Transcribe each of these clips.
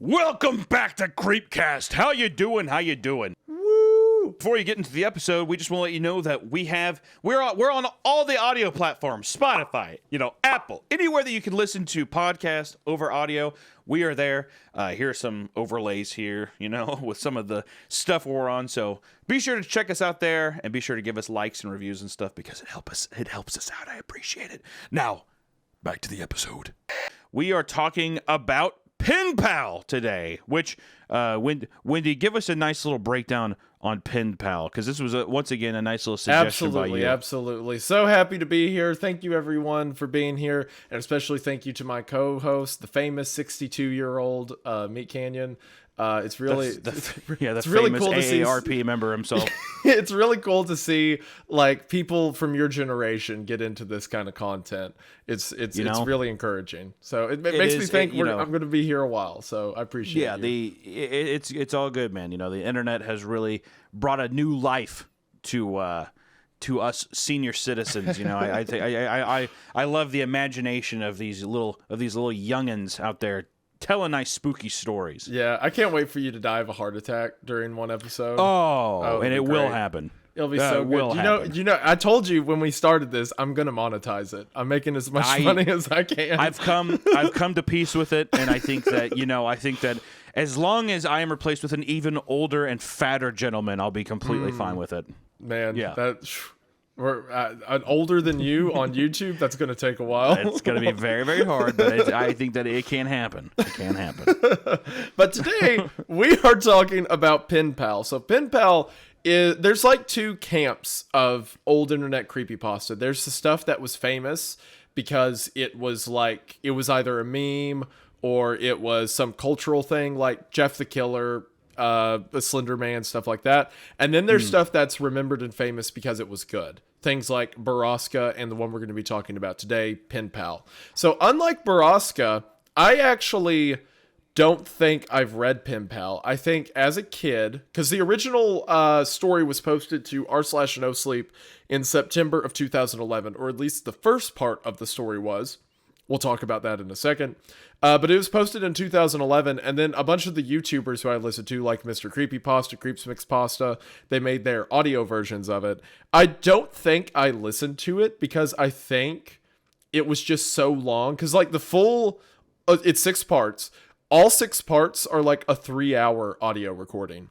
Welcome back to Creepcast. How you doing? Woo! Before you get into the episode, we just want to let you know that we're on all the audio platforms, Spotify, Apple, anywhere that you can listen to podcasts over audio. We are there. Here are some overlays here, with some of the stuff we're on. So be sure to check us out there and be sure to give us likes and reviews and stuff because it helps us out. I appreciate it. Now, back to the episode. We are talking about Penpal today, which Wendy, give us a nice little breakdown on Penpal, because this was once again a nice little suggestion by you. Absolutely. So happy to be here. Thank you everyone for being here, and especially thank you to my co-host, the famous 62-year-old MeatCanyon. It's really the it's famous really cool AARP to see, member himself. It's really cool to see people from your generation get into this kind of content. It's really encouraging. So it makes me think I'm going to be here a while. So I appreciate you. It's all good, man. The internet has really brought a new life to us senior citizens. I love the imagination of these little youngins out there telling nice spooky stories. Yeah, I can't wait for you to die of a heart attack during one episode. Oh, and it will happen. It'll be so good. I told you when we started this, I'm gonna monetize it. I'm making as much money as I can. I've come to peace with it, and I think that as long as I am replaced with an even older and fatter gentleman, I'll be completely fine with it. Man, yeah. We're older than you on YouTube. That's going to take a while. It's going to be very, very hard, but I think that it can happen. But today, we are talking about Penpal. So Penpal there's like two camps of old internet creepypasta. There's the stuff that was famous because it was either a meme or it was some cultural thing like Jeff the Killer, the Slender Man, stuff like that. And then there's stuff that's remembered and famous because it was good. Things like Baraska and the one we're going to be talking about today, Penpal. So unlike Baraska, I actually don't think I've read Penpal. I think as a kid, because the original story was posted to r/NoSleep in September of 2011, or at least the first part of the story was. We'll talk about that in a second. But it was posted in 2011, and then a bunch of the YouTubers who I listened to, like Mr. Creepypasta, Creeps Mix Pasta, they made their audio versions of it. I don't think I listened to it because I think it was just so long. Because the full, it's 6 parts. All 6 parts are like a 3-hour audio recording.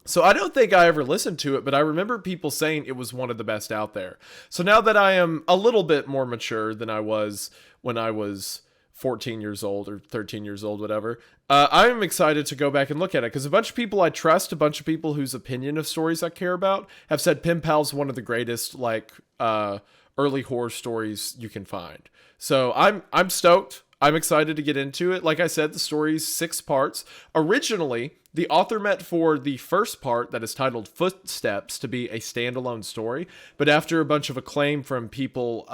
So I don't think I ever listened to it, but I remember people saying it was one of the best out there. So now that I am a little bit more mature than I was when I was 14 years old or 13 years old, whatever, I'm excited to go back and look at it because a bunch of people I trust, a bunch of people whose opinion of stories I care about have said Penpal's one of the greatest early horror stories you can find. So I'm stoked. I'm excited to get into it. Like I said, the story's 6 parts. Originally, the author meant for the first part, that is titled Footsteps, to be a standalone story. But after a bunch of acclaim from people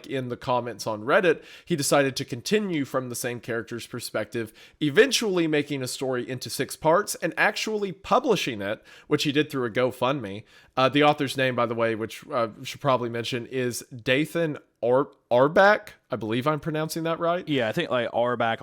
in the comments on Reddit, he decided to continue from the same character's perspective, eventually making a story into 6 parts and actually publishing it, which he did through a GoFundMe. The author's name, by the way, which I should probably mention, is Dathan Auerbach. I believe I'm pronouncing that right. Yeah, I think Auerbach.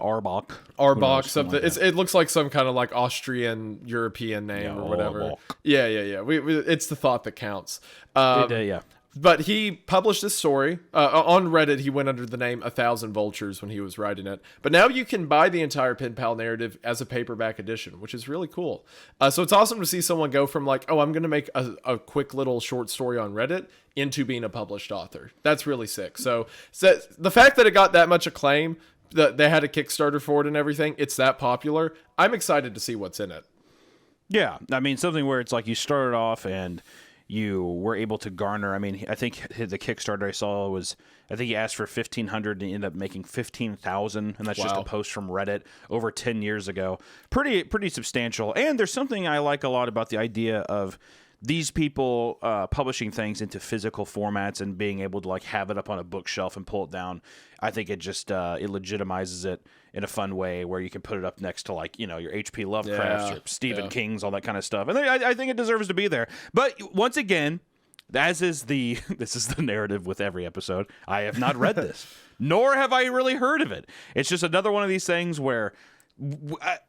Something. It looks like some kind of Austrian European name or whatever. Auerbach. Yeah. It's the thought that counts. Yeah. But he published this story on Reddit. He went under the name 1,000 Vultures when he was writing it. But now you can buy the entire Penpal narrative as a paperback edition, which is really cool. So it's awesome to see someone go from I'm going to make a quick little short story on Reddit into being a published author. That's really sick. So the fact that it got that much acclaim, that they had a Kickstarter for it and everything, it's that popular. I'm excited to see what's in it. Yeah, I mean, something where it's you started off and you were able to garner. I mean, I think the Kickstarter I saw was, I think he asked for 1,500 and ended up making 15,000, and that's just a post from Reddit over 10 years ago. Pretty substantial. And there's something I like a lot about the idea of these people publishing things into physical formats and being able to have it up on a bookshelf and pull it down. I think it just it legitimizes it in a fun way where you can put it up next to your H.P. Lovecraft's or Stephen King's, all that kind of stuff. And I think it deserves to be there. But once again, this is the narrative with every episode. I have not read this, nor have I really heard of it. It's just another one of these things where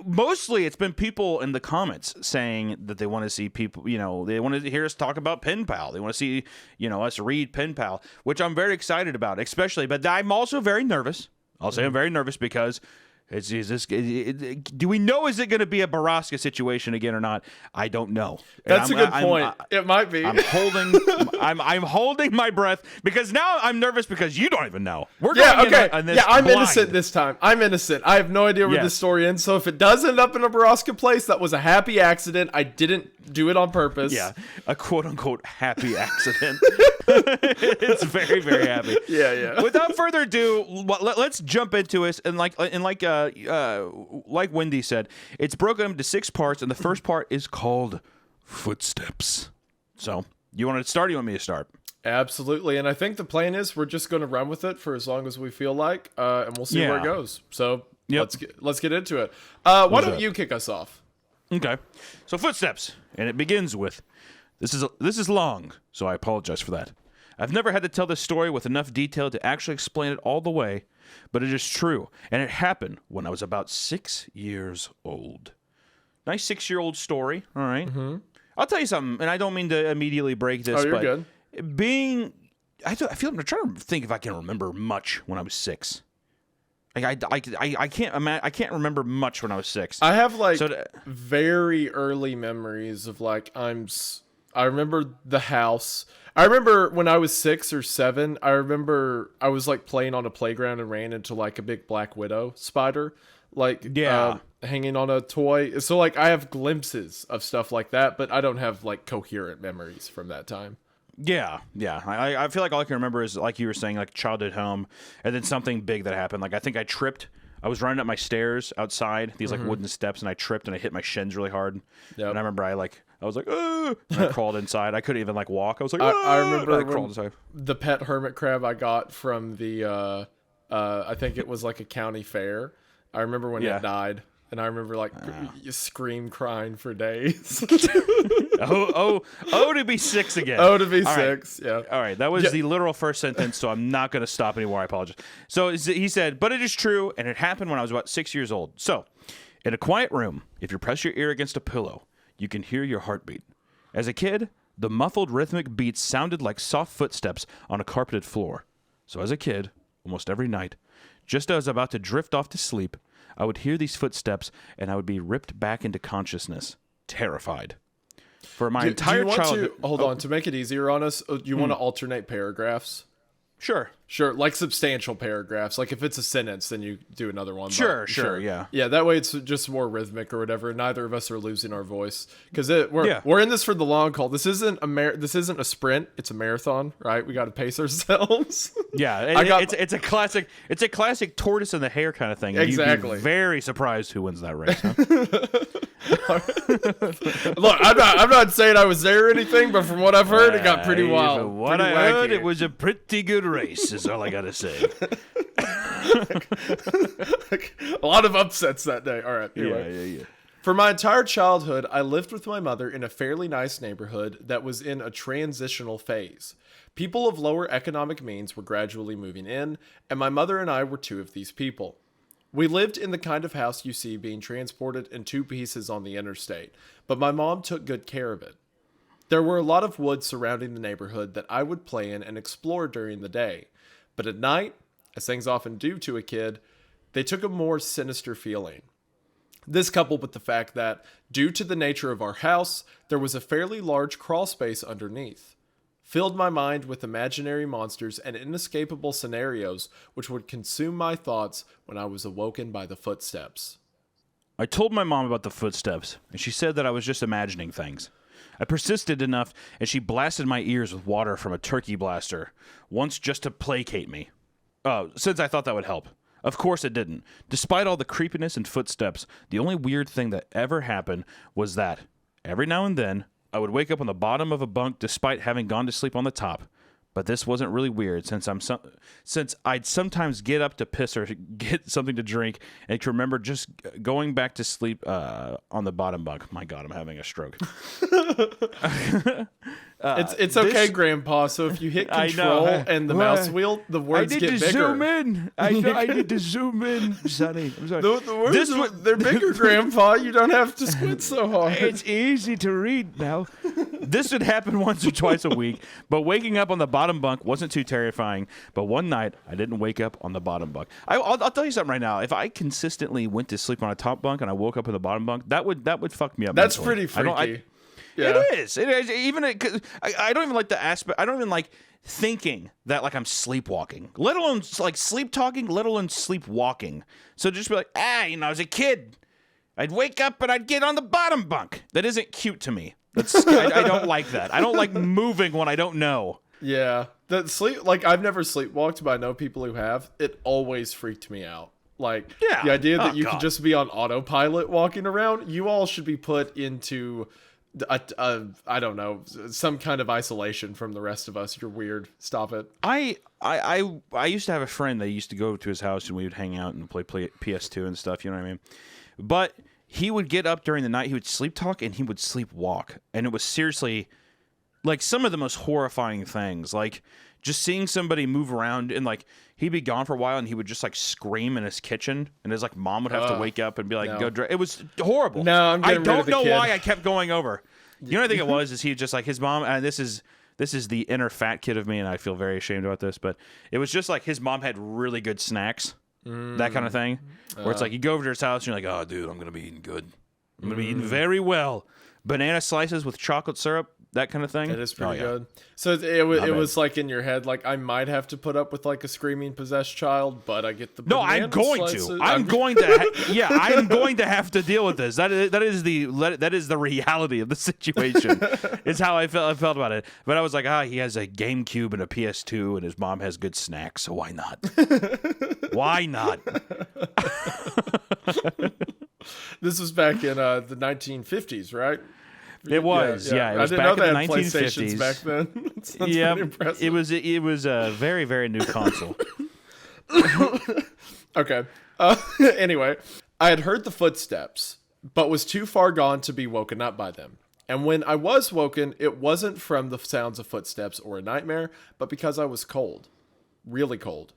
Mostly it's been people in the comments saying that they want to see people, they want to hear us talk about Penpal. They want to see, us read Penpal, which I'm very excited about, especially, but I'm also very nervous. I'll say I'm very nervous because do we know, is it going to be a Baraska situation again or not? I don't know. That's a good point. It might be. I'm holding my breath because now I'm nervous because you don't even know. We're going okay. In this I'm blind. innocent this time. I'm innocent. I have no idea where this story ends. So if it does end up in a Baraska place, that was a happy accident. I didn't do it on purpose. Yeah, a quote unquote happy accident. It's very, very happy. Yeah. Without further ado, let's jump into it. And like Wendy said, it's broken into 6 parts, and the first part is called Footsteps. So, you want to start? Or you want me to start? Absolutely, and I think the plan is we're just going to run with it for as long as we feel like, and we'll see where it goes. So let's get into it. Why don't you kick us off? Okay. So Footsteps, and it begins with, this is long, so I apologize for that. I've never had to tell this story with enough detail to actually explain it all the way, but it is true, and it happened when I was about 6 years old. Nice 6-year-old story, all right? Mm-hmm. I'll tell you something, and I don't mean to immediately break this, you're but good. I'm trying to think if I can remember much when I was 6. I can't remember much when I was 6. I have very early memories of I remember the house. I remember when I was 6 or 7, I remember I was playing on a playground and ran into a big black widow spider, hanging on a toy. So I have glimpses of stuff like that, but I don't have coherent memories from that time. Yeah. I feel like all I can remember is, like you were saying, childhood home, and then something big that happened. I think I tripped. I was running up my stairs outside, these wooden steps, and I tripped and I hit my shins really hard. Yep. And I remember I was like, and I crawled inside. I couldn't even walk. I was like, I remember I crawled inside. The pet hermit crab I got from the, I think it was a county fair. I remember when it died. And I remember you scream crying for days. to be 6 again. Oh, to be 6. Yeah. All right. That was the literal first sentence, so I'm not going to stop anymore. I apologize. So he said, but it is true, and it happened when I was about 6 years old. So, in a quiet room, if you press your ear against a pillow, you can hear your heartbeat. As a kid, the muffled rhythmic beats sounded like soft footsteps on a carpeted floor. So as a kid, almost every night, just as I was about to drift off to sleep, I would hear these footsteps, and I would be ripped back into consciousness, terrified. For my entire childhood... Hold on, to make it easier on us, do you want to alternate paragraphs? Sure. Substantial paragraphs. If it's a sentence, then you do another one. Sure, yeah. Yeah, that way it's just more rhythmic or whatever. Neither of us are losing our voice. Because we're in this for the long haul. This isn't a sprint, it's a marathon, right? We got to pace ourselves. Yeah, it's a classic tortoise and the hare kind of thing. Exactly. You'd be very surprised who wins that race, huh? Look, I'm not saying I was there or anything, but from what I've heard, it got pretty wild. From what I heard, it was a pretty good race, is all I gotta say. A lot of upsets that day. All right. Anyway. Yeah. For my entire childhood, I lived with my mother in a fairly nice neighborhood that was in a transitional phase. People of lower economic means were gradually moving in, and my mother and I were 2 of these people. We lived in the kind of house you see being transported in 2 pieces on the interstate, but my mom took good care of it. There were a lot of woods surrounding the neighborhood that I would play in and explore during the day, but at night, as things often do to a kid, they took a more sinister feeling. This coupled with the fact that, due to the nature of our house, there was a fairly large crawl space underneath, filled my mind with imaginary monsters and inescapable scenarios which would consume my thoughts when I was awoken by the footsteps. I told my mom about the footsteps, and she said that I was just imagining things. I persisted enough, and she blasted my ears with water from a turkey blaster, once just to placate me. Since I thought that would help. Of course it didn't. Despite all the creepiness and footsteps, the only weird thing that ever happened was that, every now and then, I would wake up on the bottom of a bunk despite having gone to sleep on the top. But this wasn't really weird since I'd sometimes get up to piss or get something to drink and can remember just going back to sleep on the bottom bunk. My God, I'm having a stroke. It's okay, Grandpa. So if you hit Control and the mouse wheel, the words get bigger. I need to zoom in. I need to zoom in, Sonny. I'm sorry. The words, they're bigger, Grandpa. You don't have to squint so hard. It's easy to read now. This would happen once or twice a week, but waking up on the bottom bunk wasn't too terrifying. But one night, I didn't wake up on the bottom bunk. I'll tell you something right now. If I consistently went to sleep on a top bunk and I woke up on the bottom bunk, that would fuck me up. That's mentally. pretty freaky. Yeah. It is. It is. Even I don't even like the aspect. I don't even like thinking that like I'm sleepwalking, let alone like sleep talking, let alone sleepwalking. So just be like, as a kid, I'd wake up and I'd get on the bottom bunk. That isn't cute to me. I don't like that. I don't like moving when I don't know. Yeah, that sleep. Like I've never sleepwalked, but I know people who have. It always freaked me out. Like the idea that you could just be on autopilot walking around. You all should be put into I don't know, some kind of isolation from the rest of us. You're weird. Stop it. I used to have a friend that used to go to his house and we would hang out and play PS2 and stuff. You know what I mean? But he would get up during the night. He would sleep talk and he would sleepwalk, and it was seriously like some of the most horrifying things. Like just seeing somebody move around and like he'd be gone for a while and he would just like scream in his kitchen and his like mom would have to wake up and be like, no. go dress. It was horrible. No, I don't know why I kept going over. You know what I think it was is he just like his mom, and this is the inner fat kid of me and I feel very ashamed about this, but it was just like his mom had really good snacks, that kind of thing, where it's like you go over to his house and you're like, oh dude, I'm going to be eating good. I'm going to be eating very well. Banana slices with chocolate syrup. That kind of thing. It is pretty good. So it was like in your head, like I might have to put up with like a screaming possessed child, but I get the I'm going to. I'm going to have to deal with this. That is the reality of the situation. It's how I felt about it. But I was like, he has a GameCube and a PS2, and his mom has good snacks, so why not? Why not? This was back in the 1950s, right? It was, yeah. It was I didn't back know in they the had 1950s. PlayStations back then. Yeah, impressive. it was a very, very new console. Okay. Anyway, I had heard the footsteps, but was too far gone to be woken up by them. And when I was woken, it wasn't from the sounds of footsteps or a nightmare, but because I was cold. Really cold.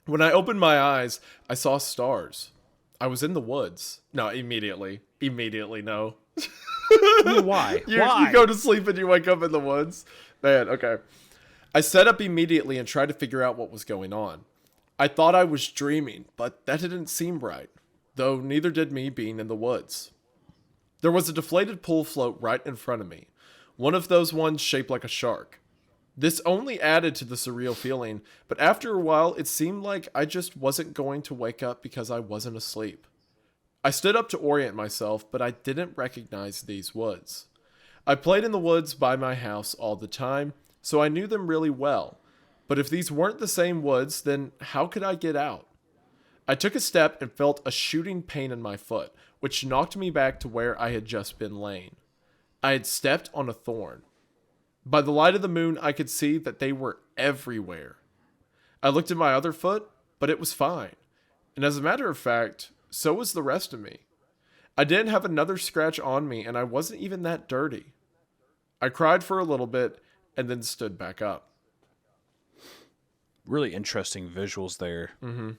When I opened my eyes, I saw stars. I was in the woods. No, immediately. Immediately, no. Why? You go to sleep and you wake up in the woods? Man, okay. I sat up immediately and tried to figure out what was going on. I thought I was dreaming, but that didn't seem right, though neither did me being in the woods. There was a deflated pool float right in front of me, one of those ones shaped like a shark. This only added to the surreal feeling, but after a while it seemed like I just wasn't going to wake up because I wasn't asleep. I stood up to orient myself, but I didn't recognize these woods. I played in the woods by my house all the time, so I knew them really well. But if these weren't the same woods, then how could I get out? I took a step and felt a shooting pain in my foot, which knocked me back to where I had just been laying. I had stepped on a thorn. By the light of the moon, I could see that they were everywhere. I looked at my other foot, but it was fine. And as a matter of fact, so was the rest of me. I didn't have another scratch on me, and I wasn't even that dirty. I cried for a little bit, and then stood back up. Really interesting visuals there. Mm-hmm.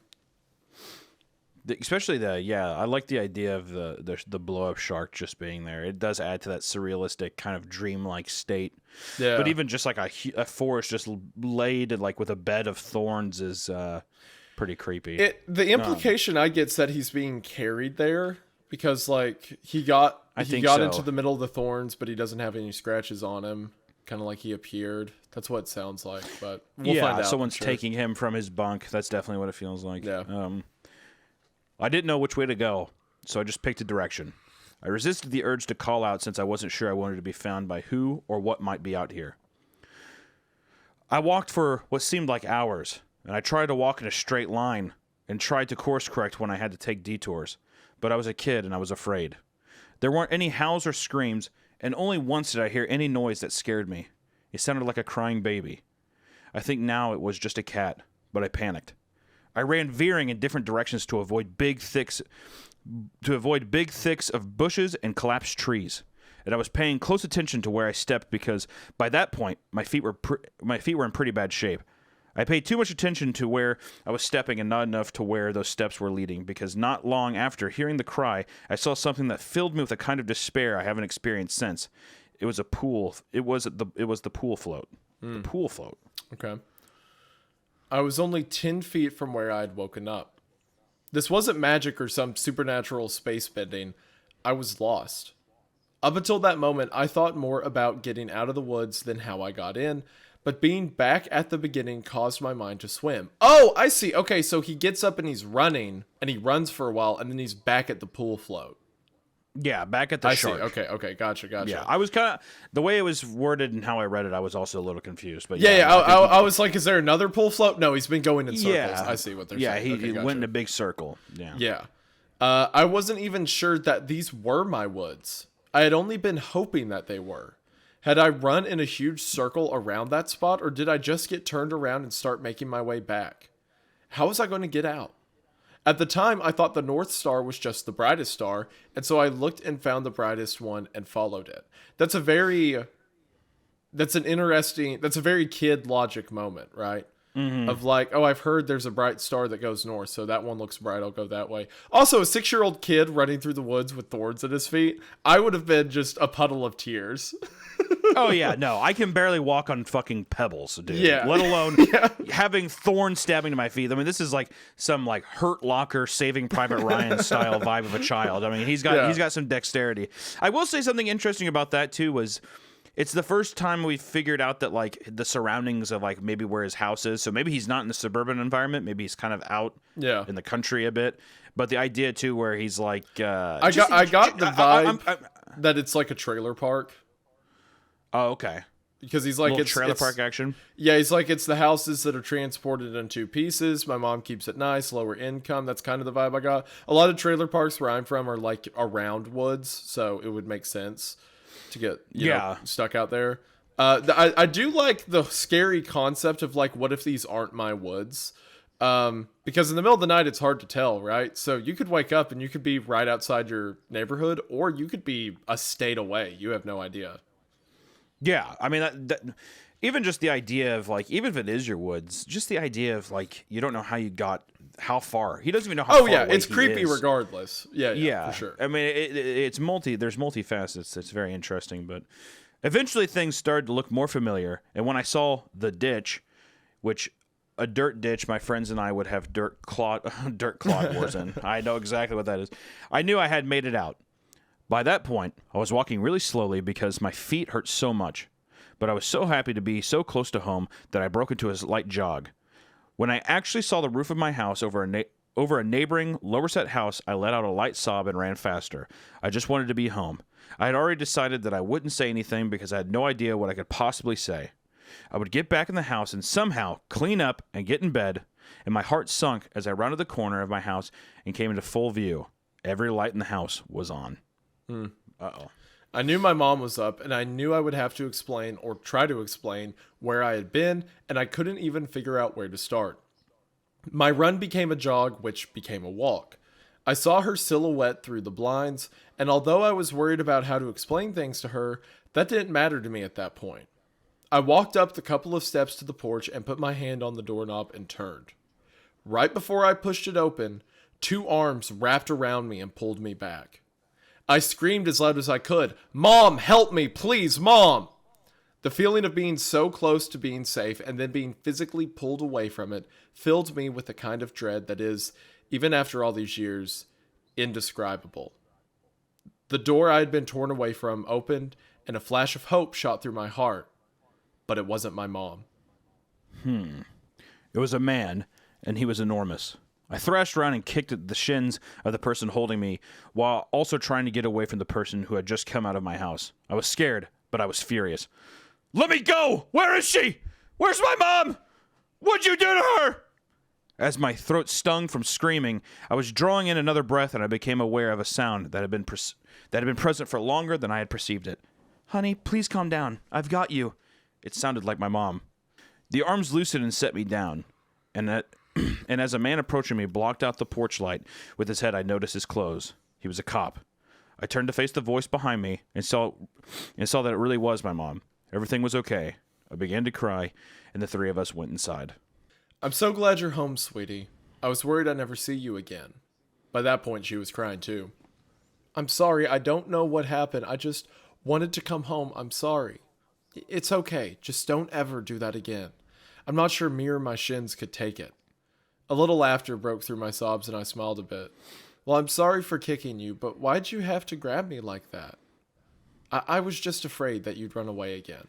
Especially I like the idea of the blow up shark just being there. It does add to that surrealistic kind of dreamlike state. Yeah. But even just like a forest just laid like with a bed of thorns is pretty creepy. The implication I get is that he's being carried there because like he got into the middle of the thorns, but he doesn't have any scratches on him. Kind of like he appeared. That's what it sounds like. But we'll find out. Someone's taking him from his bunk. That's definitely what it feels like. Yeah. I didn't know which way to go, so I just picked a direction. I resisted the urge to call out since I wasn't sure I wanted to be found by who or what might be out here. I walked for what seemed like hours, and I tried to walk in a straight line and tried to course correct when I had to take detours, but I was a kid and I was afraid. There weren't any howls or screams, and only once did I hear any noise that scared me. It sounded like a crying baby. I think now it was just a cat, but I panicked. I ran veering in different directions to avoid big thicks of bushes and collapsed trees. and I was paying close attention to where I stepped because by that point my feet were in pretty bad shape. I paid too much attention to where I was stepping and not enough to where those steps were leading, because not long after hearing the cry, I saw something that filled me with a kind of despair I haven't experienced since. It was a pool. It was the pool float. The pool float. Okay. I was only 10 feet from where I had woken up. This wasn't magic or some supernatural space bending. I was lost. Up until that moment, I thought more about getting out of the woods than how I got in, but being back at the beginning caused my mind to swim. Oh, I see. Okay, so he gets up and he's running, and he runs for a while, and then he's back at the pool float. Yeah, back at the shark. See. Okay. Gotcha. Yeah, I was kind of... The way it was worded and how I read it, I was also a little confused. But I was like, is there another pool float? No, he's been going in circles. Yeah, I see what they're saying. Yeah, he went in a big circle. Yeah. Yeah. I wasn't even sure that these were my woods. I had only been hoping that they were. Had I run in a huge circle around that spot, or did I just get turned around and start making my way back? How was I going to get out? At the time, I thought the North Star was just the brightest star, and so I looked and found the brightest one and followed it. That's a very kid logic moment, right? Mm-hmm. Of like, oh, I've heard there's a bright star that goes north, so that one looks bright, I'll go that way. Also, a 6-year-old kid running through the woods with thorns at his feet, I would have been just a puddle of tears. Oh, yeah, no, I can barely walk on fucking pebbles, dude. Yeah. Let alone having thorns stabbing to my feet. I mean, this is like some like Hurt Locker Saving Private Ryan style vibe of a child. I mean, he's got some dexterity. I will say something interesting about that, too, was... It's the first time we figured out that, like, the surroundings of, like, maybe where his house is. So maybe he's not in the suburban environment. Maybe he's kind of out in the country a bit. But the idea, too, where he's, like... I got the vibe that it's, like, a trailer park. Oh, okay. Because he's like... It's trailer park action? Yeah, he's like, it's the houses that are transported in 2 pieces. My mom keeps it nice, lower income. That's kind of the vibe I got. A lot of trailer parks where I'm from are, like, around woods. So it would make sense to get stuck out there. I do like the scary concept of like, what if these aren't my woods? Because in the middle of the night it's hard to tell, right? So you could wake up and you could be right outside your neighborhood, or you could be a state away. You have no idea. Yeah, I mean that even just the idea of like, even if it is your woods, just the idea of like, you don't know how you got how far. He doesn't even know how far away it's creepy regardless. Yeah, for sure. I mean, there's multifacets. It's very interesting, but eventually things started to look more familiar. And when I saw the ditch, which a dirt ditch, my friends and I would have dirt clod wars in. I know exactly what that is. I knew I had made it out. By that point, I was walking really slowly because my feet hurt so much. But I was so happy to be so close to home that I broke into a light jog. When I actually saw the roof of my house over a neighboring lower set house, I let out a light sob and ran faster. I just wanted to be home. I had already decided that I wouldn't say anything because I had no idea what I could possibly say. I would get back in the house and somehow clean up and get in bed, and my heart sunk as I rounded the corner of my house and came into full view. Every light in the house was on. Uh-oh. I knew my mom was up, and I knew I would have to explain or try to explain where I had been, and I couldn't even figure out where to start. My run became a jog, which became a walk. I saw her silhouette through the blinds, and although I was worried about how to explain things to her, that didn't matter to me at that point. I walked up the couple of steps to the porch and put my hand on the doorknob and turned. Right before I pushed it open, 2 arms wrapped around me and pulled me back. I screamed as loud as I could, "Mom, help me, please, Mom!" The feeling of being so close to being safe and then being physically pulled away from it filled me with a kind of dread that is, even after all these years, indescribable. The door I had been torn away from opened, and a flash of hope shot through my heart. But it wasn't my mom. It was a man, and he was enormous. I thrashed around and kicked at the shins of the person holding me, while also trying to get away from the person who had just come out of my house. I was scared, but I was furious. "Let me go! Where is she? Where's my mom? What'd you do to her?" As my throat stung from screaming, I was drawing in another breath, and I became aware of a sound that had been present for longer than I had perceived it. "Honey, please calm down. I've got you." It sounded like my mom. The arms loosened and set me down, and as a man approaching me blocked out the porch light with his head, I noticed his clothes. He was a cop. I turned to face the voice behind me and saw that it really was my mom. Everything was okay. I began to cry, and the three of us went inside. I'm so glad you're home, sweetie. I was worried I'd never see you again. By that point, she was crying too. I'm sorry, I don't know what happened. I just wanted to come home. I'm sorry. It's okay. Just don't ever do that again. I'm not sure me or my shins could take it. A little laughter broke through my sobs and I smiled a bit. Well, I'm sorry for kicking you, but why'd you have to grab me like that? I was just afraid that you'd run away again.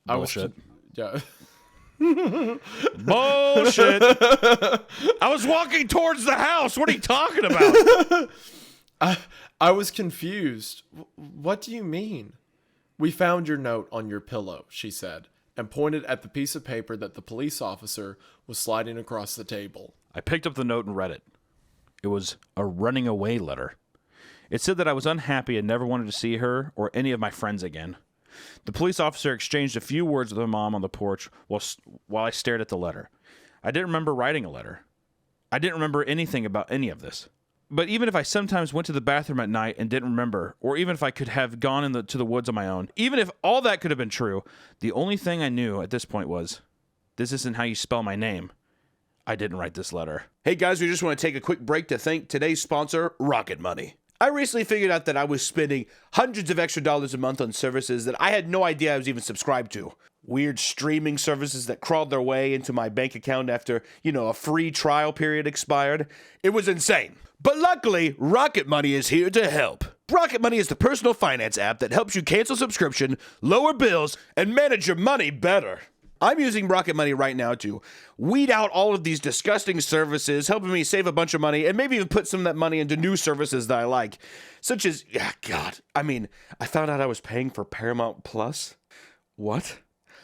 Bullshit. Yeah. Bullshit. I was walking towards the house. What are you talking about? I was confused. What do you mean? We found your note on your pillow, she said, and pointed at the piece of paper that the police officer was sliding across the table. I picked up the note and read it. It was a running away letter. It said that I was unhappy and never wanted to see her or any of my friends again. The police officer exchanged a few words with my mom on the porch while I stared at the letter. I didn't remember writing a letter. I didn't remember anything about any of this. But even if I sometimes went to the bathroom at night and didn't remember, or even if I could have gone to the woods on my own, even if all that could have been true, the only thing I knew at this point was, this isn't how you spell my name. I didn't write this letter. Hey guys, we just want to take a quick break to thank today's sponsor, Rocket Money. I recently figured out that I was spending hundreds of extra dollars a month on services that I had no idea I was even subscribed to. Weird streaming services that crawled their way into my bank account after, a free trial period expired. It was insane. But luckily, Rocket Money is here to help. Rocket Money is the personal finance app that helps you cancel subscription, lower bills, and manage your money better. I'm using Rocket Money right now to weed out all of these disgusting services, helping me save a bunch of money, and maybe even put some of that money into new services that I like. Such as, I found out I was paying for Paramount Plus. What?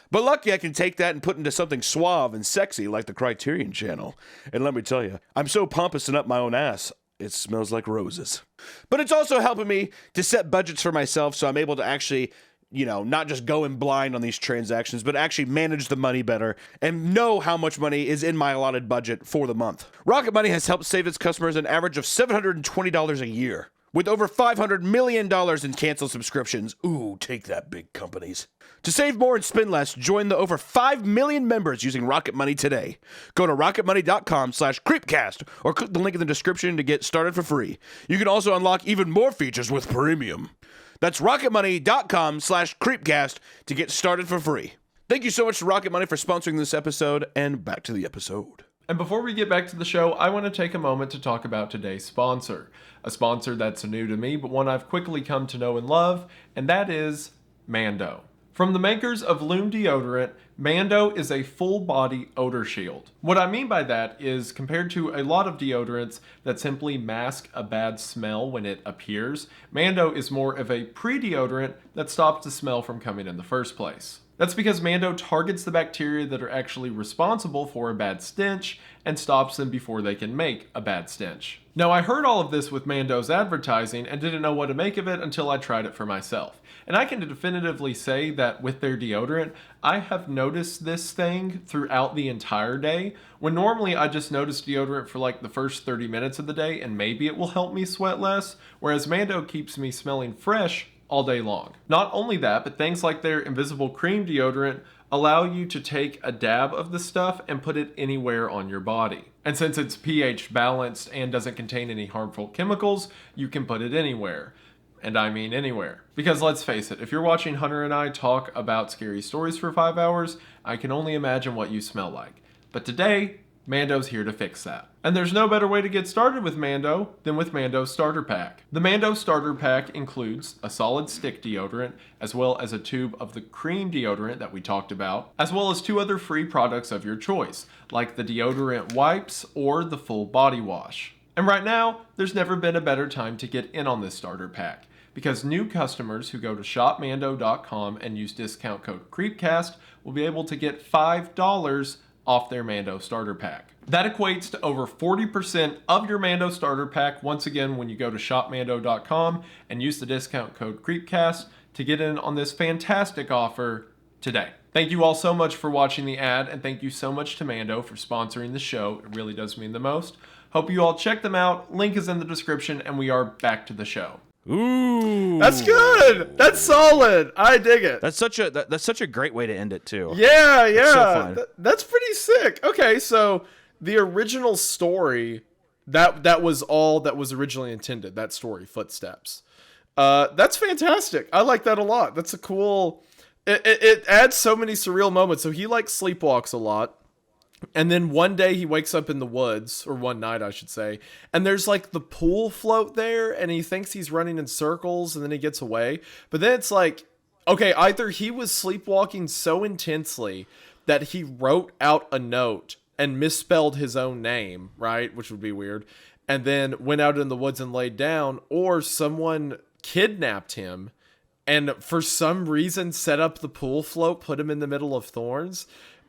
But lucky I can take that and put into something suave and sexy like the Criterion Channel. And let me tell you, I'm so pompous and up my own ass, it smells like roses. But it's also helping me to set budgets for myself so I'm able to actually, not just go in blind on these transactions, but actually manage the money better and know how much money is in my allotted budget for the month. Rocket Money has helped save its customers an average of $720 a year, with over $500 million in canceled subscriptions. Ooh, take that, big companies. To save more and spend less, join the over 5 million members using Rocket Money today. Go to rocketmoney.com/creepcast or click the link in the description to get started for free. You can also unlock even more features with premium. That's rocketmoney.com/creepcast to get started for free. Thank you so much to Rocket Money for sponsoring this episode, and back to the episode. And before we get back to the show, I want to take a moment to talk about today's sponsor. A sponsor that's new to me, but one I've quickly come to know and love, and that is Mando. From the makers of Lume deodorant, Mando is a full-body odor shield. What I mean by that is, compared to a lot of deodorants that simply mask a bad smell when it appears, Mando is more of a pre-deodorant that stops the smell from coming in the first place. That's because Mando targets the bacteria that are actually responsible for a bad stench and stops them before they can make a bad stench. Now, I heard all of this with Mando's advertising and didn't know what to make of it until I tried it for myself. And I can definitively say that with their deodorant, I have noticed this thing throughout the entire day, when normally I just notice deodorant for like the first 30 minutes of the day and maybe it will help me sweat less, whereas Mando keeps me smelling fresh all day long. Not only that, but things like their invisible cream deodorant allow you to take a dab of the stuff and put it anywhere on your body. And since it's pH balanced and doesn't contain any harmful chemicals, you can put it anywhere. And I mean anywhere. Because let's face it, if you're watching Hunter and I talk about scary stories for 5 hours, I can only imagine what you smell like. But today, Mando's here to fix that. And there's no better way to get started with Mando than with Mando's Starter Pack. The Mando Starter Pack includes a solid stick deodorant, as well as a tube of the cream deodorant that we talked about, as well as 2 other free products of your choice, like the deodorant wipes or the full body wash. And right now, there's never been a better time to get in on this starter pack, because new customers who go to shopmando.com and use discount code CREEPCAST will be able to get $5 off their Mando starter pack. That equates to over 40% of your Mando starter pack once again when you go to shopmando.com and use the discount code CREEPCAST to get in on this fantastic offer today. Thank you all so much for watching the ad, and thank you so much to Mando for sponsoring the show. It really does mean the most. Hope you all check them out. Link is in the description, and we are back to the show. Ooh, That's good. That's solid. I dig it. That's such a great way to end it too. Yeah. so fun. That's pretty sick. Okay, so the original story, that was all that was originally intended. That story, Footsteps. That's fantastic. I like that a lot. That's a cool. It adds so many surreal moments. So he like sleepwalks a lot. And then one day he wakes up in the woods, or one night I should say, and there's like the pool float there, and he thinks he's running in circles, and then he gets away. But then it's like, okay, either he was sleepwalking so intensely that he wrote out a note and misspelled his own name, right? Which would be weird. And then went out in the woods and laid down, or someone kidnapped him and for some reason set up the pool float, put him in the middle of thorns.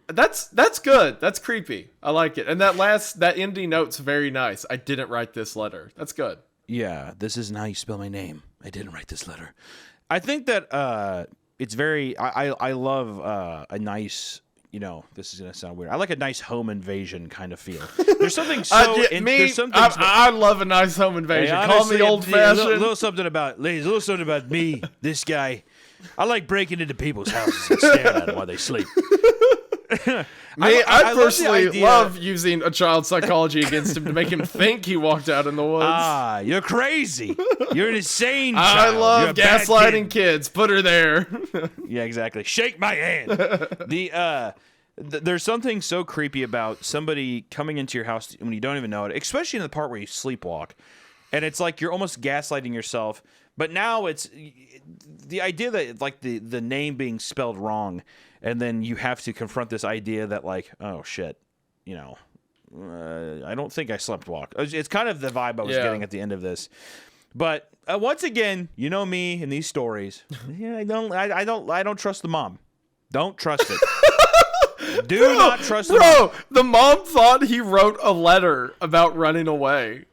That's good. That's creepy. I like it. And that ending note's very nice. I didn't write this letter. That's good. Yeah, this isn't how you spell my name. I didn't write this letter. I think that it's very. I love a nice. This is gonna sound weird. I like a nice home invasion kind of feel. There's something so. I love a nice home invasion. Hey, Call me old fashioned. A little something about me. This guy. I like breaking into people's houses and staring at them while they sleep. I personally love using a child's psychology against him to make him think he walked out in the woods. Ah, you're crazy. You're an insane child. I love gaslighting kids. Put her there. Yeah, exactly. Shake my hand. There's something so creepy about somebody coming into your house when you don't even know it, especially in the part where you sleepwalk. And it's like you're almost gaslighting yourself. But now it's the idea that like the name being spelled wrong, and then you have to confront this idea that like, oh shit, I don't think I sleptwalk. It's kind of the vibe I was getting at the end of this. But once again, you know me in these stories. Yeah, I don't trust the mom. Don't trust it. Do not trust the mom. Bro, the mom thought he wrote a letter about running away.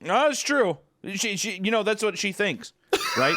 No, it's true. She that's what she thinks, right?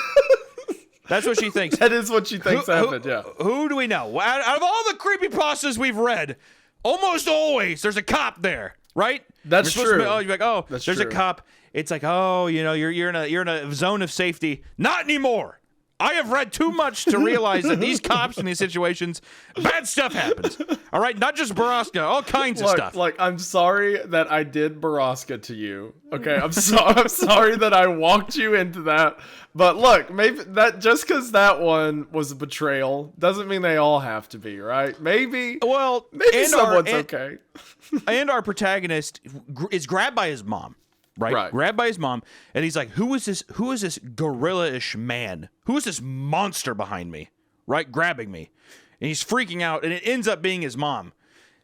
That's what she thinks. That is what she thinks happened, yeah. Who do we know? Out of all the creepypastas we've read, almost always there's a cop there, right? That's true. You're like, there's a cop. It's like, you're in a zone of safety. Not anymore. I have read too much to realize that these cops in these situations, bad stuff happens. All right, not just Baraska, all kinds of stuff. Like, I'm sorry that I did Baraska to you. Okay, I'm sorry that I walked you into that. But look, maybe that just because that one was a betrayal doesn't mean they all have to be, right? Maybe someone's okay. And our protagonist is grabbed by his mom. Right? Grabbed by his mom, and he's like, who is this gorilla-ish man? Who is this monster behind me? Right? Grabbing me. And he's freaking out, and it ends up being his mom.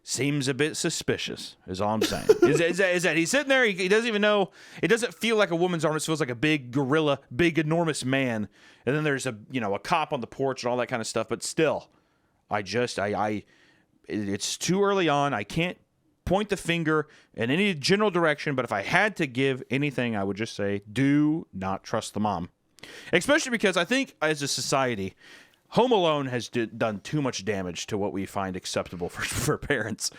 Seems a bit suspicious, is all I'm saying. is that he's sitting there, he doesn't even know, it doesn't feel like a woman's arm, it feels like a big gorilla, big enormous man. And then there's a cop on the porch and all that kind of stuff, but still, it's too early on, I can't point the finger in any general direction, but if I had to give anything, I would just say, do not trust the mom. Especially because I think as a society, Home Alone has done too much damage to what we find acceptable for parents.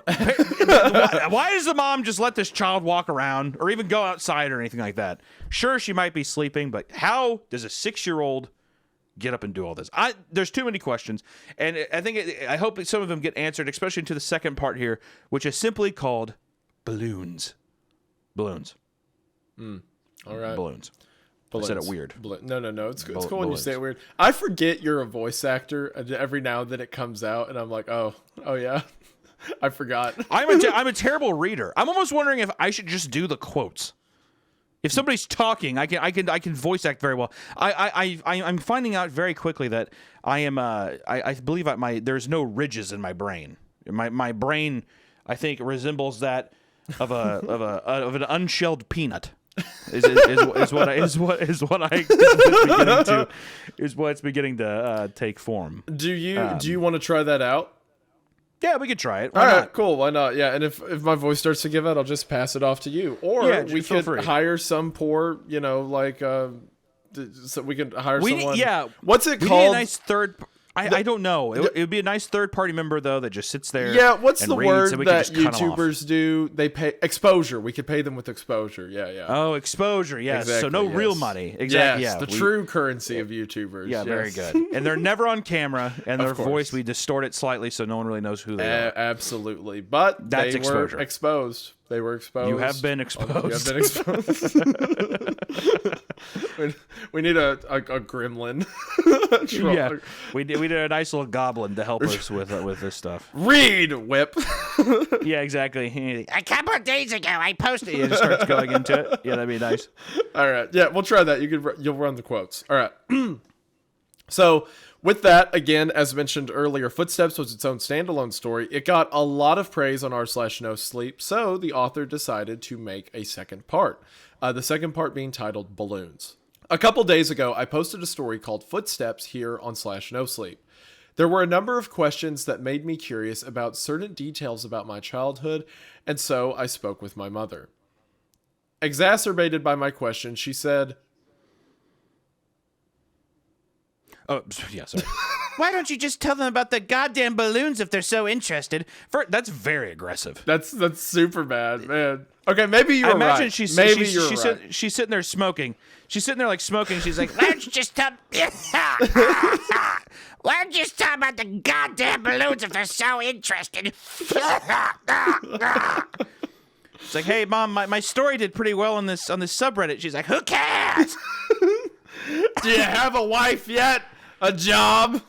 Why does the mom just let this child walk around or even go outside or anything like that? Sure, she might be sleeping, but how does a 6-year-old get up and do all this? There's too many questions, and I hope some of them get answered, especially into the second part here, which is simply called balloons. All right. Balloons. I said it weird. No. It's cool when you say it weird. I forget you're a voice actor. Every now and then it comes out, and I'm like, oh yeah, I forgot. I'm a terrible reader. I'm almost wondering if I should just do the quotes. If somebody's talking, I can voice act very well. I'm finding out very quickly that I am I believe there's no ridges in my brain. My brain, I think, resembles that of an unshelled peanut. Is what's beginning to take form. Do you want to try that out? Yeah, we could try it. All right, cool. Why not? Yeah, and if my voice starts to give out, I'll just pass it off to you. Or we could hire some poor, so we could hire someone. Yeah. What's it called? Need a nice third. I don't know. It would be a nice third-party member, though, that just sits there. Yeah, what's and the reads, word and we can that just cut 'em off. YouTubers do? They pay exposure. We could pay them with exposure. Yeah. Oh, exposure. Yes. Exactly, so no yes. real money. Exactly. Yes, Yeah. the true currency of YouTubers. Yeah, yes. very good. And they're never on camera, and their course. voice, we distort it slightly so no one really knows who they are. Absolutely. But That's they exposure. were exposed. They were exposed. You have been exposed. You have been exposed. we need a gremlin. Yeah, we did a nice little goblin to help us with this stuff. Read, whip. Yeah, exactly. A couple of days ago, I posted. It just starts going into it. Yeah, that'd be nice. All right. Yeah, we'll try that. You'll run the quotes. All right. So with that, again, as mentioned earlier, Footsteps was its own standalone story. It got a lot of praise on r/no-sleep, so the author decided to make a second part. The second part being titled Balloons. A couple days ago, I posted a story called Footsteps here on /no-sleep. There were a number of questions that made me curious about certain details about my childhood, and so I spoke with my mother. Exacerbated by my question, she said, Oh, yeah, sorry. Why don't you just tell them about the goddamn balloons if they're so interested? That's very aggressive. That's super bad, man. Okay, maybe you're I imagine right. she's She's sitting there smoking. She's sitting there like smoking. She's like, why don't you just tell why don't you just tell about the goddamn balloons if they're so interested? It's like, hey mom, my story did pretty well on this subreddit. She's like, who cares? Do you have a wife yet? A job?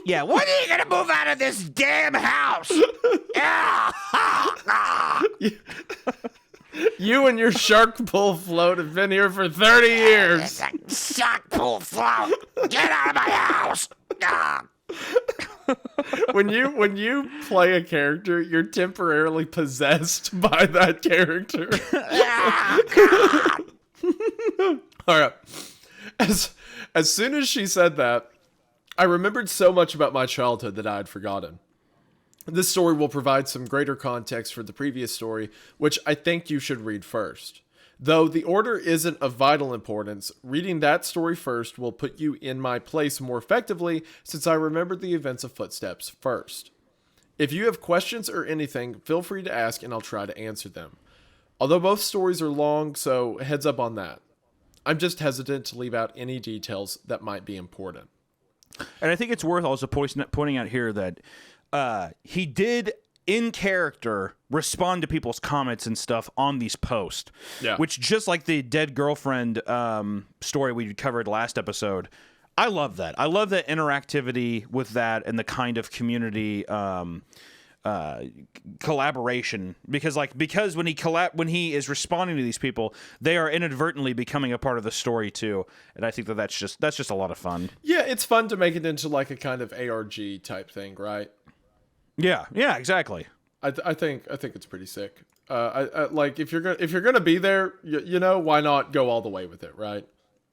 Yeah, when are you gonna move out of this damn house? You and your shark pull float have been here for 30 years. Shark pool float. Get out of my house. When you play a character, you're temporarily possessed by that character. All right. As soon as she said that, I remembered so much about my childhood that I had forgotten. This story will provide some greater context for the previous story, which I think you should read first. Though the order isn't of vital importance, reading that story first will put you in my place more effectively since I remembered the events of Footsteps first. If you have questions or anything, feel free to ask and I'll try to answer them. Although both stories are long, so heads up on that. I'm just hesitant to leave out any details that might be important. And I think it's worth also pointing out here that he did, in character, respond to people's comments and stuff on these posts. Yeah. Which, just like the dead girlfriend story we covered last episode, I love that. I love that interactivity with that and the kind of community collaboration, because when he is responding to these people, they are inadvertently becoming a part of the story too, and I think that's just a lot of fun. Yeah, it's fun to make it into like a kind of ARG type thing, right? Yeah, exactly. I think it's pretty sick. I like if you're gonna be there, you know, why not go all the way with it, right?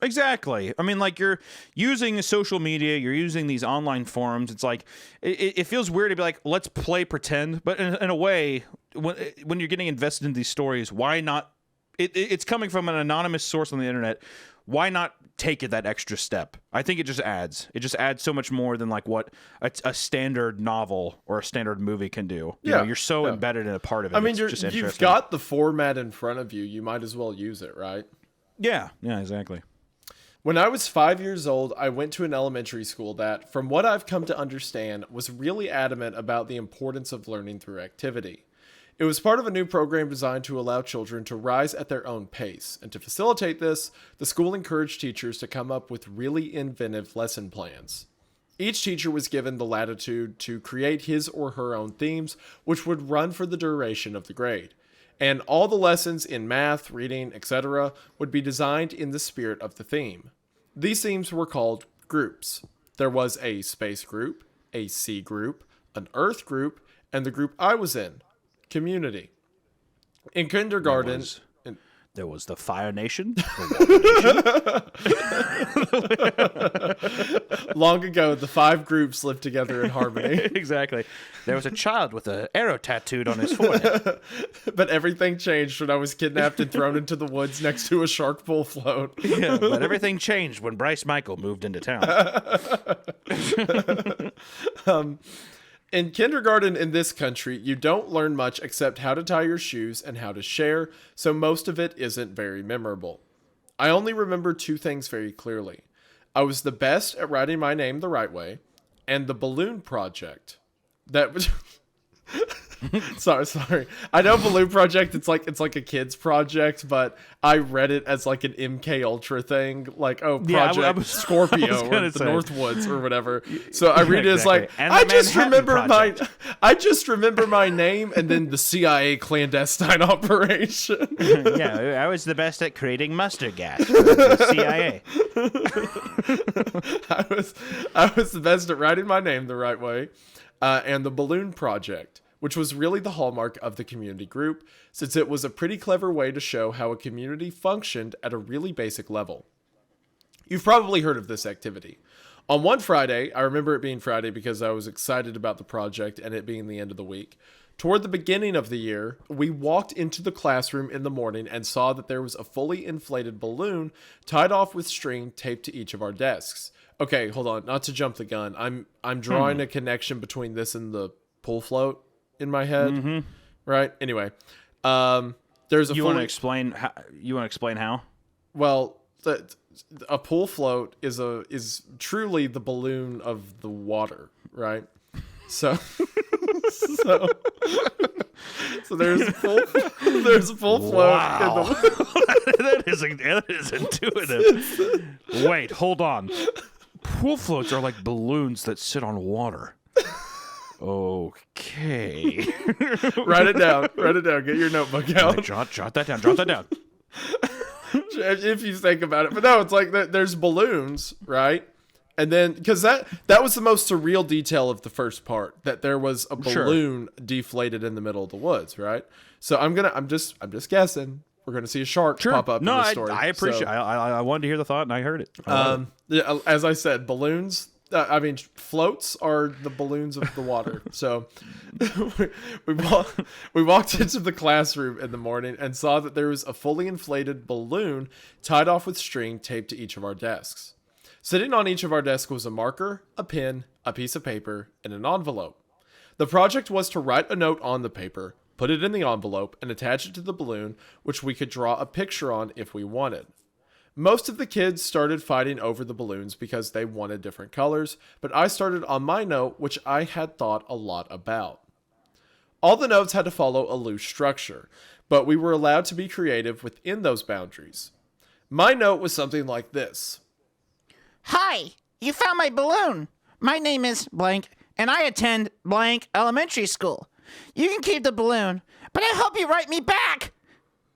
Exactly. I mean, like, you're using social media, you're using these online forums. It's like, it feels weird to be like, let's play pretend. But in a way, when you're getting invested in these stories, why not? It's coming from an anonymous source on the internet. Why not take it that extra step? I think it just adds. It just adds so much more than like what a standard novel or a standard movie can do. You know, you're so embedded in a part of it. I mean, it's you've got the format in front of you. You might as well use it, right? Yeah, exactly. When I was 5 years old, I went to an elementary school that, from what I've come to understand, was really adamant about the importance of learning through activity. It was part of a new program designed to allow children to rise at their own pace, and to facilitate this, the school encouraged teachers to come up with really inventive lesson plans. Each teacher was given the latitude to create his or her own themes, which would run for the duration of the grade. And all the lessons in math, reading, etc. would be designed in the spirit of the theme. These themes were called groups. There was a space group, a sea group, an earth group, and the group I was in, community. In kindergarten... There was the Fire Nation, the Water Nation. Long ago, the 5 groups lived together in harmony. Exactly. There was a child with an arrow tattooed on his forehead. But everything changed when I was kidnapped and thrown into the woods next to a shark pool float. Yeah, but everything changed when Bryce Michael moved into town. In kindergarten in this country, you don't learn much except how to tie your shoes and how to share, so most of it isn't very memorable. I only remember 2 things very clearly. I was the best at writing my name the right way, and the balloon project. That was... sorry. I know Balloon Project, it's like a kid's project, but I read it as like an MK Ultra thing, like Project Scorpio or the Northwoods or whatever. So I read it as like I just remember my name and then the CIA clandestine operation. Yeah, I was the best at creating mustard gas for the CIA. I was the best at writing my name the right way, and the Balloon Project, which was really the hallmark of the community group, since it was a pretty clever way to show how a community functioned at a really basic level. You've probably heard of this activity. On one Friday, I remember it being Friday because I was excited about the project and it being the end of the week. Toward the beginning of the year, we walked into the classroom in the morning and saw that there was a fully inflated balloon tied off with string taped to each of our desks. Okay, hold on, not to jump the gun. I'm drawing a connection between this and the pool float in my head, right? Anyway, there's a. You want to explain how? You want to explain how? Well, a pool float is truly the balloon of the water, right? So, so there's a full float. Wow. That is intuitive. Wait, hold on. Pool floats are like balloons that sit on water. Okay. Write it down. Get your notebook out. Jot that down. If you think about it. But no, it's like there's balloons, right? And then, because that was the most surreal detail of the first part, that there was a balloon deflated in the middle of the woods, right? So I'm just guessing. We're gonna see a shark pop up in the story. I appreciate it. I wanted to hear the thought, and I heard it. As I said, balloons... floats are the balloons of the water. So we walked into the classroom in the morning and saw that there was a fully inflated balloon tied off with string taped to each of our desks. Sitting on each of our desks was a marker, a pen, a piece of paper, and an envelope. The project was to write a note on the paper, put it in the envelope, and attach it to the balloon, which we could draw a picture on if we wanted. Most of the kids started fighting over the balloons because they wanted different colors, but I started on my note, which I had thought a lot about. All the notes had to follow a loose structure, but we were allowed to be creative within those boundaries. My note was something like this. Hi, you found my balloon. My name is blank, and I attend blank elementary school. You can keep the balloon, but I hope you write me back.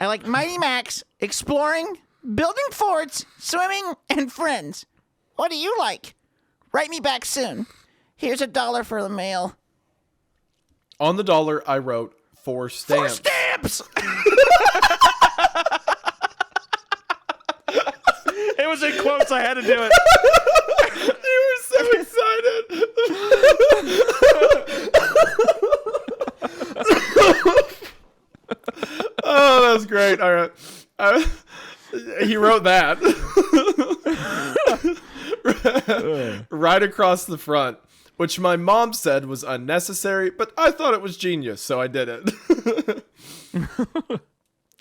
I like Mighty Max, exploring, building forts, swimming, and friends. What do you like? Write me back soon. Here's $1 for the mail. On the dollar, I wrote 4 stamps. 4 stamps! It was in quotes. I had to do it. You were so excited. Oh, that's great. All right. He wrote that right across the front, which my mom said was unnecessary, but I thought it was genius, so I did it.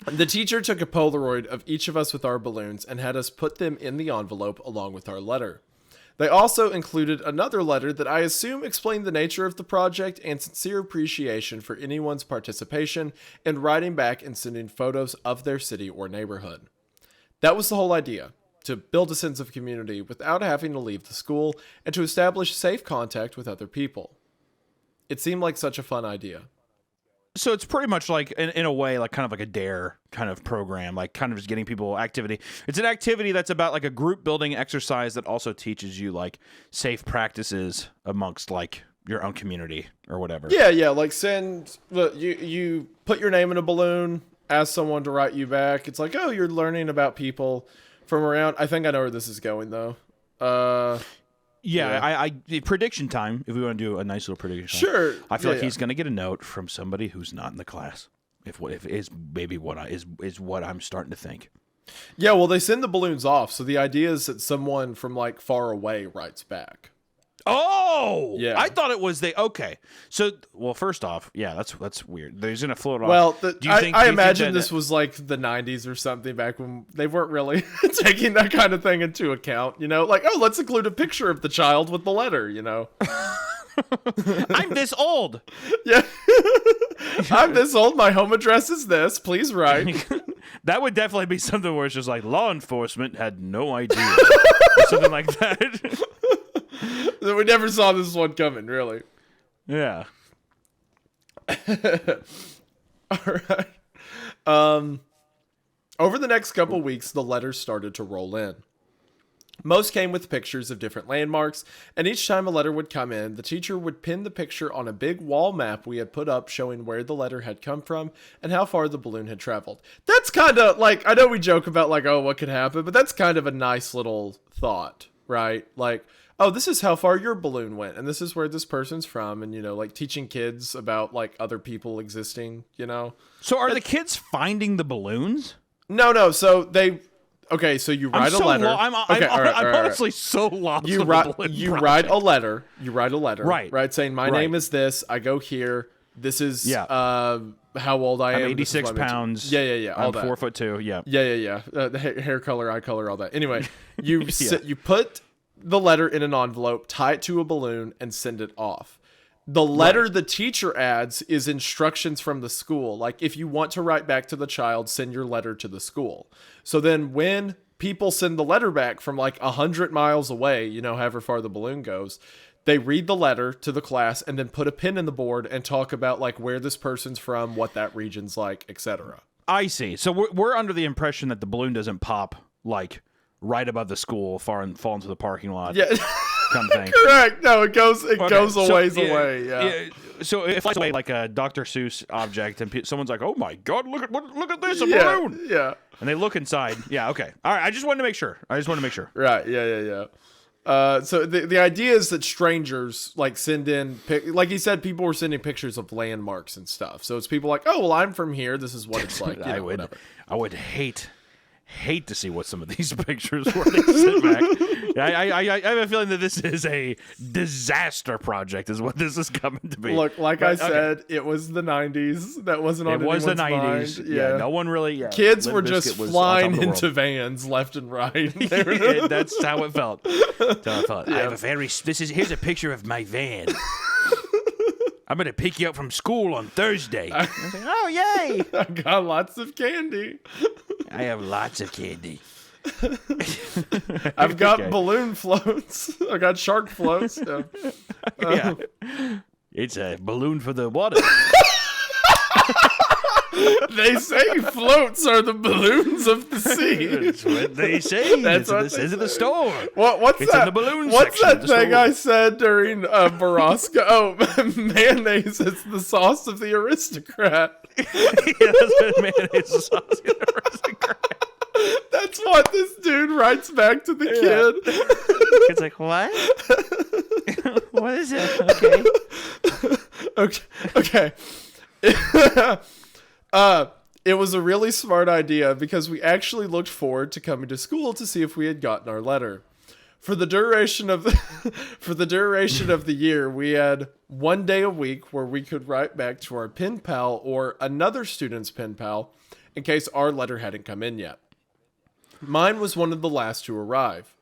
The teacher took a Polaroid of each of us with our balloons and had us put them in the envelope along with our letter. They also included another letter that I assume explained the nature of the project and sincere appreciation for anyone's participation in writing back and sending photos of their city or neighborhood. That was the whole idea, to build a sense of community without having to leave the school and to establish safe contact with other people. It seemed like such a fun idea. So it's pretty much like, in a way, like kind of like a DARE kind of program, like kind of just getting people activity. It's an activity that's about like a group building exercise that also teaches you like safe practices amongst like your own community or whatever. Yeah, like you put your name in a balloon, ask someone to write you back. It's like, oh, you're learning about people from around. I think I know where this is going though. Yeah, I prediction time. If we want to do a nice little prediction, Sure. I feel Yeah, like he's going to get a note from somebody who's not in the class. If is maybe what is what I'm starting to think. Yeah, well, they send the balloons off, so the idea is that someone from like far away writes back. Oh, Yeah. I thought it was okay. So, well, first off, yeah, that's weird. There's gonna float off. Well, I you imagine think this was like the 90s or something, back when they weren't really taking that kind of thing into account. You know, like, oh, let's include a picture of the child with the letter. You know, I'm this old. yeah, I'm this old. My home address is this. Please write. That would definitely be something where it's just like law enforcement had no idea, or something like that. We never saw this one coming, really. Yeah. All right. Over the next couple weeks, the letters started to roll in. Most came with pictures of different landmarks, and each time a letter would come in, the teacher would pin the picture on a big wall map we had put up showing where the letter had come from and how far the balloon had traveled. That's kind of like, I know we joke about like, oh, what could happen, but that's kind of a nice little thought, right? Like, oh, this is how far your balloon went, and this is where this person's from, and, you know, like teaching kids about like other people existing, you know? So are the kids finding the balloons? No, so they... Okay, so you write a letter. I'm honestly so lost. You write a letter. You write a letter. Right, saying my name is this. I go here. This is how old I am. I'm 86 pounds. Yeah. All I'm that. 4'2". Yeah. Yeah. Hair color, eye color, all that. Anyway, you you put the letter in an envelope, tie it to a balloon, and send it off. The letter the teacher adds is instructions from the school. Like, if you want to write back to the child, send your letter to the school. So then when people send the letter back from like 100 miles away, you know, however far the balloon goes, they read the letter to the class and then put a pin in the board and talk about like where this person's from, what that region's like, etc. I see. So we're under the impression that the balloon doesn't pop like right above the school, far and fall into the parking lot. Yeah. Kind of thing. Correct. No, it goes a ways away. Yeah. So it flies away like a Dr. Seuss object, and someone's like, "Oh my God, look at this, a balloon!" Yeah. And they look inside. Yeah. Okay. All right. I just wanted to make sure. Right. Yeah. So the idea is that strangers like send in, like he said, people were sending pictures of landmarks and stuff. So it's people like, oh well, I'm from here. This is what it's like. You know, whatever. I would hate to see what some of these pictures were they sent back. I have a feeling that this is a disaster project is what this is coming to be. Look, like I said, it was the 90s. That wasn't on anyone's mind. It was the 90s. Yeah, no one really... Yeah, kids were just flying into vans left and right. That's how it felt. Yeah. I have here's a picture of my van. I'm going to pick you up from school on Thursday. Oh, yay! I got lots of candy. I have lots of candy. I've got balloon floats. I got shark floats. Yeah. It's a balloon for the water. They say floats are the balloons of the sea. That's what they say. That's what they say. The store. What's it's that? In the balloon what's section that thing I said during Baraska? Oh, mayonnaise is the sauce of the aristocrat. Yeah, that's what mayonnaise is sauce of the aristocrat. That's what this dude writes back to the kid. It's like, what? What is it? Okay. It was a really smart idea because we actually looked forward to coming to school to see if we had gotten our letter. For the duration of the year, we had 1 day a week where we could write back to our pen pal or another student's pen pal in case our letter hadn't come in yet. Mine was one of the last to arrive.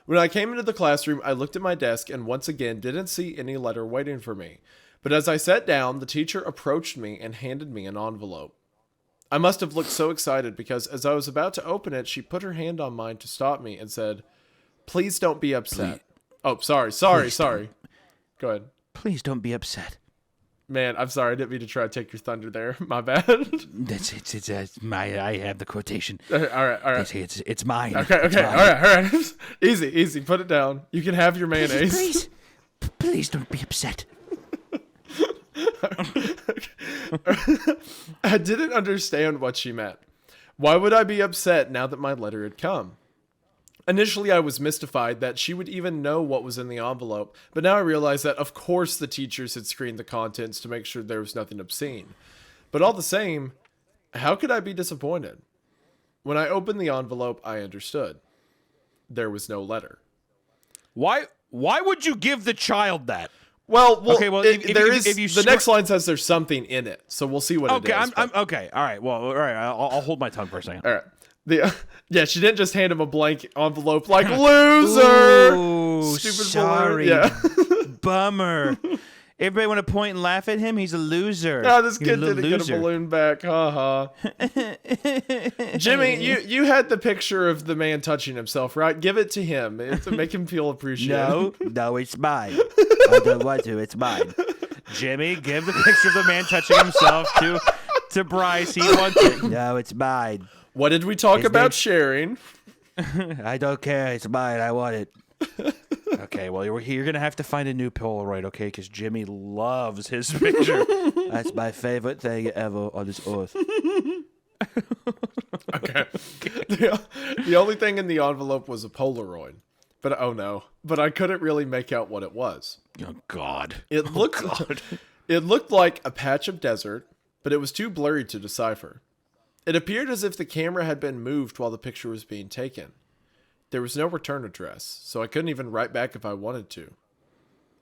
When I came into the classroom, I looked at my desk and once again didn't see any letter waiting for me. But as I sat down, the teacher approached me and handed me an envelope. I must have looked so excited because as I was about to open it, she put her hand on mine to stop me and said, "Please don't be upset." Oh, sorry. Go ahead. Please don't be upset. Man, I'm sorry. I didn't mean to try to take your thunder there. My bad. I have the quotation. All right. It's mine. Okay. It's mine. All right. Easy. Put it down. You can have your mayonnaise. Please don't be upset. I didn't understand what she meant. Why would I be upset now that my letter had come? Initially, I was mystified that she would even know what was in the envelope, but now I realize that, of course, the teachers had screened the contents to make sure there was nothing obscene. But all the same, how could I be disappointed? When I opened the envelope, I understood. There was no letter. Why would you give the child that? Well, Okay, well, if the next line says there's something in it, so we'll see what it is. I'm okay. All right. Well, all right. I'll hold my tongue for a second. All right. Yeah, she didn't just hand him a blank envelope like loser. Ooh, Stupid sorry. balloon. Yeah. Bummer. Everybody want to point and laugh at him? He's a loser. No, this You're kid didn't get a balloon back. Ha ha. Jimmy, you had the picture of the man touching himself, right? Give it to him to make him feel appreciated. No, it's mine. I don't want to. It's mine. Jimmy, give the picture of the man touching himself to Bryce. He wants it. No, it's mine. What did we talk about sharing? I don't care. It's mine. I want it. Okay, well, you're going to have to find a new Polaroid, okay? Because Jimmy loves his picture. That's my favorite thing ever on this earth. Okay. The only thing in the envelope was a Polaroid. But oh no. But I couldn't really make out what it was. Oh, God. It looked like a patch of desert, but it was too blurry to decipher. It appeared as if the camera had been moved while the picture was being taken. There was no return address, so I couldn't even write back if I wanted to.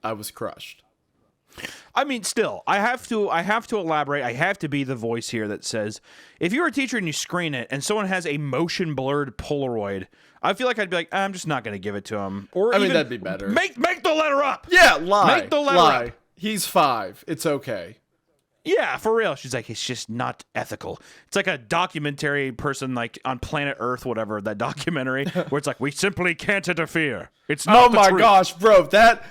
I was crushed. I mean, still, I have to elaborate. I have to be the voice here that says, if you're a teacher and you screen it and someone has a motion blurred Polaroid, I feel like I'd be like, I'm just not going to give it to him. Or I mean, that'd be better. Make the letter up. Yeah, lie. Make the letter up. He's 5. It's okay. Yeah, for real. She's like, it's just not ethical. It's like a documentary person, like on Planet Earth, whatever, that documentary, where it's like, we simply can't interfere. It's not the truth. Gosh, bro, that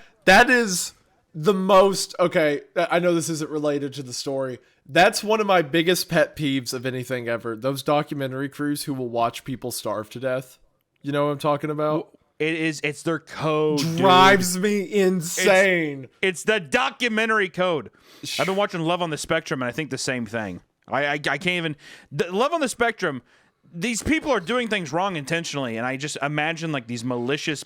is the most, okay, I know this isn't related to the story. That's one of my biggest pet peeves of anything ever. Those documentary crews who will watch people starve to death. You know what I'm talking about? It's their code. Drives me insane. It's the documentary code. I've been watching Love on the Spectrum, and I think the same thing. I can't even... Love on the Spectrum, these people are doing things wrong intentionally, and I just imagine like these malicious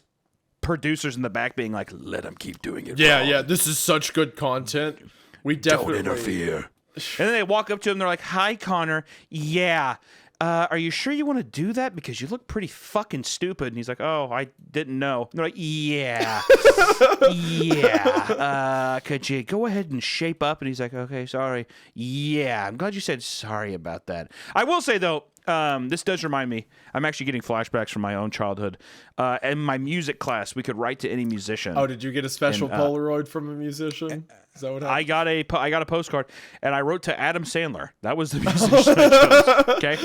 producers in the back being like, let them keep doing it wrong. Yeah, this is such good content. We definitely... Don't interfere. And then they walk up to him, they're like, hi, Connor. Yeah. Are you sure you want to do that? Because you look pretty fucking stupid. And he's like, oh, I didn't know. And they're like, yeah. Yeah. Could you go ahead and shape up? And he's like, okay, sorry. Yeah, I'm glad you said sorry about that. I will say, though, this does remind me, I'm actually getting flashbacks from my own childhood. In my music class, we could write to any musician. Oh, did you get a special Polaroid from a musician? Is that what happened? I got a postcard, and I wrote to Adam Sandler. That was the musician I chose, okay?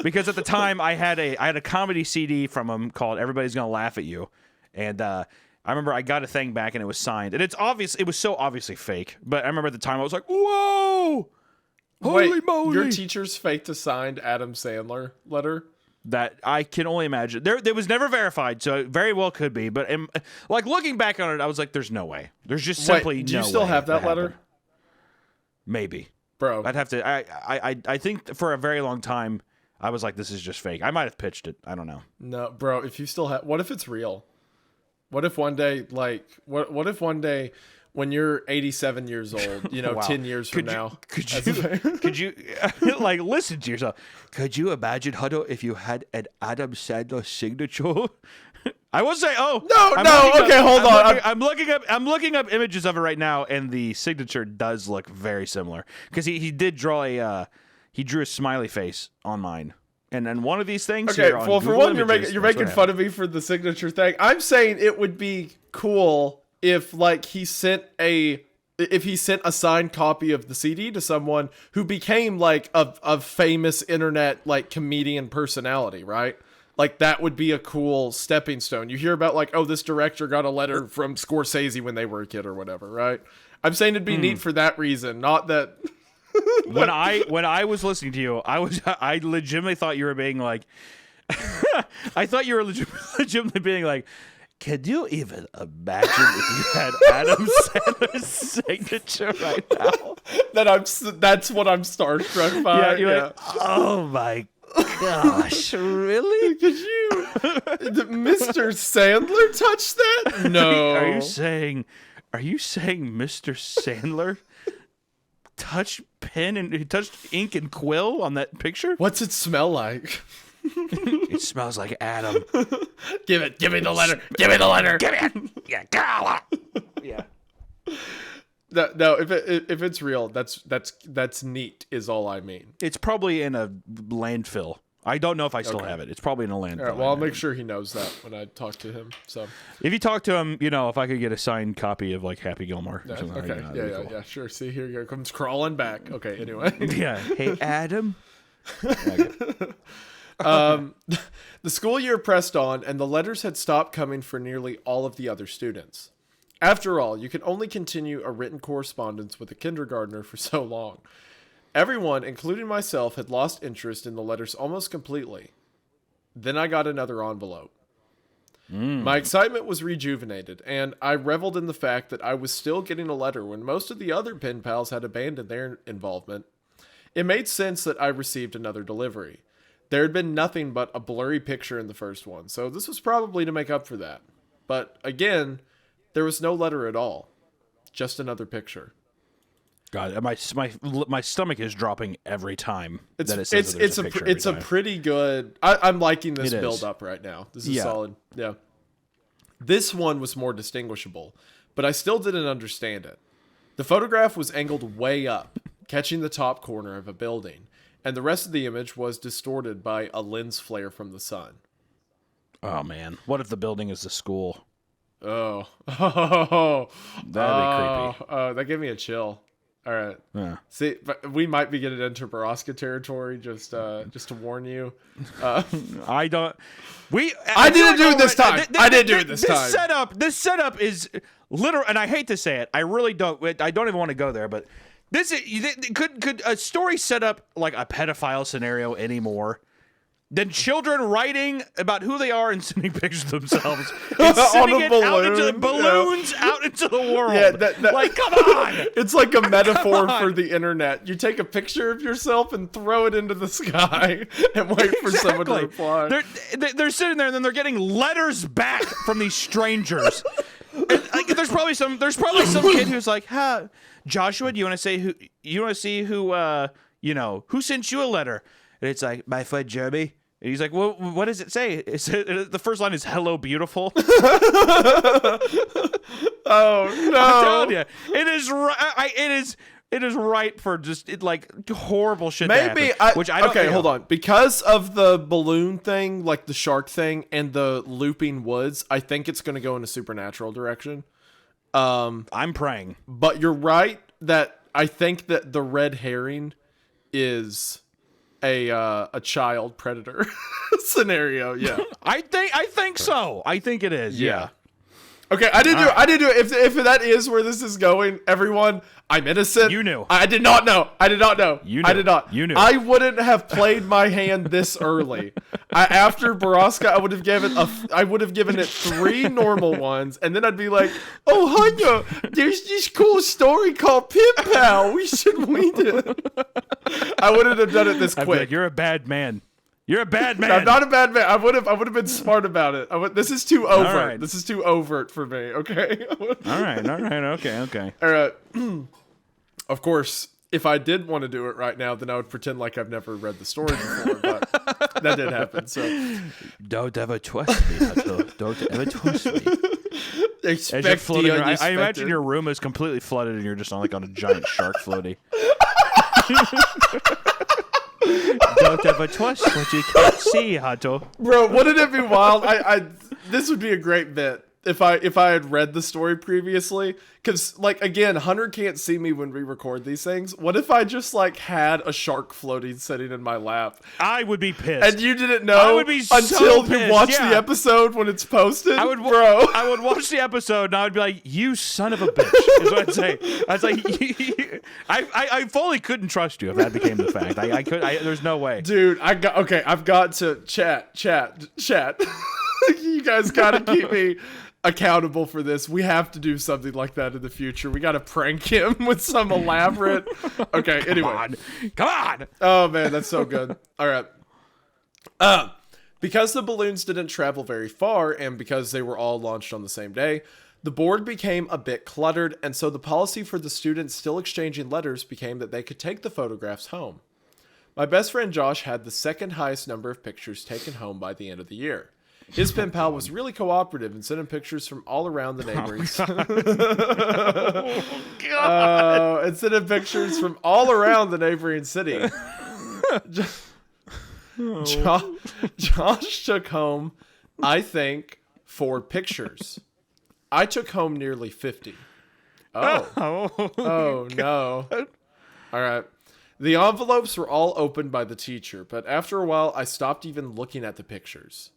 Because at the time, I had a comedy CD from him called Everybody's Gonna Laugh at You. And I remember I got a thing back, and it was signed. And it was so obviously fake. But I remember at the time, I was like, whoa! Holy moly! Your teacher's faked a signed Adam Sandler letter? That I can only imagine. There was never verified, so it very well could be. But like looking back on it, I was like, "There's no way. There's just simply no way." Do you still have that letter? Maybe, bro. I'd have to. I think for a very long time, I was like, "This is just fake." I might have pitched it. I don't know. No, bro. If you still have, what if it's real? What if one day, what if one day, when you're 87 years old, wow. 10 years from now, could you like listen to yourself? Could you imagine, Huddle, if you had an Adam Sandler signature? I will say, hold on. I'm looking up images of it right now, and the signature does look very similar because he did draw he drew a smiley face on mine. And then one of these things. Okay, well, for one, you're making fun of me for the signature thing. I'm saying it would be cool if he sent a signed copy of the CD to someone who became like a famous internet comedian personality, right? Like that would be a cool stepping stone. You hear about this director got a letter from Scorsese when they were a kid or whatever, right? I'm saying it'd be neat for that reason, not that. When I was listening to you, I legitimately thought you were being like, I thought you were legitimately being like, can you even imagine if you had Adam Sandler's signature right now? That's what I'm starstruck by. Yeah, you're like, oh my gosh, really? Could you? Did Mr. Sandler touch that? No. Are you saying Mr. Sandler touched pen and he touched ink and quill on that picture? What's it smell like? It smells like Adam. Give me the letter. Give me the letter. Give it. Yeah, girl. Yeah. No, if it's real, that's neat. Is all I mean. It's probably in a landfill. I don't know if I still have it. It's probably in a landfill. All right, well, I'll make sure he knows that when I talk to him. So if you talk to him, if I could get a signed copy of like Happy Gilmore. Or something okay, like that, yeah, sure. See, here comes crawling back. Okay, anyway. Yeah. Hey, Adam. The school year pressed on, and the letters had stopped coming for nearly all of the other students. After all, you can only continue a written correspondence with a kindergartner for so long. Everyone, including myself, had lost interest in the letters almost completely. Then I got another envelope. My excitement was rejuvenated, and I reveled in the fact that I was still getting a letter when most of the other pen pals had abandoned their involvement. It made sense that I received another delivery. There had been nothing but a blurry picture in the first one, so this was probably to make up for that. But again, there was no letter at all. Just another picture. God, my stomach is dropping every time that it says It's a picture. It's a pretty good. I'm liking this It build is. up right now. This is solid. Yeah. This one was more distinguishable, but I still didn't understand it. The photograph was angled way up, catching the top corner of a building, and the rest of the image was distorted by a lens flare from the sun. Oh man, what if the building is the school? Oh, That'd be creepy. Oh, that gave me a chill. All right. Yeah. See, but we might be getting into Baraska territory. Just to warn you. I don't. I didn't do it this time. I didn't do it this time. This setup is literal, and I hate to say it. I really don't. I don't even want to go there. But this could a story set up like a pedophile scenario anymore than children writing about who they are and sending pictures of themselves and sending it out into the balloons out into the world. Yeah, like, come on! It's like a metaphor for the internet. You take a picture of yourself and throw it into the sky and wait for someone to reply. They're sitting there and then they're getting letters back from these strangers. And, like, there's probably some kid who's like, Joshua, do you want to see who sent you a letter? And it's like, my friend Jeremy. And he's like, well, what does it say? The first line is "Hello, beautiful." Oh no! I'm telling you, it is ripe for just horrible shit. Maybe to happen, okay, hold on. Because of the balloon thing, like the shark thing, and the looping woods, I think it's going to go in a supernatural direction. I'm praying, but you're right that I think that the red herring is a child predator scenario. Yeah, I think so. I think it is. Yeah. Okay, I didn't do it. If that is where this is going, everyone, I'm innocent. You knew. I did not know. You knew. I did not. You knew. I wouldn't have played my hand this early. After Baraska, I would have given it 3 normal ones, and then I'd be like, "Oh, Hanya, there's this cool story called Penpal. We should read it." I wouldn't have done it this quick. Like, you're a bad man. You're a bad man. I'm not a bad man. I would have been smart about it. This is too overt. Right. This is too overt for me. Okay. All right. Okay. All right. Of course, if I did want to do it right now, then I would pretend like I've never read the story before. But that didn't happen. So don't ever trust me, Otto. Don't ever trust me. As you're floating, I imagine your room is completely flooded and you're just on a giant shark floaty. Don't ever trust what you can't see, Otto. Bro, wouldn't it be wild? This would be a great bit if I had read the story previously. Because, again, Hunter can't see me when we record these things. What if I just, had a shark floating sitting in my lap? I would be pissed. And you didn't know I would be until pissed. you watched the episode when it's posted? I would watch the episode and I would be like, you son of a bitch, is what I'd say. I was like, I fully couldn't trust you if that became the fact. There's no way. Dude, I've got to chat. You guys got to keep me accountable for this. We have to do something like that in the future. We got to prank him with some elaborate. Okay, anyway. Come on. Oh man, that's so good. All right. Because the balloons didn't travel very far, and because they were all launched on the same day, the board became a bit cluttered, and so the policy for the students still exchanging letters became that they could take the photographs home. My best friend Josh had the second highest number of pictures taken home by the end of the year. His pen pal was really cooperative and sent him pictures from all around the neighboring and sent him pictures from all around the neighboring city. Josh took home, I think, 4 pictures. I took home nearly 50. Oh no. All right. The envelopes were all opened by the teacher, but after a while, I stopped even looking at the pictures.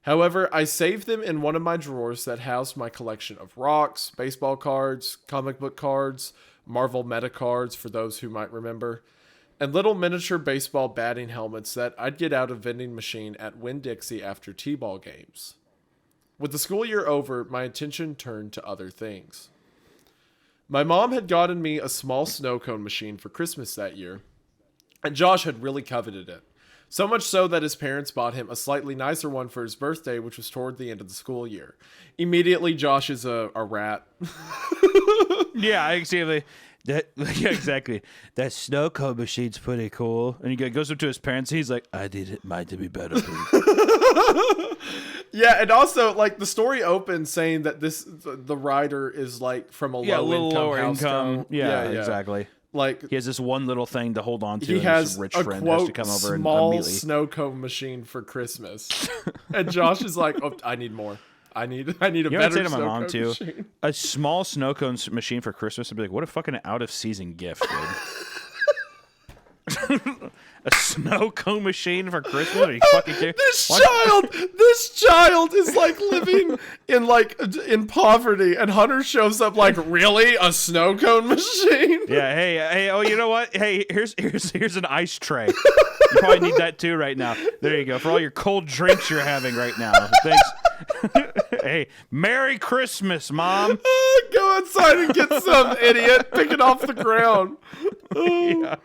However, I saved them in one of my drawers that housed my collection of rocks, baseball cards, comic book cards, Marvel meta cards for those who might remember, and little miniature baseball batting helmets that I'd get out of vending machine at Winn-Dixie after t-ball games. With the school year over, my attention turned to other things. My mom had gotten me a small snow cone machine for Christmas that year, and Josh had really coveted it. So much so that his parents bought him a slightly nicer one for his birthday, which was toward the end of the school year. Immediately, Josh is a rat. Yeah, I see that. Yeah, exactly. That snow cone machine's pretty cool. And he goes up to his parents. He's like, "I need it. Mine to be better, please." Yeah, and also, like, the story opens saying that the writer is, like, from a low-income household. Yeah, exactly. Like, he has this one little thing to hold on to. He and has his rich a friend quote, has to come over small and snow cone machine for Christmas. And Josh is like, "Oh, I need more. I need a better snow cone machine." A small snow cone machine for Christmas. I'd be like, what a fucking out-of-season gift, dude. A snow cone machine for Christmas? Are you fucking kidding? This child is like living in poverty, and Hunter shows up like, "Really? A snow cone machine?" Yeah, hey, oh, you know what? Hey, here's an ice tray. You probably need that too right now. There you go. For all your cold drinks you're having right now. Thanks. Hey, Merry Christmas, Mom. Go outside and get some, idiot. Pick it off the ground. Yeah.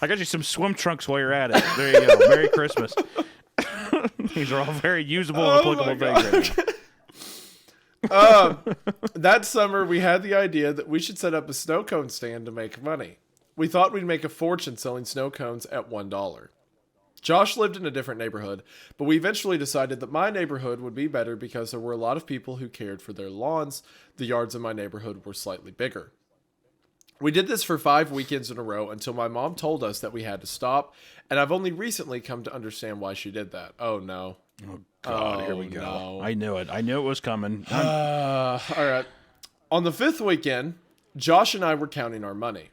I got you some swim trunks while you're at it. There you go. Merry Christmas. These are all very usable and applicable things right now. That summer, we had the idea that we should set up a snow cone stand to make money. We thought we'd make a fortune selling snow cones at $1. Josh lived in a different neighborhood, but we eventually decided that my neighborhood would be better because there were a lot of people who cared for their lawns. The yards in my neighborhood were slightly bigger. We did this for 5 weekends in a row until my mom told us that we had to stop, and I've only recently come to understand why she did that. Oh, no. Oh, God, here we go. No. I knew it. I knew it was coming. All right. On the 5th weekend, Josh and I were counting our money.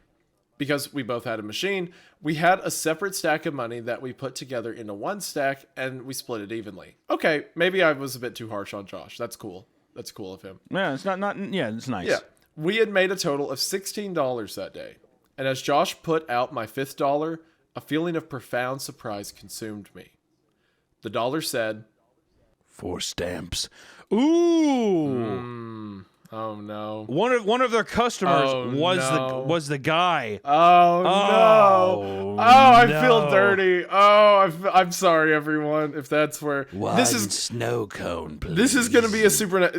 Because we both had a machine, we had a separate stack of money that we put together into one stack, and we split it evenly. Okay, maybe I was a bit too harsh on Josh. That's cool. That's cool of him. Yeah, it's it's nice. Yeah. We had made a total of $16 that day. And as Josh put out my $5th, a feeling of profound surprise consumed me. The dollar said, 4 stamps. Ooh. Oh no! One of their customers was the guy. Oh no! I feel dirty. I'm sorry, everyone. If that's where this is snow cone, please. This is gonna be a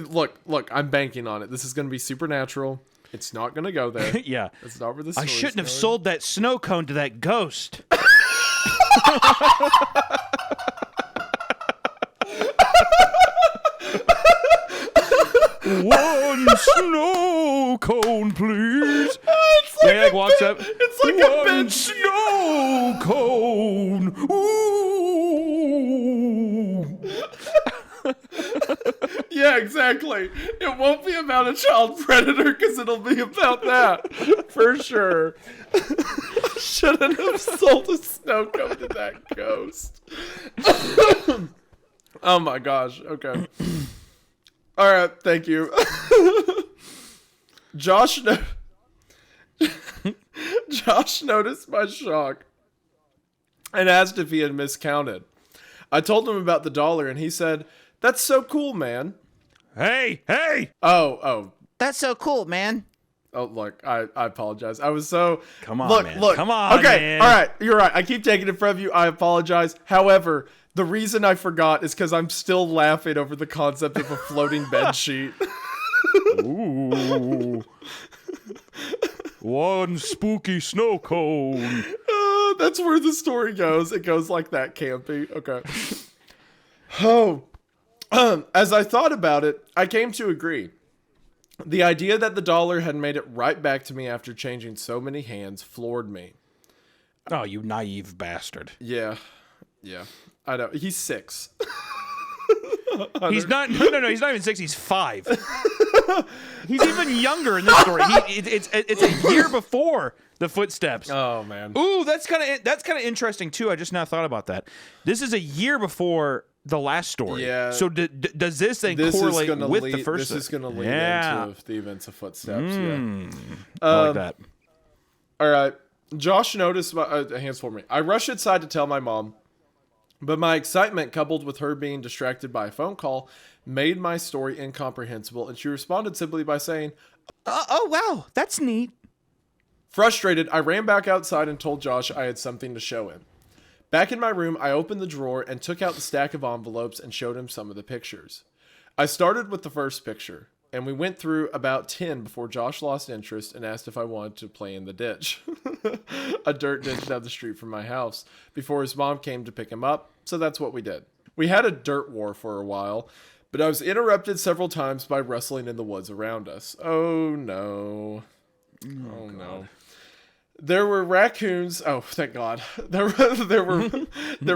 look. I'm banking on it. This is gonna be supernatural. It's not gonna go there. Yeah, it's not where the I shouldn't have sold that snow cone to that ghost. One snow cone, please. Like walks up. It's like one a bench. Snow cone. Ooh. Yeah, exactly. It won't be about a child predator because it'll be about that for sure. Shouldn't have sold a snow cone to that ghost. Oh my gosh. Okay. All right, thank you. Josh noticed my shock and asked if he had miscounted. I told him about the dollar, and he said, "That's so cool, man." Hey! Oh. That's so cool, man. Oh, look, I apologize. I was so... Come on, man. Look. Come on, okay, man. all right, you're right. I keep taking it from you. I apologize. However, The reason I forgot is because I'm still laughing over the concept of a floating bed sheet. Ooh. One spooky snow cone. That's where the story goes. It goes like that, campy. Okay. Oh. As I thought about it, I came to agree. The idea that the dollar had made it right back to me after changing so many hands floored me. Oh, you naive bastard. Yeah. I know. He's 6. He's not. No. He's not even 6. He's 5. He's even younger in this story. It's a year before the footsteps. Oh man. Ooh, that's kind of interesting too. I just now thought about that. This is a year before the last story. Yeah. So does this then correlate with the first? This is going to lead into the events of Footsteps. I like that. All right. Josh noticed my hands for me. I rushed inside to tell my mom, but my excitement, coupled with her being distracted by a phone call, made my story incomprehensible, and she responded simply by saying, Oh wow, that's neat. Frustrated, I ran back outside and told Josh I had something to show him. Back in my room, I opened the drawer and took out the stack of envelopes and showed him some of the pictures. I started with the first picture, and we went through about 10 before Josh lost interest and asked if I wanted to play in the ditch. A dirt ditch down the street from my house, before his mom came to pick him up, so that's what we did. We had a dirt war for a while, but I was interrupted several times by rustling in the woods around us. Oh no. Oh no. There were raccoons. Oh, thank God. There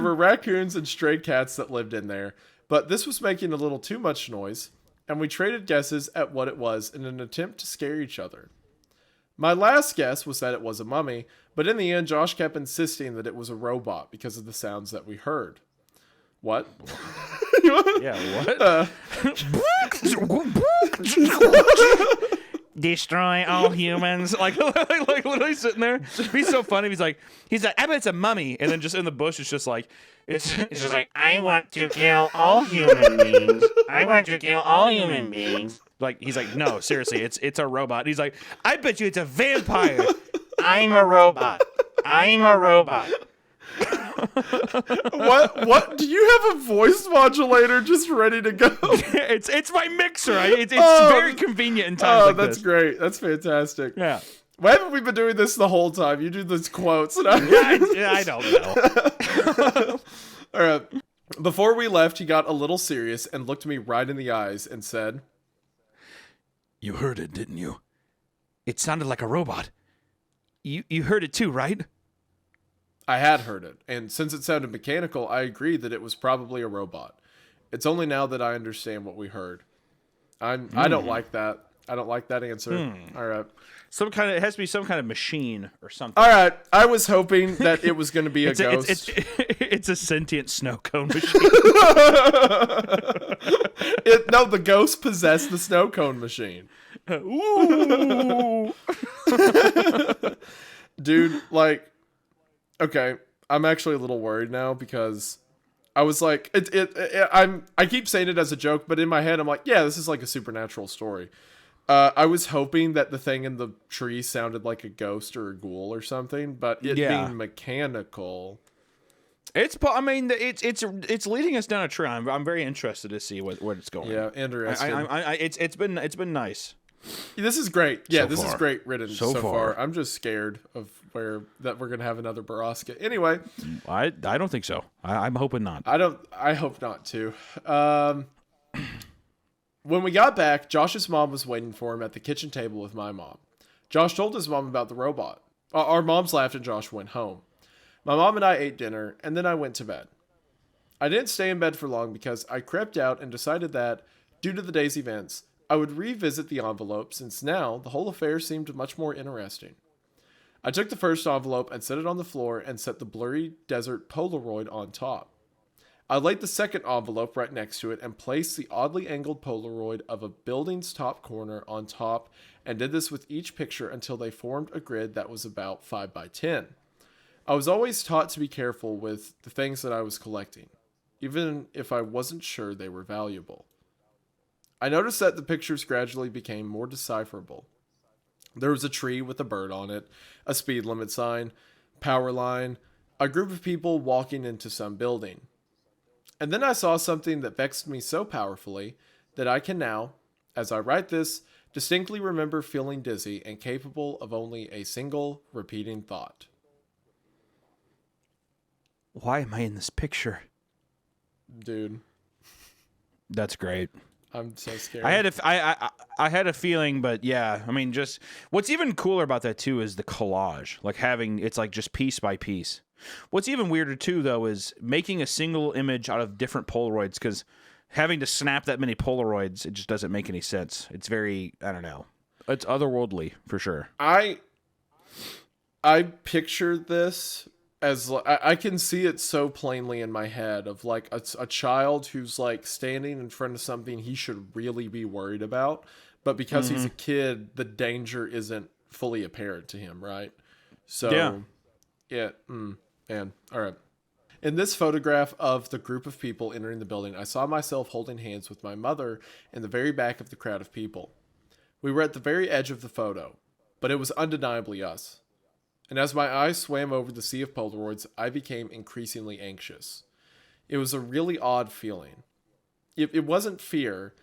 were raccoons and stray cats that lived in there, but this was making a little too much noise, and we traded guesses at what it was in an attempt to scare each other. My last guess was that it was a mummy, but in the end, Josh kept insisting that it was a robot because of the sounds that we heard. What? Yeah, what? Destroy all humans. like literally sitting there. It'd be so funny if he's like, I bet it's a mummy, and then just in the bush, it's just like It's just like, I want to kill all human beings. I want to kill all human beings. Like he's like, no, seriously, it's a robot. And he's like, I bet you it's a vampire. I'm a robot. I'm a robot. What? Do you have a voice modulator just ready to go? It's my mixer. It's very convenient in times like that's this. great. That's fantastic. Yeah. Why haven't we been doing this the whole time? You do these quotes. And I don't know. All right. Before we left, he got a little serious and looked me right in the eyes and said, You heard it, didn't you? It sounded like a robot. You heard it too, right? I had heard it, and since it sounded mechanical, I agreed that it was probably a robot. It's only now that I understand what we heard. I don't like that. I don't like that answer. All right. It has to be some kind of machine or something. All right. I was hoping that it was going to be a ghost. It's a sentient snow cone machine. No, the ghost possessed the snow cone machine. Ooh. Dude, like, okay, I'm actually a little worried now because I was like, I keep saying it as a joke, but in my head, I'm like, yeah, this is like a supernatural story. I was hoping that the thing in the tree sounded like a ghost or a ghoul or something, but it being mechanical. It's leading us down a trail. I'm very interested to see what it's going. Yeah, interesting. It's been nice. This is great. Yeah, this is far. great written so So far. far. I'm just scared of that we're gonna have another Baraska. Anyway, I don't think so. I'm hoping not. I hope not too. When we got back, Josh's mom was waiting for him at the kitchen table with my mom. Josh told his mom about the robot. Our moms laughed and Josh went home. My mom and I ate dinner, and then I went to bed. I didn't stay in bed for long because I crept out and decided that, due to the day's events, I would revisit the envelope since now the whole affair seemed much more interesting. I took the first envelope and set it on the floor and set the blurry desert Polaroid on top. I laid the second envelope right next to it and placed the oddly angled Polaroid of a building's top corner on top and did this with each picture until they formed a grid that was about 5 by 10. I was always taught to be careful with the things that I was collecting, even if I wasn't sure they were valuable. I noticed that the pictures gradually became more decipherable. There was a tree with a bird on it, a speed limit sign, power line, a group of people walking into some building. And then I saw something that vexed me so powerfully that I can now, as I write this, distinctly remember feeling dizzy and capable of only a single repeating thought. Why am I in this picture? Dude, That's great. I'm so scared. I had a feeling, but yeah, I mean, just what's even cooler about that too is the collage, like having it's like just piece by piece. What's even weirder too, though, is making a single image out of different Polaroids, because having to snap that many Polaroids, it just doesn't make any sense. It's very, I don't know, it's otherworldly for sure. I pictured this as I can see it so plainly in my head of like a child who's like standing in front of something he should really be worried about, but because he's a kid, the danger isn't fully apparent to him, right? So man, all right. In this photograph of the group of people entering the building, I saw myself holding hands with my mother in the very back of the crowd of people. We were at the very edge of the photo, but it was undeniably us. And as my eyes swam over the sea of Polaroids, I became increasingly anxious. It was a really odd feeling. It wasn't fear,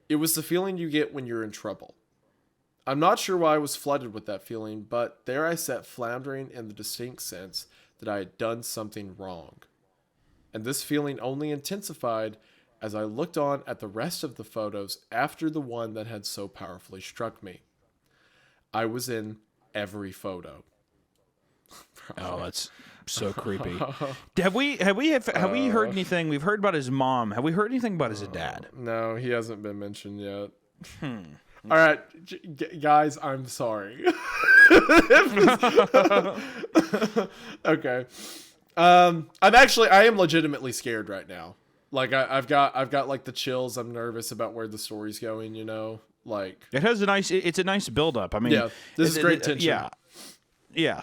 it was the feeling you get when you're in trouble. I'm not sure why I was flooded with that feeling, but there I sat floundering in the distinct sense that I had done something wrong. And this feeling only intensified as I looked on at the rest of the photos after the one that had so powerfully struck me. I was in every photo. Oh, that's so creepy. Have we heard anything? We've heard about his mom. Have we heard anything about his dad? No, he hasn't been mentioned yet. All right, guys, I'm sorry. Okay. I am legitimately scared right now. Like I've got like the chills. I'm nervous about where the story's going, you know? Like It's a nice build up. I mean, yeah, this is great tension. Yeah.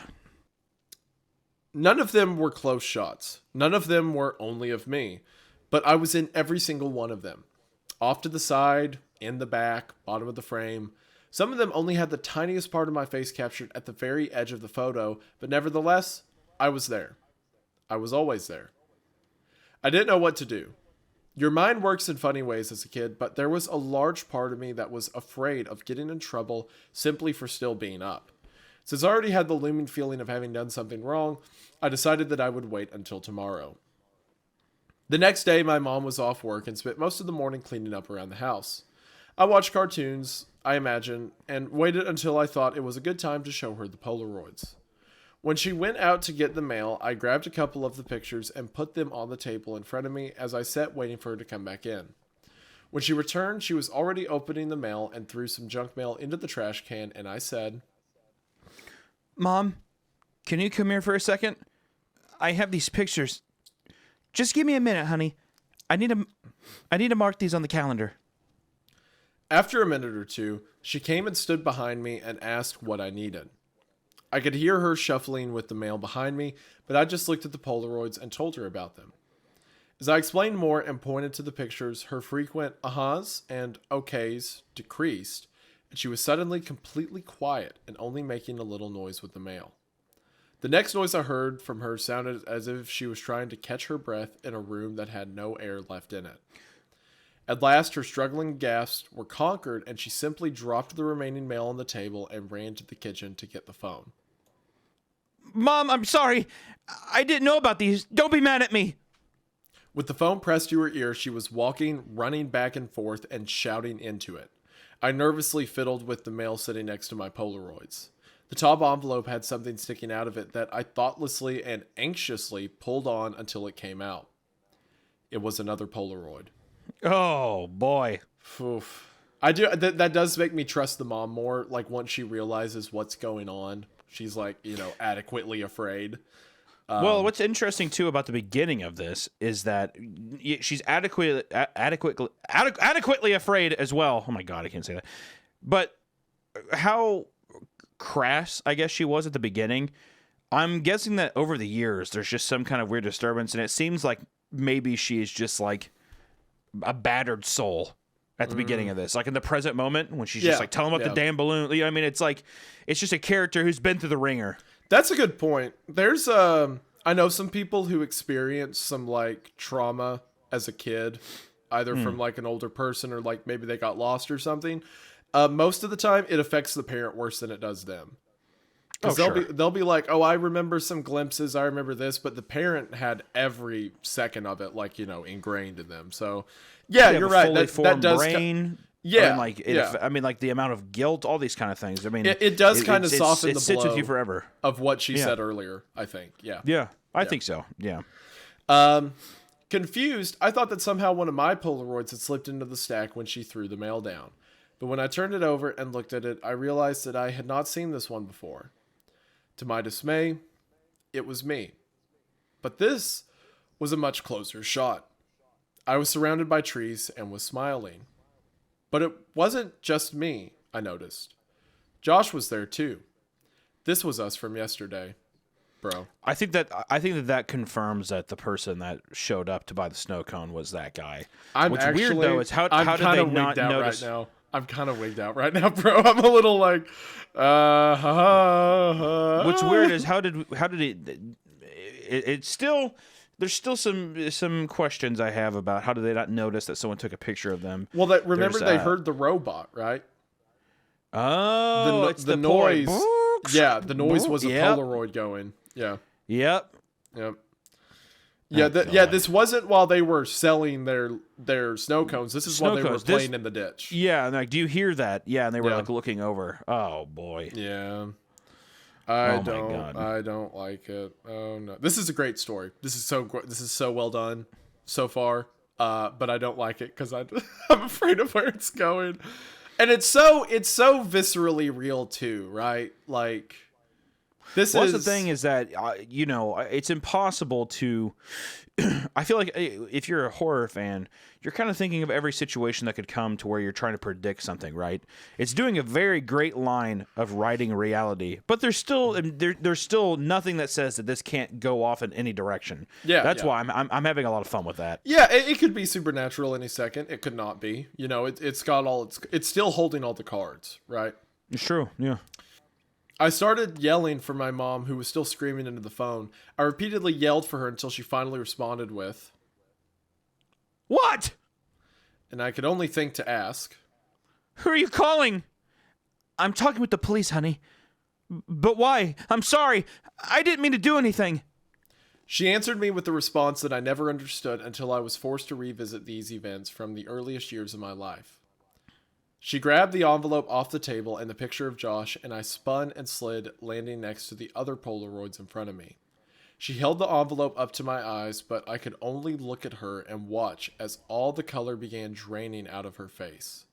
None of them were close shots. None of them were only of me. But I was in every single one of them. Off to the side, in the back, bottom of the frame. Some of them only had the tiniest part of my face captured at the very edge of the photo, but nevertheless, I was there. I was always there. I didn't know what to do. Your mind works in funny ways as a kid, but there was a large part of me that was afraid of getting in trouble simply for still being up. Since I already had the looming feeling of having done something wrong, I decided that I would wait until tomorrow. The next day, my mom was off work and spent most of the morning cleaning up around the house. I watched cartoons, I imagine, and waited until I thought it was a good time to show her the Polaroids. When she went out to get the mail, I grabbed a couple of the pictures and put them on the table in front of me as I sat waiting for her to come back in. When she returned, she was already opening the mail and threw some junk mail into the trash can, and I said, Mom, can you come here for a second? I have these pictures. Just give me a minute, honey. I need to mark these on the calendar. After a minute or two, she came and stood behind me and asked what I needed. I could hear her shuffling with the mail behind me, but I just looked at the Polaroids and told her about them. As I explained more and pointed to the pictures, her frequent ahas and okays decreased, and she was suddenly completely quiet and only making a little noise with the mail. The next noise I heard from her sounded as if she was trying to catch her breath in a room that had no air left in it. At last, her struggling gasps were conquered, and she simply dropped the remaining mail on the table and ran to the kitchen to get the phone. Mom, I'm sorry. I didn't know about these. Don't be mad at me. With the phone pressed to her ear, she was walking, running back and forth, and shouting into it. I nervously fiddled with the mail sitting next to my Polaroids. The top envelope had something sticking out of it that I thoughtlessly and anxiously pulled on until it came out. It was another Polaroid. Oh, boy. Oof. I do. That does make me trust the mom more. Like, once she realizes what's going on, she's like, adequately afraid. Well, what's interesting too about the beginning of this is that she's adequately afraid as well. Oh my God, I can't say that. But how crass, I guess, she was at the beginning. I'm guessing that over the years, there's just some kind of weird disturbance, and it seems like maybe she's just like a battered soul at the beginning of this, like in the present moment when she's just like telling about the damn balloon. You know what I mean? It's like it's just a character who's been through the ringer. That's a good point. There's I know some people who experience some like trauma as a kid, either from like an older person or like maybe they got lost or something, most of the time it affects the parent worse than it does them. Because they'll be like, oh, I remember some glimpses, I remember this, but the parent had every second of it, like, you know, ingrained in them. So, yeah, you're right. That does brain. Yeah, I mean, like the amount of guilt, all these kind of things. I mean, it does kind of soften the blow. It sits with you forever. Of what she said earlier, I think. Yeah. Yeah, I think so. Yeah. Confused, I thought that somehow one of my Polaroids had slipped into the stack when she threw the mail down. But when I turned it over and looked at it, I realized that I had not seen this one before. To my dismay, it was me. But this was a much closer shot. I was surrounded by trees and was smiling. But it wasn't just me, I noticed. Josh was there too. This was us from yesterday, bro. I think that confirms that the person that showed up to buy the snow cone was that guy. What's weird though is how did they not notice? Right now. I'm kind of wigged out right now, bro. I'm a little like, What's weird is how did it's still. There's still some questions I have about how did they not notice that someone took a picture of them. Well, remember they heard the robot, right? Oh, it's the noise. Yeah, the noise was a Polaroid going. Yeah. Yep. Yeah, this wasn't while they were selling their snow cones. This is while they were playing in the ditch. Yeah, and like, do you hear that? Yeah, and they were like looking over. Oh boy. Yeah. I don't like it. Oh no. This is a great story. This is so well done so far. But I don't like it because I'm afraid of where it's going. And it's so viscerally real too, right? Like the thing is that it's impossible to. I feel like if you're a horror fan, you're kind of thinking of every situation that could come to where you're trying to predict something, right? It's doing a very great line of writing reality, but there's still nothing that says that this can't go off in any direction. Yeah, that's why I'm having a lot of fun with that. Yeah, it could be supernatural any second. It could not be. You know, it's still holding all the cards, right? It's true. Yeah. I started yelling for my mom, who was still screaming into the phone. I repeatedly yelled for her until she finally responded with, "What?" And I could only think to ask, "Who are you calling?" "I'm talking with the police, honey." "But why? I'm sorry. I didn't mean to do anything." She answered me with the response that I never understood until I was forced to revisit these events from the earliest years of my life. She grabbed the envelope off the table and the picture of Josh, and I spun and slid, landing next to the other Polaroids in front of me. She held the envelope up to my eyes, but I could only look at her and watch as all the color began draining out of her face.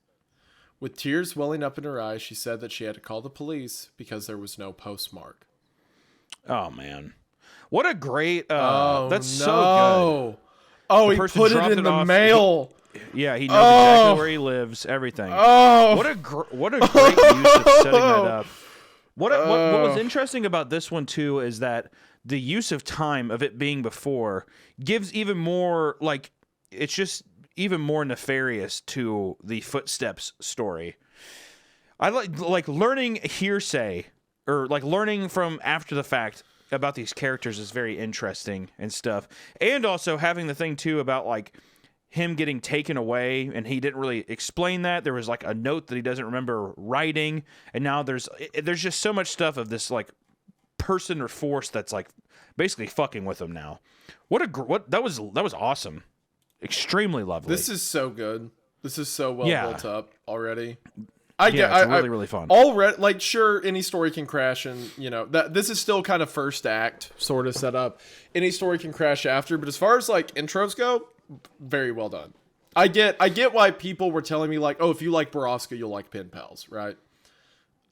With tears welling up in her eyes, she said that she had to call the police because there was no postmark. Oh, man. What a great... that's so good. Oh, he put it in the mail. He knows exactly where he lives, everything. Oh, what a great use of setting that up. What was interesting about this one too is that the use of time of it being before gives even more, like, it's just even more nefarious to the footsteps story. I like learning hearsay or like learning from after the fact about these characters is very interesting and stuff, and also having the thing too about like him getting taken away, and he didn't really explain that. There was like a note that he doesn't remember writing, and now there's just so much stuff of this like person or force that's like basically fucking with him now. That was awesome, extremely lovely. This is so good. This is so well built up already. It's really fun. Already, like, sure, any story can crash, and that this is still kind of first act sort of set up. Any story can crash after, but as far as like intros go, very well done. I get why people were telling me like, oh, if you like Borowska, you'll like Penpals, right?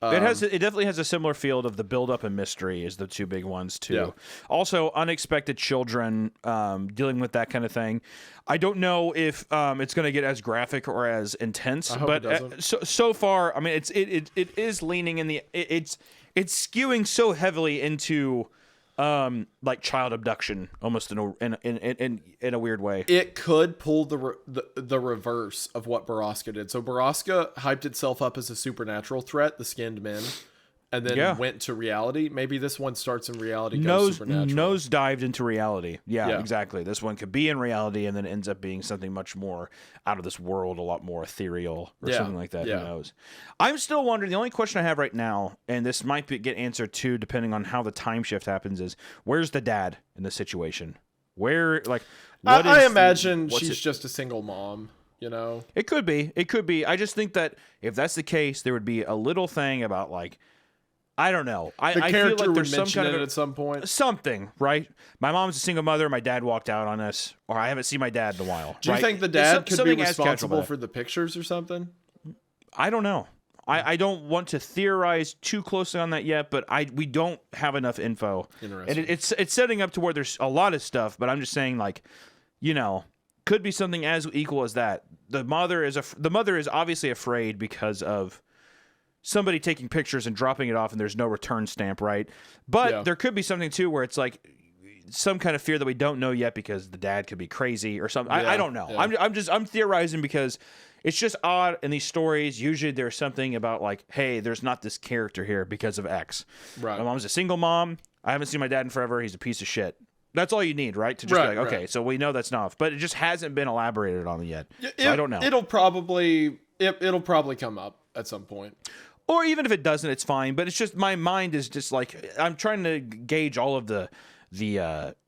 It definitely has a similar feel of the build up and mystery is the two big ones too. Yeah. Also, unexpected children dealing with that kind of thing. I don't know if it's going to get as graphic or as intense, but so far, I mean, it is leaning in it's skewing so heavily into like child abduction, almost in a weird way. It could pull the reverse of what Borowska did. So Borowska hyped itself up as a supernatural threat, the Skinned Men, and then Yeah. went to reality. Maybe this one starts in reality, goes Nose supernatural. dived into reality. Yeah, Yeah. exactly. This one could be in reality and then ends up being something much more out of this world, a lot more ethereal or Yeah, something like that. yeah. Who knows? I'm still wondering. The only question I have right now, and this might get answered too, depending on how the time shift happens, is where's the dad in this situation? Where, like, what I is imagine what's she's it- just a single mom, you know? It could be. It could be. I just think that if that's the case, there would be a little thing about, like, I don't know. The I feel character like would there's some mention kind it of at some point. something, right? My mom's a single mother. My dad walked out on us, or I haven't seen my dad in a while. Do you right? think the It's dad could be something as casual, responsible but for the pictures or something? I don't know. I don't want to theorize too closely on that yet, but we don't have enough info. Interesting. And it's setting up to where there's a lot of stuff, but I'm just saying, like, you know, could be something as equal as that. The mother is obviously afraid because of somebody taking pictures and dropping it off, and there's no return stamp, right? But Yeah. there could be something too where it's like some kind of fear that we don't know yet because the dad could be crazy or something. Yeah, I don't know. yeah. I'm theorizing because it's just odd in these stories. Usually there's something about, like, hey, there's not this character here because of X. Right. My mom's a single mom. I haven't seen my dad in forever. He's a piece of shit. That's all you need, right? To just Right, be like, okay, right. so we know that's enough. But it just hasn't been elaborated on yet. So I don't know. It'll probably come up at some point. Or even if it doesn't, it's fine. But it's just my mind is just like I'm trying to gauge all of the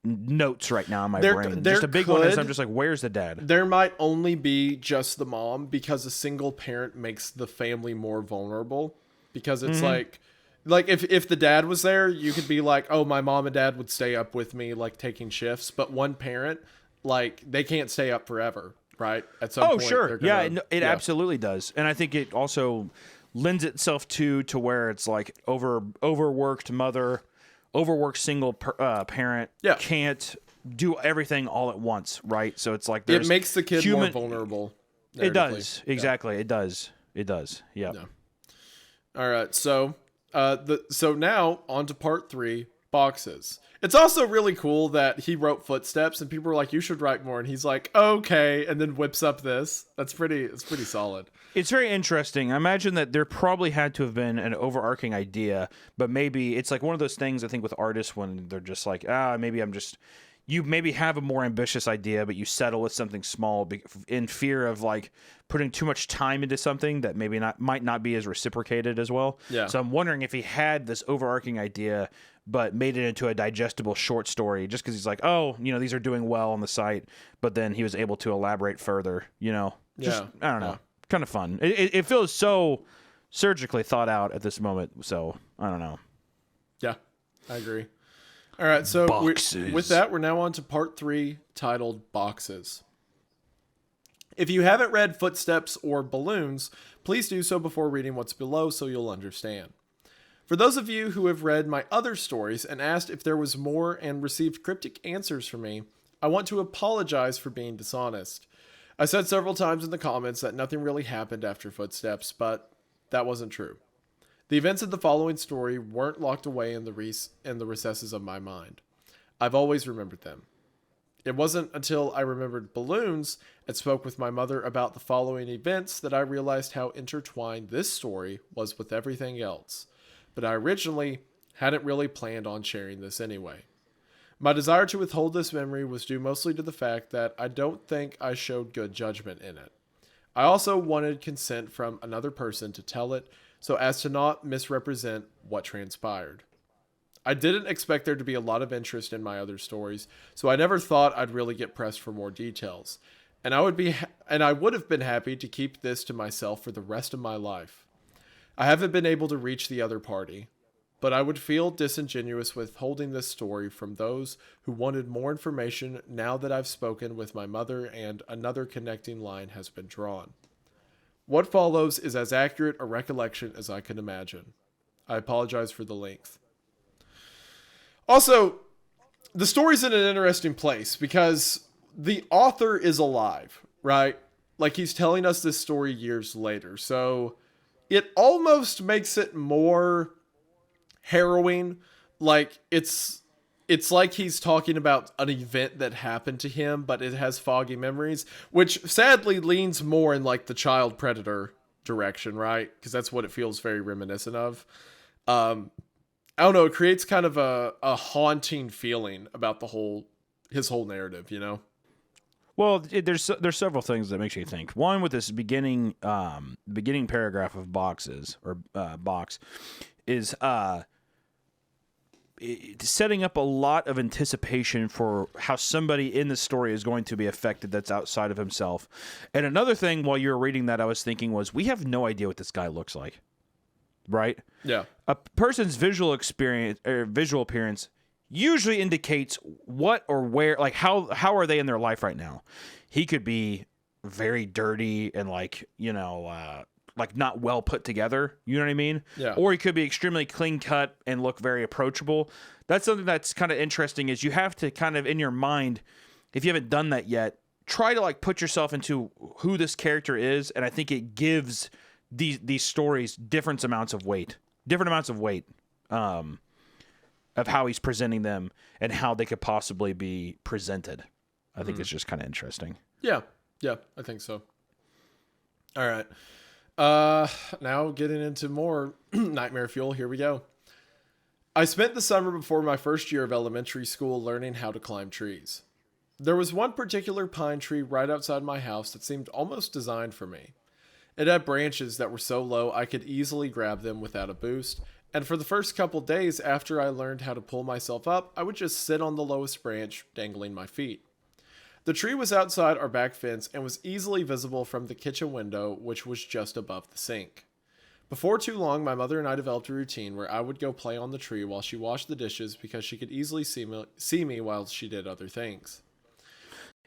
notes right now in my There- brain. And there just a big one is could- I'm just like, where's the dad? There might only be just the mom because a single parent makes the family more vulnerable. Because it's like if the dad was there, you could be like, oh, my mom and dad would stay up with me, like taking shifts. But one parent, like, they can't stay up forever, right? At some Oh, point, sure. they're gonna- Yeah, it absolutely does. And I think it also lends itself to where it's like overworked mother, overworked single parent Yeah. can't do everything all at once, right? So it's like It there's makes the kid more human- vulnerable. It narratively. does. Exactly. It does. It does. Yeah. Yeah. All right, so so now on to part 3, boxes. It's also really cool that he wrote footsteps, and people were like, "You should write more," and he's like, "Okay," and then whips up this. It's pretty solid. It's very interesting. I imagine that there probably had to have been an overarching idea, but maybe it's like one of those things I think with artists when they're just like, maybe you maybe have a more ambitious idea, but you settle with something small in fear of like putting too much time into something that maybe might not be as reciprocated as well. Yeah. So I'm wondering if he had this overarching idea, but made it into a digestible short story just because he's like, oh, these are doing well on the site, but then he was able to elaborate further, Just, Yeah. I don't know. Kind of fun. It feels so surgically thought out at this moment. So I don't know. Yeah, I agree. All right, so Boxes. with that, we're now on to part 3, titled Boxes. If you haven't read Footsteps or Balloons, please do so before reading what's below so you'll understand. For those of you who have read my other stories and asked if there was more and received cryptic answers from me, I want to apologize for being dishonest. I said several times in the comments that nothing really happened after Footsteps, but that wasn't true. The events of the following story weren't locked away in the recesses of my mind. I've always remembered them. It wasn't until I remembered balloons and spoke with my mother about the following events that I realized how intertwined this story was with everything else. But I originally hadn't really planned on sharing this anyway. My desire to withhold this memory was due mostly to the fact that I don't think I showed good judgment in it. I also wanted consent from another person to tell it so as to not misrepresent what transpired. I didn't expect there to be a lot of interest in my other stories, so I never thought I'd really get pressed for more details. And I would have been happy to keep this to myself for the rest of my life. I haven't been able to reach the other party, but I would feel disingenuous withholding this story from those who wanted more information now that I've spoken with my mother and another connecting line has been drawn. What follows is as accurate a recollection as I can imagine. I apologize for the length. Also, the story's in an interesting place because the author is alive, right? Like, he's telling us this story years later. So it almost makes it more harrowing. Like, it's like he's talking about an event that happened to him, but it has foggy memories, which sadly leans more in like the child predator direction, right? Because that's what it feels very reminiscent of. I don't know, it creates kind of a haunting feeling about his whole narrative, you know? Well, there's several things that makes you think. One, with this beginning paragraph of box is setting up a lot of anticipation for how somebody in the story is going to be affected that's outside of himself. And another thing, while you were reading that, I was thinking was, we have no idea what this guy looks like, right? Yeah. A person's visual experience or visual appearance usually indicates what or where, like how are they in their life right now. He could be very dirty and like not well put together, you know what I mean? Yeah. Or he could be extremely clean cut and look very approachable. That's something that's kind of interesting, is you have to kind of, in your mind, if you haven't done that yet, try to like put yourself into who this character is, and I think it gives these stories different amounts of weight of how he's presenting them and how they could possibly be presented. I think it's just kind of interesting. Yeah, I think so. All right. Now getting into more nightmare fuel. Here we go. I spent the summer before my first year of elementary school learning how to climb trees. There was one particular pine tree right outside my house that seemed almost designed for me. It had branches that were so low I could easily grab them without a boost, and for the first couple days after I learned how to pull myself up, I would just sit on the lowest branch, dangling my feet. The tree was outside our back fence and was easily visible from the kitchen window, which was just above the sink. Before too long, my mother and I developed a routine where I would go play on the tree while she washed the dishes because she could easily see me while she did other things.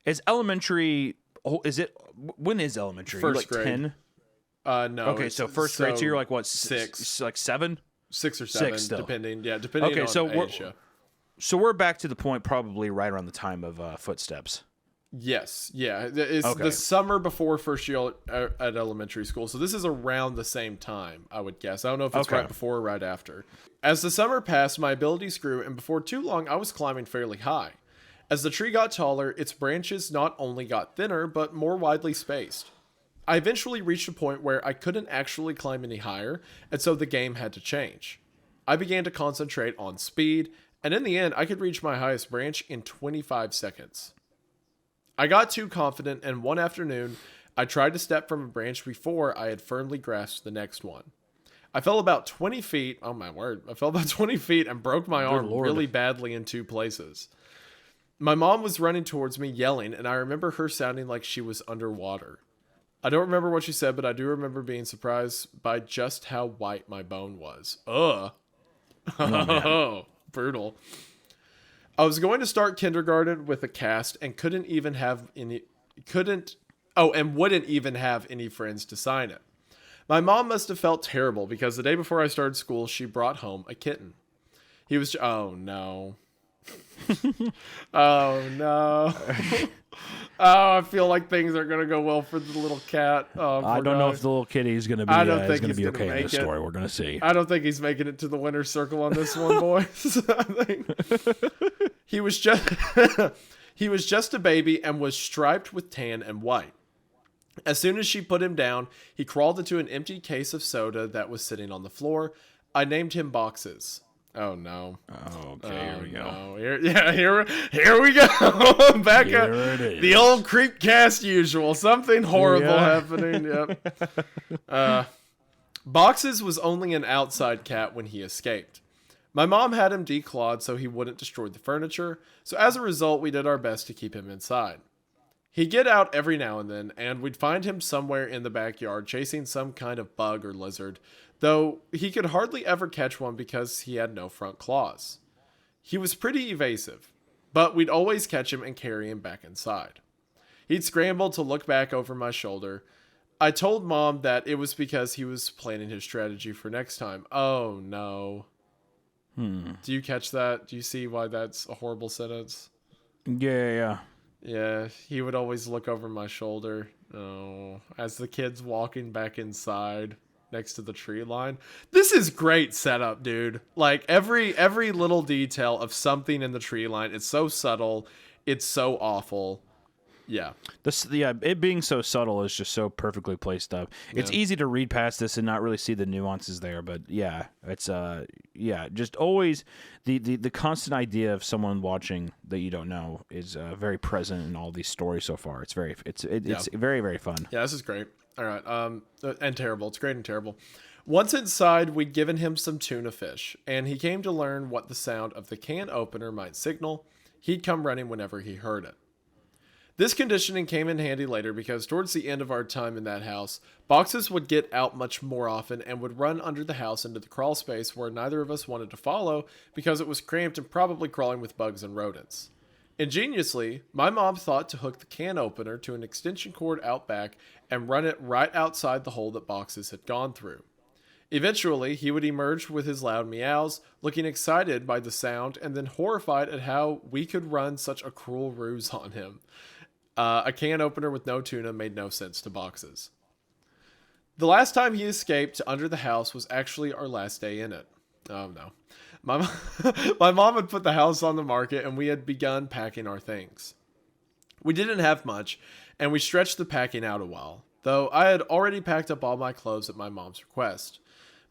Is elementary? When is elementary? First like grade. 10? No. Okay, so first grade. So you're like what? Six. Like 7? 6 or 7, still. depending on age. So we're back to the point probably right around the time of Footsteps. Yes, yeah. It's Okay. the summer before first year at elementary school. So this is around the same time, I would guess. I don't know if it's Okay. right before or right after. As the summer passed, my abilities grew, and before too long, I was climbing fairly high. As the tree got taller, its branches not only got thinner, but more widely spaced. I eventually reached a point where I couldn't actually climb any higher, and so the game had to change. I began to concentrate on speed, and in the end, I could reach my highest branch in 25 seconds. I got too confident, and one afternoon, I tried to step from a branch before I had firmly grasped the next one. I fell about 20 feet, oh my word, I fell about 20 feet and broke my arm Lord. really badly in 2 places. My mom was running towards me yelling, and I remember her sounding like she was underwater. I don't remember what she said, but I do remember being surprised by just how white my bone was. Ugh. Oh, brutal. I was going to start kindergarten with a cast and wouldn't even have any friends to sign it. My mom must have felt terrible because the day before I started school, she brought home a kitten. He was, oh no. Oh no. Oh, I feel like things aren't going to go well for the little cat. Oh, I don't know if the little kitty is going to be, I don't think going to he's be gonna okay in make this it. story. We're going to see. I don't think he's making it to the winner's circle on this one, boys. I think he was just a baby and was striped with tan and white. As soon as she put him down, he crawled into an empty case of soda that was sitting on the floor. I named him Boxes. Oh no. Oh, okay, here we go. No. Here we go. Back Here up. it is. The old Creepcast usual. Something horrible Yeah. happening. Yep. Boxes was only an outside cat when he escaped. My mom had him declawed so he wouldn't destroy the furniture, so as a result, we did our best to keep him inside. He'd get out every now and then, and we'd find him somewhere in the backyard chasing some kind of bug or lizard, though he could hardly ever catch one because he had no front claws. He was pretty evasive, but we'd always catch him and carry him back inside. He'd scramble to look back over my shoulder. I told Mom that it was because he was planning his strategy for next time. Oh no. Do you catch that? Do you see why that's a horrible sentence? Yeah. Yeah, he would always look over my shoulder. Oh, as the kid's walking back inside next to the tree line. This is great setup, dude. Like every little detail of something in the tree line, it's so subtle, it's so awful. Yeah. It being so subtle is just so perfectly placed up. It's easy to read past this and not really see the nuances there, but yeah, it's just always the constant idea of someone watching that you don't know is very present in all these stories so far. It's very very fun. Yeah, this is great. All right, and terrible. It's great and terrible. Once inside, we'd given him some tuna fish, and he came to learn what the sound of the can opener might signal. He'd come running whenever he heard it. This conditioning came in handy later because towards the end of our time in that house, boxes would get out much more often and would run under the house into the crawl space where neither of us wanted to follow because it was cramped and probably crawling with bugs and rodents. Ingeniously, my mom thought to hook the can opener to an extension cord out back and run it right outside the hole that boxes had gone through. Eventually, he would emerge with his loud meows, looking excited by the sound and then horrified at how we could run such a cruel ruse on him. A can opener with no tuna made no sense to boxes. The last time he escaped under the house was actually our last day in it. Oh no. My mom had put the house on the market and we had begun packing our things. We didn't have much, and we stretched the packing out a while, though I had already packed up all my clothes at my mom's request.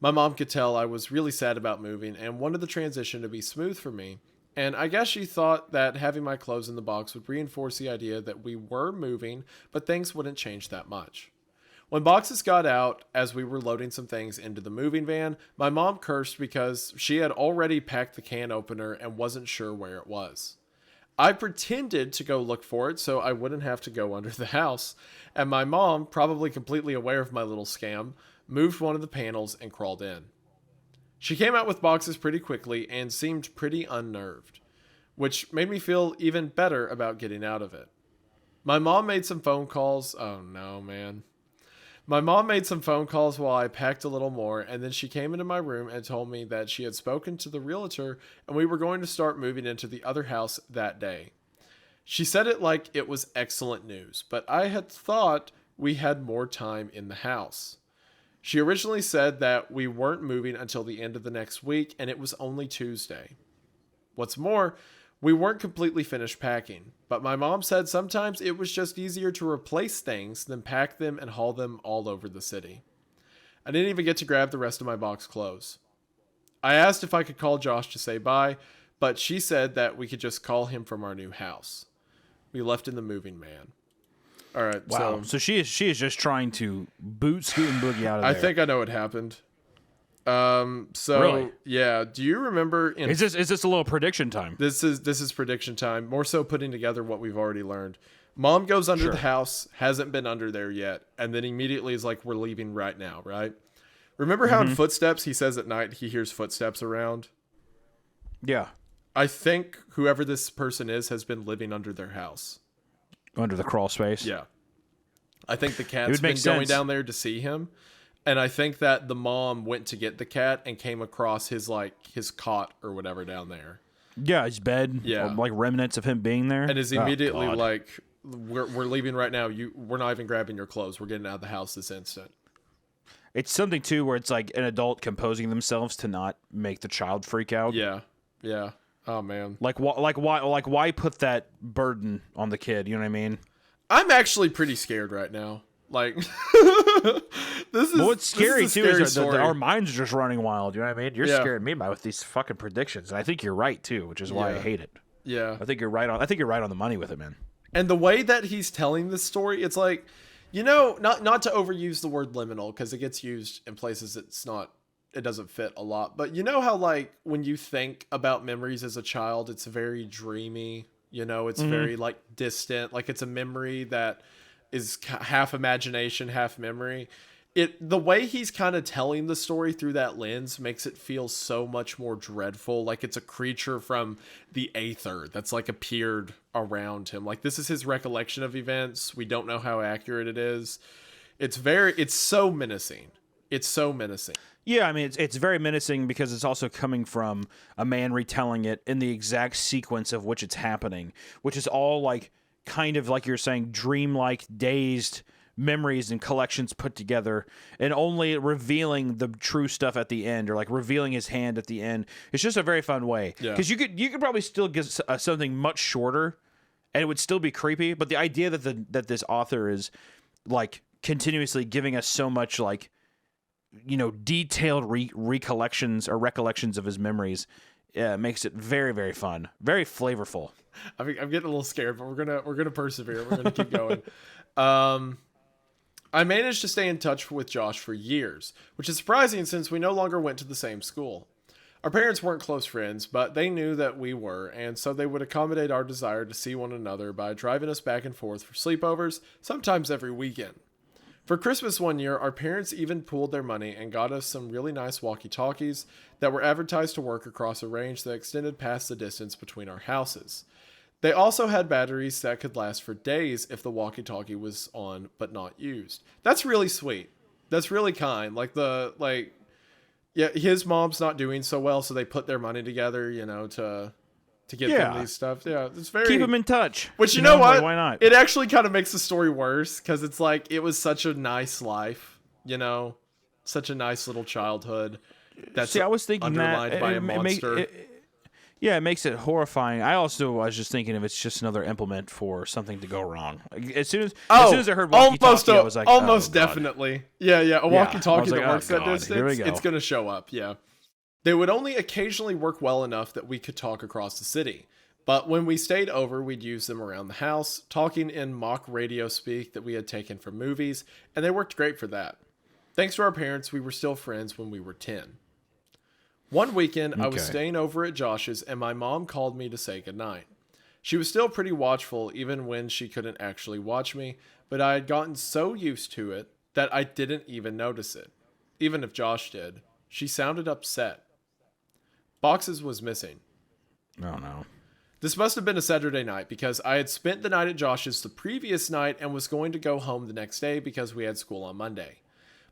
My mom could tell I was really sad about moving and wanted the transition to be smooth for me, and I guess she thought that having my clothes in the box would reinforce the idea that we were moving, but things wouldn't change that much. When boxes got out, as we were loading some things into the moving van, my mom cursed because she had already packed the can opener and wasn't sure where it was. I pretended to go look for it so I wouldn't have to go under the house, and my mom, probably completely aware of my little scam, moved one of the panels and crawled in. She came out with boxes pretty quickly and seemed pretty unnerved, which made me feel even better about getting out of it. My mom made some phone calls. Oh no, man. My mom made some phone calls while I packed a little more, and then she came into my room and told me that she had spoken to the realtor and we were going to start moving into the other house that day. She said it like it was excellent news, but I had thought we had more time in the house. She originally said that we weren't moving until the end of the next week, and it was only Tuesday. What's more, we weren't completely finished packing, but my mom said sometimes it was just easier to replace things than pack them and haul them all over the city. I didn't even get to grab the rest of my box clothes. I asked if I could call Josh to say bye, but she said that we could just call him from our new house. We left in the moving van. All right. Wow. So she is just trying to boot Scoot and Boogie out of there. I think I know what happened. Really? Yeah. Do you remember? Is this a little prediction time? This is prediction time. More so putting together what we've already learned. Mom goes under the house, hasn't been under there yet, and then immediately is like, "We're leaving right now." Right? Remember how in Footsteps he says at night he hears footsteps around? Yeah. I think whoever this person is has been living under their house. Under the crawl space? Yeah. I think the cat's been going down there to see him. And I think that the mom went to get the cat and came across his cot or whatever down there. Yeah, his bed. Yeah. Like remnants of him being there. And is immediately like, we're leaving right now. We're not even grabbing your clothes. We're getting out of the house this instant. It's something too where it's like an adult composing themselves to not make the child freak out. Yeah. Yeah. Oh man. Like why put that burden on the kid? You know what I mean? I'm actually pretty scared right now. Like what's scary too is that story. our minds are just running wild. You know what I mean? You're scaring me by with these fucking predictions, and I think you're right too, which is why I hate it. Yeah. I think you're right on the money with it, man. And the way that he's telling this story, it's like, you know, not to overuse the word liminal because it gets used in places it doesn't fit a lot. But you know how like when you think about memories as a child, it's very dreamy, you know, it's very like distant, like it's a memory that is half imagination, half memory. The way he's kind of telling the story through that lens makes it feel so much more dreadful. Like it's a creature from the aether that's like appeared around him. Like this is his recollection of events. We don't know how accurate it is. It's so menacing. It's so menacing. Yeah, I mean, it's very menacing because it's also coming from a man retelling it in the exact sequence of which it's happening, which is all like kind of like you're saying, dreamlike, dazed memories and collections put together, and only revealing the true stuff at the end, or like revealing his hand at the end. It's just a very fun way because you could probably still get something much shorter and it would still be creepy. But the idea that this author is like continuously giving us so much like, you know, detailed recollections or recollections of his memories makes it very, very fun, very flavorful. I'm getting a little scared, but we're gonna persevere. We're gonna keep going. I managed to stay in touch with Josh for years, which is surprising since we no longer went to the same school. Our parents weren't close friends, but they knew that we were, and so they would accommodate our desire to see one another by driving us back and forth for sleepovers, sometimes every weekend. For Christmas one year, our parents even pooled their money and got us some really nice walkie-talkies that were advertised to work across a range that extended past the distance between our houses. They also had batteries that could last for days if the walkie-talkie was on but not used. That's really sweet. That's really kind. Yeah, his mom's not doing so well, so they put their money together, you know, to get them these stuff. Yeah, it's very... Keep them in touch. Which, you know what? Why not? It actually kind of makes the story worse, because it's like, it was such a nice life, you know? Such a nice little childhood. That's I was thinking underlined by a monster. It makes it horrifying. I was just thinking if it's just another implement for something to go wrong. As soon as I heard walkie-talkie, I was like, almost God. definitely. Yeah, a walkie-talkie like, that works that distance, here we go. it's going to show up, yeah. They would only occasionally work well enough that we could talk across the city. But when we stayed over, we'd use them around the house, talking in mock radio speak that we had taken from movies, and they worked great for that. Thanks to our parents, we were still friends when we were 10. One weekend, I was staying over at Josh's, and my mom called me to say goodnight. She was still pretty watchful, even when she couldn't actually watch me, but I had gotten so used to it that I didn't even notice it. Even if Josh did. She sounded upset. Boxes was missing. Oh, no. This must have been a Saturday night, because I had spent the night at Josh's the previous night and was going to go home the next day because we had school on Monday.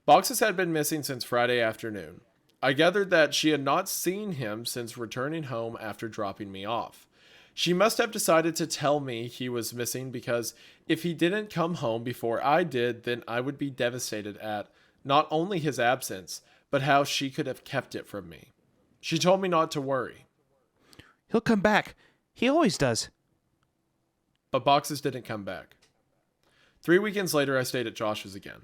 Boxes had been missing since Friday afternoon. I gathered that she had not seen him since returning home after dropping me off. She must have decided to tell me he was missing, because if he didn't come home before I did, then I would be devastated at not only his absence, but how she could have kept it from me. She told me not to worry. He'll come back. He always does. But Boxes didn't come back. 3 weekends later, I stayed at Josh's again.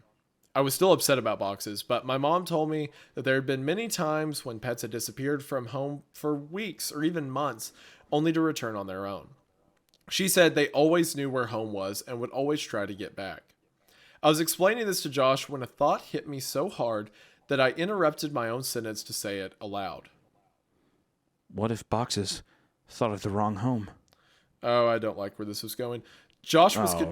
I was still upset about Boxes, but my mom told me that there had been many times when pets had disappeared from home for weeks or even months, only to return on their own. She said they always knew where home was and would always try to get back. I was explaining this to Josh when a thought hit me so hard that I interrupted my own sentence to say it aloud. What if Boxes thought of the wrong home? Oh, I don't like where this was going. Josh was he's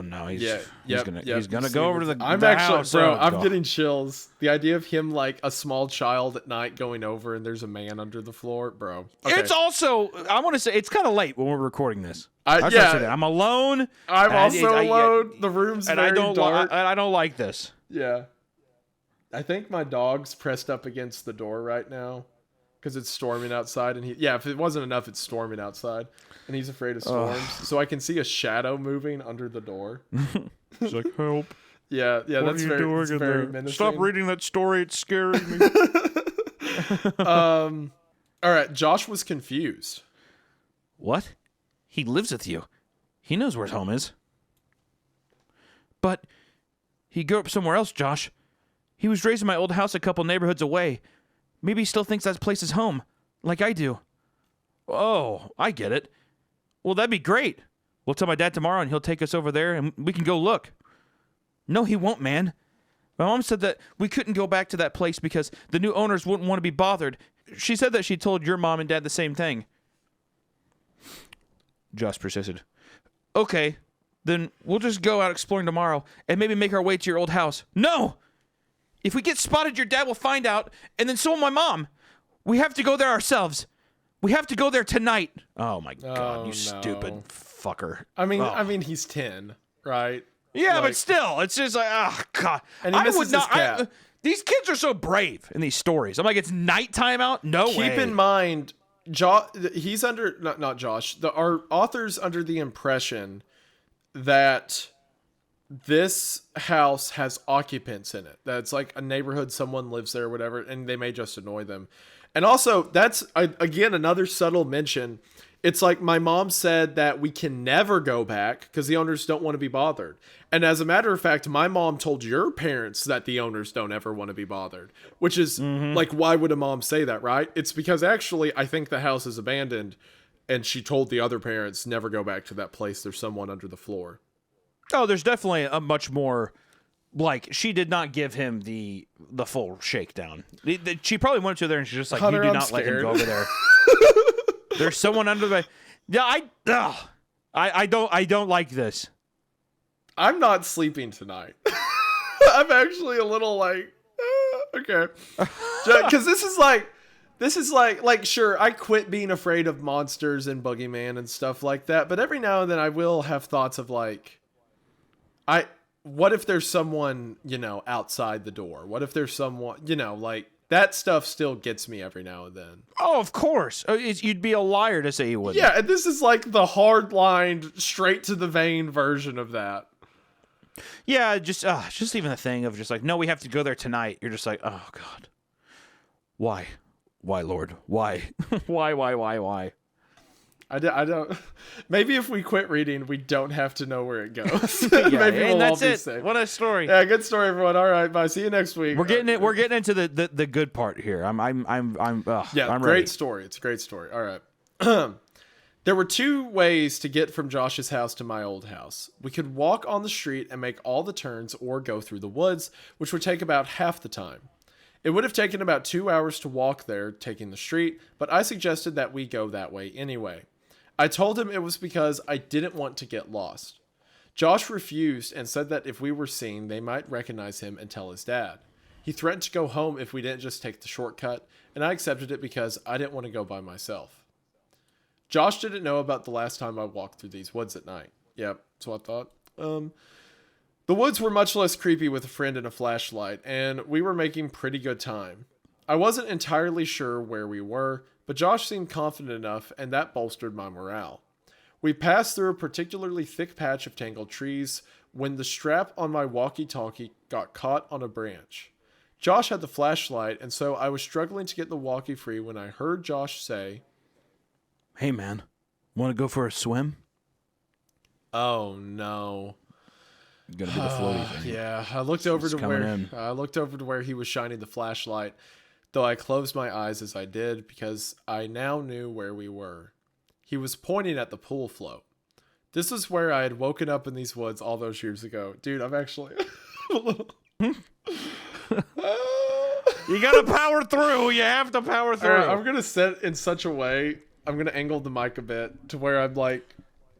gonna go over to the I'm the actually house. bro, Oh, I'm God. getting chills. The idea of him like a small child at night going over and there's a man under the floor, bro. Okay. It's also, I want to say, it's kind of late when we're recording this. I I'll yeah. say that. I'm alone. I'm and also alone. The room's and very I don't dark. I don't like this. Yeah. I think my dog's pressed up against the door right now because it's storming outside. And if it wasn't enough, it's storming outside. And he's afraid of storms. So I can see a shadow moving under the door. He's like, help. Yeah, What that's are you very, doing it's in very there? menacing. Stop reading that story. It's scaring me. All right, Josh was confused. What? He lives with you. He knows where his home is. But he grew up somewhere else, Josh. He was raised in my old house a couple neighborhoods away. Maybe he still thinks that place is home, like I do. Oh, I get it. Well, that'd be great. We'll tell my dad tomorrow and he'll take us over there and we can go look. No, he won't, man. My mom said that we couldn't go back to that place because the new owners wouldn't want to be bothered. She said that she told your mom and dad the same thing. Josh persisted. Okay, then we'll just go out exploring tomorrow and maybe make our way to your old house. No! If we get spotted, your dad will find out, and then so will my mom. We have to go there ourselves. We have to go there tonight. Oh my God, you stupid fucker. I mean, he's 10, right? Yeah, but still, it's just like, oh God. And he misses his cat. These kids are so brave in these stories. I'm like, it's nighttime out? No way. Keep in mind, he's under, not Josh, our author's under the impression that this house has occupants in it. That's like a neighborhood, someone lives there or whatever, and they may just annoy them. And also, that's, again, another subtle mention. It's like my mom said that we can never go back because the owners don't want to be bothered. And as a matter of fact, my mom told your parents that the owners don't ever want to be bothered, which is like, why would a mom say that, right? It's because actually I think the house is abandoned, and she told the other parents never go back to that place. There's someone under the floor. Oh, there's definitely a much more, like, she did not give him the full shakedown. She probably went to there and she's just like, Hunter, you do I'm not let him scared. go over there. There's someone under the. Yeah, I don't like this. I'm not sleeping tonight. I'm actually a little like, okay. Because this is like, sure, I quit being afraid of monsters and boogeyman and stuff like that. But every now and then I will have thoughts of like, what if there's someone, outside the door? What if there's someone, like that stuff still gets me every now and then. Oh, of course. You'd be a liar to say you wouldn't. Yeah, and this is like the hard-lined, straight to the vein version of that. Yeah, just even the thing of just like, no, we have to go there tonight. You're just like, oh God, why, Lord, why, why? I don't. Maybe if we quit reading, we don't have to know where it goes. Yeah, Maybe and we'll all that's be it. safe. What a story. Yeah, good story, everyone. All right, bye. See you next week. We're getting it. We're getting into the good part here. I'm Great ready. story. It's a great story. All right. There were two ways to get from Josh's house to my old house. We could walk on the street and make all the turns, or go through the woods, which would take about half the time. It would have taken about 2 hours to walk there, taking the street, but I suggested that we go that way anyway. I told him it was because I didn't want to get lost. Josh refused and said that if we were seen, they might recognize him and tell his dad. He threatened to go home if we didn't just take the shortcut, and I accepted it because I didn't want to go by myself. Josh didn't know about the last time I walked through these woods at night. Yep, that's what I thought. The woods were much less creepy with a friend and a flashlight, and we were making pretty good time. I wasn't entirely sure where we were, but Josh seemed confident enough, and that bolstered my morale. We passed through a particularly thick patch of tangled trees when the strap on my walkie-talkie got caught on a branch. Josh had the flashlight, and so I was struggling to get the walkie free when I heard Josh say, Hey man, want to go for a swim? "Oh no." Gonna be the floaty thing. Yeah, I looked over to where he was shining the flashlight, though I closed my eyes as I did because I now knew where we were. He was pointing at the pool float. This is where I had woken up in these woods all those years ago. Dude, I'm actually You gotta power through. You have to power through. All right, I'm gonna sit in such a way. I'm gonna angle the mic a bit to where I'm like,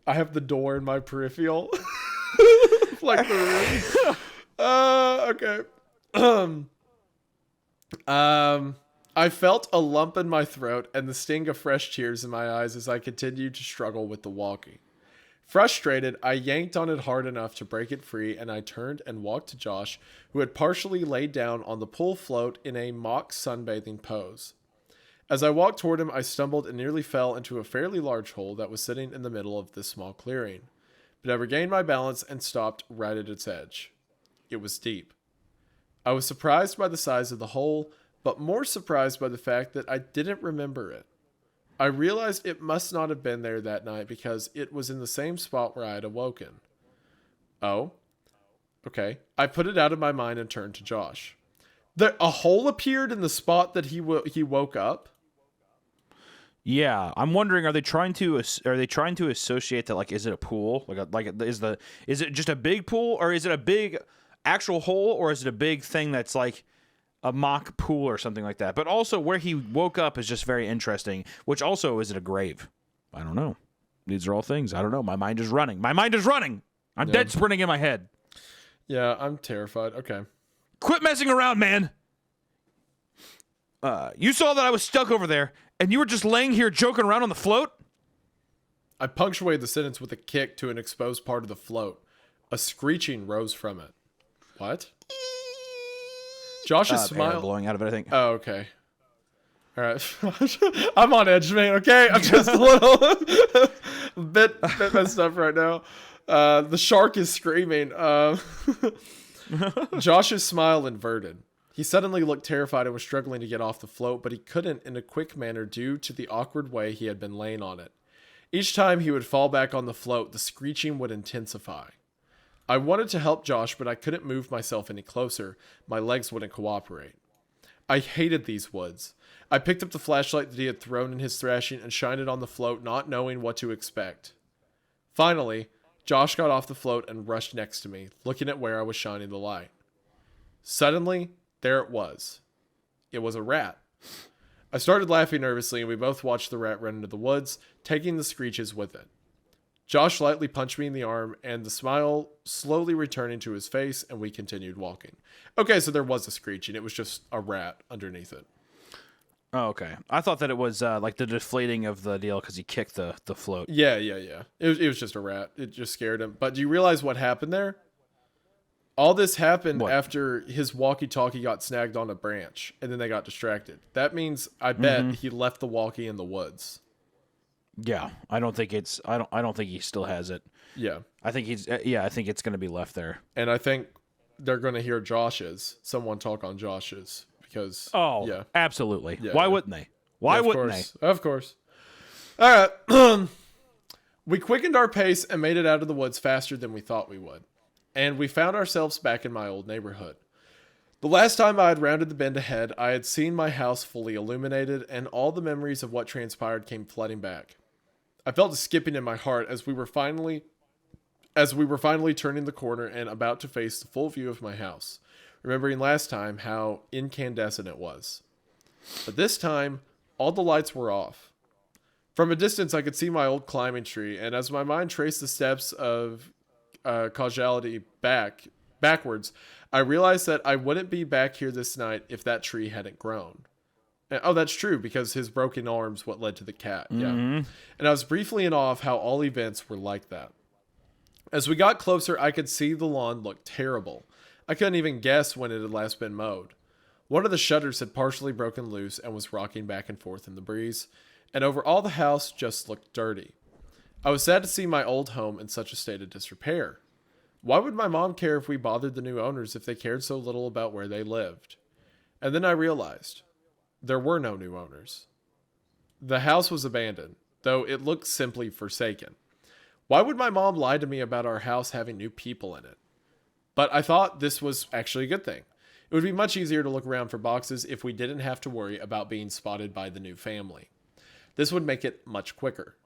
I have the door in my peripheral, like the room. Okay. I felt a lump in my throat and the sting of fresh tears in my eyes as I continued to struggle with the walkie. Frustrated, I yanked on it hard enough to break it free, and I turned and walked to Josh, who had partially laid down on the pool float in a mock sunbathing pose. As I walked toward him, I stumbled and nearly fell into a fairly large hole that was sitting in the middle of this small clearing, but I regained my balance and stopped right at its edge. It was deep. I was surprised by the size of the hole, but more surprised by the fact that I didn't remember it. I realized it must not have been there that night because it was in the same spot where I had awoken. Oh, okay. I put it out of my mind and turned to Josh. A hole appeared in the spot that he woke up. Yeah, I'm wondering, are they trying to associate that, like, is it a pool? Is it just a big pool, or is it a big actual hole, or is it a big thing that's like a mock pool or something like that? But also where he woke up is just very interesting, which also, is it a grave? I don't know. These are all things. I don't know. My mind is running. I'm dead sprinting in my head. Yeah, I'm terrified. Okay. Quit messing around, man. You saw that I was stuck over there, and you were just laying here joking around on the float? I punctuated the sentence with a kick to an exposed part of the float. A screeching rose from it. What? Josh's smile air blowing out of it, I think. Oh, okay. All right. I'm on edge, man. Okay, I'm just a little bit messed up right now. The shark is screaming. Josh's smile inverted. He suddenly looked terrified and was struggling to get off the float, but he couldn't in a quick manner due to the awkward way he had been laying on it. Each time he would fall back on the float, the screeching would intensify. I wanted to help Josh, but I couldn't move myself any closer. My legs wouldn't cooperate. I hated these woods. I picked up the flashlight that he had thrown in his thrashing and shined it on the float, not knowing what to expect. Finally, Josh got off the float and rushed next to me, looking at where I was shining the light. Suddenly, there it was. It was a rat. I started laughing nervously, and we both watched the rat run into the woods, taking the screeches with it. Josh lightly punched me in the arm, and the smile slowly returning to his face, and we continued walking. Okay, so there was a screeching. It was just a rat underneath it. Oh, okay. I thought that it was like the deflating of the deal because he kicked the float. Yeah. It was just a rat. It just scared him. But do you realize what happened there? All this happened after his walkie-talkie got snagged on a branch, and then they got distracted. That means I bet he left the walkie in the woods. Yeah, I don't think it's. I don't think he still has it. Yeah, I think he's. Yeah, I think it's going to be left there. and I think they're going to hear someone talk on Josh's, because yeah, absolutely. Yeah, Why yeah. wouldn't they? Why wouldn't they? Of course. All right. We quickened our pace and made it out of the woods faster than we thought we would. And we found ourselves back in my old neighborhood. The last time I had rounded the bend ahead, I had seen my house fully illuminated, and all the memories of what transpired came flooding back. I felt a skipping in my heart as we were finally turning the corner and about to face the full view of my house, remembering last time how incandescent it was. But this time, all the lights were off. From a distance, I could see my old climbing tree, and as my mind traced the steps of causality backwards, I realized that I wouldn't be back here this night if that tree hadn't grown. Oh, that's true, because his broken arm's what led to the cat. Yeah. And I was briefly in awe of how all events were like that. As we got closer, I could see the lawn looked terrible. I couldn't even guess when it had last been mowed. One of the shutters had partially broken loose and was rocking back and forth in the breeze, and over all the house just looked dirty. I was sad to see my old home in such a state of disrepair. Why would my mom care if we bothered the new owners if they cared so little about where they lived? And then I realized there were no new owners. The house was abandoned, though it looked simply forsaken. Why would my mom lie to me about our house having new people in it? But I thought this was actually a good thing. It would be much easier to look around for boxes if we didn't have to worry about being spotted by the new family. This would make it much quicker.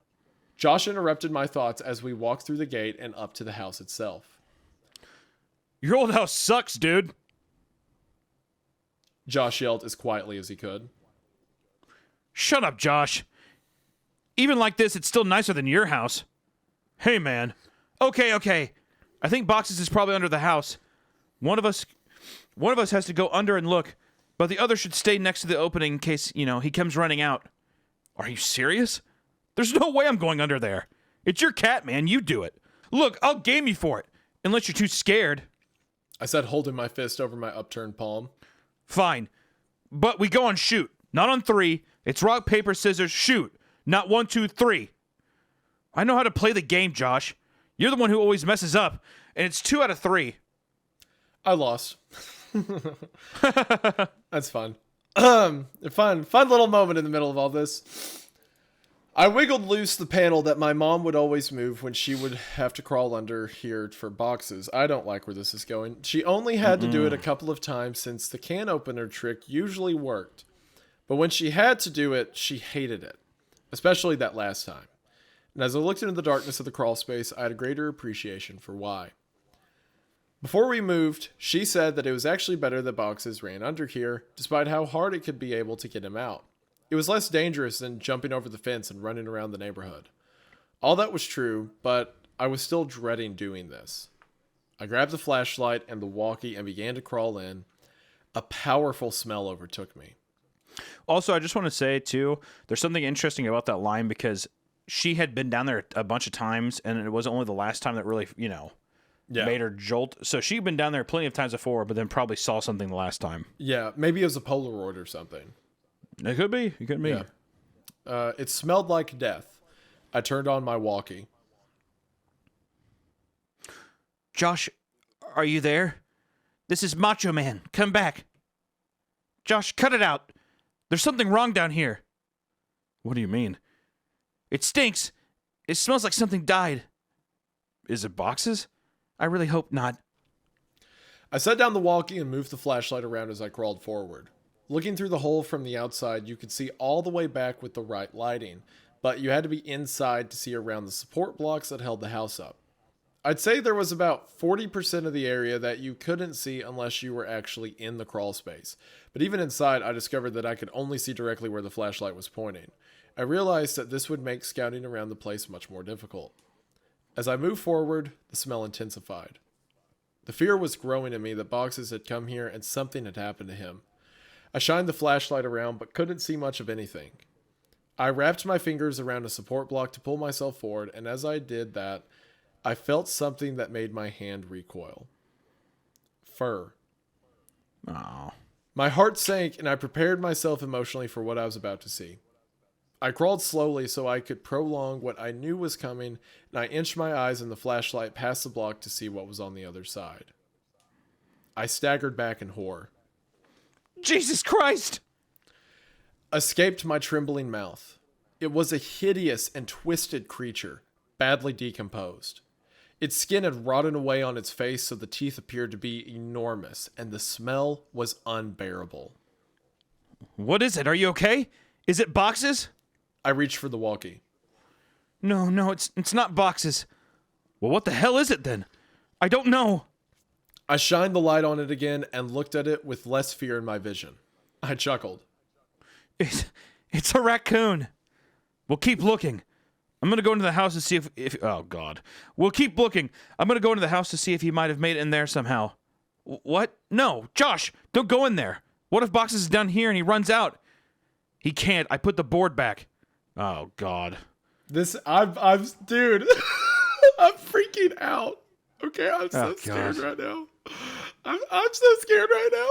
Josh interrupted my thoughts as we walked through the gate and up to the house itself. Your old house sucks, dude. Josh yelled as quietly as he could. Shut up, Josh. Even like this, it's still nicer than your house. Hey, man. Okay. I think boxes is probably under the house. One of us has to go under and look, but the other should stay next to the opening in case, he comes running out. Are you serious? There's no way I'm going under there. It's your cat, man. You do it. Look, I'll game you for it, unless you're too scared. I said, holding my fist over my upturned palm. Fine. But we go on shoot. Not on 3. It's rock, paper, scissors, shoot. Not 1, 2, 3. I know how to play the game, Josh. You're the one who always messes up, and it's 2 out of 3. I lost. That's fun. Fun little moment in the middle of all this. I wiggled loose the panel that my mom would always move when she would have to crawl under here for boxes. I don't like where this is going. She only had to do it a couple of times since the can opener trick usually worked. But when she had to do it, she hated it. Especially that last time. And as I looked into the darkness of the crawl space, I had a greater appreciation for why. Before we moved, she said that it was actually better that boxes ran under here, despite how hard it could be able to get him out. It was less dangerous than jumping over the fence and running around the neighborhood. All that was true, but I was still dreading doing this. I grabbed the flashlight and the walkie and began to crawl in. A powerful smell overtook me. Also, I just want to say, too, there's something interesting about that line because she had been down there a bunch of times, and it wasn't only the last time that really, made her jolt. So she'd been down there plenty of times before, but then probably saw something the last time. Yeah, maybe it was a Polaroid or something. It could be. It could be. Yeah. It smelled like death. I turned on my walkie. Josh, are you there? This is Macho Man. Come back. Josh, cut it out. There's something wrong down here. What do you mean? It stinks. It smells like something died. Is it boxes? I really hope not. I set down the walkie and moved the flashlight around as I crawled forward. Looking through the hole from the outside, you could see all the way back with the right lighting, but you had to be inside to see around the support blocks that held the house up. I'd say there was about 40% of the area that you couldn't see unless you were actually in the crawl space. But even inside, I discovered that I could only see directly where the flashlight was pointing. I realized that this would make scouting around the place much more difficult. As I moved forward, the smell intensified. The fear was growing in me that Boxes had come here and something had happened to him. I shined the flashlight around but couldn't see much of anything. I wrapped my fingers around a support block to pull myself forward, and as I did that, I felt something that made my hand recoil. Fur. Oh. My heart sank and I prepared myself emotionally for what I was about to see. I crawled slowly so I could prolong what I knew was coming, and I inched my eyes in the flashlight past the block to see what was on the other side. I staggered back in horror. Jesus Christ! Escaped my trembling mouth. It was a hideous and twisted creature, badly decomposed. Its skin had rotted away on its face, so the teeth appeared to be enormous, and the smell was unbearable. What is it? Are you okay? Is it Boxes? I reached for the walkie. No, it's not Boxes. Well, what the hell is it then? I don't know. I shined the light on it again and looked at it with less fear in my vision. I chuckled. It's a raccoon. We'll keep looking. I'm going to go into the house to see if... Oh, God. We'll keep looking. I'm going to go into the house to see if he might have made it in there somehow. What? No. Josh, don't go in there. What if Boxes is down here and he runs out? He can't. I put the board back. Oh, God. I'm dude, I'm freaking out. Okay, I'm so scared right now. I'm so scared right now.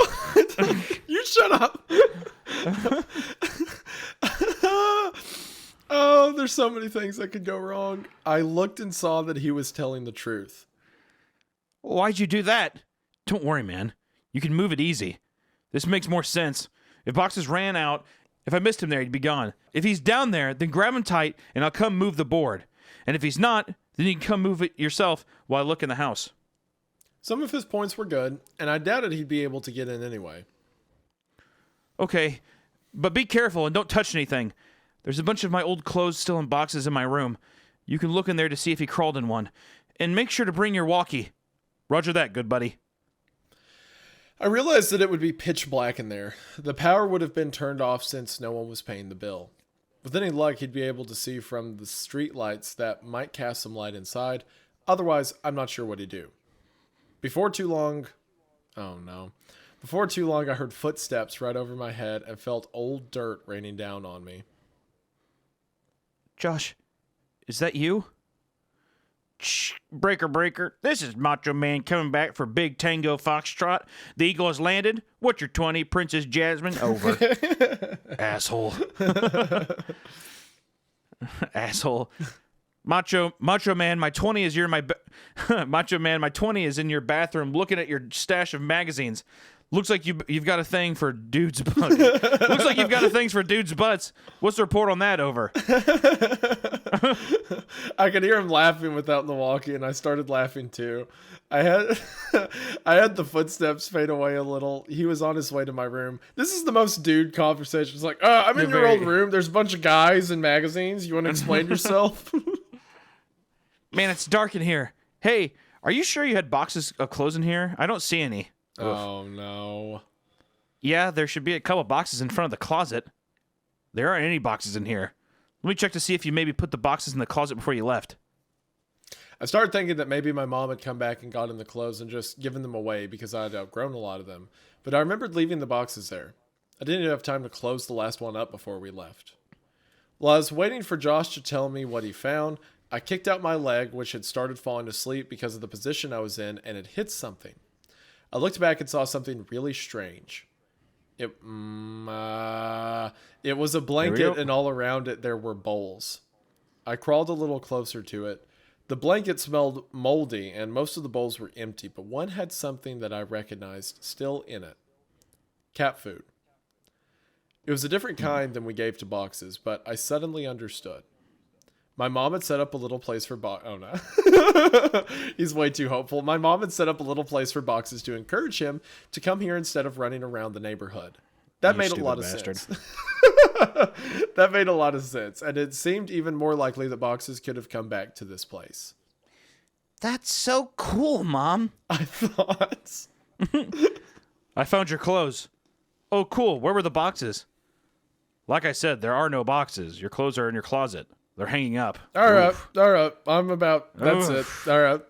You shut up. Oh, there's so many things that could go wrong. I looked and saw that he was telling the truth. Why'd you do that? Don't worry, man. You can move it easy. This makes more sense. If Boxes ran out, if I missed him there, he'd be gone. If he's down there, then grab him tight and I'll come move the board. And if he's not, then you can come move it yourself while I look in the house. Some of his points were good, and I doubted he'd be able to get in anyway. Okay, but be careful and don't touch anything. There's a bunch of my old clothes still in boxes in my room. You can look in there to see if he crawled in one. And make sure to bring your walkie. Roger that, good buddy. I realized that it would be pitch black in there. The power would have been turned off since no one was paying the bill. With any luck, he'd be able to see from the street lights that might cast some light inside. Otherwise, I'm not sure what he'd do. Before too long, I heard footsteps right over my head and felt old dirt raining down on me. Josh, is that you? Shh, breaker. This is Macho Man coming back for Big Tango Foxtrot. The Eagle has landed. What's your 20, Princess Jasmine? Over. Asshole. Asshole. Macho Man, my 20 is Macho Man, my 20 is in your bathroom looking at your stash of magazines. Looks like you've got a thing for dudes' butts. Looks like you've got a thing for dudes' butts. What's the report on that? Over. I could hear him laughing without the walkie, and I started laughing too. I had the footsteps fade away a little. He was on his way to my room. This is the most dude conversation. It's like, I'm in your old room. There's a bunch of guys and magazines. You want to explain yourself? Man, it's dark in here. Hey, are you sure you had boxes of clothes in here? I don't see any. Oh, no. Yeah, there should be a couple boxes in front of the closet. There aren't any boxes in here. Let me check to see if you maybe put the boxes in the closet before you left. I started thinking that maybe my mom had come back and gotten the clothes and just given them away because I had outgrown a lot of them. But I remembered leaving the boxes there. I didn't even have time to close the last one up before we left. While I was waiting for Josh to tell me what he found, I kicked out my leg, which had started falling asleep because of the position I was in, and it hit something. I looked back and saw something really strange. It was a blanket, and all around it there were bowls. I crawled a little closer to it. The blanket smelled moldy, and most of the bowls were empty, but one had something that I recognized still in it. Cat food. It was a different kind than we gave to boxes, but I suddenly understood. My mom had set up a little place for oh no. He's way too hopeful. My mom had set up a little place for boxes to encourage him to come here instead of running around the neighborhood. That made a lot of sense. That made a lot of sense, and it seemed even more likely that boxes could have come back to this place. That's so cool, Mom. I thought. I found your clothes. Oh, cool. Where were the boxes? Like I said, there are no boxes. Your clothes are in your closet. They're hanging up. All right. That's it. All right.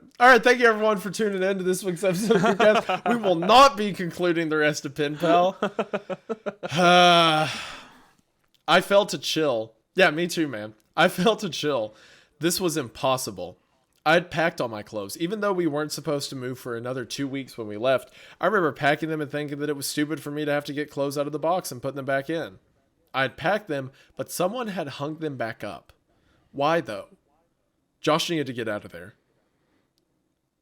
Thank you, everyone, for tuning in to this week's episode of Creepcast. We will not be concluding the rest of Penpal. I felt a chill. Yeah, me too, man. I felt a chill. This was impossible. I had packed all my clothes. Even though we weren't supposed to move for another 2 weeks when we left, I remember packing them and thinking that it was stupid for me to have to get clothes out of the box and put them back in. I had packed them, but someone had hung them back up. Why, though? Josh needed to get out of there.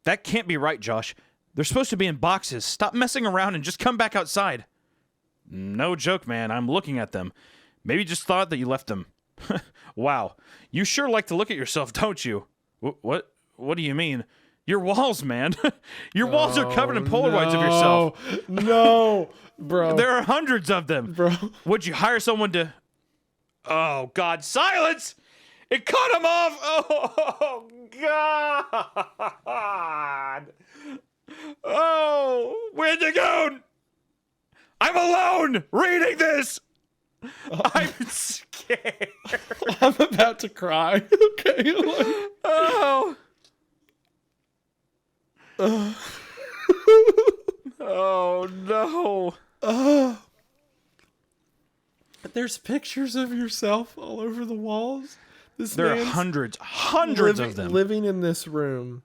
That can't be right, Josh. They're supposed to be in boxes. Stop messing around and just come back outside. No joke, man. I'm looking at them. Maybe just thought that you left them. Wow. You sure like to look at yourself, don't you? What do you mean? Your walls, man. Your walls are covered in Polaroids of yourself. No, bro. There are hundreds of them. Bro. Would you hire someone to... Oh, God. Silence! It cut him off! Oh, God! Oh, Wendigoon! I'm alone reading this! I'm scared. I'm about to cry. Okay. Oh. Oh, no. There's pictures of yourself all over the walls. There are hundreds of them. Living in this room.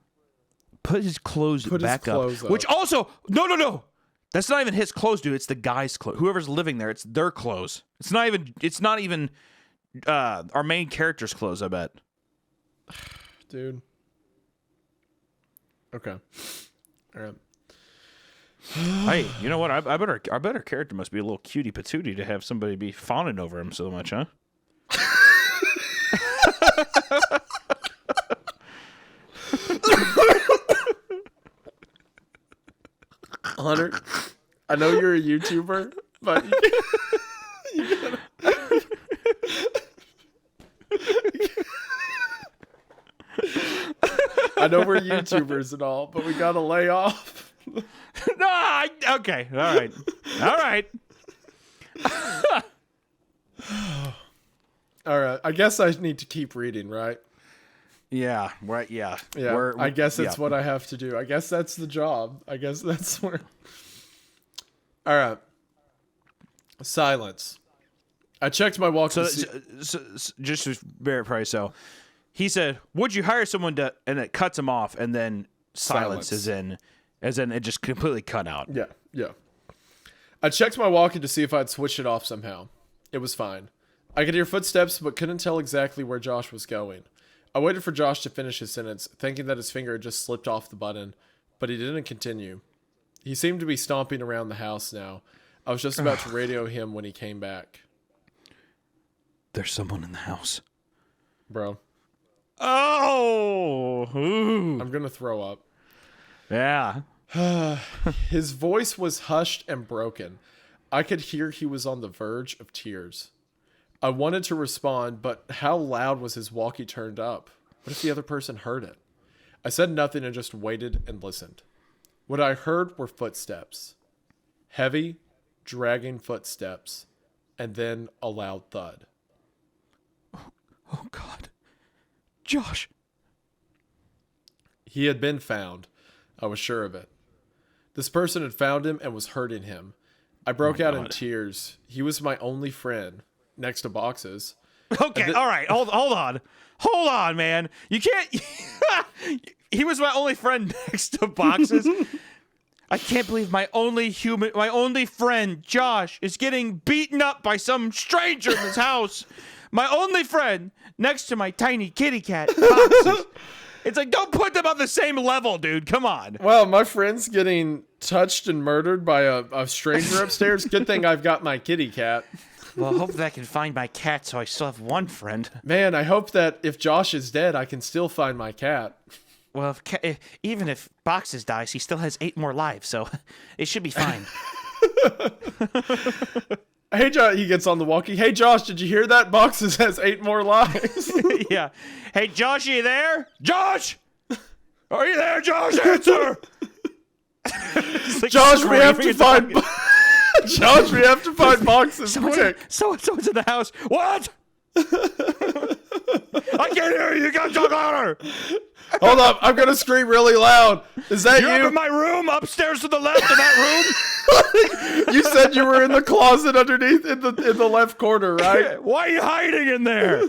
Put his clothes back up. Clothes up. Which also, no. That's not even his clothes, dude. It's the guy's clothes. Whoever's living there, it's their clothes. It's not even our main character's clothes, I bet. Dude. Okay. All right. Hey, you know what? I bet our character must be a little cutie patootie to have somebody be fawning over him so much, huh? Hunter, I know you're a YouTuber, but I know we're YouTubers and all, but we gotta lay off. Okay, all right. All right. I guess I need to keep reading, right? Yeah, right. Yeah, Yeah. I guess it's what I have to do. I guess that's the job. I guess that's where. All right. Silence. I checked my walk. So just to verify, so he said, "Would you hire someone to?" And it cuts him off, and then silence is in, as in it just completely cut out. Yeah. I checked my walkie to see if I'd switched it off somehow. It was fine. I could hear footsteps, but couldn't tell exactly where Josh was going. I waited for Josh to finish his sentence, thinking that his finger had just slipped off the button, but he didn't continue. He seemed to be stomping around the house now. I was just about to radio him when he came back. There's someone in the house. Bro. Oh! Ooh. I'm gonna throw up. Yeah. His voice was hushed and broken. I could hear he was on the verge of tears. I wanted to respond, but how loud was his walkie turned up? What if the other person heard it? I said nothing and just waited and listened. What I heard were footsteps. Heavy, dragging footsteps. And then a loud thud. Oh, God. Josh. He had been found. I was sure of it. This person had found him and was hurting him. I broke out in tears. He was my only friend, next to boxes. Okay, all right. Hold on, man. You can't. He was my only friend next to boxes. I can't believe my only friend, Josh, is getting beaten up by some stranger in his house. My only friend next to my tiny kitty cat boxes. It's like, don't put them on the same level, dude. Come on. Well, my friend's getting touched and murdered by a stranger upstairs. Good thing I've got my kitty cat. Well, I hope that I can find my cat so I still have one friend. Man, I hope that if Josh is dead, I can still find my cat. Well, even if Boxes dies, he still has 8 more lives, so it should be fine. Hey, Josh, he gets on the walkie. Hey, Josh, did you hear that? Boxes has 8 more lives. Yeah. Hey, Josh, are you there? Josh! Are you there, Josh? Answer! Like Josh, we have to screaming find... Josh, we have to find Boxes quick. Someone's in the house. What? I can't hear you. You gotta talk louder. Hold up, I'm gonna scream really loud. Is that You're up you? in my room, upstairs to the left of that room. You said you were in the closet underneath in the left corner, right? Why are you hiding in there?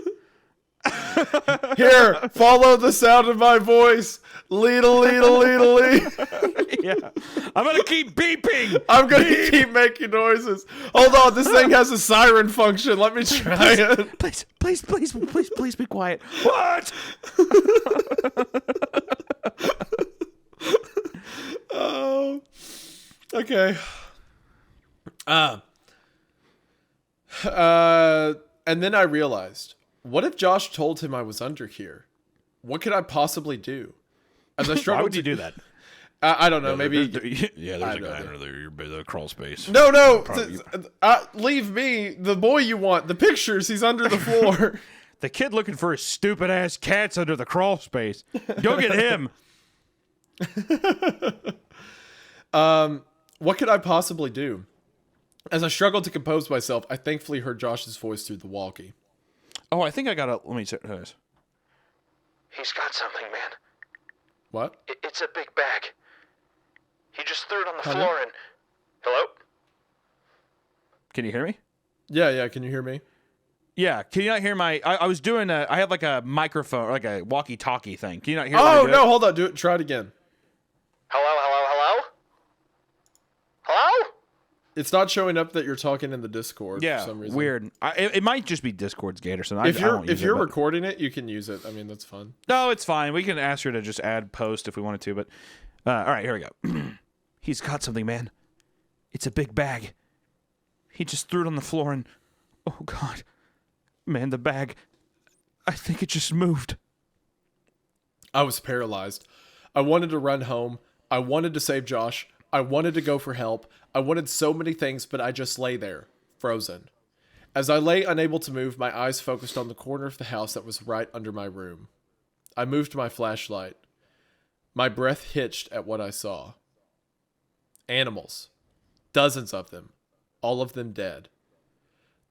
Here, follow the sound of my voice. Leedle, leedle, leedle, leedle. Yeah. I'm gonna keep beeping. I'm gonna keep making noises. Hold on, this thing has a siren function. Let me try it. Please be quiet. What? Oh, okay. And then I realized, what if Josh told him I was under here? What could I possibly do? As I struggled Why would you do that? I don't know. Maybe. There's I a know, guy dude. under there. You're the crawl space. No. Leave me, the boy you want. The pictures. He's under the floor. The kid looking for his stupid ass cat's under the crawl space. Go get him. What could I possibly do? As I struggled to compose myself, I thankfully heard Josh's voice through the walkie. Oh, I think I got a. Let me say this. He's got something, man. What? It's a big bag. He just threw it on the Honey? floor and... Hello? Can you hear me? Yeah. Can you hear me? Yeah. Can you not hear my? I was doing a. I have like a microphone, like a walkie-talkie thing. Can you not hear? Oh no! Hold on. Do it. Try it again. Hello? Hello? It's not showing up that you're talking in the Discord Yeah. for some reason. Weird. It might just be Discord's gate or something. If you're recording it, you can use it. I mean, that's fun. No, it's fine. We can ask her to just add post if we wanted to, but all right, here we go. He's got something, man. It's a big bag. He just threw it on the floor and oh god. Man, the bag. I think it just moved. I was paralyzed. I wanted to run home. I wanted to save Josh. I wanted to go for help. I wanted so many things, but I just lay there, frozen. As I lay unable to move, my eyes focused on the corner of the house that was right under my room. I moved my flashlight. My breath hitched at what I saw. Animals. Dozens of them. All of them dead.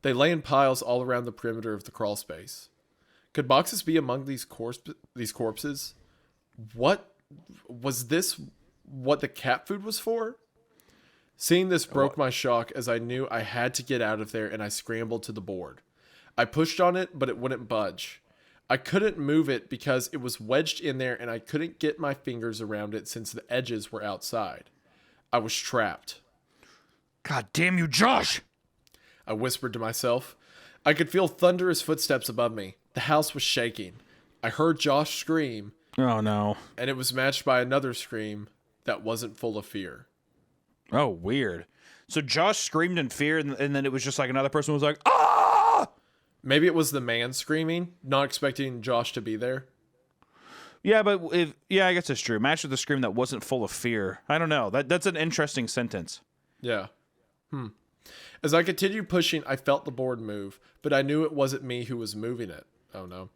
They lay in piles all around the perimeter of the crawl space. Could Boxes be among these corpses? What was this? What the cat food was for? Seeing this broke my shock as I knew I had to get out of there, and I scrambled to the board. I pushed on it, but it wouldn't budge. I couldn't move it because it was wedged in there, and I couldn't get my fingers around it since the edges were outside. I was trapped. God damn you, Josh! I whispered to myself. I could feel thunderous footsteps above me. The house was shaking. I heard Josh scream, Oh no. and it was matched by another scream that wasn't full of fear. Oh, weird. So Josh screamed in fear, and then it was just like another person was like, ah! Maybe it was the man screaming, not expecting Josh to be there. Yeah, but I guess it's true. Matched with a scream that wasn't full of fear. I don't know. That's an interesting sentence. Yeah. As I continued pushing, I felt the board move, but I knew it wasn't me who was moving it. Oh no.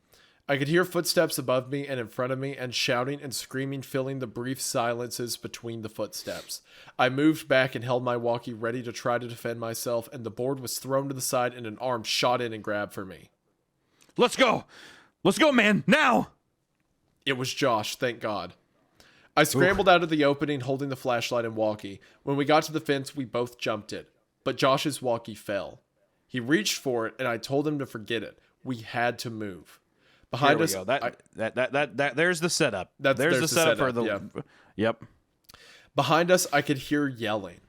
I could hear footsteps above me and in front of me, and shouting and screaming filling the brief silences between the footsteps. I moved back and held my walkie ready to try to defend myself, and the board was thrown to the side and an arm shot in and grabbed for me. Let's go! Let's go, man! Now! It was Josh, thank God. I scrambled out of the opening holding the flashlight and walkie. When we got to the fence, we both jumped it. But Josh's walkie fell. He reached for it, and I told him to forget it. We had to move. Behind us, Go. There's the setup. There's the the setup for setup, the. Yep. Behind us, I could hear yelling,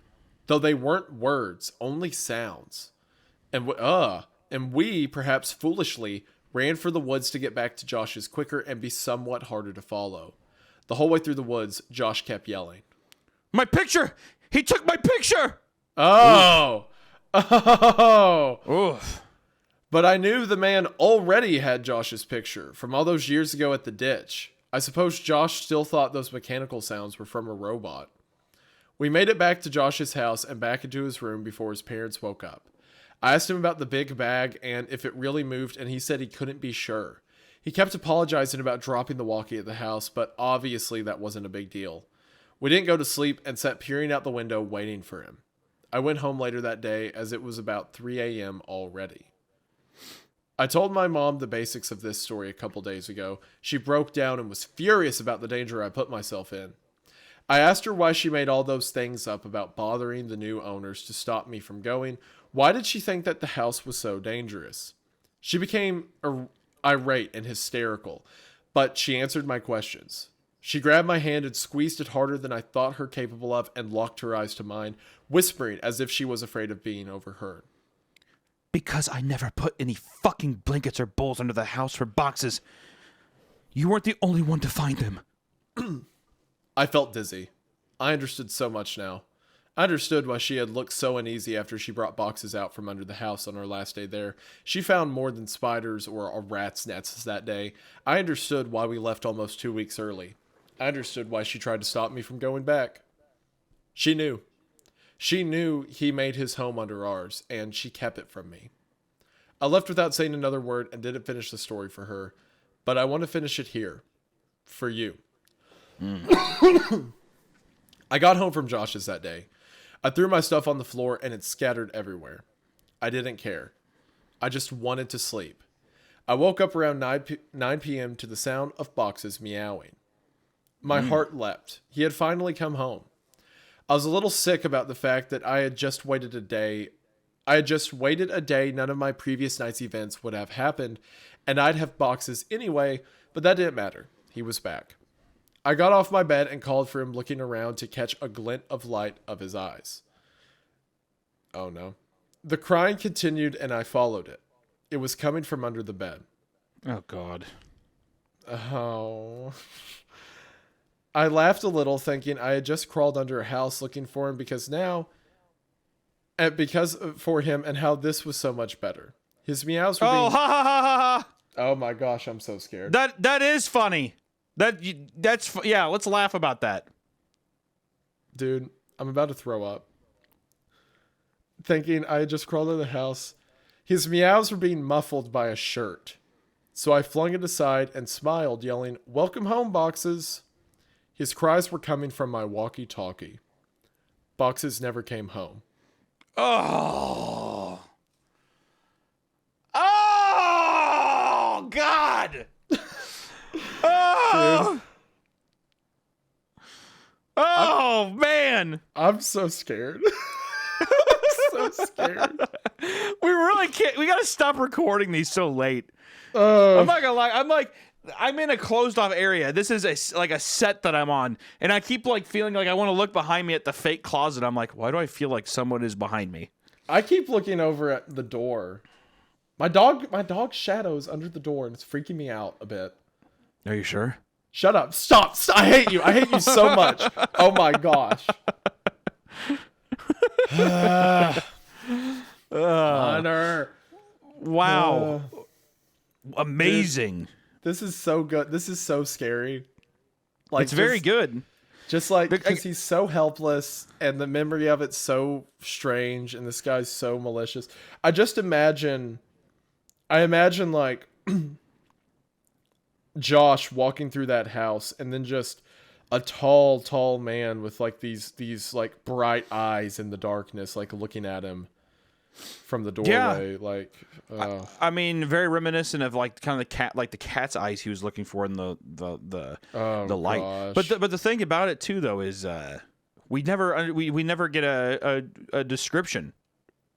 though they weren't words, only sounds. And we, perhaps foolishly, ran for the woods to get back to Josh's quicker and be somewhat harder to follow. The whole way through the woods, Josh kept yelling. My picture! He took my picture! Oh! Oh! Oof. But I knew the man already had Josh's picture from all those years ago at the ditch. I suppose Josh still thought those mechanical sounds were from a robot. We made it back to Josh's house and back into his room before his parents woke up. I asked him about the big bag and if it really moved, and he said he couldn't be sure. He kept apologizing about dropping the walkie at the house, but obviously that wasn't a big deal. We didn't go to sleep and sat peering out the window waiting for him. I went home later that day as it was about 3 a.m. already. I told my mom the basics of this story a couple days ago. She broke down and was furious about the danger I put myself in. I asked her why she made all those things up about bothering the new owners to stop me from going. Why did she think that the house was so dangerous? She became irate and hysterical, but she answered my questions. She grabbed my hand and squeezed it harder than I thought her capable of and locked her eyes to mine, whispering as if she was afraid of being overheard. Because I never put any fucking blankets or bowls under the house for boxes. You weren't the only one to find them. I felt dizzy. I understood so much now. I understood why she had looked so uneasy after she brought boxes out from under the house on our last day there. She found more than spiders or a rat's nests that day. I understood why we left almost 2 weeks early. I understood why she tried to stop me from going back. She knew. She knew he made his home under ours, and she kept it from me. I left without saying another word and didn't finish the story for her, but I want to finish it here. For you. I got home from Josh's that day. I threw my stuff on the floor and it scattered everywhere. I didn't care. I just wanted to sleep. I woke up around 9 p.m. to the sound of boxes meowing. My heart leapt. He had finally come home. I was a little sick about the fact that I had just waited a day. None of my previous night's events would have happened, and I'd have boxes anyway, but that didn't matter. He was back. I got off my bed and called for him, looking around to catch a glint of light of his eyes. Oh no. The crying continued and I followed it. It was coming from under the bed. Oh, God. Oh. I laughed a little, thinking I had just crawled under a house looking for him for him and how this was so much better. His meows were Oh, being... ha ha ha ha ha! Oh my gosh, I'm so scared. That is funny. Yeah, let's laugh about that. Dude, I'm about to throw up. Thinking I had just crawled under the house. His meows were being muffled by a shirt. So I flung it aside and smiled, yelling, "Welcome home, Boxes." His cries were coming from my walkie-talkie. Boxes never came home. Oh. Oh, God. Oh. Dude. Oh, man. I'm so scared. I'm so scared. We really can't. We got to stop recording these so late. Oh. I'm not going to lie. I'm in a closed off area. This is a set that I'm on. And I keep feeling like I want to look behind me at the fake closet. I'm like, why do I feel like someone is behind me? I keep looking over at the door. My dog's shadow's under the door and it's freaking me out a bit. Are you sure? Shut up. Stop. I hate you. I hate you so much. Oh my gosh. Honor. Wow. Amazing. Dude, this is so good. This is so scary. It's very good. Just because he's so helpless and the memory of it's so strange and this guy's so malicious. I imagine Josh walking through that house and then just a tall man with these bright eyes in the darkness, looking at him from the doorway. Yeah. I mean, very reminiscent of kind of the cat's eyes he was looking for in the light. Gosh. But the thing about it too, though, is we never get a description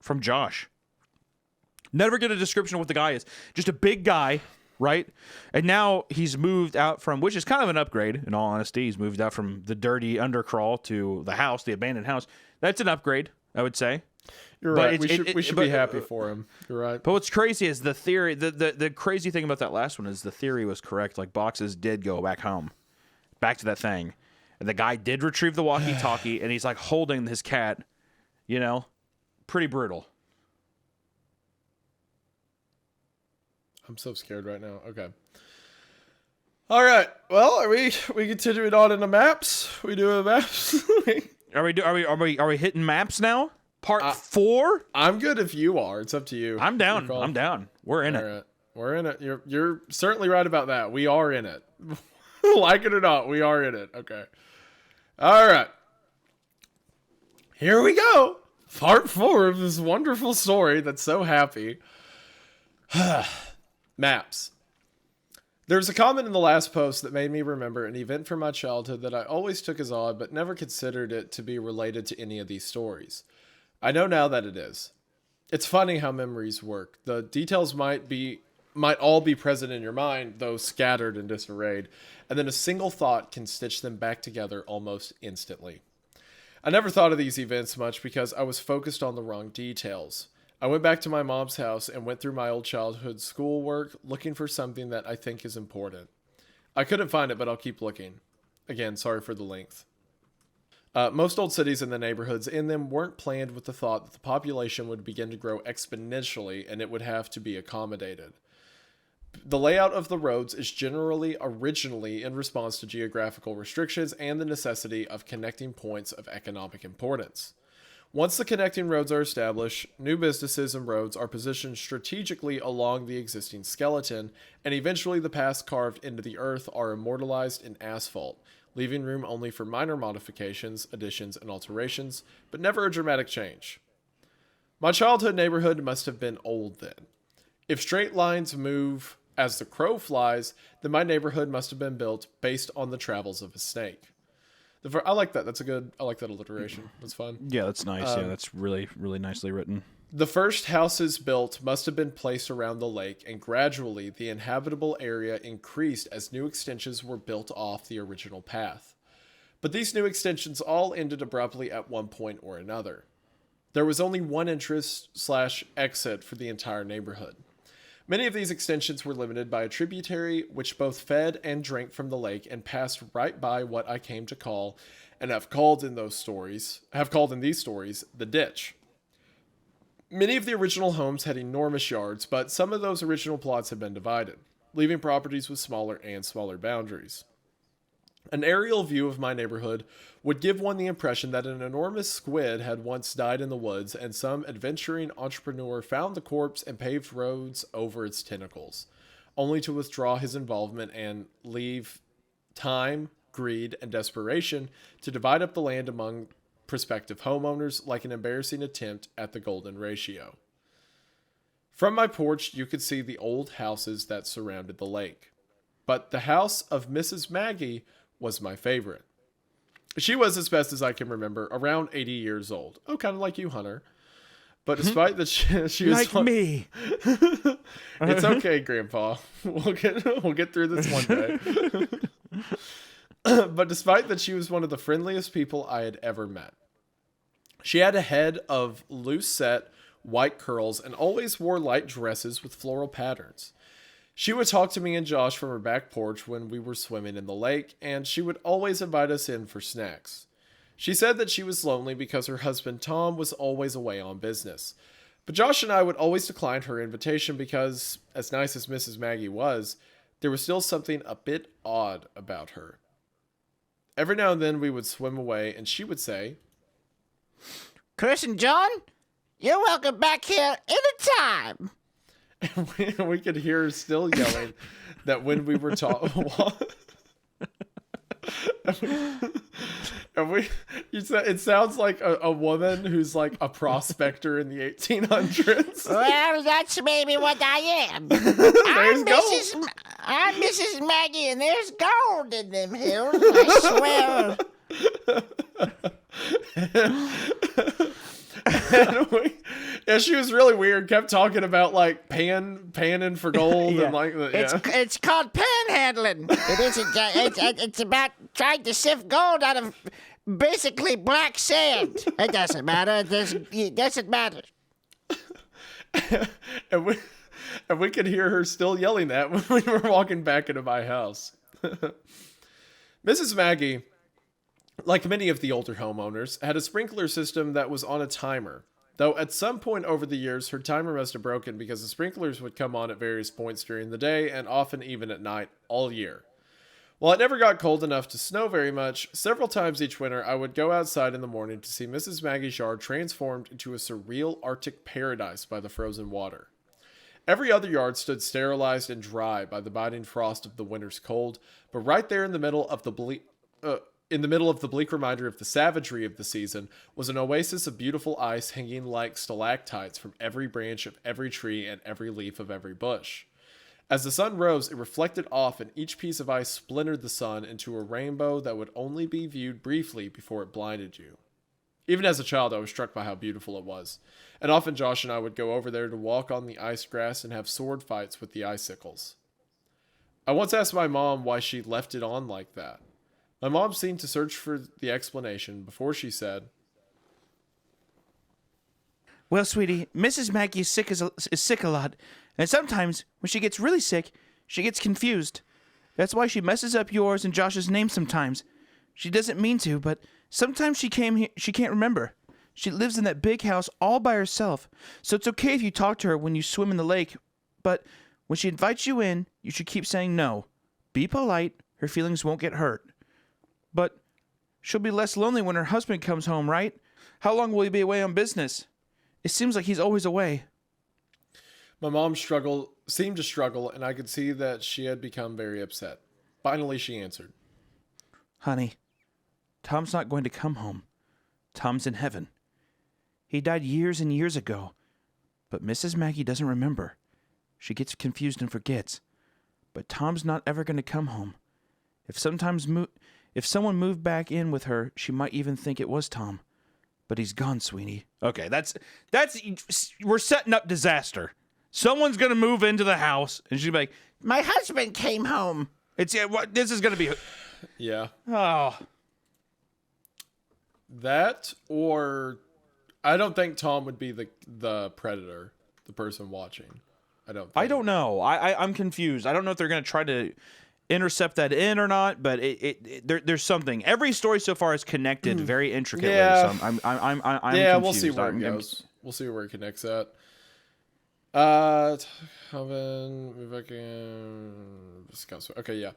from Josh. Never get a description of what the guy is. Just a big guy, right? And now he's moved out from, which is kind of an upgrade, in all honesty. He's moved out from the dirty undercrawl to the house, the abandoned house. That's an upgrade, I would say. You're But right. We should be happy for him. You're right. But what's crazy is the theory. The crazy thing about that last one is the theory was correct. Like, boxes did go back home, back to that thing. And the guy did retrieve the walkie-talkie, and he's like holding his cat. You know, pretty brutal. I'm so scared right now. Okay. All right. Well, are we continuing on into maps? We doing maps? Are we hitting maps now? Part 4? I'm good if you are. It's up to you. I'm down. I'm down. We're in All it. right. We're in it. You're certainly right about that. We are in it. Like it or not, we are in it. Okay. All right. Here we go. Part 4 of this wonderful story that's so happy. Maps. There's a comment in the last post that made me remember an event from my childhood that I always took as odd but never considered it to be related to any of these stories. I know now that it is. It's funny how memories work. The details might all be present in your mind, though scattered and disarrayed, and then a single thought can stitch them back together almost instantly. I never thought of these events much because I was focused on the wrong details. I went back to my mom's house and went through my old childhood schoolwork looking for something that I think is important. I couldn't find it, but I'll keep looking. Again, sorry for the length. Most old cities and the neighborhoods in them weren't planned with the thought that the population would begin to grow exponentially and it would have to be accommodated. The layout of the roads is originally in response to geographical restrictions and the necessity of connecting points of economic importance. Once the connecting roads are established, new businesses and roads are positioned strategically along the existing skeleton, and eventually the paths carved into the earth are immortalized in asphalt, leaving room only for minor modifications, additions, and alterations, but never a dramatic change. My childhood neighborhood must have been old then. If straight lines move as the crow flies, then my neighborhood must have been built based on the travels of a snake. I like that. I like that alliteration. That's fun. Yeah, that's nice. Yeah, that's really, really nicely written. The first houses built must have been placed around the lake, and gradually the inhabitable area increased as new extensions were built off the original path. But these new extensions all ended abruptly at one point or another. There was only one entrance/exit for the entire neighborhood. Many of these extensions were limited by a tributary which both fed and drank from the lake and passed right by what I came to call, and have called in these stories, the ditch. Many of the original homes had enormous yards, but some of those original plots had been divided, leaving properties with smaller and smaller boundaries. An aerial view of my neighborhood would give one the impression that an enormous squid had once died in the woods and some adventuring entrepreneur found the corpse and paved roads over its tentacles, only to withdraw his involvement and leave time, greed, and desperation to divide up the land among prospective homeowners like an embarrassing attempt at the golden ratio. From my porch, you could see the old houses that surrounded the lake. But the house of Mrs. Maggie was my favorite. She was, as best as I can remember, around 80 years old. Oh, kind of like you, Hunter. But despite that she was like me. It's okay, Grandpa. We'll get through this one day. But despite that, she was one of the friendliest people I had ever met. She had a head of loose set white curls and always wore light dresses with floral patterns. She would talk to me and Josh from her back porch when we were swimming in the lake, and she would always invite us in for snacks. She said that she was lonely because her husband Tom was always away on business. But Josh and I would always decline her invitation because, as nice as Mrs. Maggie was, there was still something a bit odd about her. Every now and then we would swim away, and she would say, Chris and John, you're welcome back here anytime. and we could hear her still yelling that when we were talking... It sounds like a woman who's like a prospector in the 1800s. Well, that's maybe what I am. I'm Mrs. Maggie, and there's gold in them hills, I swear. And she was really weird. Kept talking about like panning for gold and like It's called panhandling. It isn't. It's about trying to sift gold out of basically black sand. It doesn't matter. It doesn't matter. And we could hear her still yelling that when we were walking back into my house. Mrs. Maggie, like many of the older homeowners, had a sprinkler system that was on a timer. Though at some point over the years, her timer must have broken because the sprinklers would come on at various points during the day and often even at night all year. While it never got cold enough to snow very much, several times each winter I would go outside in the morning to see Mrs. Maggie's yard transformed into a surreal Arctic paradise by the frozen water. Every other yard stood sterilized and dry by the biting frost of the winter's cold, but right there in the middle of the bleak reminder of the savagery of the season was an oasis of beautiful ice hanging like stalactites from every branch of every tree and every leaf of every bush. As the sun rose, it reflected off, and each piece of ice splintered the sun into a rainbow that would only be viewed briefly before it blinded you. Even as a child, I was struck by how beautiful it was, and often Josh and I would go over there to walk on the ice grass and have sword fights with the icicles. I once asked my mom why she left it on like that. My mom seemed to search for the explanation before she said, Well, sweetie, Mrs. Maggie is sick a lot, and sometimes when she gets really sick, she gets confused. That's why she messes up yours and Josh's name sometimes. She doesn't mean to, but sometimes she can't remember. She lives in that big house all by herself, so it's okay if you talk to her when you swim in the lake, but when she invites you in, you should keep saying no. Be polite, her feelings won't get hurt. But she'll be less lonely when her husband comes home, right? How long will he be away on business? It seems like he's always away. My mom seemed to struggle, and I could see that she had become very upset. Finally, she answered, Honey, Tom's not going to come home. Tom's in heaven. He died years and years ago, but Mrs. Maggie doesn't remember. She gets confused and forgets. But Tom's not ever going to come home. If someone moved back in with her, she might even think it was Tom. But he's gone, sweetie. Okay, we're setting up disaster. Someone's gonna move into the house, and she'll be like, My husband came home. This is gonna be. Yeah. Oh, That, or I don't think Tom would be the predator, the person watching. I don't know. I'm confused. I don't know if they're gonna try to intercept that in or not, but there's something. Every story so far is connected very intricately. Yeah. So I'm yeah, confused. we'll see where it goes. We'll see where it connects at. Move back in. Discuss. Okay, yeah.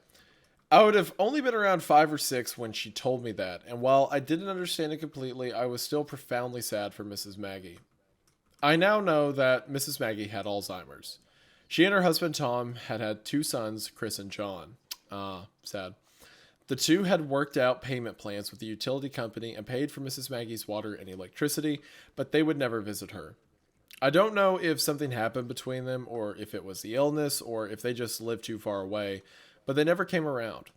I would have only been around 5 or 6 when she told me that, and while I didn't understand it completely, I was still profoundly sad for Mrs. Maggie. I now know that Mrs. Maggie had Alzheimer's. She and her husband Tom had 2 sons, Chris and John. Sad. The two had worked out payment plans with the utility company and paid for Mrs. Maggie's water and electricity, but they would never visit her. I don't know if something happened between them, or if it was the illness, or if they just lived too far away, but they never came around.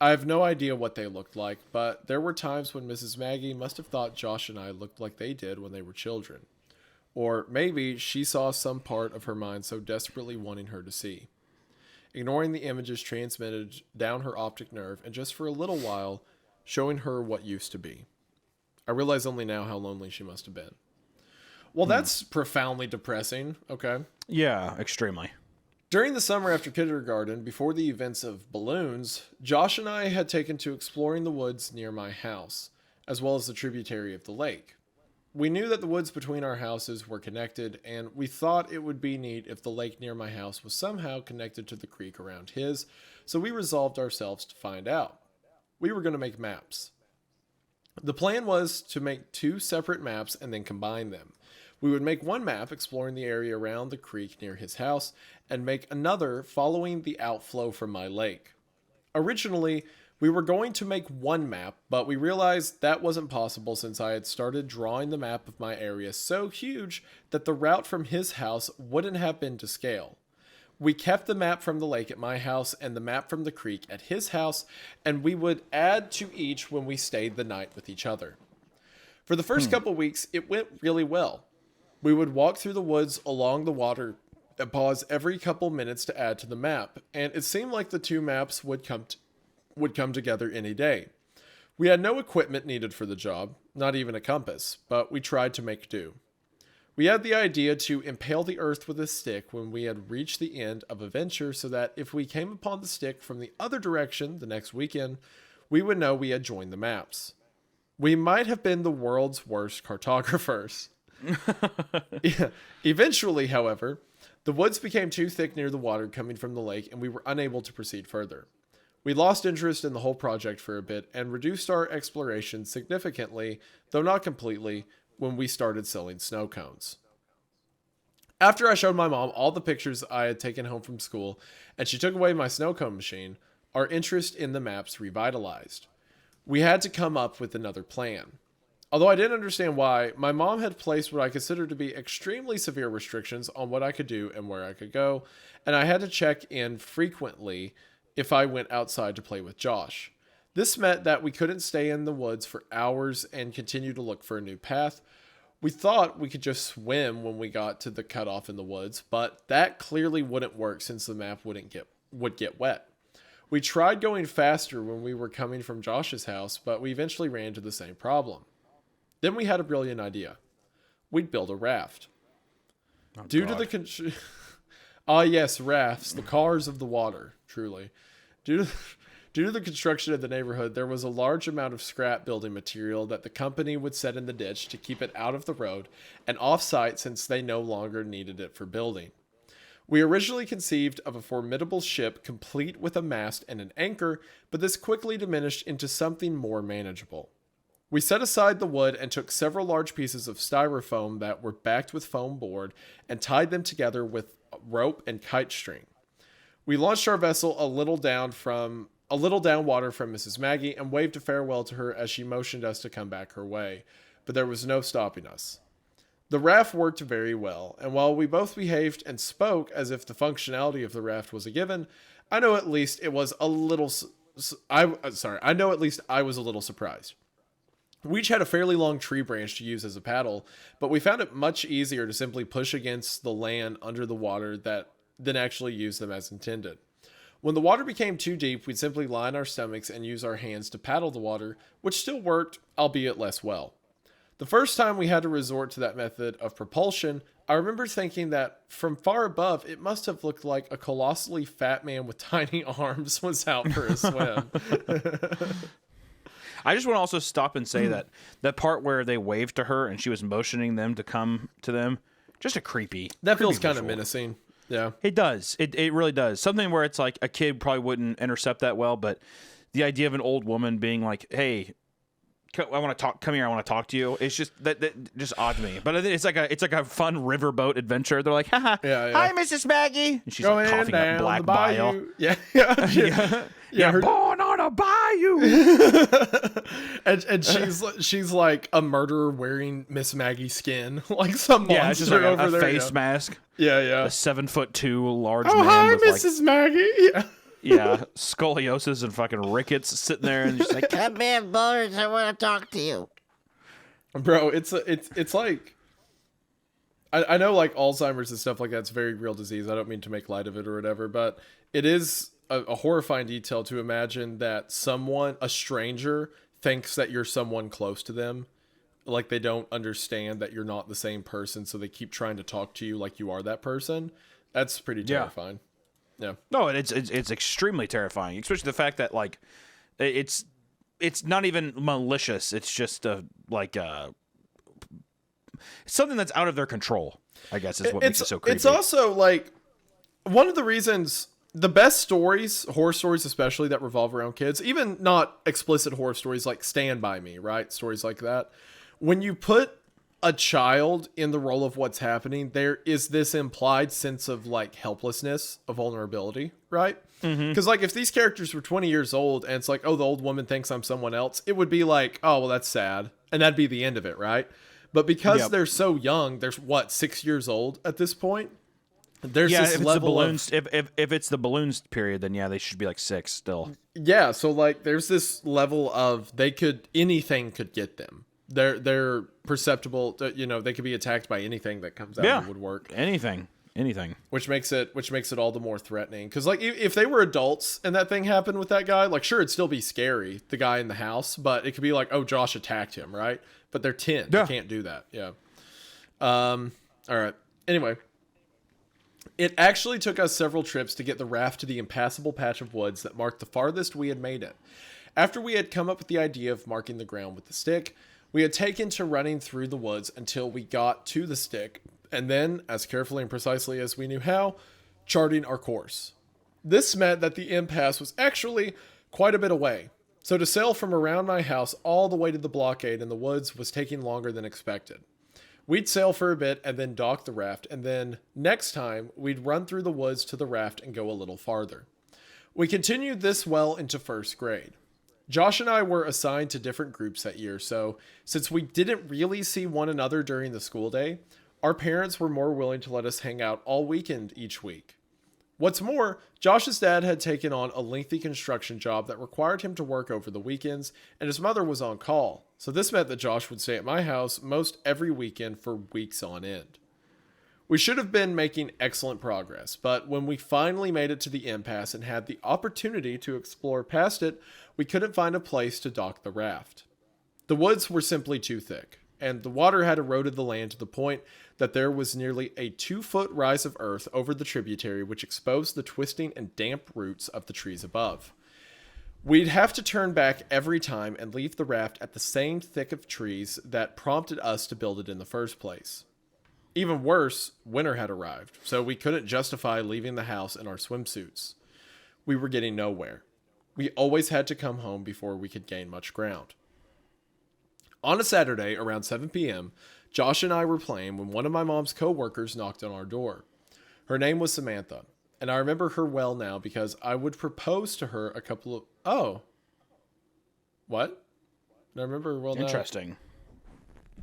I have no idea what they looked like, but there were times when Mrs. Maggie must have thought Josh and I looked like they did when they were children. Or maybe she saw some part of her mind so desperately wanting her to see. Ignoring the images transmitted down her optic nerve, and just for a little while, showing her what used to be. I realize only now how lonely she must have been. Well, that's profoundly depressing. Okay. Yeah, extremely. During the summer after kindergarten, before the events of balloons, Josh and I had taken to exploring the woods near my house, as well as the tributary of the lake. We knew that the woods between our houses were connected, and we thought it would be neat if the lake near my house was somehow connected to the creek around his, so we resolved ourselves to find out. We were going to make maps. The plan was to make 2 separate maps and then combine them. We would make one map exploring the area around the creek near his house, and make another following the outflow from my lake. Originally, we were going to make one map, but we realized that wasn't possible since I had started drawing the map of my area so huge that the route from his house wouldn't have been to scale. We kept the map from the lake at my house and the map from the creek at his house, and we would add to each when we stayed the night with each other. For the first couple weeks, it went really well. We would walk through the woods along the water and pause every couple minutes to add to the map, and it seemed like the 2 maps would come together any day. We had no equipment needed for the job, not even a compass, but we tried to make do. We had the idea to impale the earth with a stick when we had reached the end of a venture so that if we came upon the stick from the other direction the next weekend, we would know we had joined the maps. We might have been the world's worst cartographers. Yeah. Eventually, however, the woods became too thick near the water coming from the lake and we were unable to proceed further. We lost interest in the whole project for a bit and reduced our exploration significantly, though not completely, when we started selling snow cones. After I showed my mom all the pictures I had taken home from school and she took away my snow cone machine, our interest in the maps revitalized. We had to come up with another plan. Although I didn't understand why, my mom had placed what I considered to be extremely severe restrictions on what I could do and where I could go, and I had to check in frequently if I went outside to play with Josh. This meant that we couldn't stay in the woods for hours and continue to look for a new path. We thought we could just swim when we got to the cutoff in the woods, but that clearly wouldn't work since the map would get wet. We tried going faster when we were coming from Josh's house, but we eventually ran into the same problem. Then we had a brilliant idea. We'd build a raft. Oh, Due God. to the yes, rafts, the cars of the water, truly. Due to the construction of the neighborhood, there was a large amount of scrap building material that the company would set in the ditch to keep it out of the road and off-site since they no longer needed it for building. We originally conceived of a formidable ship complete with a mast and an anchor, but this quickly diminished into something more manageable. We set aside the wood and took several large pieces of styrofoam that were backed with foam board and tied them together with rope and kite string. We launched our vessel a little down water from Mrs. Maggie and waved a farewell to her as she motioned us to come back her way, but there was no stopping us. The raft worked very well, and while we both behaved and spoke as if the functionality of the raft was a given, I know at least I was a little surprised. We each had a fairly long tree branch to use as a paddle, but we found it much easier to simply push against the land under the water than actually use them as intended. When the water became too deep, we'd simply line our stomachs and use our hands to paddle the water, which still worked, albeit less well. The first time we had to resort to that method of propulsion, I remember thinking that from far above, it must have looked like a colossally fat man with tiny arms was out for a swim. I just want to also stop and say that part where they waved to her and she was motioning them to come to them, just a creepy. That feels kind of visual. menacing. Yeah. It does. It really does. Something where it's like a kid probably wouldn't intercept that well, but the idea of an old woman being like, "Hey, I want to talk. Come here. I want to talk to you." It's just that just odd to me. But I think it's like a fun riverboat adventure. They're like, "Haha, Yeah. Hi, Mrs. Maggie. and she's like coughing up black bile. Yeah. Yeah, born on a bayou. and she's like a murderer wearing Miss Maggie's skin, like some monster Yeah, it's just like over a there. face mask. Yeah. A 7'2" large Oh, man hi, with Mrs. Maggie. Yeah. scoliosis and fucking rickets sitting there, and just like, Come here, boys. I want to talk to you. Bro, it's like I know like Alzheimer's and stuff like that's a very real disease. I don't mean to make light of it or whatever, but it is a horrifying detail to imagine that a stranger, thinks that you're someone close to them. Like they don't understand that you're not the same person, so they keep trying to talk to you like you are that person. That's pretty terrifying. Yeah. no, it's extremely terrifying, especially the fact that like it's not even malicious. It's just something that's out of their control, I guess, is what makes it so creepy. It's also like one of the reasons the best stories, horror stories especially, that revolve around kids, even not explicit horror stories like Stand By Me, right? Stories like that. When you put a child in the role of what's happening, there is this implied sense of like helplessness, of vulnerability, right? Because like if these characters were 20 years old and it's like, oh, the old woman thinks I'm someone else, it would be like, oh, well, that's sad. And that'd be the end of it, right? But because they're so young, they're 6 years old at this point. There's this if it's level the balloons, if it's the balloons period, then they should be like 6 still. Yeah, so like there's this level of anything could get them. They're perceptible, they could be attacked by anything that comes out of the woodwork. Anything. anything. Which makes it all the more threatening. Because like if they were adults and that thing happened with that guy, like sure it'd still be scary, the guy in the house, but it could be like, oh, Josh attacked him, right? But they're 10. Yeah. They can't do that. Yeah. All right. Anyway, it actually took us several trips to get the raft to the impassable patch of woods that marked the farthest we had made it. After we had come up with the idea of marking the ground with the stick, we had taken to running through the woods until we got to the stick, and then, as carefully and precisely as we knew how, charting our course. This meant that the impasse was actually quite a bit away, so to sail from around my house all the way to the blockade in the woods was taking longer than expected. We'd sail for a bit and then dock the raft, and then, next time, we'd run through the woods to the raft and go a little farther. We continued this well into first grade. Josh and I were assigned to different groups that year, so since we didn't really see one another during the school day, our parents were more willing to let us hang out all weekend each week. What's more, Josh's dad had taken on a lengthy construction job that required him to work over the weekends, and his mother was on call, so this meant that Josh would stay at my house most every weekend for weeks on end. We should have been making excellent progress, but when we finally made it to the impasse and had the opportunity to explore past it, we couldn't find a place to dock the raft. The woods were simply too thick, and the water had eroded the land to the point that there was nearly a 2-foot rise of earth over the tributary, which exposed the twisting and damp roots of the trees above. We'd have to turn back every time and leave the raft at the same thick of trees that prompted us to build it in the first place. Even worse, winter had arrived, so we couldn't justify leaving the house in our swimsuits. We were getting nowhere. We always had to come home before we could gain much ground. On a Saturday, around 7 p.m., Josh and I were playing when one of my mom's co-workers knocked on our door. Her name was Samantha, and I remember her well now because I would propose to her a couple of... Oh. What? I remember her well now. Interesting.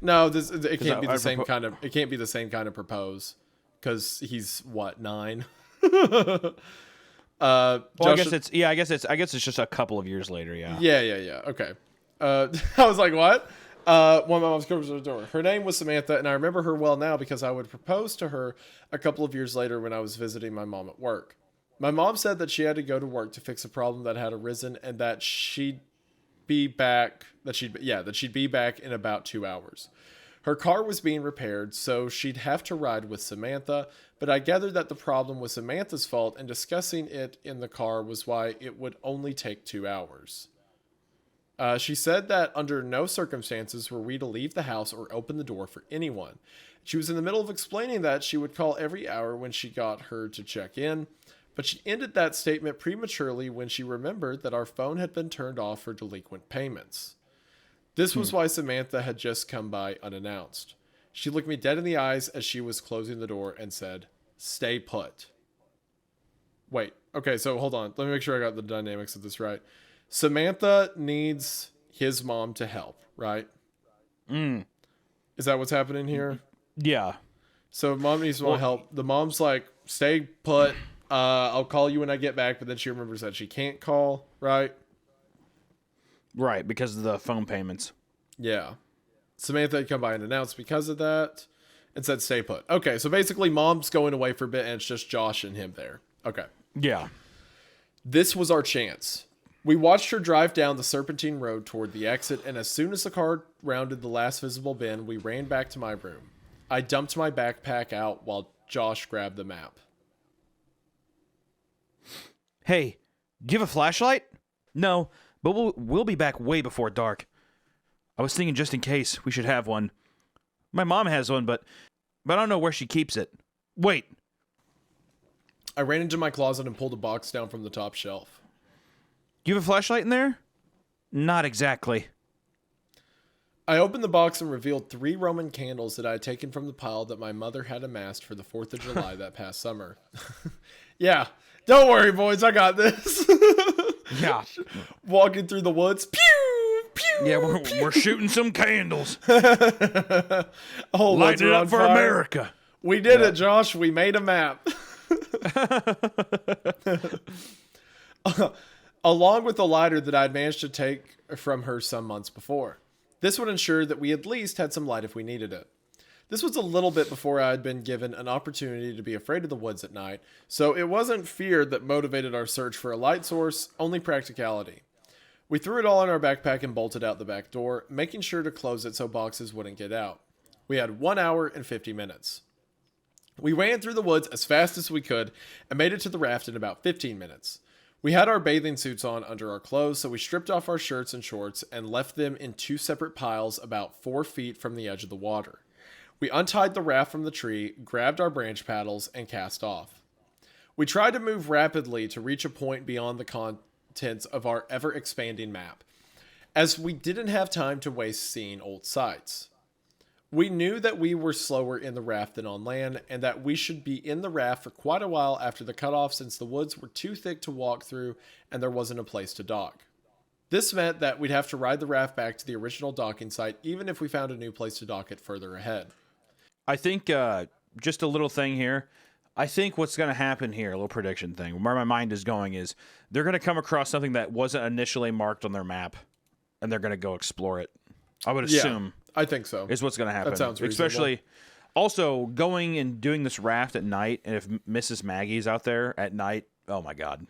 No, it can't be the same kind of. It can't be the same kind of propose, because he's what, 9. Well, I guess it's just a couple of years later. Yeah. Yeah. Okay. I was like, what? One of my mom's comes to the door. Her name was Samantha, and I remember her well now because I would propose to her a couple of years later when I was visiting my mom at work. My mom said that she had to go to work to fix a problem that had arisen, and that she'd be back. That she'd be back in about 2 hours. Her car was being repaired, so she'd have to ride with Samantha, but I gathered that the problem was Samantha's fault, and discussing it in the car was why it would only take 2 hours. She said that under no circumstances were we to leave the house or open the door for anyone. She was in the middle of explaining that she would call every hour when she got her to check in, but she ended that statement prematurely when she remembered that our phone had been turned off for delinquent payments. This was why Samantha had just come by unannounced. She looked me dead in the eyes as she was closing the door and said, "Stay put." Wait, okay, so hold on. Let me make sure I got the dynamics of this right. Samantha needs his mom to help, right? Is that what's happening here? Yeah. So mom needs more help. The mom's like, "Stay put. I'll call you when I get back," but then she remembers that she can't call, right? Right, because of the phone payments. Yeah. Samantha had come by and announced because of that and said, "Stay put." Okay, so basically mom's going away for a bit and it's just Josh and him there. Okay. Yeah. This was our chance. We watched her drive down the serpentine road toward the exit, and as soon as the car rounded the last visible bend, we ran back to my room. I dumped my backpack out while Josh grabbed the map. Hey, do you have a flashlight? No, but we'll be back way before dark. I was thinking just in case we should have one. My mom has one, but I don't know where she keeps it. Wait. I ran into my closet and pulled a box down from the top shelf. You have a flashlight in there? Not exactly. I opened the box and revealed 3 Roman candles that I had taken from the pile that my mother had amassed for the 4th of July that past summer. Yeah, don't worry, boys, I got this. Yeah. Walking through the woods. Pew! Pew! Yeah, we're shooting some candles. Oh, light it up for fire. America. We did it, Josh. We made a map. Along with the lighter that I'd managed to take from her some months before. This would ensure that we at least had some light if we needed it. This was a little bit before I had been given an opportunity to be afraid of the woods at night, so it wasn't fear that motivated our search for a light source, only practicality. We threw it all in our backpack and bolted out the back door, making sure to close it so boxes wouldn't get out. We had 1 hour and 50 minutes. We ran through the woods as fast as we could and made it to the raft in about 15 minutes. We had our bathing suits on under our clothes, so we stripped off our shirts and shorts and left them in 2 separate piles about 4 feet from the edge of the water. We untied the raft from the tree, grabbed our branch paddles, and cast off. We tried to move rapidly to reach a point beyond the contents of our ever-expanding map, as we didn't have time to waste seeing old sites. We knew that we were slower in the raft than on land, and that we should be in the raft for quite a while after the cutoff since the woods were too thick to walk through and there wasn't a place to dock. This meant that we'd have to ride the raft back to the original docking site even if we found a new place to dock it further ahead. I think just a little thing here. I think what's going to happen here, a little prediction thing, where my mind is going is they're going to come across something that wasn't initially marked on their map, and they're going to go explore it. I would assume. I think so. Is what's going to happen. That sounds reasonable. Especially, also, going and doing this raft at night, and if Mrs. Maggie's out there at night, oh my God.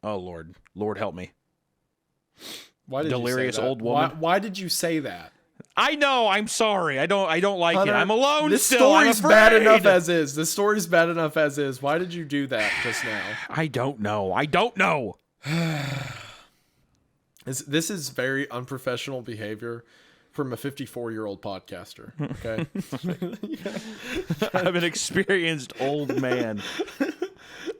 Oh, Lord. Lord help me. Why did Delirious you say that? old woman. Why did you say that? I know. I'm sorry. I don't like Hunter, it. I'm alone this still. story's I'm bad afraid. enough as is. This story's bad enough as is. Why did you do that just now? I don't know. This is very unprofessional behavior from a 54-year-old podcaster. Okay. I'm an experienced old man.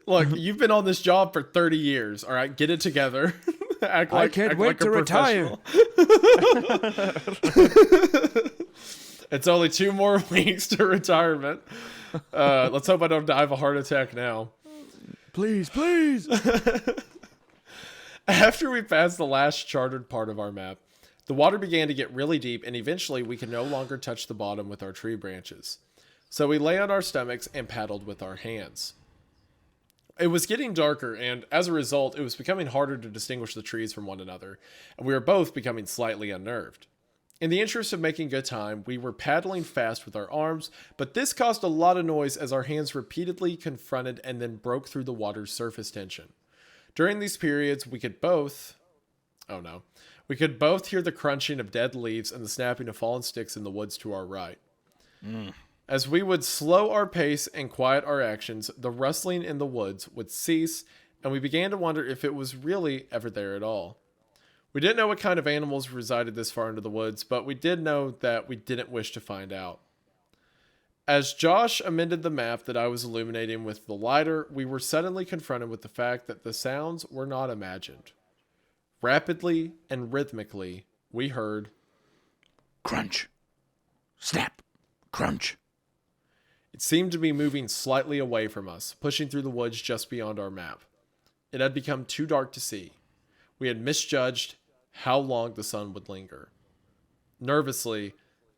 Look, you've been on this job for 30 years. All right, get it together. Act I can't wait to retire. It's only 2 more weeks to retirement. Let's hope I don't die of a heart attack now. Please, please. After we passed the last charted part of our map, the water began to get really deep, and eventually we could no longer touch the bottom with our tree branches. So we lay on our stomachs and paddled with our hands. It was getting darker, and as a result, it was becoming harder to distinguish the trees from one another, and we were both becoming slightly unnerved. In the interest of making good time, we were paddling fast with our arms, but this caused a lot of noise as our hands repeatedly confronted and then broke through the water's surface tension. During these periods, we could both hear the crunching of dead leaves and the snapping of fallen sticks in the woods to our right. As we would slow our pace and quiet our actions, the rustling in the woods would cease, and we began to wonder if it was really ever there at all. We didn't know what kind of animals resided this far into the woods, but we did know that we didn't wish to find out. As Josh amended the map that I was illuminating with the lighter, we were suddenly confronted with the fact that the sounds were not imagined. Rapidly and rhythmically, we heard Crunch. Snap. Crunch. It seemed to be moving slightly away from us, pushing through the woods just beyond our map. It had become too dark to see. We had misjudged how long the sun would linger. Nervously,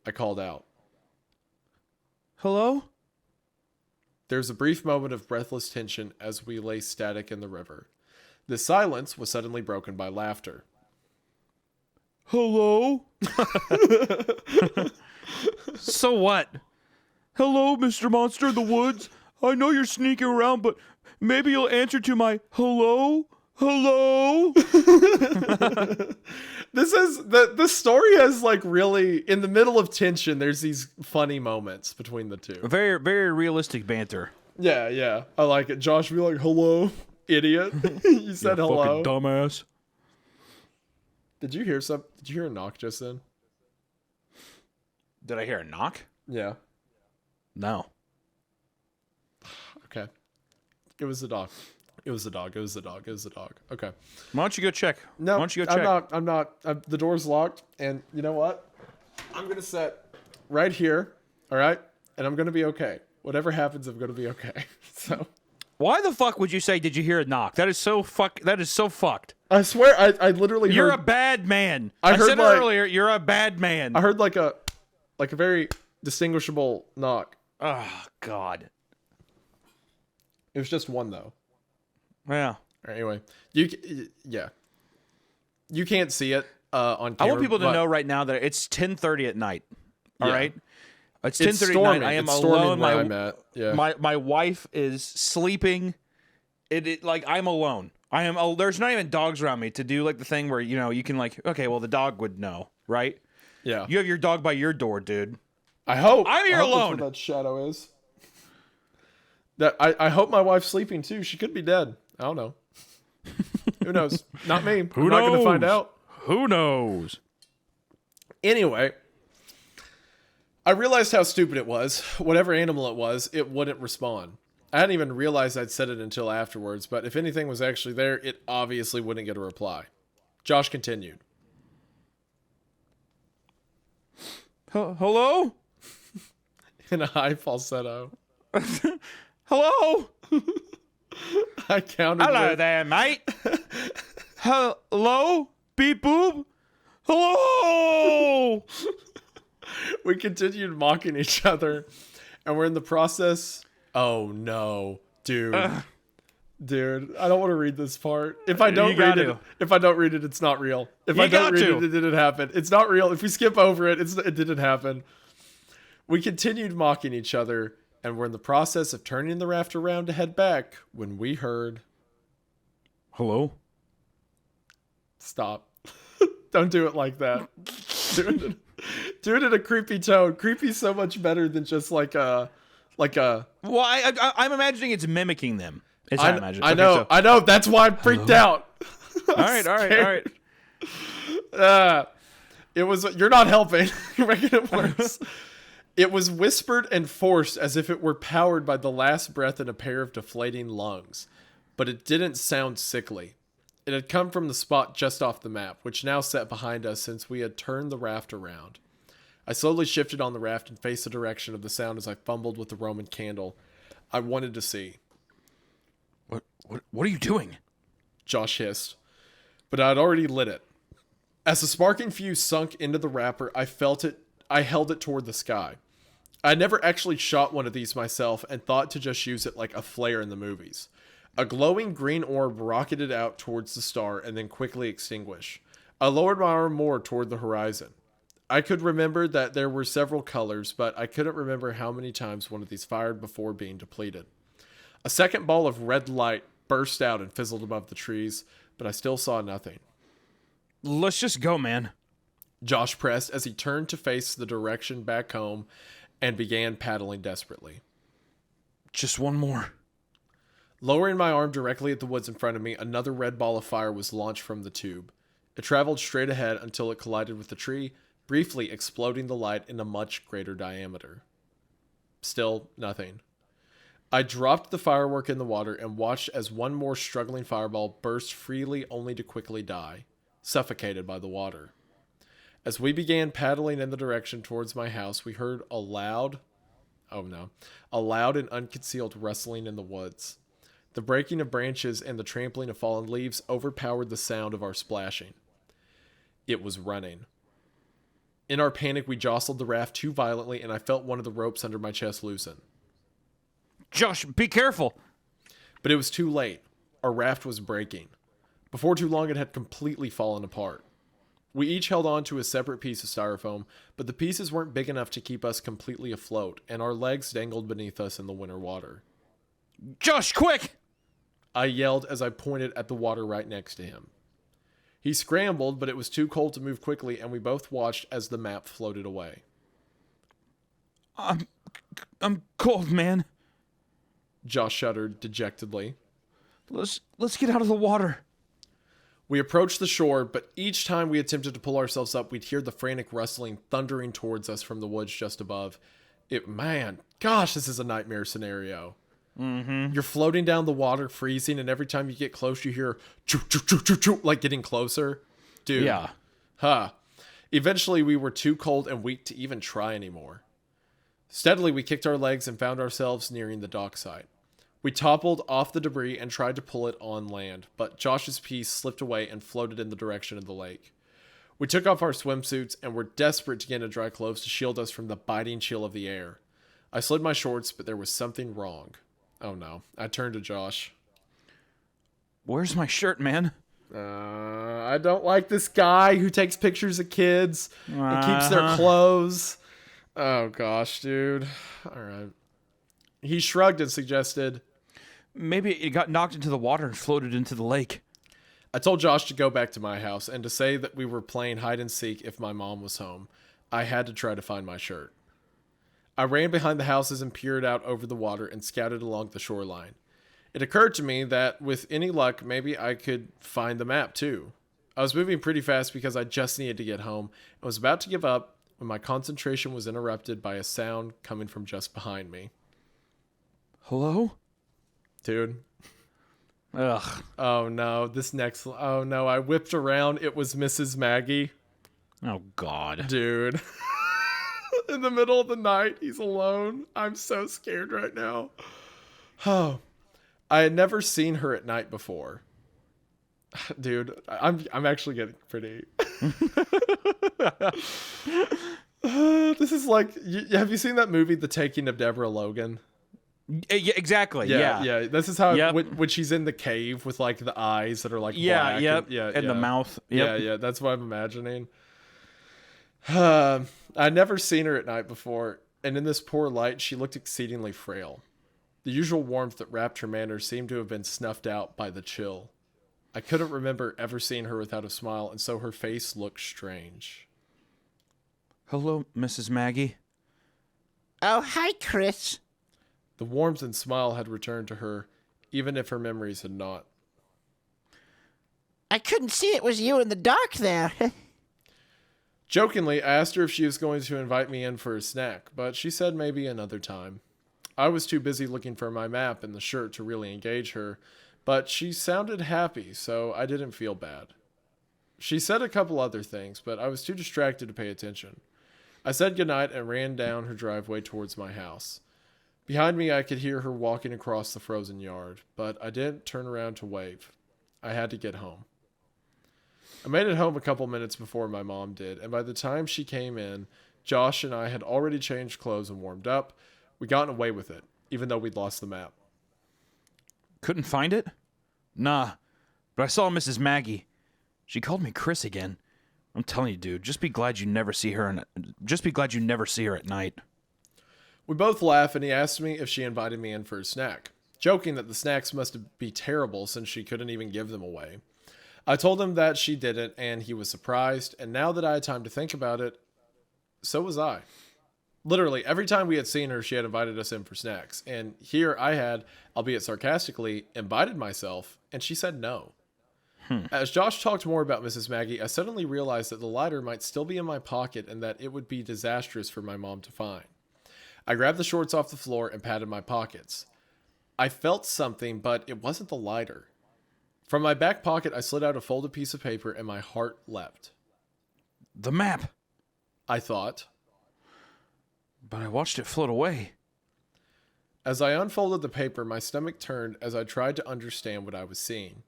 I called out. Hello? There was a brief moment of breathless tension as we lay static in the river. The silence was suddenly broken by laughter. Hello? So what? Hello, Mr. Monster of the Woods. I know you're sneaking around, but maybe you'll answer to my hello? Hello? This story has like really, in the middle of tension, there's these funny moments between the two. Very, very realistic banter. Yeah. I like it. Josh be like, hello, idiot. You said hello. Fucking dumbass. Did you hear a knock just then? Did I hear a knock? Yeah. No. Okay. It was the dog. It was the dog. Okay. Why don't you go check? No, Why don't you go check? I'm not. The door's locked, and you know what? I'm gonna sit right here, all right? And I'm gonna be okay. Whatever happens, I'm gonna be okay. So. Why the fuck would you say, did you hear a knock? That is so fucked. I swear, I literally You're heard... a bad man. I heard said it earlier, you're a bad man. I heard like a very distinguishable knock. Oh, God. It was just one, though. Yeah. All right, anyway, you can't see it on camera. I want people to know right now that it's 10:30 at night. All right. It's It's 10:39. storming. I am It's storming alone. where I'm at. Yeah. My wife is sleeping. It like I'm alone. There's not even dogs around me to do like the thing where you can like, okay, well the dog would know, right? Yeah. You have your dog by your door, dude. I hope. I'm here I hope that's alone. what that shadow is. I hope my wife's sleeping too. She could be dead. I don't know. Who knows? Not me. I'm not going to find out. Who knows? Anyway, I realized how stupid it was. Whatever animal it was, it wouldn't respond. I hadn't even realized I'd said it until afterwards, but if anything was actually there, it obviously wouldn't get a reply. Josh continued. Hello? In a high falsetto. Hello? I counted. Hello there, mate. Hello? Beep boop? Hello? We continued mocking each other, and we're in the process. Oh no, dude. Dude, I don't want to read this part. If I don't read it, it's not real. If I don't read it, it didn't happen. It's not real. If we skip over it, it didn't happen. We continued mocking each other, and we're in the process of turning the raft around to head back when we heard... Hello? Stop. Don't do it like that. Do it in a creepy tone. Creepy's so much better than just like a... Well, I'm imagining it's mimicking them. I know. That's why I'm freaked out. All right. It was. You're not helping. You're making it worse. It was whispered and forced as if it were powered by the last breath in a pair of deflating lungs. But it didn't sound sickly. It had come from the spot just off the map, which now sat behind us since we had turned the raft around. I slowly shifted on the raft and faced the direction of the sound as I fumbled with the Roman candle. I wanted to see. What are you doing? Josh hissed. But I had already lit it. As the sparking fuse sunk into the wrapper, I held it toward the sky. I had never actually shot one of these myself and thought to just use it like a flare in the movies. A glowing green orb rocketed out towards the star and then quickly extinguished. I lowered my arm more toward the horizon. I could remember that there were several colors, but I couldn't remember how many times one of these fired before being depleted. A second ball of red light burst out and fizzled above the trees, but I still saw nothing. Let's just go, man. Josh pressed as he turned to face the direction back home and began paddling desperately. Just one more. Lowering my arm directly at the woods in front of me, another red ball of fire was launched from the tube. It traveled straight ahead until it collided with the tree, briefly exploding the light in a much greater diameter. Still nothing. I dropped the firework in the water and watched as one more struggling fireball burst freely only to quickly die, suffocated by the water. As we began paddling in the direction towards my house, we heard a loud and unconcealed rustling in the woods. The breaking of branches and the trampling of fallen leaves overpowered the sound of our splashing. It was running. In our panic, we jostled the raft too violently, and I felt one of the ropes under my chest loosen. Josh, be careful. But it was too late. Our raft was breaking. Before too long, it had completely fallen apart. We each held on to a separate piece of styrofoam, but the pieces weren't big enough to keep us completely afloat, and our legs dangled beneath us in the winter water. Josh, quick! I yelled as I pointed at the water right next to him. He scrambled, but it was too cold to move quickly, and we both watched as the map floated away. I'm cold, man. Josh shuddered dejectedly. Let's get out of the water. We approached the shore, but each time we attempted to pull ourselves up, we'd hear the frantic rustling thundering towards us from the woods just above. Gosh, this is a nightmare scenario. Mm-hmm. You're floating down the water, freezing, and every time you get close, you hear choo choo choo choo choo, like getting closer. Dude. Yeah. Huh. Eventually, we were too cold and weak to even try anymore. Steadily, we kicked our legs and found ourselves nearing the dock site. We toppled off the debris and tried to pull it on land, but Josh's piece slipped away and floated in the direction of the lake. We took off our swimsuits and were desperate to get into dry clothes to shield us from the biting chill of the air. I slid my shorts, but there was something wrong. Oh no. I turned to Josh. Where's my shirt, man? I don't like this guy who takes pictures of kids and keeps their clothes. Oh, gosh, dude. All right. He shrugged and suggested, Maybe it got knocked into the water and floated into the lake. I told Josh to go back to my house and to say that we were playing hide and seek if my mom was home. I had to try to find my shirt. I ran behind the houses and peered out over the water and scouted along the shoreline. It occurred to me that with any luck, maybe I could find the map too. I was moving pretty fast because I just needed to get home and was about to give up when my concentration was interrupted by a sound coming from just behind me. Hello? Dude. Ugh. Oh no, oh no, I whipped around. It was Mrs. Maggie. Oh, God. Dude. In the middle of the night, he's alone. I'm so scared right now. Oh. I had never seen her at night before. Dude, I'm actually getting pretty. This is like, have you seen that movie, The Taking of Deborah Logan? Yeah, exactly. Yeah. This is how Yep. when she's in the cave with like the eyes that are like Yeah. black. Yep. And the mouth. Yep. Yeah. That's what I'm imagining. I'd never seen her at night before, and in this poor light, she looked exceedingly frail. The usual warmth that wrapped her manner seemed to have been snuffed out by the chill. I couldn't remember ever seeing her without a smile, and so her face looked strange. Hello, Mrs. Maggie. Oh, hi, Chris. The warmth and smile had returned to her, even if her memories had not. I couldn't see it was you in the dark there. Jokingly, I asked her if she was going to invite me in for a snack, but she said maybe another time. I was too busy looking for my map and the shirt to really engage her, but she sounded happy, so I didn't feel bad. She said a couple other things, but I was too distracted to pay attention. I said goodnight and ran down her driveway towards my house. Behind me, I could hear her walking across the frozen yard, but I didn't turn around to wave. I had to get home. I made it home a couple minutes before my mom did, and by the time she came in, Josh and I had already changed clothes and warmed up. We'd gotten away with it, even though we'd lost the map. Couldn't find it? Nah, but I saw Mrs. Maggie. She called me Chris again. I'm telling you, dude, just be glad you never see her at night. We both laughed, and he asked me if she invited me in for a snack, joking that the snacks must be terrible since she couldn't even give them away. I told him that she didn't, and he was surprised, and now that I had time to think about it, so was I. Literally, every time we had seen her, she had invited us in for snacks, and here I had, albeit sarcastically, invited myself, and she said no. As Josh talked more about Mrs. Maggie, I suddenly realized that the lighter might still be in my pocket and that it would be disastrous for my mom to find. I grabbed the shorts off the floor and patted my pockets. I felt something, but it wasn't the lighter. From my back pocket, I slid out a folded piece of paper and my heart leapt. The map. I thought. But I watched it float away. As I unfolded the paper, my stomach turned as I tried to understand what I was seeing.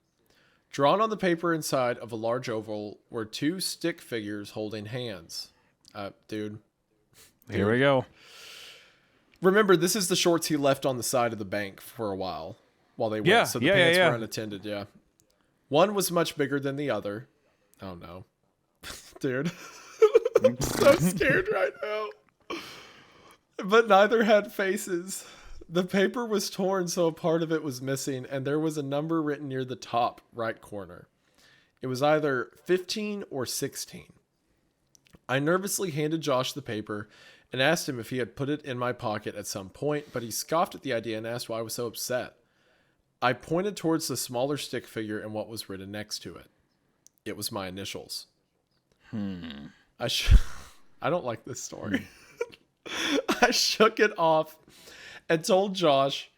Drawn on the paper inside of a large oval were two stick figures holding hands. Dude. Here we go. Remember, this is the shorts he left on the side of the bank for a while they went. So the pants were unattended, yeah. One was much bigger than the other. Oh no. Dude. I'm so scared right now. But neither had faces. The paper was torn, so a part of it was missing, and there was a number written near the top right corner. It was either 15 or 16. I nervously handed Josh the paper and asked him if he had put it in my pocket at some point, but he scoffed at the idea and asked why I was so upset. I pointed towards the smaller stick figure and what was written next to it. It was my initials. I don't like this story. I shook it off and told Josh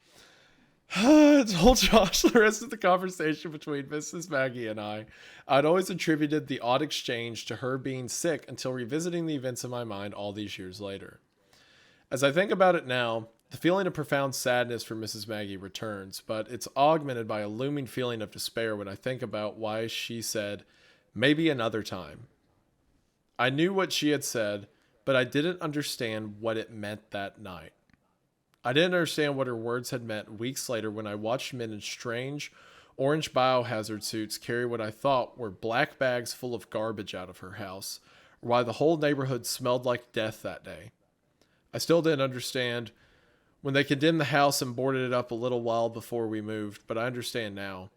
the rest of the conversation between Mrs. Maggie and I. I'd always attributed the odd exchange to her being sick until revisiting the events in my mind all these years later. As I think about it now, the feeling of profound sadness for Mrs. Maggie returns, but it's augmented by a looming feeling of despair when I think about why she said, maybe another time. I knew what she had said, but I didn't understand what it meant that night. I didn't understand what her words had meant weeks later when I watched men in strange, orange biohazard suits carry what I thought were black bags full of garbage out of her house, or why the whole neighborhood smelled like death that day. I still didn't understand when they condemned the house and boarded it up a little while before we moved, but I understand now.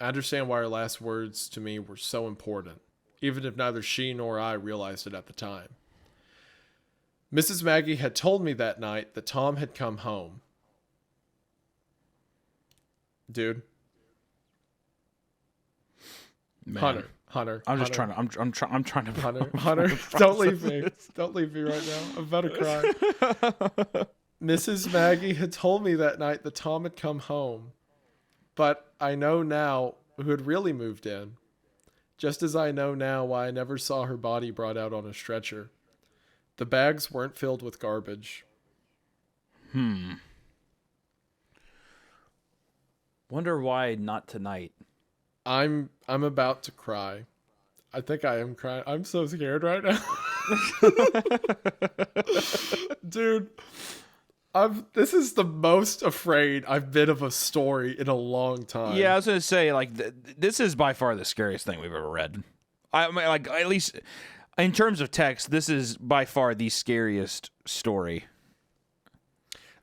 I understand why her last words to me were so important, even if neither she nor I realized it at the time. Mrs. Maggie had told me that night that Tom had come home. Dude. Man. Hunter. I'm just trying to. I'm trying to. Hunter, don't leave me. Don't leave me right now. I'm about to cry. Mrs. Maggie had told me that night that Tom had come home, but I know now who had really moved in. Just as I know now why I never saw her body brought out on a stretcher. The bags weren't filled with garbage. Wonder why not tonight. I'm about to cry. I think I am crying. I'm so scared right now. Dude, this is the most afraid I've been of a story in a long time. Yeah, I was gonna say like this is by far the scariest thing we've ever read. I mean, like at least in terms of text, this is by far the scariest story.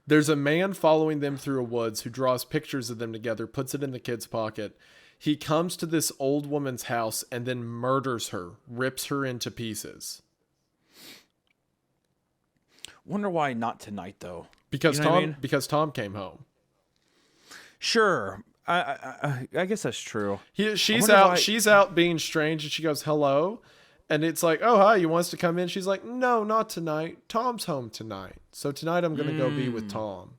There's a man following them through a woods who draws pictures of them together, puts it in the kid's pocket. He comes to this old woman's house and then murders her, rips her into pieces. Wonder why not tonight though. Because You know what I mean? because Tom came home. Sure, I guess that's true. She's wonder out. why- She's out being strange, and she goes hello, and it's like, oh hi, you want us to come in? She's like, no, not tonight. Tom's home tonight, so tonight I'm gonna go be with Tom.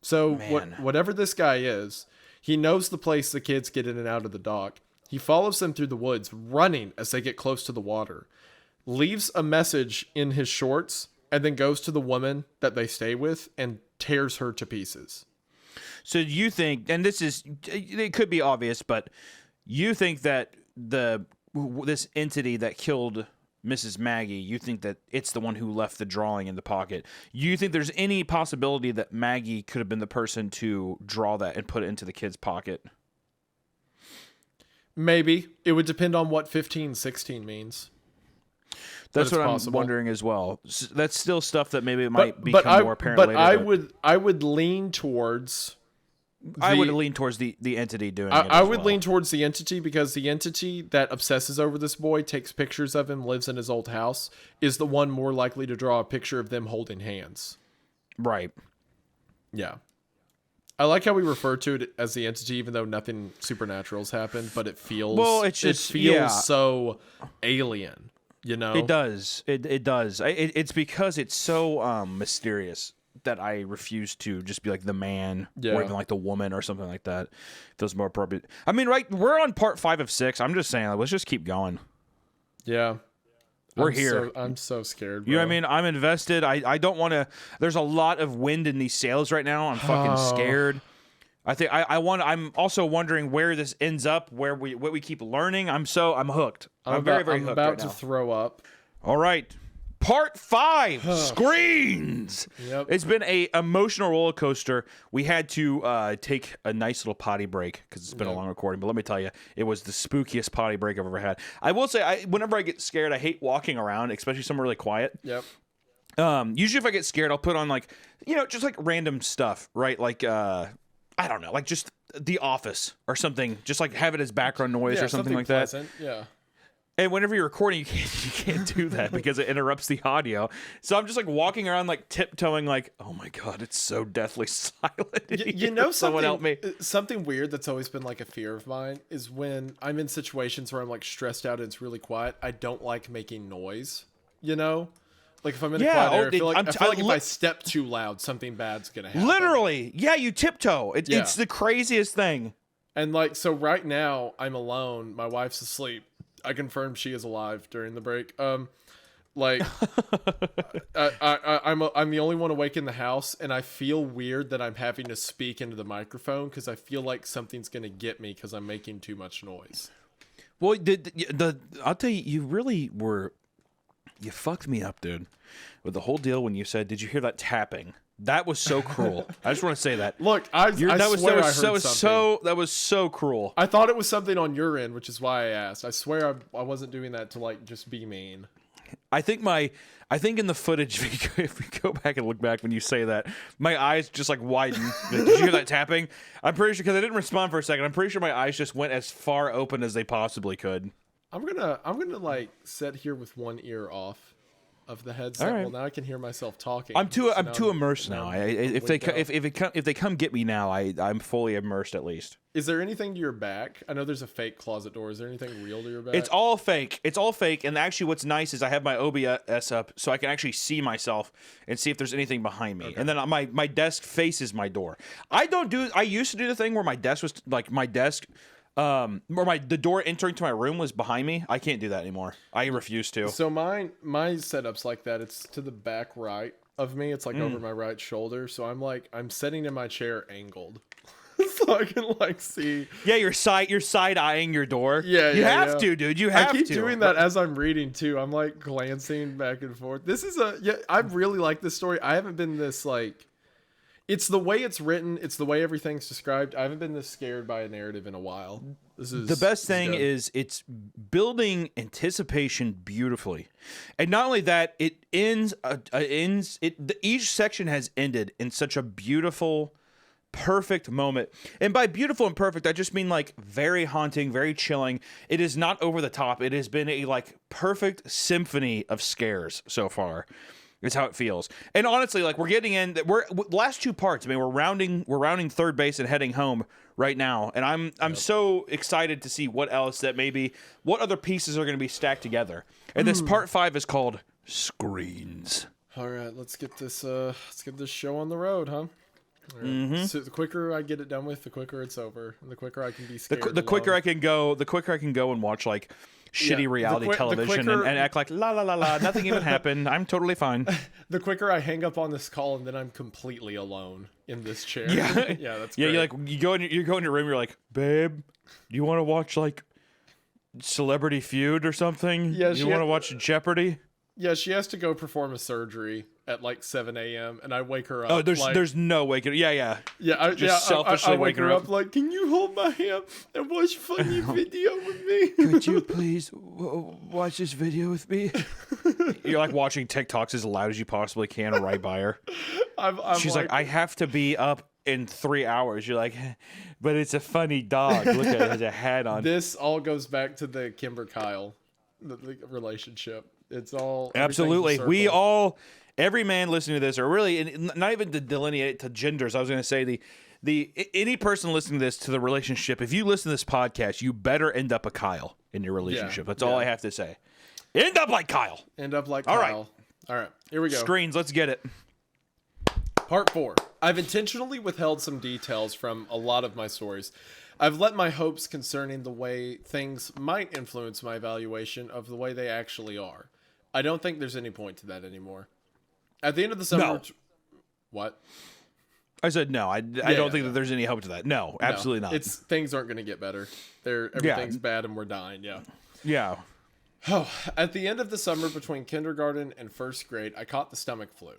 So Man. whatever this guy is, he knows the place the kids get in and out of the dock. He follows them through the woods, running as they get close to the water. Leaves a message in his shorts, and then goes to the woman that they stay with and tears her to pieces. So you think, and it could be obvious, but you think that this entity that killed Mrs. Maggie, you think that it's the one who left the drawing in the pocket. You think there's any possibility that Maggie could have been the person to draw that and put it into the kid's pocket? Maybe. It would depend on what 1516 means. That's But what it's I'm possible. wondering as well. That's still stuff that maybe might become more apparent but later. I would lean towards I would lean towards the entity doing it. I as would well. lean towards the entity, because the entity that obsesses over this boy, takes pictures of him, lives in his old house, is the one more likely to draw a picture of them holding hands. Right. Yeah. I like how we refer to it as the entity, even though nothing supernatural's happened, but it feels it feels so alien, you know? It does. It does. It's because it's so mysterious that I refuse to just be like the man Yeah. or even like the woman or something like that. Feels more appropriate. I mean, right? We're on part 5 of 6. I'm just saying, like, let's just keep going. Yeah. We're here. I'm so scared, bro. You know what I mean? I'm invested. I don't want to. There's a lot of wind in these sails right now. I'm fucking scared. I think I'm also wondering where this ends up, what we keep learning. I'm hooked. I'm very hooked about right to now. throw up. All right. Part 5, screens. Yep. It's been a emotional roller coaster. We had to take a nice little potty break because it's been a long recording. But let me tell you, it was the spookiest potty break I've ever had. I will say, whenever I get scared, I hate walking around, especially somewhere really quiet. Yep. Usually if I get scared, I'll put on like, just like random stuff, right? Like, I don't know, like just The Office or something. Just like have it as background noise or something like pleasant. that. Yeah. And whenever you're recording, you can't do that because it interrupts the audio. So I'm just like walking around, like tiptoeing, like, oh my god, it's so deathly silent. You know, someone help me. Something weird that's always been like a fear of mine is when I'm in situations where I'm like stressed out and it's really quiet. I don't like making noise. You know, like if I'm in a quiet area, I feel like if I step too loud, something bad's gonna happen. Literally, yeah, you tiptoe. Yeah. It's the craziest thing. And like, so right now I'm alone. My wife's asleep. I confirmed she is alive during the break. Like, I'm the only one awake in the house, and I feel weird that I'm having to speak into the microphone because I feel like something's gonna get me because I'm making too much noise. Well, I'll tell you, you fucked me up, dude, with the whole deal when you said, "Did you hear that tapping?" That was so cruel. I just want to say that. Look, I swear I heard something. That was so cruel. I thought it was something on your end, which is why I asked. I swear I wasn't doing that to like just be mean. I think in the footage, if we go back and look back when you say that, my eyes just like widen. Did you hear that tapping? I'm pretty sure, because I didn't respond for a second. I'm pretty sure my eyes just went as far open as they possibly could. I'm gonna like sit here with one ear off of the headset. All right. Well, now I can hear myself talking. I'm too immersed now. If they come get me now, I'm fully immersed at least. Is there anything to your back? I know there's a fake closet door. Is there anything real to your back? It's all fake. It's all fake. And actually, what's nice is I have my OBS up, so I can actually see myself and see if there's anything behind me. Okay. And then my desk faces my door. I used to do the thing where my desk was like the door entering to my room was behind me. I can't do that anymore. I refuse to. So my setup's like that. It's to the back right of me. It's like over my right shoulder. So I'm sitting in my chair angled. So I can like see. Yeah, you're side eyeing your door. Yeah, you have to, dude. You have to. I keep doing that as I'm reading too. I'm like glancing back and forth. This is I really like this story. I haven't been this like. It's the way it's written. It's the way everything's described. I haven't been this scared by a narrative in a while. The best thing is it's building anticipation beautifully, and not only that, it ends. Each section has ended in such a beautiful, perfect moment. And by beautiful and perfect, I just mean like very haunting, very chilling. It is not over the top. It has been a like perfect symphony of scares so far. It's how it feels. And honestly, like we're getting in, we're last two parts. I mean, we're rounding third base and heading home right now. And I'm so excited to see what other pieces are going to be stacked together. And this part 5 is called Screens. All right, let's get this show on the road, huh? Right. So the quicker I get it done with, the quicker it's over. And the quicker I can be scared. The quicker I can go and watch like shitty reality television and act like la la la la, nothing even happened. I'm totally fine. The quicker I hang up on this call and then I'm completely alone in this chair. Yeah, that's great. You're like you go in your room. You're like, babe, do you want to watch like Celebrity Feud or something? Yeah, you want to watch Jeopardy? Yeah, she has to go perform a surgery at like 7 a.m. and I wake her up. Oh, there's no waking. Yeah. I wake her up like, can you hold my hand and watch a funny video with me? Could you please watch this video with me? You're like watching TikToks as loud as you possibly can right by her. She's like, I have to be up in 3 hours. You're like, but it's a funny dog. Look at it, it has a hat on. This all goes back to the Kimber Kyle the relationship. It's all absolutely. Every man listening to this, or really not even to delineate it to genders. I was going to say any person listening to this to the relationship. If you listen to this podcast, you better end up a Kyle in your relationship. That's all I have to say. End up like Kyle. All right. Here we go. Screens. Let's get it. Part 4. I've intentionally withheld some details from a lot of my stories. I've let my hopes concerning the way things might influence my evaluation of the way they actually are. I don't think there's any point to that anymore. At the end of the summer... No. What? I said no. I don't think that there's any hope to that. No, absolutely not. Things aren't going to get better. Everything's bad and we're dying, Yeah. Oh, at the end of the summer between kindergarten and first grade, I caught the stomach flu.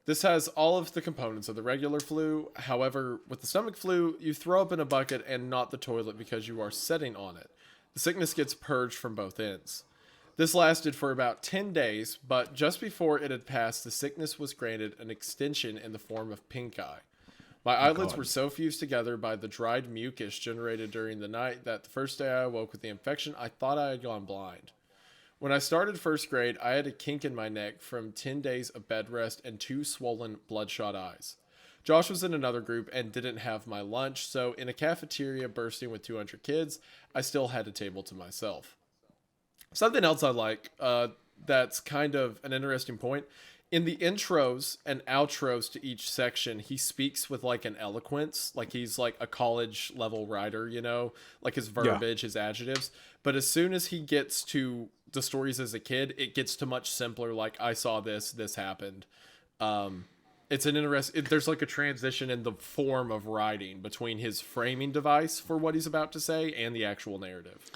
This has all of the components of the regular flu. However, with the stomach flu, you throw up in a bucket and not the toilet because you are sitting on it. The sickness gets purged from both ends. This lasted for about 10 days, but just before it had passed, the sickness was granted an extension in the form of pink eye. My eyelids were so fused together by the dried mucus generated during the night that the first day I awoke with the infection, I thought I had gone blind. When I started first grade, I had a kink in my neck from 10 days of bed rest and 2 swollen, bloodshot eyes. Josh was in another group and didn't have my lunch, so in a cafeteria bursting with 200 kids, I still had a table to myself. Something else I like, that's kind of an interesting point. In the intros and outros to each section, he speaks with like an eloquence, like he's like a college level writer, like his verbiage, his adjectives. But as soon as he gets to the stories as a kid, it gets to much simpler. Like, I saw this happened. It's an there's like a transition in the form of writing between his framing device for what he's about to say and the actual narrative.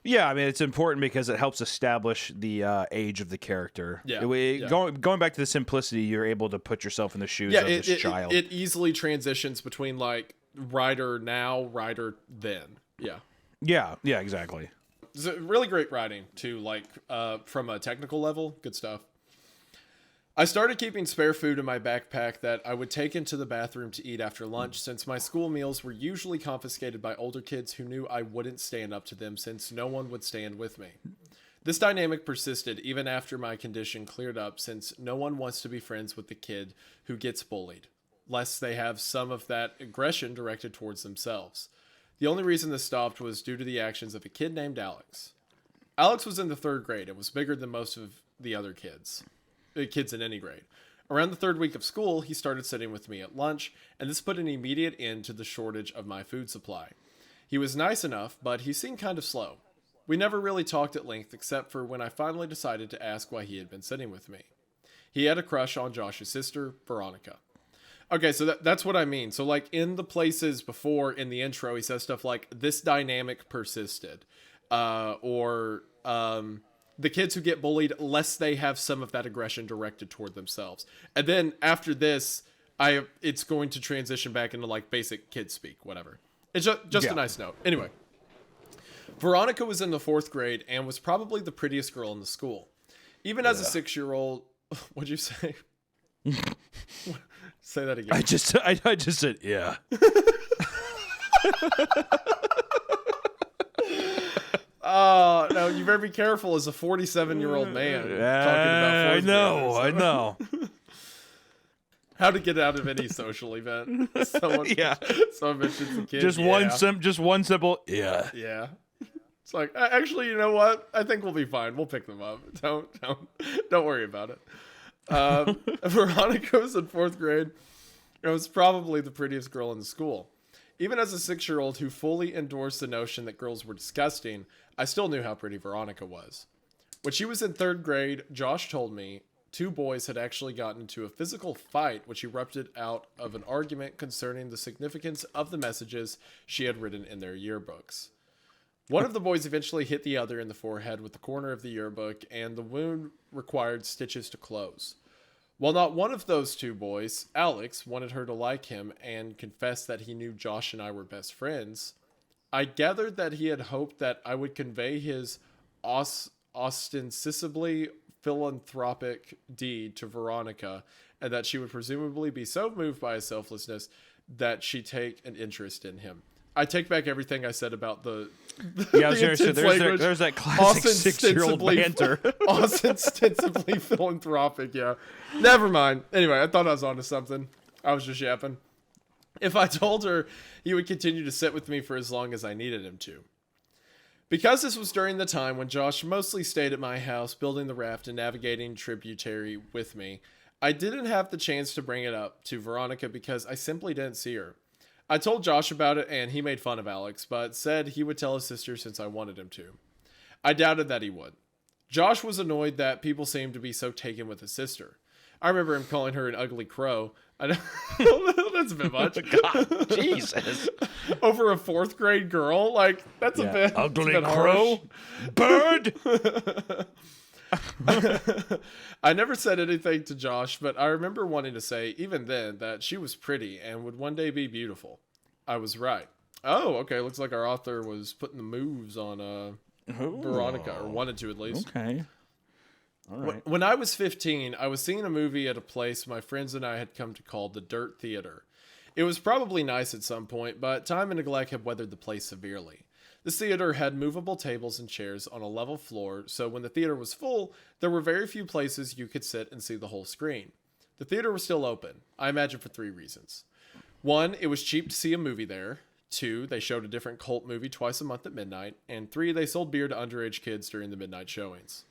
Yeah, I mean, it's important because it helps establish the age of the character. Yeah. Going back to the simplicity, you're able to put yourself in the shoes of this child. It easily transitions between like writer now, writer then. Yeah. Yeah, exactly. It's a really great writing too, like from a technical level. Good stuff. I started keeping spare food in my backpack that I would take into the bathroom to eat after lunch, since my school meals were usually confiscated by older kids who knew I wouldn't stand up to them since no one would stand with me. This dynamic persisted even after my condition cleared up, since no one wants to be friends with the kid who gets bullied, lest they have some of that aggression directed towards themselves. The only reason this stopped was due to the actions of a kid named Alex. Alex was in the 3rd grade and was bigger than most of the other kids in any grade. Around the 3rd week of school, he started sitting with me at lunch, and this put an immediate end to the shortage of my food supply. He was nice enough, but he seemed kind of slow. We never really talked at length except for when I finally decided to ask why he had been sitting with me. He had a crush on Josh's sister, Veronica. Okay, so that's what I mean. So like in the places before in the intro, he says stuff like, this dynamic persisted. The kids who get bullied, lest they have some of that aggression directed toward themselves. And then after this, it's going to transition back into like basic kid speak, whatever. It's just a nice note. Anyway, Veronica was in the 4th grade and was probably the prettiest girl in the school. Even as a 6-year-old, what'd you say? Say that again. I just said, yeah. Oh, no, you better be careful as a 47-year-old man talking about 4th I know. How to get out of any social event. Someone mentions a kid. Just one simple, yeah. Yeah. It's like, actually, you know what? I think we'll be fine. We'll pick them up. Don't worry about it. Veronica was in 4th grade and was probably the prettiest girl in the school. Even as a 6-year-old who fully endorsed the notion that girls were disgusting, I still knew how pretty Veronica was. When she was in 3rd grade, Josh told me 2 boys had actually gotten into a physical fight, which erupted out of an argument concerning the significance of the messages she had written in their yearbooks. One of the boys eventually hit the other in the forehead with the corner of the yearbook, and the wound required stitches to close. While not one of those 2 boys, Alex, wanted her to like him and confessed that he knew Josh and I were best friends, I gathered that he had hoped that I would convey his ostensibly philanthropic deed to Veronica, and that she would presumably be so moved by his selflessness that she'd take an interest in him. I take back everything I said about the I was going to say, there's that classic 6-year-old banter. Ostensibly philanthropic, yeah. Never mind. Anyway, I thought I was onto something. I was just yapping. If I told her, he would continue to sit with me for as long as I needed him to. Because this was during the time when Josh mostly stayed at my house building the raft and navigating tributary with me, I didn't have the chance to bring it up to Veronica because I simply didn't see her. I told Josh about it and he made fun of Alex, but said he would tell his sister since I wanted him to. I doubted that he would. Josh was annoyed that people seemed to be so taken with his sister. I remember him calling her an ugly crow. I know, that's a bit much. God, Jesus. Over a 4th grade girl? Like, that's a bit ugly bit crow? Bird? I never said anything to Josh, but I remember wanting to say, even then, that she was pretty and would one day be beautiful. I was right. Oh, okay. Looks like our author was putting the moves on Veronica, or wanted to at least. Okay. All right. When I was 15, I was seeing a movie at a place my friends and I had come to call the Dirt Theater. It was probably nice at some point, but time and neglect had weathered the place severely. This theater had movable tables and chairs on a level floor, so when the theater was full, there were very few places you could sit and see the whole screen. The theater was still open, I imagine for 3 reasons. 1, it was cheap to see a movie there. 2, they showed a different cult movie twice a month at midnight. And 3, they sold beer to underage kids during the midnight showings.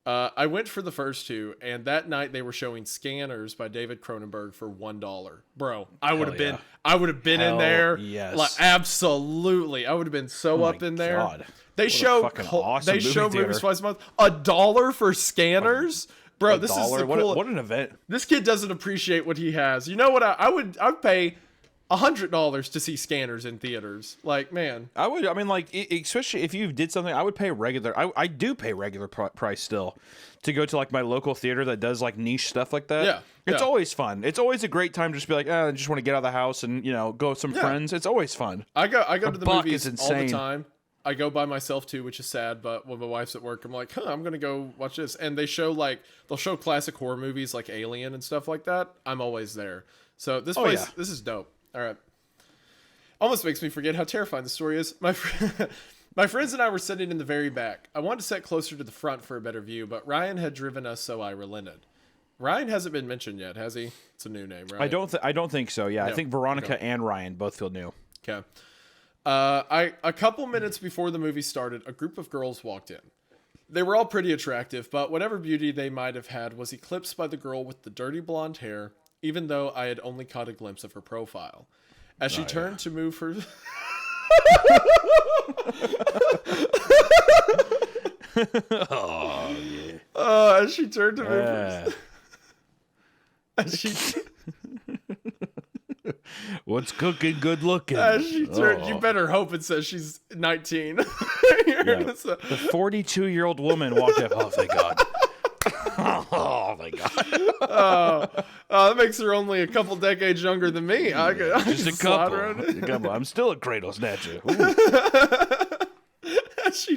I went for the first 2, and that night they were showing Scanners by David Cronenberg for $1. Bro, I would have been in there. Yes. Like, absolutely. I would have been so up in there. God. They show movies twice a month. $1 for Scanners? Bro, this is the cool. What an event. This kid doesn't appreciate what he has. You know what? I'd pay $100 to see Scanners in theaters. Like, man, especially if you did something, I would pay regular. I do pay regular price still to go to like my local theater that does like niche stuff like that. Yeah, it's always fun. It's always a great time to just be like, I just want to get out of the house and go with some friends. It's always fun. I go to the $1 movies is all the insane. time. I go by myself too, which is sad. But when my wife's at work, I'm like, I'm gonna go watch this. And they'll show classic horror movies like Alien and stuff like that. I'm always there. So this place, this is dope. All right. Almost makes me forget how terrifying the story is. My friends and I were sitting in the very back. I wanted to sit closer to the front for a better view, but Ryan had driven us, so I relented. Ryan hasn't been mentioned yet, has he? It's a new name, right? I don't think so. Yeah, No. I think Veronica and Ryan both feel new. Okay. A couple minutes before the movie started, a group of girls walked in. They were all pretty attractive, but whatever beauty they might have had was eclipsed by the girl with the dirty blonde hair, even though I had only caught a glimpse of her profile. As she turned to move her... Oh, yeah. As she turned to move her... As she... What's cooking? Good looking. As she turned... You better hope it says she's 19. The 42-year-old woman walked up. Oh, thank God. Oh, my God. That makes her only a couple decades younger than me. Just a couple. I'm still a cradle snatcher. As she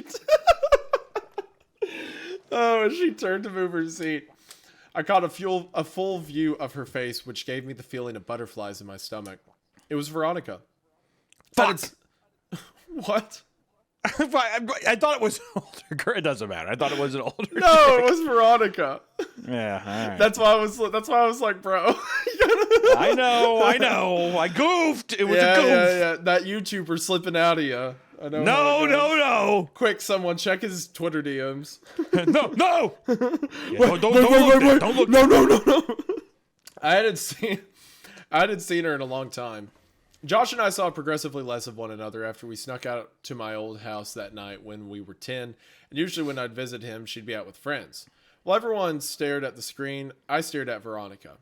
turned to move her seat, I caught a full view of her face, which gave me the feeling of butterflies in my stomach. It was Veronica. Fuck. What? I thought it was an older girl. It doesn't matter. I thought it was an older girl. No, it was Veronica. Yeah, all right. That's why I was like, bro. I know. I goofed. It was a goof. Yeah. That YouTuber slipping out of you. I know. No. Quick, someone check his Twitter DMs. No. Yeah, don't look. No. I hadn't seen her in a long time. Josh and I saw progressively less of one another after we snuck out to my old house that night when we were 10, and usually when I'd visit him, she'd be out with friends. While everyone stared at the screen, I stared at Veronica,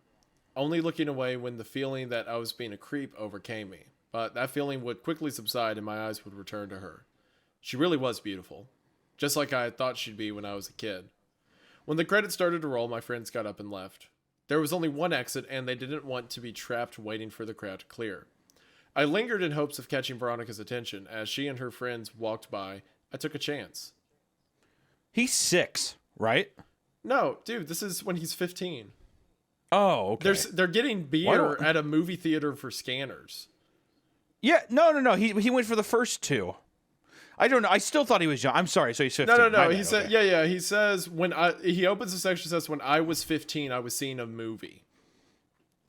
only looking away when the feeling that I was being a creep overcame me. But that feeling would quickly subside and my eyes would return to her. She really was beautiful, just like I had thought she'd be when I was a kid. When the credits started to roll, my friends got up and left. There was only one exit, and they didn't want to be trapped waiting for the crowd to clear. I lingered in hopes of catching Veronica's attention. As she and her friends walked by, I took a chance. He's 6, right? No, dude, this is when he's 15. Oh, okay. They're getting beer at a movie theater for scanners. Yeah, no. He went for the first 2. I don't know. I still thought he was young. I'm sorry. So he's 15. No. He said, yeah. He says he opens the section, says when I was 15, I was seeing a movie.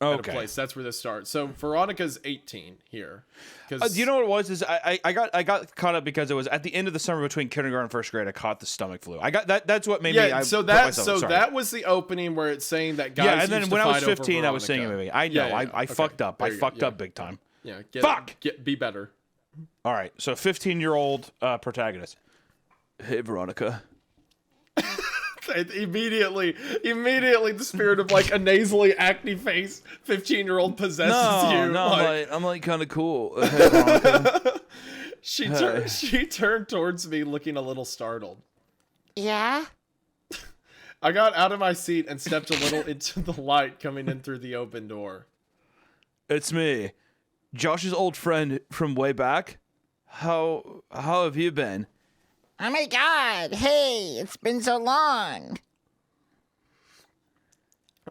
At a place. That's where this starts. So Veronica's 18 here. You know what it was? Is I got caught up because it was at the end of the summer between kindergarten and first grade. I caught the stomach flu. I got that. That's what made me. That was the opening where it's saying that guys. Yeah, and then used when to I was fight over 15, I was seeing a Veronica. movie. I know. Yeah. I fucked up. I fucked up big time. Yeah. Be better. All right. So 15-year-old protagonist. Hey, Veronica. Immediately the spirit of like a nasally acne face 15-year-old possesses you. No, I'm like kind of cool. Hey, Veronica. She turned towards me looking a little startled. Yeah? I got out of my seat and stepped a little into the light coming in through the open door. It's me, Josh's old friend from way back. How have you been? Oh my God! Hey, it's been so long.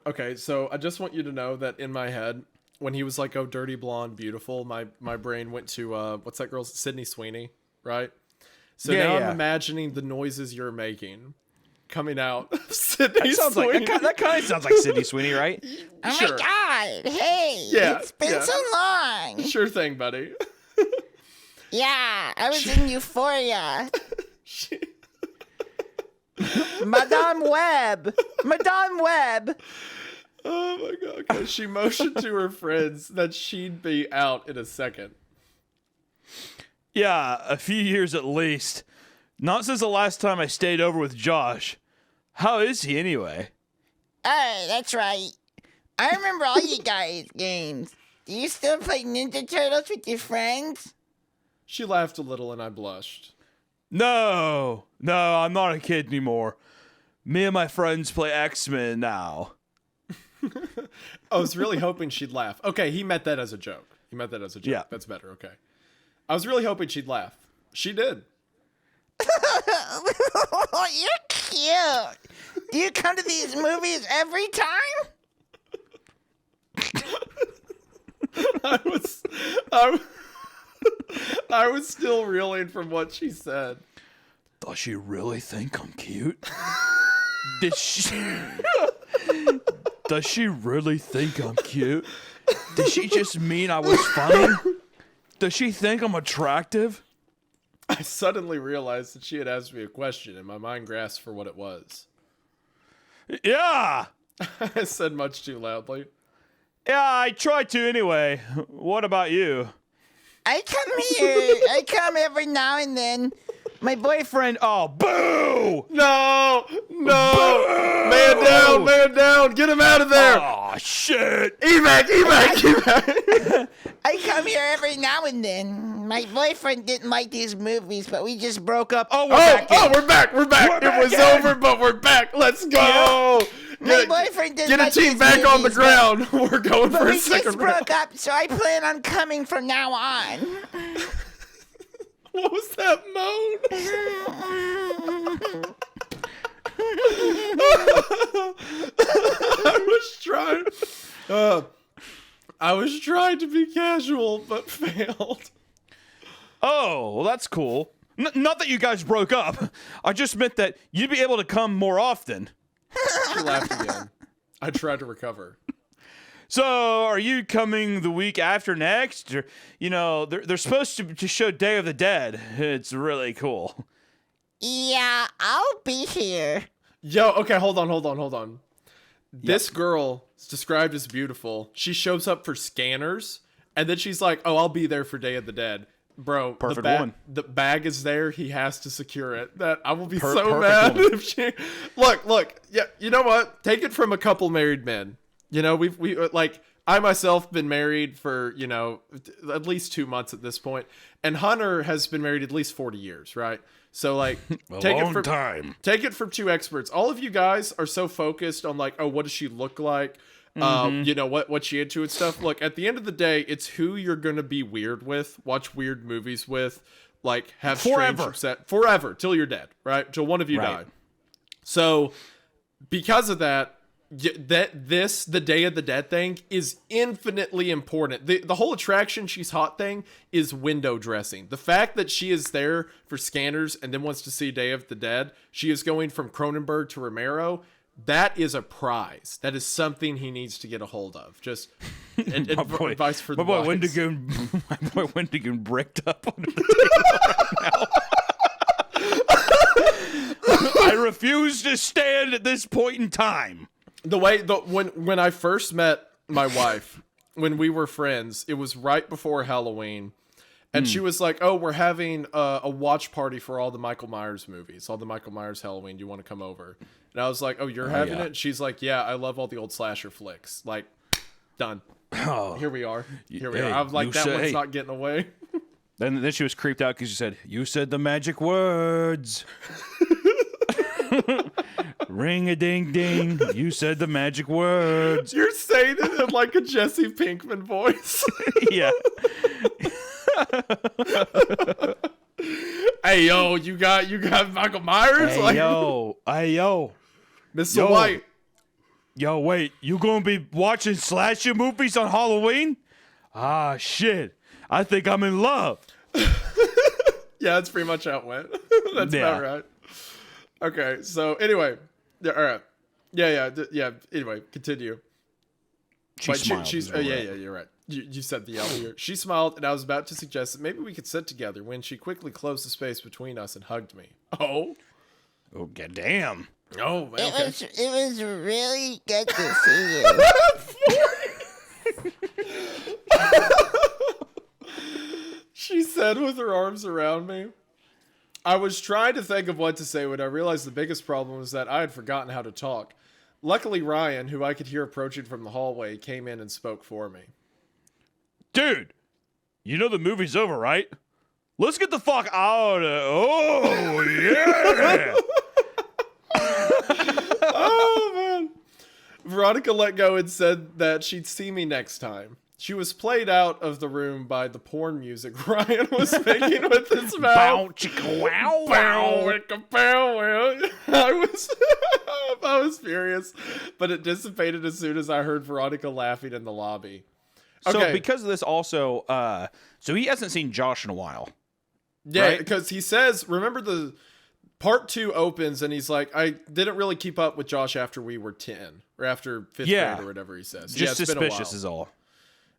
Okay, so I just want you to know that in my head, when he was like, "Oh, dirty blonde, beautiful," my brain went to what's that girl's Sydney Sweeney, right? So now I'm imagining the noises you're making coming out of Sydney Sweeney. That kind of sounds like Sydney Sweeney, right? Oh Sure. my God! Hey, Yeah, it's been so long. Sure thing, buddy. Yeah, I was in Euphoria. Madame Web. Oh my God. Okay. She motioned to her friends that she'd be out in a second. Yeah, a few years at least. Not since the last time I stayed over with Josh. How is he anyway? Oh, that's right. I remember all you guys' games. Do you still play Ninja Turtles with your friends? She laughed a little and I blushed. No, I'm not a kid anymore. Me and my friends play X-Men now. I was really hoping she'd laugh. Okay, he meant that as a joke. Yeah. That's better, okay. I was really hoping she'd laugh. She did. You're cute. Do you come to these movies every time? I was still reeling from what she said. Does she really think I'm cute? Did she? Does she really think I'm cute? Did she just mean I was funny? Does she think I'm attractive? I suddenly realized that she had asked me a question, and my mind grasped for what it was. Yeah. I said much too loudly. Yeah, I try to anyway. What about you? I come here. I come every now and then. My boyfriend. Oh, boo! No! Man down! Get him out of there! Oh, shit! Evac! I come here every now and then. My boyfriend didn't like these movies, but we just broke up. Oh, we're back. We're back! It was over, but we're back! Let's go! My boyfriend didn't Get a like team these back on the movies, ground! We're going But for a we just second round. broke up, so I plan on coming from now on. What was that moan? I was trying to be casual, but failed. Oh, well, that's cool. Not that you guys broke up. I just meant that you'd be able to come more often. She laughed again. I tried to recover. So, are you coming the week after next? Or, they're supposed to show Day of the Dead. It's really cool. Yeah, I'll be here. Yo, okay, hold on. This girl is described as beautiful. She shows up for scanners, and then she's like, "Oh, I'll be there for Day of the Dead." Bro, Perfect woman. The bag is there. He has to secure it. That I will be so perfect mad woman. if she. Look. Yeah, you know what? Take it from a couple married men. We like I myself been married for at least 2 months at this point, and Hunter has been married at least 40 years, right? So like, take it from two experts. All of you guys are so focused on like, oh, what does she look like? What's she into and stuff. Look, at the end of the day, it's who you're gonna be weird with, watch weird movies with, like have forever till you're dead, right? Till one of you die. So because of that, the Day of the Dead thing is infinitely important. The whole attraction she's hot thing is window dressing. The fact that she is there for scanners and then wants to see Day of the Dead, she is going from Cronenberg to Romero. That is a prize. That is something he needs to get a hold of. Just advice for the boy wise. Wendigoon bricked up under the table right now. I refuse to stand at this point in time. When I first met my wife, when we were friends, it was right before Halloween, and she was like, "Oh, we're having a watch party for all the Michael Myers movies, all the Michael Myers Halloween. Do you want to come over?" And I was like, "Oh, you're having it?" She's like, "Yeah, I love all the old slasher flicks." Like, done. Oh, Here we are. Hey, I was like, that said, one's hey. not getting away. Then she was creeped out because she said, "You said the magic words." Ring a ding ding. You said the magic words. You're saying it in like a Jesse Pinkman voice. Yeah. Hey yo, you got Michael Myers? Hey yo. Mr. White. Yo, wait. You gonna be watching slasher movies on Halloween? Ah, shit. I think I'm in love. Yeah, that's pretty much how it went. That's Yeah. about right. Okay, so anyway, yeah, all right, yeah. Anyway, continue. She smiled. You're right. You said the L here. She smiled, and I was about to suggest that maybe we could sit together when she quickly closed the space between us and hugged me. Oh, God damn. oh, man. Okay. It was really good to see you. She said with her arms around me. I was trying to think of what to say when I realized the biggest problem was that I had forgotten how to talk. Luckily, Ryan, who I could hear approaching from the hallway, came in and spoke for me. Dude, you know the movie's over, right? Let's get the fuck out of... Oh, yeah! Oh, man. Veronica let go and said that she'd see me next time. She was played out of the room by the porn music Ryan was making with his mouth. Bow, chicka, wow, Bow, wow. wicka, bow, wow. I was furious, but it dissipated as soon as I heard Veronica laughing in the lobby. So Okay. because of this also, so he hasn't seen Josh in a while. Yeah, right? because he says, remember the part 2 opens and he's like, I didn't really keep up with Josh after we were 10 or after 5th Yeah. grade or whatever he says. Just it's been a suspicious while. is all.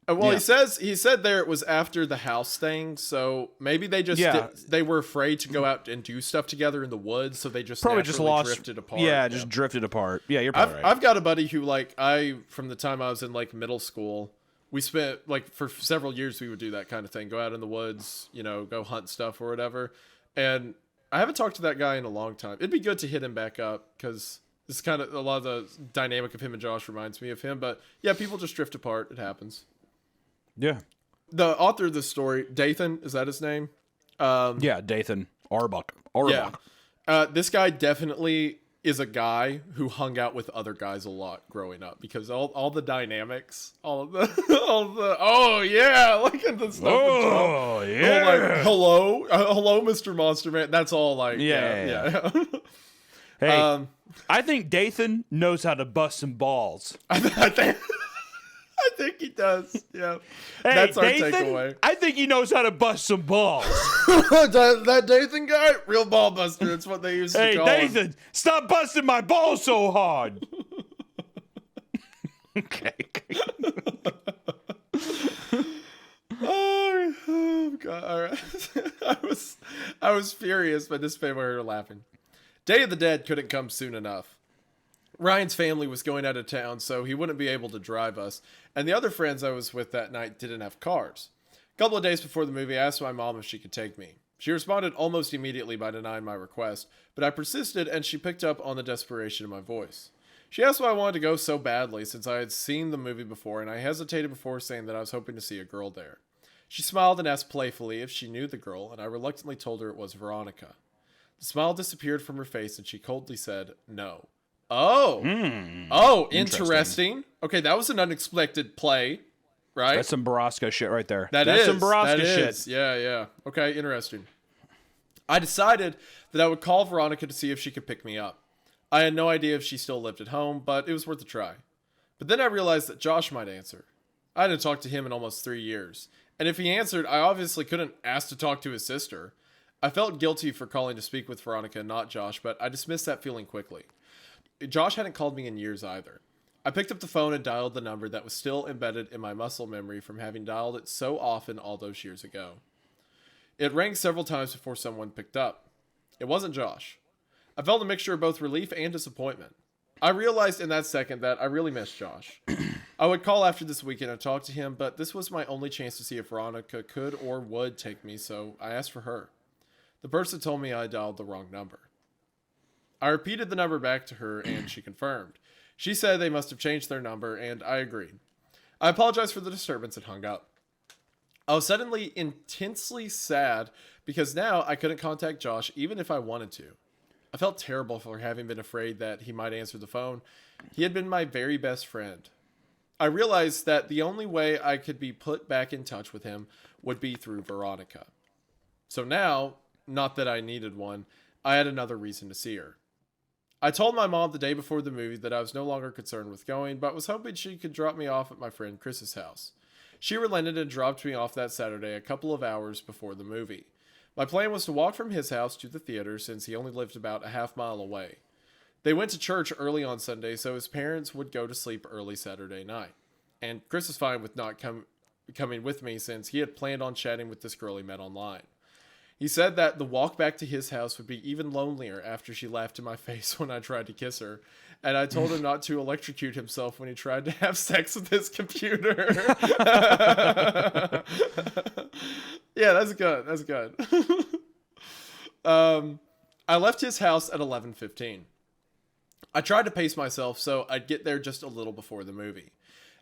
Well, Yeah. he said there it was after the house thing, so maybe they just Yeah. they were afraid to go out and do stuff together in the woods, so they just Probably just naturally lost. drifted apart. Yeah, just drifted apart. Yeah, you're probably right. I've got a buddy who from the time I was in like middle school, we spent like for several years we would do that kind of thing, go out in the woods, go hunt stuff or whatever. And I haven't talked to that guy in a long time. It'd be good to hit him back up because this kind of a lot of the dynamic of him and Josh reminds me of him. But yeah, people just drift apart. It happens. Yeah. The author of this story, Dathan, is that his name? Yeah, Dathan. Auerbach. Auerbach. Yeah. This guy definitely is a guy who hung out with other guys a lot growing up because all the dynamics, all the oh yeah, look at the stuff. Oh, Oh, yeah. like hello, Mr. Monster Man. That's all like Yeah. Hey, I think Dathan knows how to bust some balls. I think he does. Yeah, Hey, that's our Dathan, takeaway. I think he knows how to bust some balls. that Dathan guy, real ball buster. That's what they used to Hey, call him. Dathan, stop busting my balls so hard. Okay. Oh god! All right, I was furious, but this made my heart laughing. Day of the Dead couldn't come soon enough. Ryan's family was going out of town, so he wouldn't be able to drive us, and the other friends I was with that night didn't have cars. A couple of days before the movie, I asked my mom if she could take me. She responded almost immediately by denying my request, but I persisted, and she picked up on the desperation in my voice. She asked why I wanted to go so badly, since I had seen the movie before, and I hesitated before saying that I was hoping to see a girl there. She smiled and asked playfully if she knew the girl, and I reluctantly told her it was Veronica. The smile disappeared from her face, and she coldly said, no. Oh. Interesting. Okay, that was an unexpected play, right? That's some Baraska shit right there. That's That's some Baraska that shit. is. Yeah. Okay, interesting. I decided that I would call Veronica to see if she could pick me up. I had no idea if she still lived at home, but it was worth a try. But then I realized that Josh might answer. I hadn't talked to him in almost 3 years. And if he answered, I obviously couldn't ask to talk to his sister. I felt guilty for calling to speak with Veronica and not Josh, but I dismissed that feeling quickly. Josh hadn't called me in years either. I picked up the phone and dialed the number that was still embedded in my muscle memory from having dialed it so often all those years ago. It rang several times before someone picked up. It wasn't Josh. I felt a mixture of both relief and disappointment. I realized in that second that I really missed Josh. I would call after this weekend and talk to him, but this was my only chance to see if Veronica could or would take me, so I asked for her. The person told me I dialed the wrong number. I repeated the number back to her, and she confirmed. She said they must have changed their number, and I agreed. I apologized for the disturbance and hung up. I was suddenly intensely sad because now I couldn't contact Josh even if I wanted to. I felt terrible for having been afraid that he might answer the phone. He had been my very best friend. I realized that the only way I could be put back in touch with him would be through Veronica. So now, not that I needed one, I had another reason to see her. I told my mom the day before the movie that I was no longer concerned with going, but was hoping she could drop me off at my friend Chris's house. She relented and dropped me off that Saturday a couple of hours before the movie. My plan was to walk from his house to the theater since he only lived about a half-mile away. They went to church early on Sunday, so his parents would go to sleep early Saturday night. And Chris was fine with not coming with me since he had planned on chatting with this girl he met online. He said that the walk back to his house would be even lonelier after she laughed in my face when I tried to kiss her, and I told him not to electrocute himself when he tried to have sex with his computer. Yeah, that's good. That's good. I left his house at 11:15. I tried to pace myself so I'd get there just a little before the movie.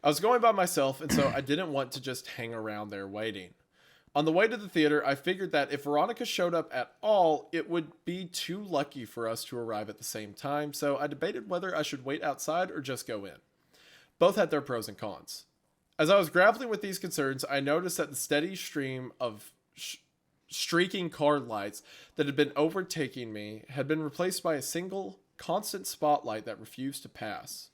I was going by myself, and so I didn't want to just hang around there waiting. On the way to the theater, I figured that if Veronica showed up at all, it would be too lucky for us to arrive at the same time, so I debated whether I should wait outside or just go in. Both had their pros and cons. As I was grappling with these concerns, I noticed that the steady stream of streaking car lights that had been overtaking me had been replaced by a single, constant spotlight that refused to pass.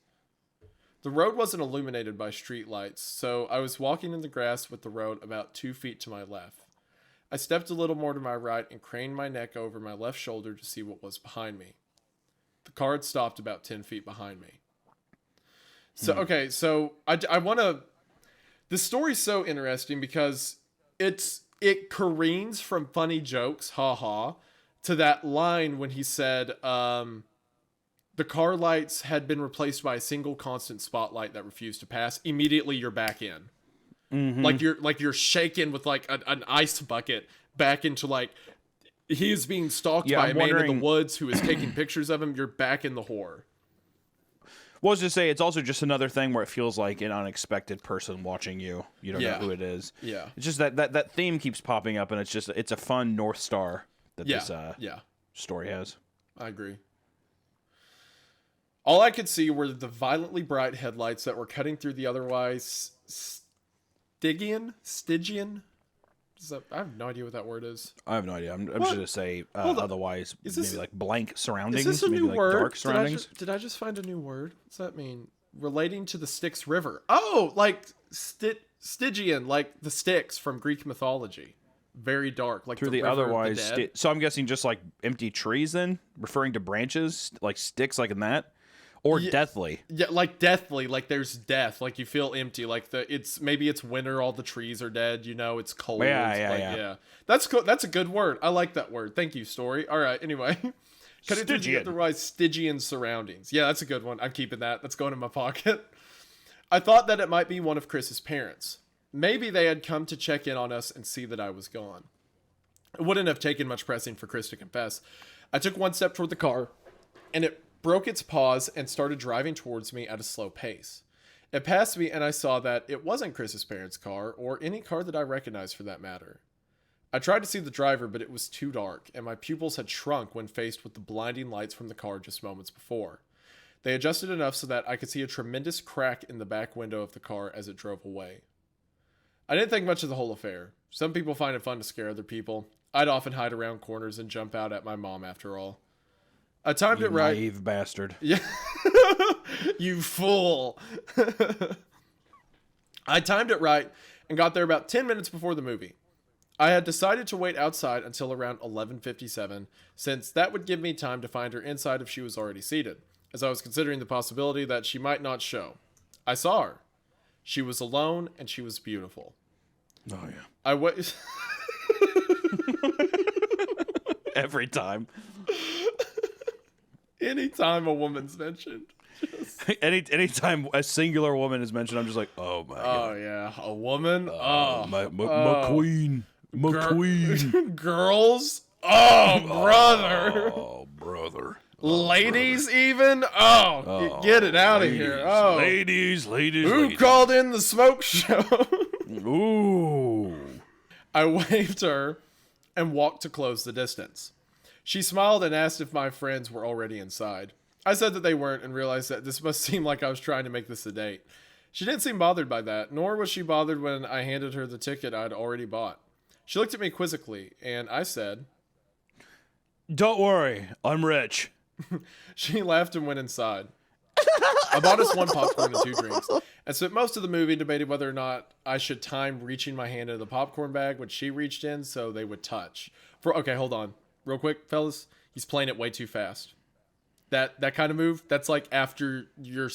The road wasn't illuminated by street lights, so I was walking in the grass with the road about 2 feet to my left. I stepped a little more to my right and craned my neck over my left shoulder to see what was behind me. The car had stopped about 10 feet behind me. So, okay, so I want to... This story's so interesting because it careens from funny jokes, haha, to that line when he said, the car lights had been replaced by a single constant spotlight that refused to pass. Immediately you're back in. Mm-hmm. Like you're shaken with like an ice bucket back into like he is being stalked by a man in the woods who is taking pictures of him. You're back in the horror. Well, I was just say it's also just another thing where it feels like an unexpected person watching you. You don't know who it is. Yeah. It's just that theme keeps popping up, and it's a fun North Star that this story has. I agree. All I could see were the violently bright headlights that were cutting through the otherwise Stygian? I have no idea what that word is. I have no idea. I'm just going to say otherwise maybe like blank surroundings. Is this a maybe new like word? Dark surroundings. Did I just find a new word? What's that mean? Relating to the Styx River. Oh, like Stygian, like the Styx from Greek mythology. Very dark, like through the the river otherwise. of the dead. So I'm guessing just like empty trees then, referring to branches, like sticks like in that. Or deathly. Yeah, like deathly, like there's death, like you feel empty, like maybe it's winter, all the trees are dead, you know, it's cold. Yeah. That's cool. That's a good word. I like that word. Thank you, story. All right, anyway. Cutting through the otherwise Stygian surroundings. Yeah, that's a good one. I'm keeping that. That's going in my pocket. I thought that it might be one of Chris's parents. Maybe they had come to check in on us and see that I was gone. It wouldn't have taken much pressing for Chris to confess. I took one step toward the car, and it broke its pause and started driving towards me at a slow pace. It passed me and I saw that it wasn't Chris's parents' car, or any car that I recognized for that matter. I tried to see the driver, but it was too dark, and my pupils had shrunk when faced with the blinding lights from the car just moments before. They adjusted enough so that I could see a tremendous crack in the back window of the car as it drove away. I didn't think much of the whole affair. Some people find it fun to scare other people. I'd often hide around corners and jump out at my mom after all. I timed it right. Naive bastard. Yeah. You fool. I timed it right and got there about 10 minutes before the movie. I had decided to wait outside until around 11:57, since that would give me time to find her inside if she was already seated, as I was considering the possibility that she might not show. I saw her. She was alone and she was beautiful. Oh, yeah. I wait. Every time. Anytime a woman's mentioned. Anytime a singular woman is mentioned, I'm just like, oh my god. Oh yeah, a woman. My queen, my queen. Girls. Oh brother. Oh brother. Ladies, even. Oh, get it out of here. Oh, ladies. Who called in the smoke show? Ooh. I waved her and walked to close the distance. She smiled and asked if my friends were already inside. I said that they weren't and realized that this must seem like I was trying to make this a date. She didn't seem bothered by that, nor was she bothered when I handed her the ticket I'd already bought. She looked at me quizzically, and I said, "Don't worry, I'm rich." She laughed and went inside. I bought us one popcorn and 2 drinks, and spent most of the movie debating whether or not I should time reaching my hand into the popcorn bag when she reached in so they would touch. Okay, hold on. Real quick, fellas. He's playing it way too fast. That kind of move, that's like after your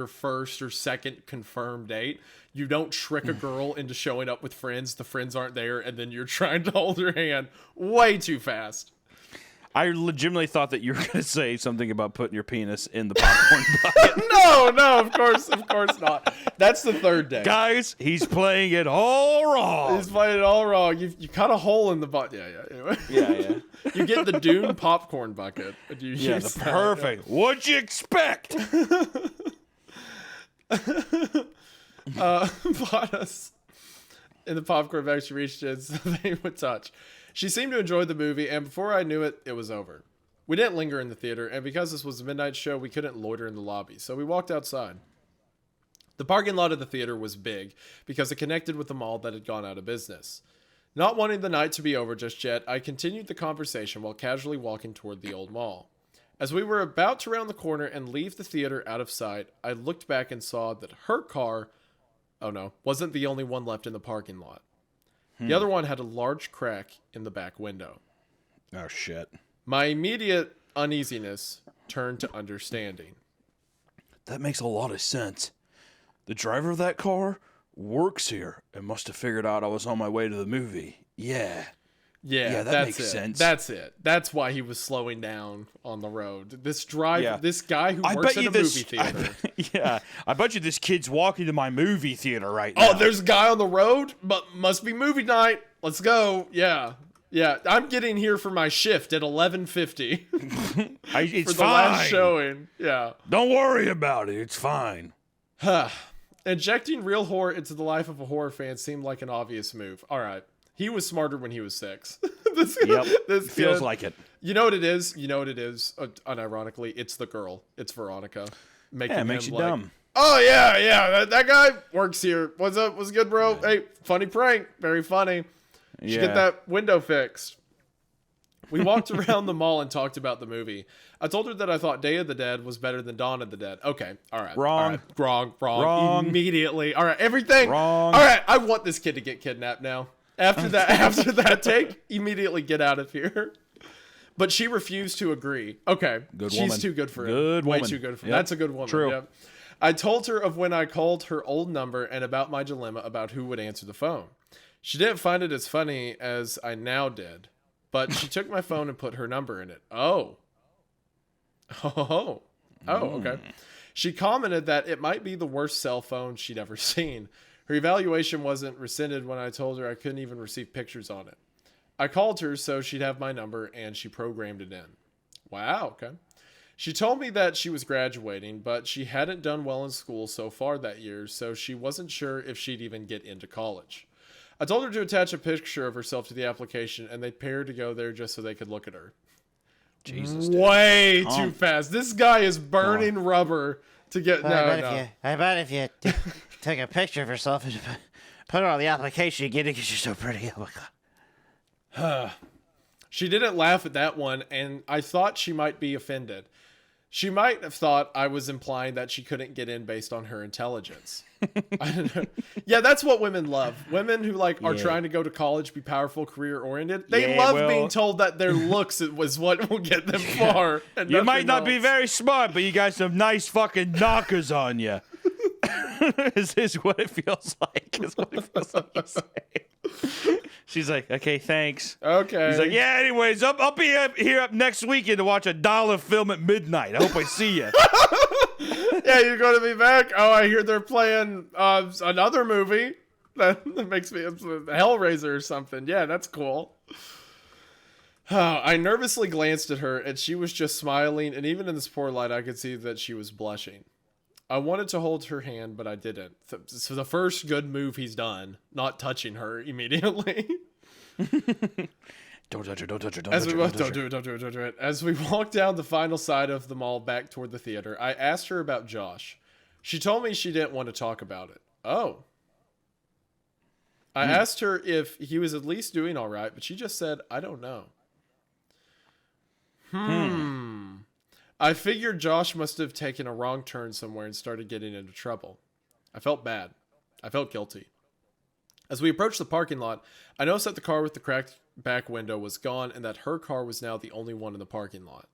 first or second confirmed date. You don't trick a girl into showing up with friends. The friends aren't there, and then you're trying to hold her hand way too fast. I legitimately thought that you were going to say something about putting your penis in the popcorn bucket. No, of course not. That's the third day. Guys, he's playing it all wrong. He's playing it all wrong. You cut a hole in the bucket. Yeah. Anyway. Yeah. You get the Dune popcorn bucket. Perfect. What'd you expect? Bought us in the popcorn bag. She reached in so they would touch. She seemed to enjoy the movie, and before I knew it, it was over. We didn't linger in the theater, and because this was a midnight show, we couldn't loiter in the lobby, so we walked outside. The parking lot of the theater was big because it connected with the mall that had gone out of business. Not wanting the night to be over just yet, I continued the conversation while casually walking toward the old mall. As we were about to round the corner and leave the theater out of sight, I looked back and saw that her car, wasn't the only one left in the parking lot. The other one had a large crack in the back window. Oh, shit. My immediate uneasiness turned to understanding. That makes a lot of sense. The driver of that car works here and must have figured out I was on my way to the movie. Yeah. Yeah, that makes sense. That's it. That's why he was slowing down on the road. This guy who I works bet at you a this, movie theater. I bet you this kid's walking to my movie theater right now. Oh, there's a guy on the road, but must be movie night. Let's go. Yeah. I'm getting here for my shift at 11:50 it's for the fine. last showing. Yeah. Don't worry about it. It's fine. Injecting real horror into the life of a horror fan seemed like an obvious move. All right. He was smarter when he was 6. This Feels kid, like it. You know what it is? Unironically, it's the girl. It's Veronica. It makes you dumb. Oh, yeah. That guy works here. What's up? What's good, bro? Hey, funny prank. Very funny. Should get that window fixed. We walked around the mall and talked about the movie. I told her that I thought Day of the Dead was better than Dawn of the Dead. Okay, all right. Wrong. All right. Wrong. Immediately. All right, everything. Wrong. All right, I want this kid to get kidnapped now. After that take, immediately get out of here. But she refused to agree. Okay, she's woman. too good for him. Good Way woman. too good for him. Yep. That's a good woman. True. Yep. I told her of when I called her old number and about my dilemma about who would answer the phone. She didn't find it as funny as I now did, but she took my phone and put her number in it. Oh, okay. She commented that it might be the worst cell phone she'd ever seen. Her evaluation wasn't rescinded when I told her I couldn't even receive pictures on it. I called her so she'd have my number, and she programmed it in. Wow, okay. She told me that she was graduating, but she hadn't done well in school so far that year, so she wasn't sure if she'd even get into college. I told her to attach a picture of herself to the application, and they'd pay her to go there just so they could look at her. Jesus. Way too fast. This guy is burning rubber to get... I bet if you take a picture of yourself and put it on the application, you get it because you're so pretty. Oh, my God. She didn't laugh at that one, and I thought she might be offended. She might have thought I was implying that she couldn't get in based on her intelligence. I don't know. Yeah, that's what women love. Women who are trying to go to college, be powerful, career oriented. They love being told that their looks was what will get them far. And You might not else. be very smart, but you got some nice fucking knockers on you. is what it feels like. Is what it feels like you say. She's like, okay, thanks. Okay. He's like, yeah, anyways, I'll be here up next weekend to watch a dollar film at midnight. I hope I see you. Yeah, you're going to be back? Oh, I hear they're playing another movie. That makes me Hellraiser or something. Yeah, that's cool. I nervously glanced at her, and she was just smiling, and even in this poor light, I could see that she was blushing. I wanted to hold her hand, but I didn't. So the first good move he's done, not touching her immediately. Don't touch her, don't touch her, Don't do it. As we walked down the final side of the mall back toward the theater, I asked her about Josh. She told me she didn't want to talk about it. Oh. I asked her if he was at least doing all right, but she just said, I don't know. I figured Josh must have taken a wrong turn somewhere and started getting into trouble. I felt bad. I felt guilty. As we approached the parking lot, I noticed that the car with the cracked back window was gone and that her car was now the only one in the parking lot.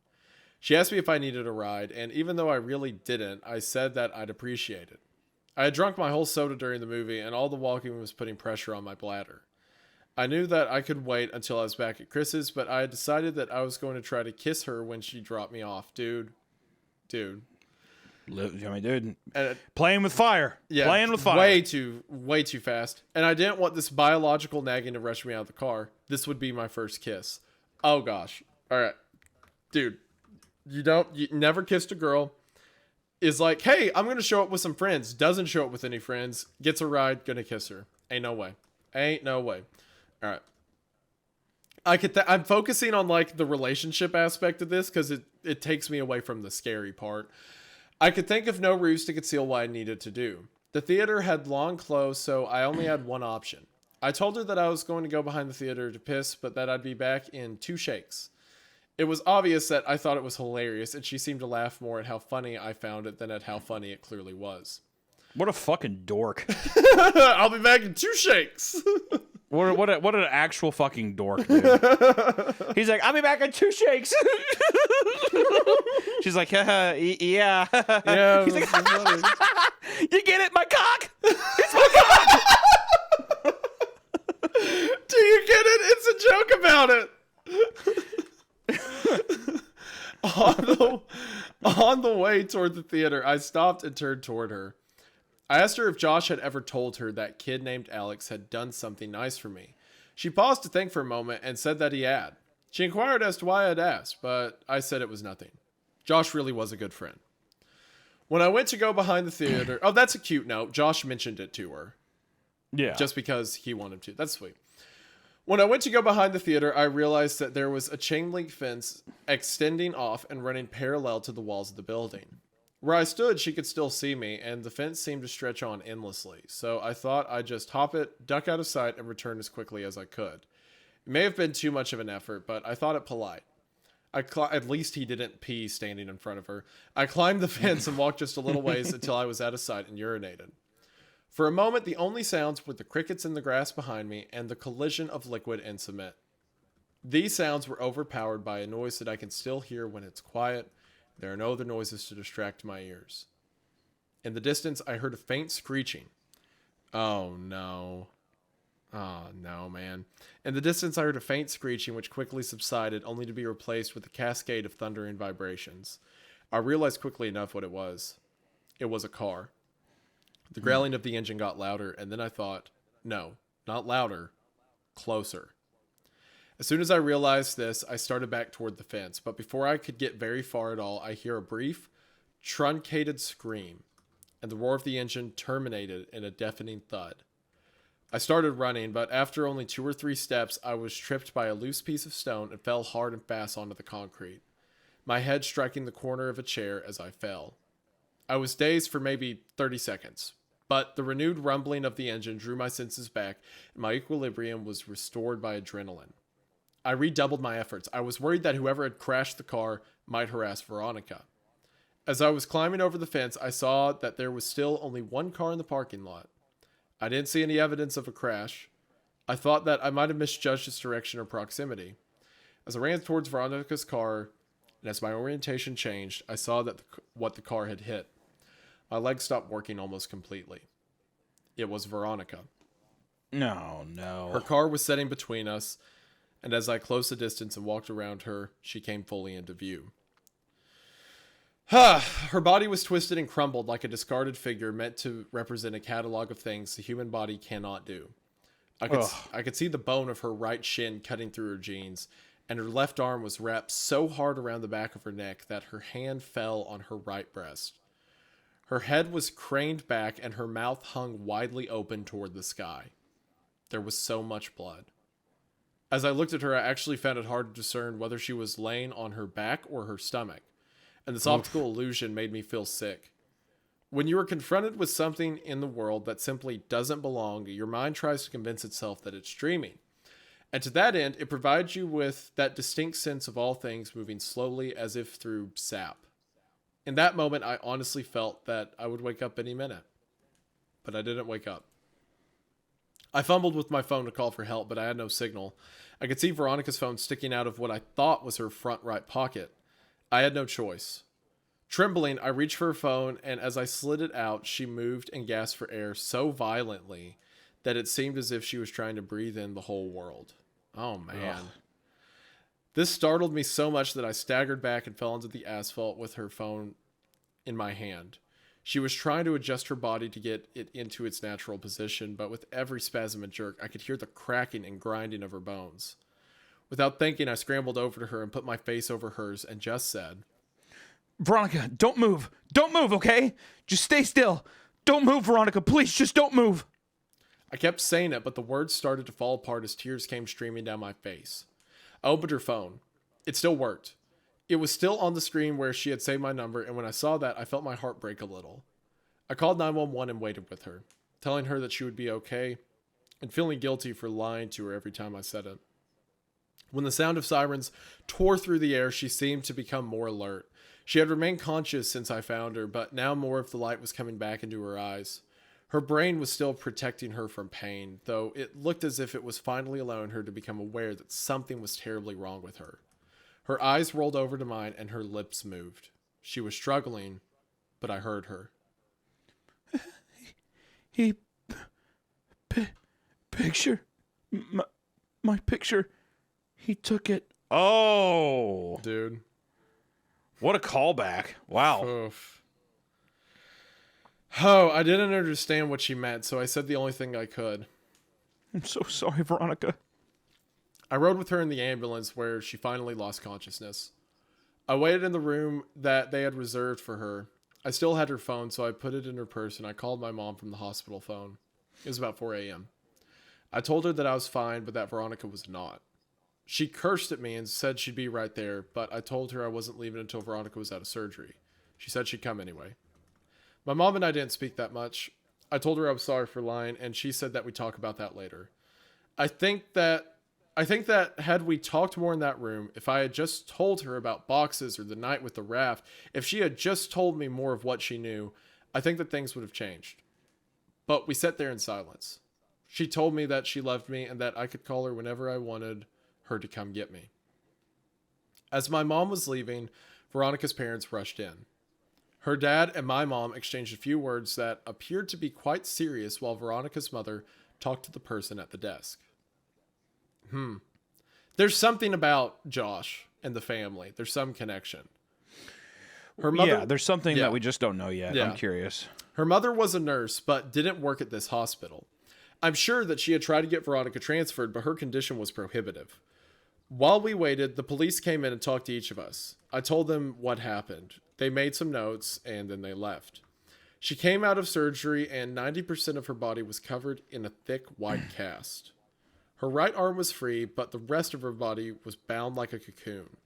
She asked me if I needed a ride, and even though I really didn't, I said that I'd appreciate it. I had drunk my whole soda during the movie, and all the walking was putting pressure on my bladder. I knew that I could wait until I was back at Chris's, but I had decided that I was going to try to kiss her when she dropped me off. Dude. Dude. Playing with fire. Yeah, Playing with fire. Way too fast. And I didn't want this biological nagging to rush me out of the car. This would be my first kiss. Oh, gosh. All right. Dude, you never kissed a girl. Is like, hey, I'm going to show up with some friends. Doesn't show up with any friends. Gets a ride. Gonna kiss her. Ain't no way. All right. I'm focusing on the relationship aspect of this because it takes me away from the scary part. I could think of no ruse to conceal what I needed to do. The theater had long closed, so I only had one option. I told her that I was going to go behind the theater to piss, but that I'd be back in 2 shakes. It was obvious that I thought it was hilarious, and she seemed to laugh more at how funny I found it than at how funny it clearly was. What a fucking dork. I'll be back in 2 shakes. What an actual fucking dork, dude. He's like, I'll be back in 2 shakes. She's like, yeah. Yeah, He's like, funny. you get it, my cock? It's my cock. Do you get it? It's a joke about it. On the way toward the theater, I stopped and turned toward her. I asked her if Josh had ever told her that kid named Alex had done something nice for me. She paused to think for a moment and said that he had. She inquired as to why I had asked, but I said it was nothing. Josh really was a good friend. When I went to go behind the theater... Oh, that's a cute note. Josh mentioned it to her. Yeah. Just because he wanted to. That's sweet. When I went to go behind the theater, I realized that there was a chain link fence extending off and running parallel to the walls of the building. Where I stood, she could still see me, and the fence seemed to stretch on endlessly, so I thought I'd just hop it, duck out of sight, and return as quickly as I could. It may have been too much of an effort, but I thought it polite. At least he didn't pee standing in front of her. I climbed the fence and walked just a little ways until I was out of sight and urinated. For a moment, the only sounds were the crickets in the grass behind me and the collision of liquid and cement. These sounds were overpowered by a noise that I can still hear when it's quiet. There are no other noises to distract my ears. In the distance, I heard a faint screeching. Oh, no. Oh, no, man. In the distance, I heard a faint screeching, which quickly subsided, only to be replaced with a cascade of thundering vibrations. I realized quickly enough what it was. It was a car. The growling of the engine got louder, and then I thought, no, not louder, closer. As soon as I realized this, I started back toward the fence, but before I could get very far at all, I hear a brief, truncated scream, and the roar of the engine terminated in a deafening thud. I started running, but after only 2 or 3 steps, I was tripped by a loose piece of stone and fell hard and fast onto the concrete, my head striking the corner of a chair as I fell. I was dazed for maybe 30 seconds, but the renewed rumbling of the engine drew my senses back, and my equilibrium was restored by adrenaline. I redoubled my efforts. I was worried that whoever had crashed the car might harass Veronica. As I was climbing over the fence, I saw that there was still only 1 car in the parking lot. I didn't see any evidence of a crash. I thought that I might have misjudged its direction or proximity. As I ran towards Veronica's car, and as my orientation changed, I saw that what the car had hit. My legs stopped working almost completely. It was Veronica. No. Her car was sitting between us, and as I closed the distance and walked around her, she came fully into view. Her body was twisted and crumbled like a discarded figure meant to represent a catalog of things the human body cannot do. I could see the bone of her right shin cutting through her jeans, and her left arm was wrapped so hard around the back of her neck that her hand fell on her right breast. Her head was craned back, and her mouth hung widely open toward the sky. There was so much blood. As I looked at her, I actually found it hard to discern whether she was laying on her back or her stomach, and this optical illusion made me feel sick. When you are confronted with something in the world that simply doesn't belong, your mind tries to convince itself that it's dreaming. And to that end, it provides you with that distinct sense of all things moving slowly as if through sap. In that moment, I honestly felt that I would wake up any minute. But I didn't wake up. I fumbled with my phone to call for help, but I had no signal. I could see Veronica's phone sticking out of what I thought was her front right pocket. I had no choice. Trembling, I reached for her phone, and as I slid it out, she moved and gasped for air so violently that it seemed as if she was trying to breathe in the whole world. Oh, man. Ugh. This startled me so much that I staggered back and fell into the asphalt with her phone in my hand. She was trying to adjust her body to get it into its natural position, but with every spasm and jerk, I could hear the cracking and grinding of her bones. Without thinking, I scrambled over to her and put my face over hers and just said, Veronica, don't move. Don't move, okay? Just stay still. Don't move, Veronica. Please, just don't move. I kept saying it, but the words started to fall apart as tears came streaming down my face. I opened her phone. It still worked. It was still on the screen where she had saved my number, and when I saw that, I felt my heart break a little. I called 911 and waited with her, telling her that she would be okay and feeling guilty for lying to her every time I said it. When the sound of sirens tore through the air, she seemed to become more alert. She had remained conscious since I found her, but now more of the light was coming back into her eyes. Her brain was still protecting her from pain, though it looked as if it was finally allowing her to become aware that something was terribly wrong with her. Her eyes rolled over to mine and her lips moved. She was struggling, but I heard her. He picture my picture. He took it. Oh, Dude. what a callback! Wow. Oof. Oh, I didn't understand what she meant, so I said the only thing I could. I'm so sorry, Veronica. I rode with her in the ambulance where she finally lost consciousness. I waited in the room that they had reserved for her. I still had her phone, so I put it in her purse and I called my mom from the hospital phone. It was about 4 a.m. I told her that I was fine, but that Veronica was not. She cursed at me and said she'd be right there, but I told her I wasn't leaving until Veronica was out of surgery. She said she'd come anyway. My mom and I didn't speak that much. I told her I was sorry for lying, and she said that we'd talk about that later. I think that had we talked more in that room, if I had just told her about boxes or the night with the raft, if she had just told me more of what she knew, I think that things would have changed. But we sat there in silence. She told me that she loved me and that I could call her whenever I wanted her to come get me. As my mom was leaving, Veronica's parents rushed in. Her dad and my mom exchanged a few words that appeared to be quite serious while Veronica's mother talked to the person at the desk. There's something about Josh and the family. There's some connection. Her mother, Yeah, there's something Yeah. that we just don't know yet. Yeah. I'm curious. Her mother was a nurse, but didn't work at this hospital. I'm sure that she had tried to get Veronica transferred, but her condition was prohibitive. While we waited, the police came in and talked to each of us. I told them what happened. They made some notes, and then they left. She came out of surgery, and 90% of her body was covered in a thick white cast. Her right arm was free, but the rest of her body was bound like a cocoon.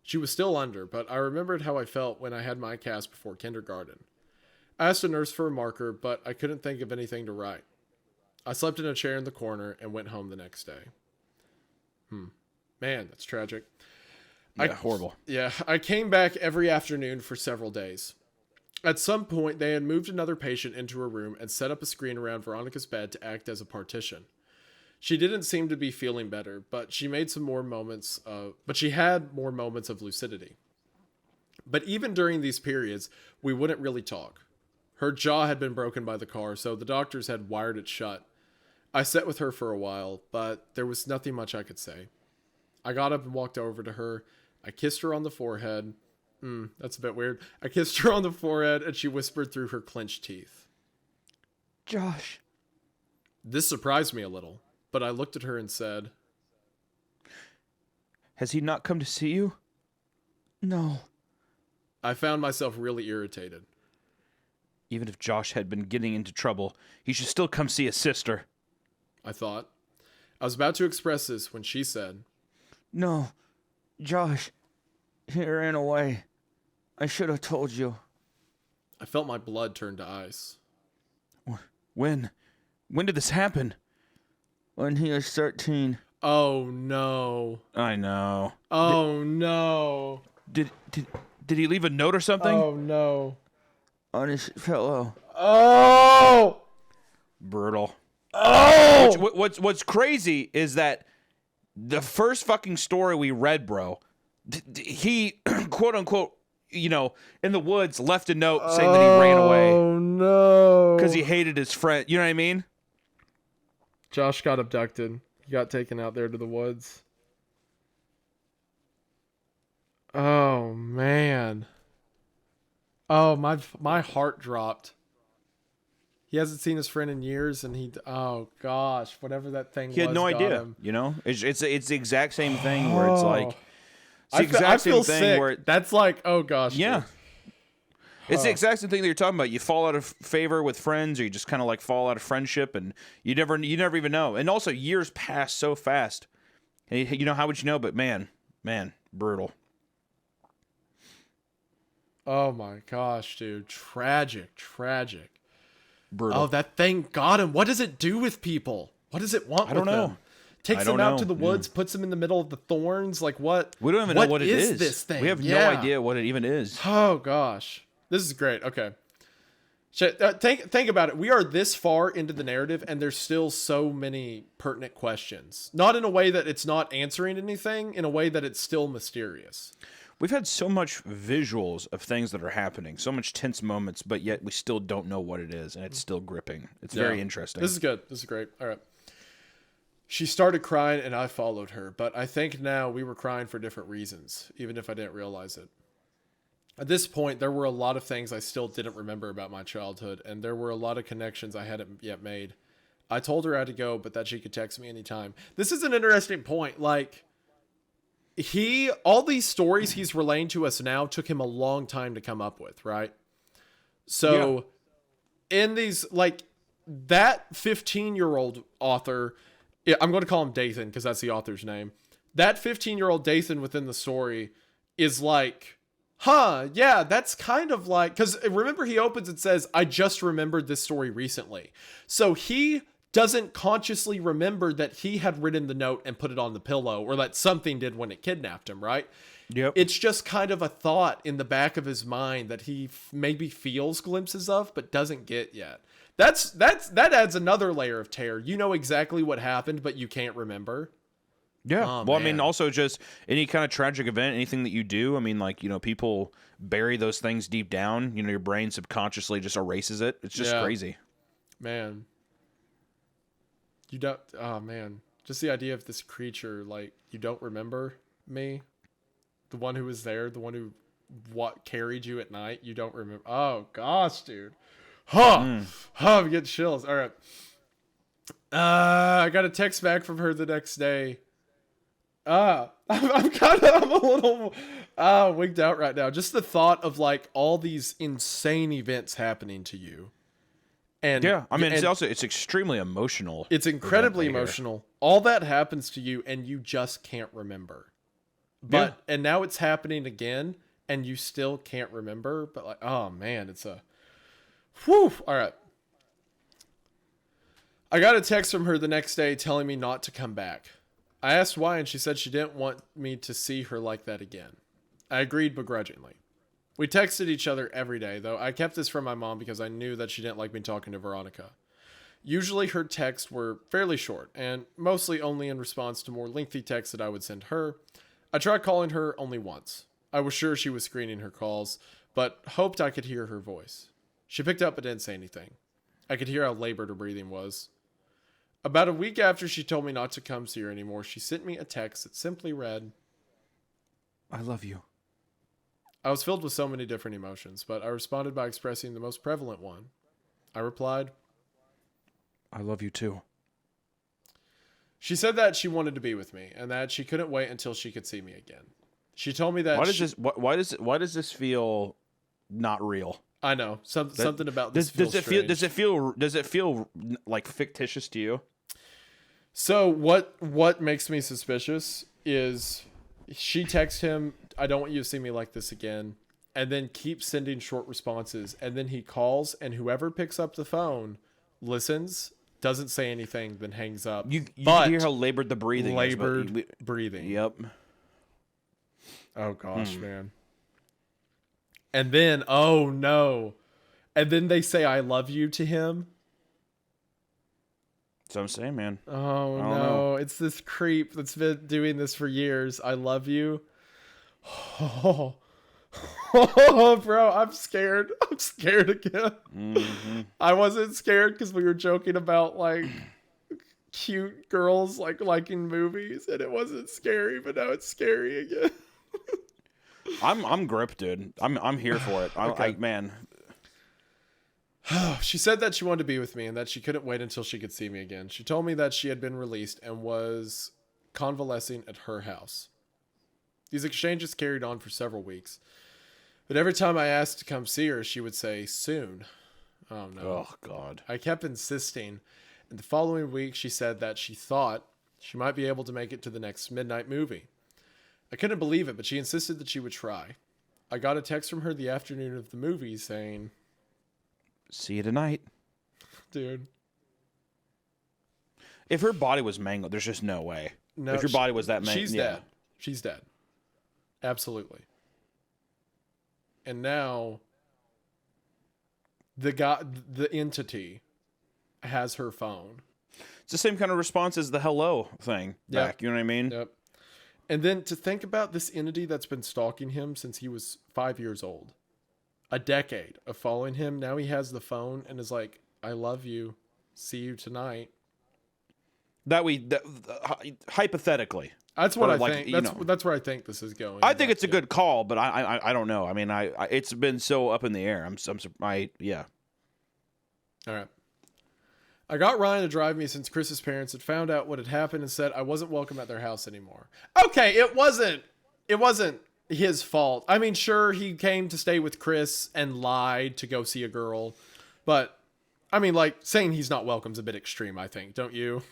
She was still under, but I remembered how I felt when I had my cast before kindergarten. I asked a nurse for a marker, but I couldn't think of anything to write. I slept in a chair in the corner and went home the next day. Man, that's tragic. Yeah, horrible. Yeah, I came back every afternoon for several days. At some point, they had moved another patient into her room and set up a screen around Veronica's bed to act as a partition. She didn't seem to be feeling better, but she had more moments of lucidity. But even during these periods, we wouldn't really talk. Her jaw had been broken by the car, so the doctors had wired it shut. I sat with her for a while, but there was nothing much I could say. I got up and walked over to her. I kissed her on the forehead. That's a bit weird. I kissed her on the forehead, and she whispered through her clenched teeth, Josh. This surprised me a little, but I looked at her and said, Has he not come to see you? No. I found myself really irritated. Even if Josh had been getting into trouble, he should still come see his sister. I thought. I was about to express this when she said, No. Josh. He ran away. I should have told you. I felt my blood turn to ice. When? When did this happen? When he was 13. Oh no. I know. Oh no. Did he leave a note or something? Oh no. On his pillow. Oh! Brutal. Oh! What's crazy is that the first fucking story we read, bro, he quote unquote, in the woods left a note saying that he ran away. Oh no. Because he hated his friend. You know what I mean? Josh got abducted. He got taken out there to the woods. Oh man. Oh, my heart dropped. He hasn't seen his friend in years, and oh gosh, whatever that thing was. He had no got idea. him. It's the exact same thing where it's like it's the I exact feel same thing sick. where That's like, oh gosh. yeah. Dude. It's the exact same thing that you're talking about. You fall out of favor with friends, or you just kind of like fall out of friendship, and you never even know. And also, years pass so fast. And how would you know? But man, brutal. Oh my gosh, dude. Tragic. Brutal. Oh, that thing got him. What does it do with people? What does it want I don't with know. them? Takes I them don't out know. to the woods, puts them in the middle of the thorns. Like what? We don't even know what it is. This thing? We have no Yeah. idea what it even is. Oh gosh, this is great. Okay, think about it. We are this far into the narrative, and there's still so many pertinent questions. Not in a way that it's not answering anything, in a way that it's still mysterious. We've had so much visuals of things that are happening, so much tense moments, but yet we still don't know what it is, and it's still gripping. It's very interesting. This is good. This is great. All right. She started crying, and I followed her, but I think now we were crying for different reasons, even if I didn't realize it. At this point, there were a lot of things I still didn't remember about my childhood, and there were a lot of connections I hadn't yet made. I told her I had to go, but that she could text me anytime. This is an interesting point. Like, all these stories he's relaying to us now took him a long time to come up with, right? So, in these, like, that 15-year-old author, I'm going to call him Dathan because that's the author's name. That 15-year-old Dathan within the story is like, yeah, that's kind of like, because remember he opens and says, I just remembered this story recently. So he doesn't consciously remember that he had written the note and put it on the pillow, or that something did when it kidnapped him, right? Yep. It's just kind of a thought in the back of his mind that he maybe feels glimpses of, but doesn't get yet. That adds another layer of terror. You know exactly what happened, but you can't remember. Yeah. Oh, well, I mean, man. also just any kind of tragic event, anything that you do. I mean, like, people bury those things deep down. Your brain subconsciously just erases it. It's just crazy. Man. You don't. Oh, man. Just the idea of this creature, like, you don't remember me? The one who was there, the one who carried you at night, you don't remember. Oh, gosh, dude. I'm getting chills. All right. I got a text back from her the next day. I'm a little wigged out right now. Just the thought of like all these insane events happening to you. And Yeah. I mean, it's extremely emotional. it's incredibly event right here. emotional. All that happens to you and you just can't remember. And now it's happening again and you still can't remember. But like, oh man, it's a whew. All right. I got a text from her the next day telling me not to come back. I asked why, and she said she didn't want me to see her like that again. I agreed begrudgingly. We texted each other every day, though I kept this from my mom because I knew that she didn't like me talking to Veronica. Usually her texts were fairly short, and mostly only in response to more lengthy texts that I would send her. I tried calling her only once. I was sure she was screening her calls, but hoped I could hear her voice. She picked up but didn't say anything. I could hear how labored her breathing was. About a week after she told me not to come see her anymore, she sent me a text that simply read, I love you. I was filled with so many different emotions, but I responded by expressing the most prevalent one. I replied, I love you too. She said that she wanted to be with me and that she couldn't wait until she could see me again. She told me that Why does this feel not real? I know. Something about this Does feels it feel like fictitious to you? So what makes me suspicious is she texts him, I don't want you to see me like this again, and then keeps sending short responses, and then he calls, and whoever picks up the phone listens, doesn't say anything, then hangs up. You can hear how labored the breathing is. Breathing. Yep. Oh gosh, man. And then, oh no. And then they say I love you to him. That's what I'm saying, man. Oh I don't no, know. it's this creep that's been doing this for years. I love you. Oh, bro, I'm scared. I'm scared again. Mm-hmm. I wasn't scared because we were joking about like cute girls like liking movies, and it wasn't scary, but now it's scary again. I'm gripped, dude. I'm here for it. Okay. Man. She said that she wanted to be with me and that she couldn't wait until she could see me again. She told me that she had been released and was convalescing at her house. These exchanges carried on for several weeks. But every time I asked to come see her, she would say, soon. Oh, no. Oh, God. I kept insisting. And the following week, she said that she thought she might be able to make it to the next midnight movie. I couldn't believe it, but she insisted that she would try. I got a text from her the afternoon of the movie saying, See you tonight. dude. If her body was mangled, there's just no way. No, if your body was that mangled, she's dead. She's dead. Absolutely. And now the entity has her phone. It's the same kind of response as the hello thing back. You know what I mean? Yep. And then to think about this entity that's been stalking him since he was 5 years old. A decade of following him. Now he has the phone and is like, I love you. See you tonight. Hypothetically. That's what Or I like, think. you That's where I think this is going. I think it's a good call, but I don't know. I mean, it's been so up in the air. Yeah. All right. I got Ryan to drive me since Chris's parents had found out what had happened and said I wasn't welcome at their house anymore. Okay, it wasn't his fault. I mean, sure, he came to stay with Chris and lied to go see a girl, but I mean, like, saying he's not welcome's a bit extreme, I think, don't you?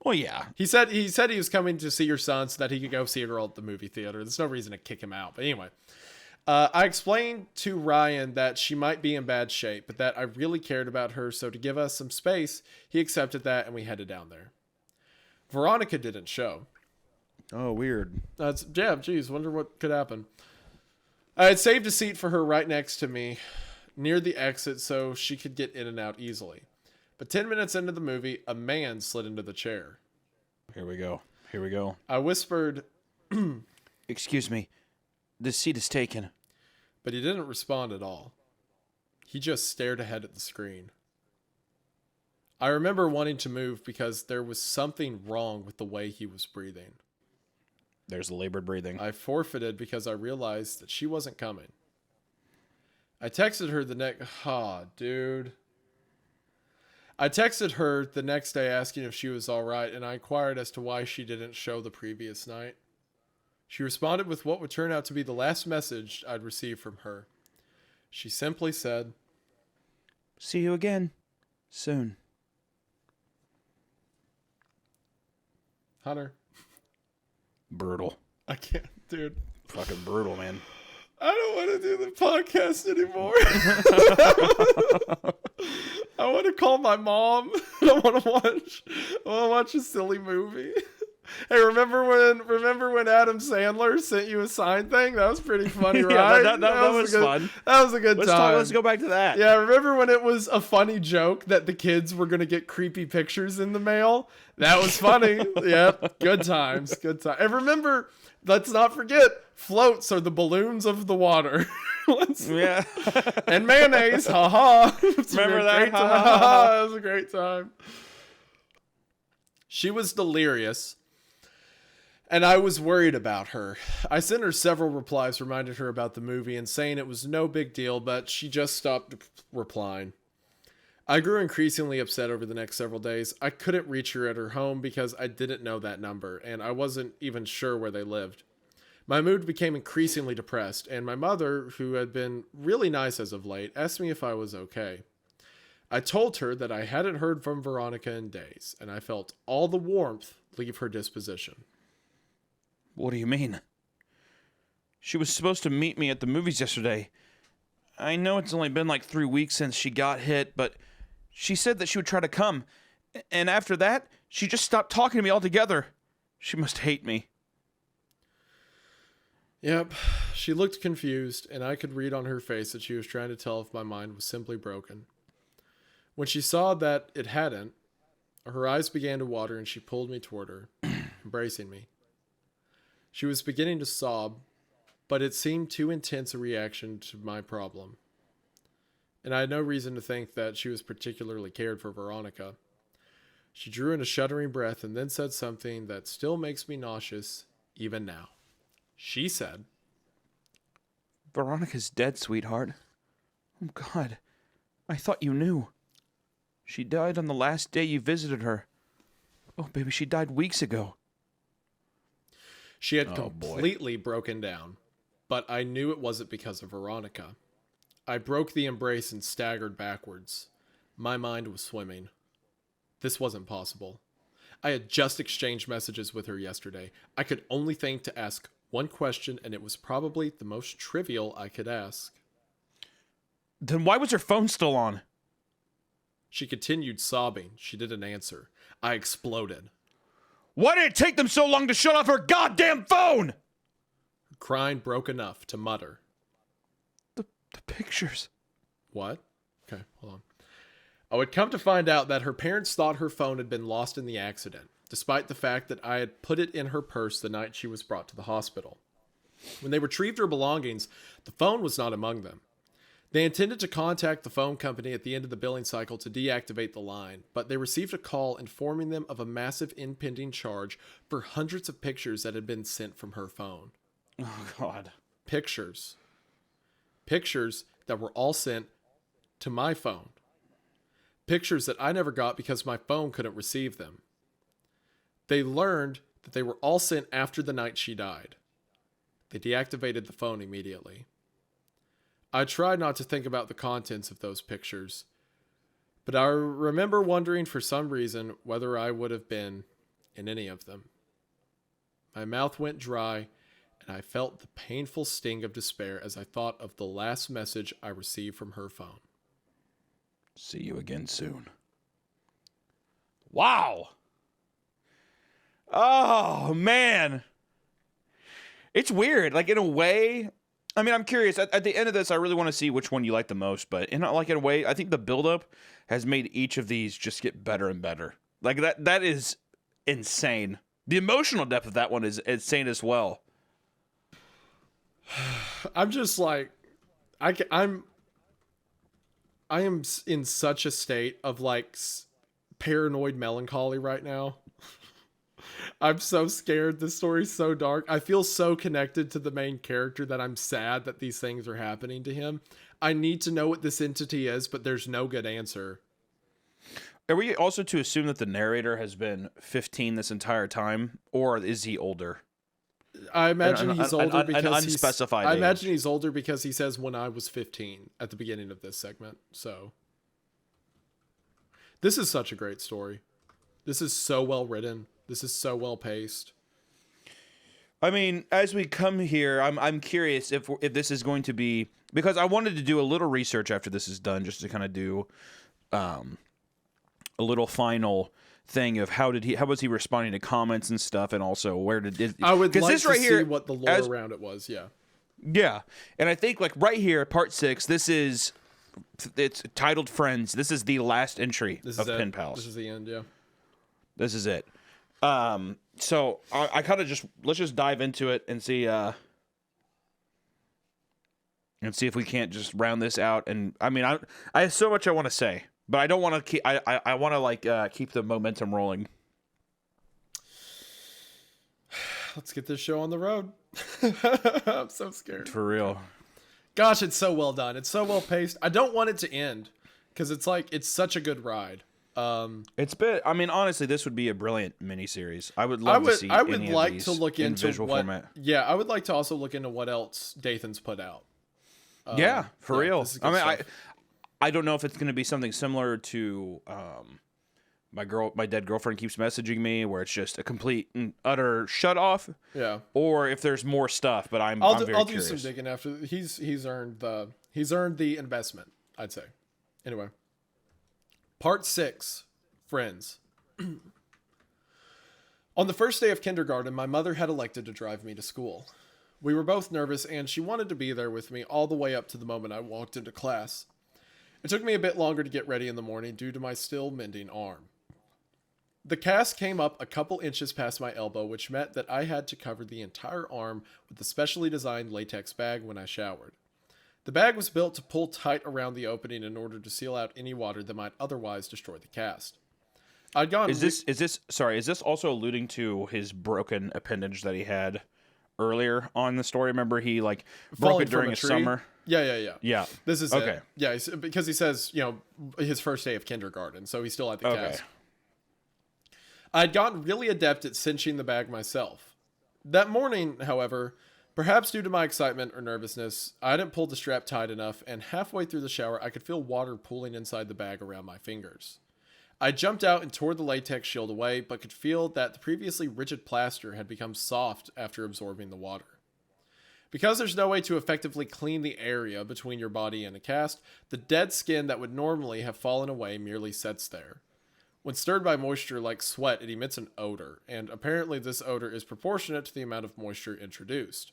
Well, yeah. He said he was coming to see your son so that he could go see a girl at the movie theater. There's no reason to kick him out. But anyway, I explained to Ryan that she might be in bad shape, but that I really cared about her. So to give us some space, he accepted that and we headed down there. Veronica didn't show. Oh, weird. Geez, wonder what could happen. I had saved a seat for her right next to me near the exit so she could get in and out easily. But 10 minutes into the movie, a man slid into the chair. Here we go. I whispered, Excuse me. This seat is taken. but he didn't respond at all. He just stared ahead at the screen. I remember wanting to move because there was something wrong with the way he was breathing. There's the labored breathing. I forfeited because I realized that she wasn't coming. I texted her the next... I texted her the next day asking if she was all right, and I inquired as to why she didn't show the previous night. She responded with what would turn out to be the last message I'd received from her. She simply said, See you again. Soon. Hunter, Brutal. I can't, dude. Fucking brutal, man. I don't want to do the podcast anymore. I want to call my mom. I want to watch a silly movie. Hey, remember when Adam Sandler sent you a sign thing? That was pretty funny, right? Yeah, that was fun. That was a good time. Let's go back to that. Yeah, remember when it was a funny joke that the kids were going to get creepy pictures in the mail? That was funny. Yep, good times. And remember, let's not forget, floats are the balloons of the water. Yeah. And mayonnaise, haha. Remember that? That was a great time. She was delirious, and I was worried about her. I sent her several replies, reminded her about the movie, and saying it was no big deal, but she just stopped replying. I grew increasingly upset over the next several days. I couldn't reach her at her home because I didn't know that number, and I wasn't even sure where they lived. My mood became increasingly depressed, and my mother, who had been really nice as of late, asked me if I was okay. I told her that I hadn't heard from Veronica in days, and I felt all the warmth leave her disposition. What do you mean? She was supposed to meet me at the movies yesterday. I know it's only been like 3 weeks since she got hit, but she said that she would try to come. And after that, she just stopped talking to me altogether. She must hate me. Yep, she looked confused, and I could read on her face that she was trying to tell if my mind was simply broken. When she saw that it hadn't, her eyes began to water and she pulled me toward her, embracing me. She was beginning to sob, but it seemed too intense a reaction to my problem. And I had no reason to think that she was particularly cared for Veronica. She drew in a shuddering breath and then said something that still makes me nauseous even now. She said, Veronica's dead, sweetheart. Oh, God. I thought you knew. She died on the last day you visited her. Oh, baby, she died weeks ago. She had completely broken down, but I knew it wasn't because of Veronica. I broke the embrace and staggered backwards. My mind was swimming. This wasn't possible. I had just exchanged messages with her yesterday. I could only think to ask One question, and it was probably the most trivial I could ask. Then why was her phone still on? She continued sobbing. She didn't answer. I exploded. Why did it take them so long to shut off her goddamn phone? Her crying broke enough to mutter. The pictures. What? Okay, hold on. I would come to find out that her parents thought her phone had been lost in the accident, despite the fact that I had put it in her purse the night she was brought to the hospital. When they retrieved her belongings, the phone was not among them. They intended to contact the phone company at the end of the billing cycle to deactivate the line, but they received a call informing them of a massive impending charge for hundreds of pictures that had been sent from her phone. Oh, God. Pictures. Pictures that were all sent to my phone. Pictures that I never got because my phone couldn't receive them. They learned that they were all sent after the night she died. They deactivated the phone immediately. I tried not to think about the contents of those pictures, but I remember wondering for some reason whether I would have been in any of them. My mouth went dry, and I felt the painful sting of despair as I thought of the last message I received from her phone. See you again soon. Wow. Oh, man. It's weird. Like, in a way, I mean, I'm curious. At the end of this, I really want to see which one you like the most. But in a way, I think the buildup has made each of these just get better and better. Like, that is insane. The emotional depth of that one is insane as well. I'm just like, I am in such a state of like paranoid melancholy right now. I'm so scared. This story's so dark. I feel so connected to the main character that I'm sad that these things are happening to him. I need to know what this entity is, but there's no good answer. Are we also to assume that the narrator has been 15 this entire time, or is he older? I imagine he's older because an unspecified I age. imagine he's older because he says when I was 15 at the beginning of this segment. So this is such a great story. This is so well written. This is so well paced. I mean, as we come here, I'm curious if this is going to be, because I wanted to do a little research after this is done, just to kind of do a little final thing of how was he responding to comments and stuff, and also where did I would like this to right see here, what the lore around it was. Yeah. And I think like right here, part 6, it's titled Friends. This is the last entry of Penpal. This is the end. Yeah. This is it. So I kind of let's just dive into it and see if we can't just round this out. And I mean, I have so much I want to say, but I don't want to keep. I want to keep the momentum rolling. Let's get this show on the road. I'm so scared. For real. Gosh, it's so well done. It's so well paced. I don't want it to end because it's such a good ride. It's been. I mean, honestly, this would be a brilliant miniseries. I would love to see. I would any like of these to look in into visual what. format. Yeah, I would like to also look into what else Dathan's put out. Yeah, for real. this is good I mean, stuff. I don't know if it's going to be something similar to my dead girlfriend keeps messaging me, where it's just a complete and utter shut off. Yeah. Or if there's more stuff, but I'm I'll very do curious. some digging after he's earned the investment, I'd say. Anyway. Part 6, Friends. On the first day of kindergarten, my mother had elected to drive me to school. We were both nervous, and she wanted to be there with me all the way up to the moment I walked into class. It took me a bit longer to get ready in the morning due to my still mending arm. The cast came up a couple inches past my elbow, which meant that I had to cover the entire arm with a specially designed latex bag when I showered. The bag was built to pull tight around the opening in order to seal out any water that might otherwise destroy the cast. I'd gone. Is this also alluding to his broken appendage that he had earlier on the story? Remember he broke falling it during from a his tree? summer? Yeah. Yeah. This is okay. it. Yeah, because he says, his first day of kindergarten, so he's still at the cast. I'd gotten really adept at cinching the bag myself. That morning, however, perhaps due to my excitement or nervousness, I hadn't pulled the strap tight enough, and halfway through the shower, I could feel water pooling inside the bag around my fingers. I jumped out and tore the latex shield away, but could feel that the previously rigid plaster had become soft after absorbing the water. Because there's no way to effectively clean the area between your body and a cast, the dead skin that would normally have fallen away merely sits there. When stirred by moisture like sweat, it emits an odor, and apparently this odor is proportionate to the amount of moisture introduced.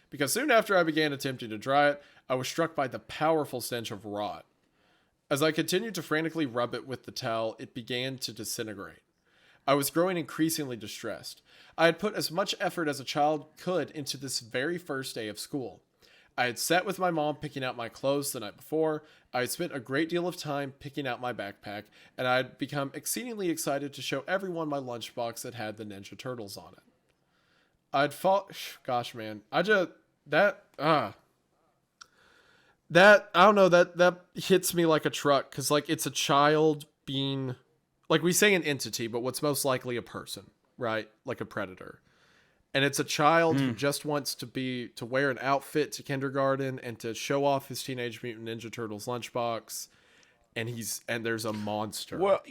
Because soon after I began attempting to dry it, I was struck by the powerful stench of rot. As I continued to frantically rub it with the towel, it began to disintegrate. I was growing increasingly distressed. I had put as much effort as a child could into this very first day of school. I had sat with my mom picking out my clothes the night before, I had spent a great deal of time picking out my backpack, and I had become exceedingly excited to show everyone my lunchbox that had the Ninja Turtles on it. I'd fought... Gosh, man. I don't know, that hits me like a truck, because, like, it's a child being... Like, we say an entity, but what's most likely a person, right? Like a predator. And it's a child who just wants to wear an outfit to kindergarten and to show off his Teenage Mutant Ninja Turtles lunchbox. And there's a monster. Well,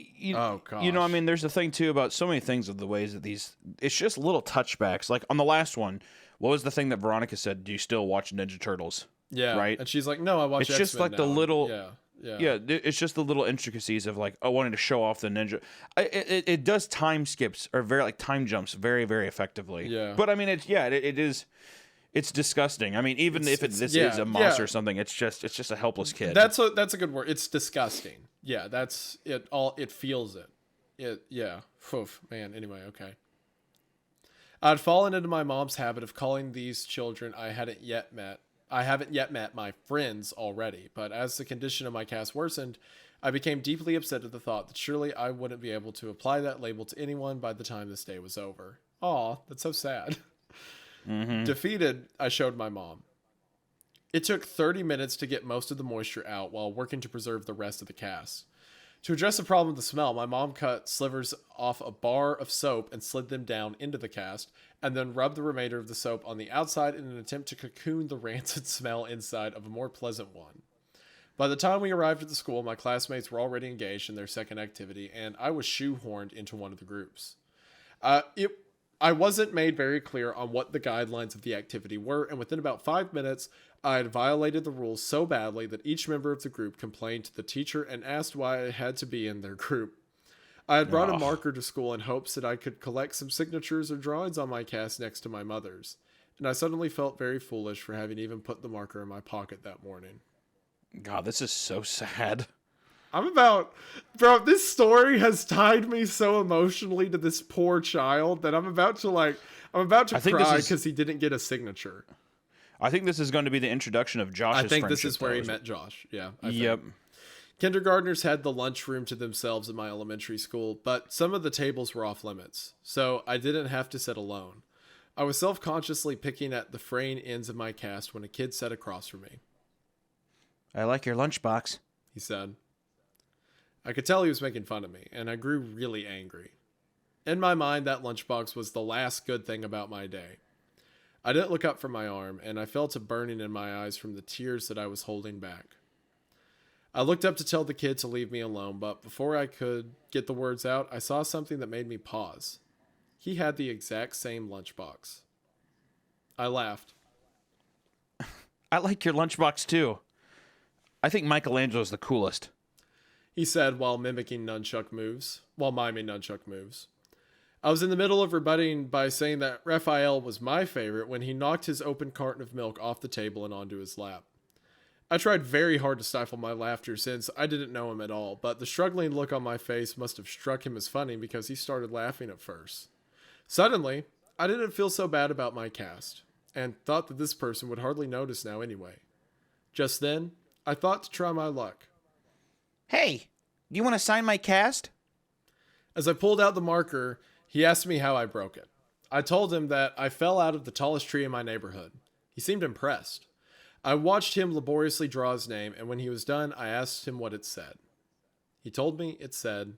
gosh. I mean, there's a thing too about so many things of the ways that it's just little touchbacks. Like on the last one, what was the thing that Veronica said? Do you still watch Ninja Turtles? Yeah. Right. And she's like, no, I watch It's X-Men just like now. the little, Yeah. it's just the little intricacies of like, wanting to show off the ninja. It does time skips or very like time jumps very, very effectively. Yeah. But I mean, it's disgusting. I mean, even if this is a monster or something, it's just a helpless kid. That's a good word. It's disgusting. Yeah, that's it. It feels it. Yeah. Oof, man. Anyway, okay. I'd fallen into my mom's habit of calling these children I haven't yet met my friends already, but as the condition of my cast worsened, I became deeply upset at the thought that surely I wouldn't be able to apply that label to anyone by the time this day was over. Aw, that's so sad. Mm-hmm. Defeated, I showed my mom. It took 30 minutes to get most of the moisture out while working to preserve the rest of the cast. To address the problem of the smell, my mom cut slivers off a bar of soap and slid them down into the cast, and then rubbed the remainder of the soap on the outside in an attempt to cocoon the rancid smell inside of a more pleasant one. By the time we arrived at the school, my classmates were already engaged in their second activity, and I was shoehorned into one of the groups. I wasn't made very clear on what the guidelines of the activity were, and within about 5 minutes, I had violated the rules so badly that each member of the group complained to the teacher and asked why I had to be in their group. I had brought a marker to school in hopes that I could collect some signatures or drawings on my cast next to my mother's, and I suddenly felt very foolish for having even put the marker in my pocket that morning. God, this is so sad. Bro, this story has tied me so emotionally to this poor child that I'm about to cry because he didn't get a signature. I think this is going to be the introduction of Josh's I think this friendship, is where he met Josh. Yeah. Yep. Kindergartners had the lunchroom to themselves in my elementary school, but some of the tables were off limits, so I didn't have to sit alone. I was self-consciously picking at the fraying ends of my cast when a kid sat across from me. I like your lunchbox, he said. I could tell he was making fun of me, and I grew really angry. In my mind, that lunchbox was the last good thing about my day. I didn't look up from my arm, and I felt a burning in my eyes from the tears that I was holding back. I looked up to tell the kid to leave me alone, but before I could get the words out, I saw something that made me pause. He had the exact same lunchbox. I laughed. I like your lunchbox too. I think Michelangelo's the coolest, he said while miming nunchuck moves. I was in the middle of rebutting by saying that Raphael was my favorite when he knocked his open carton of milk off the table and onto his lap. I tried very hard to stifle my laughter since I didn't know him at all, but the struggling look on my face must have struck him as funny because he started laughing at first. Suddenly, I didn't feel so bad about my cast, and thought that this person would hardly notice now anyway. Just then, I thought to try my luck. Hey, do you want to sign my cast? As I pulled out the marker, he asked me how I broke it. I told him that I fell out of the tallest tree in my neighborhood. He seemed impressed. I watched him laboriously draw his name, and when he was done, I asked him what it said. He told me it said...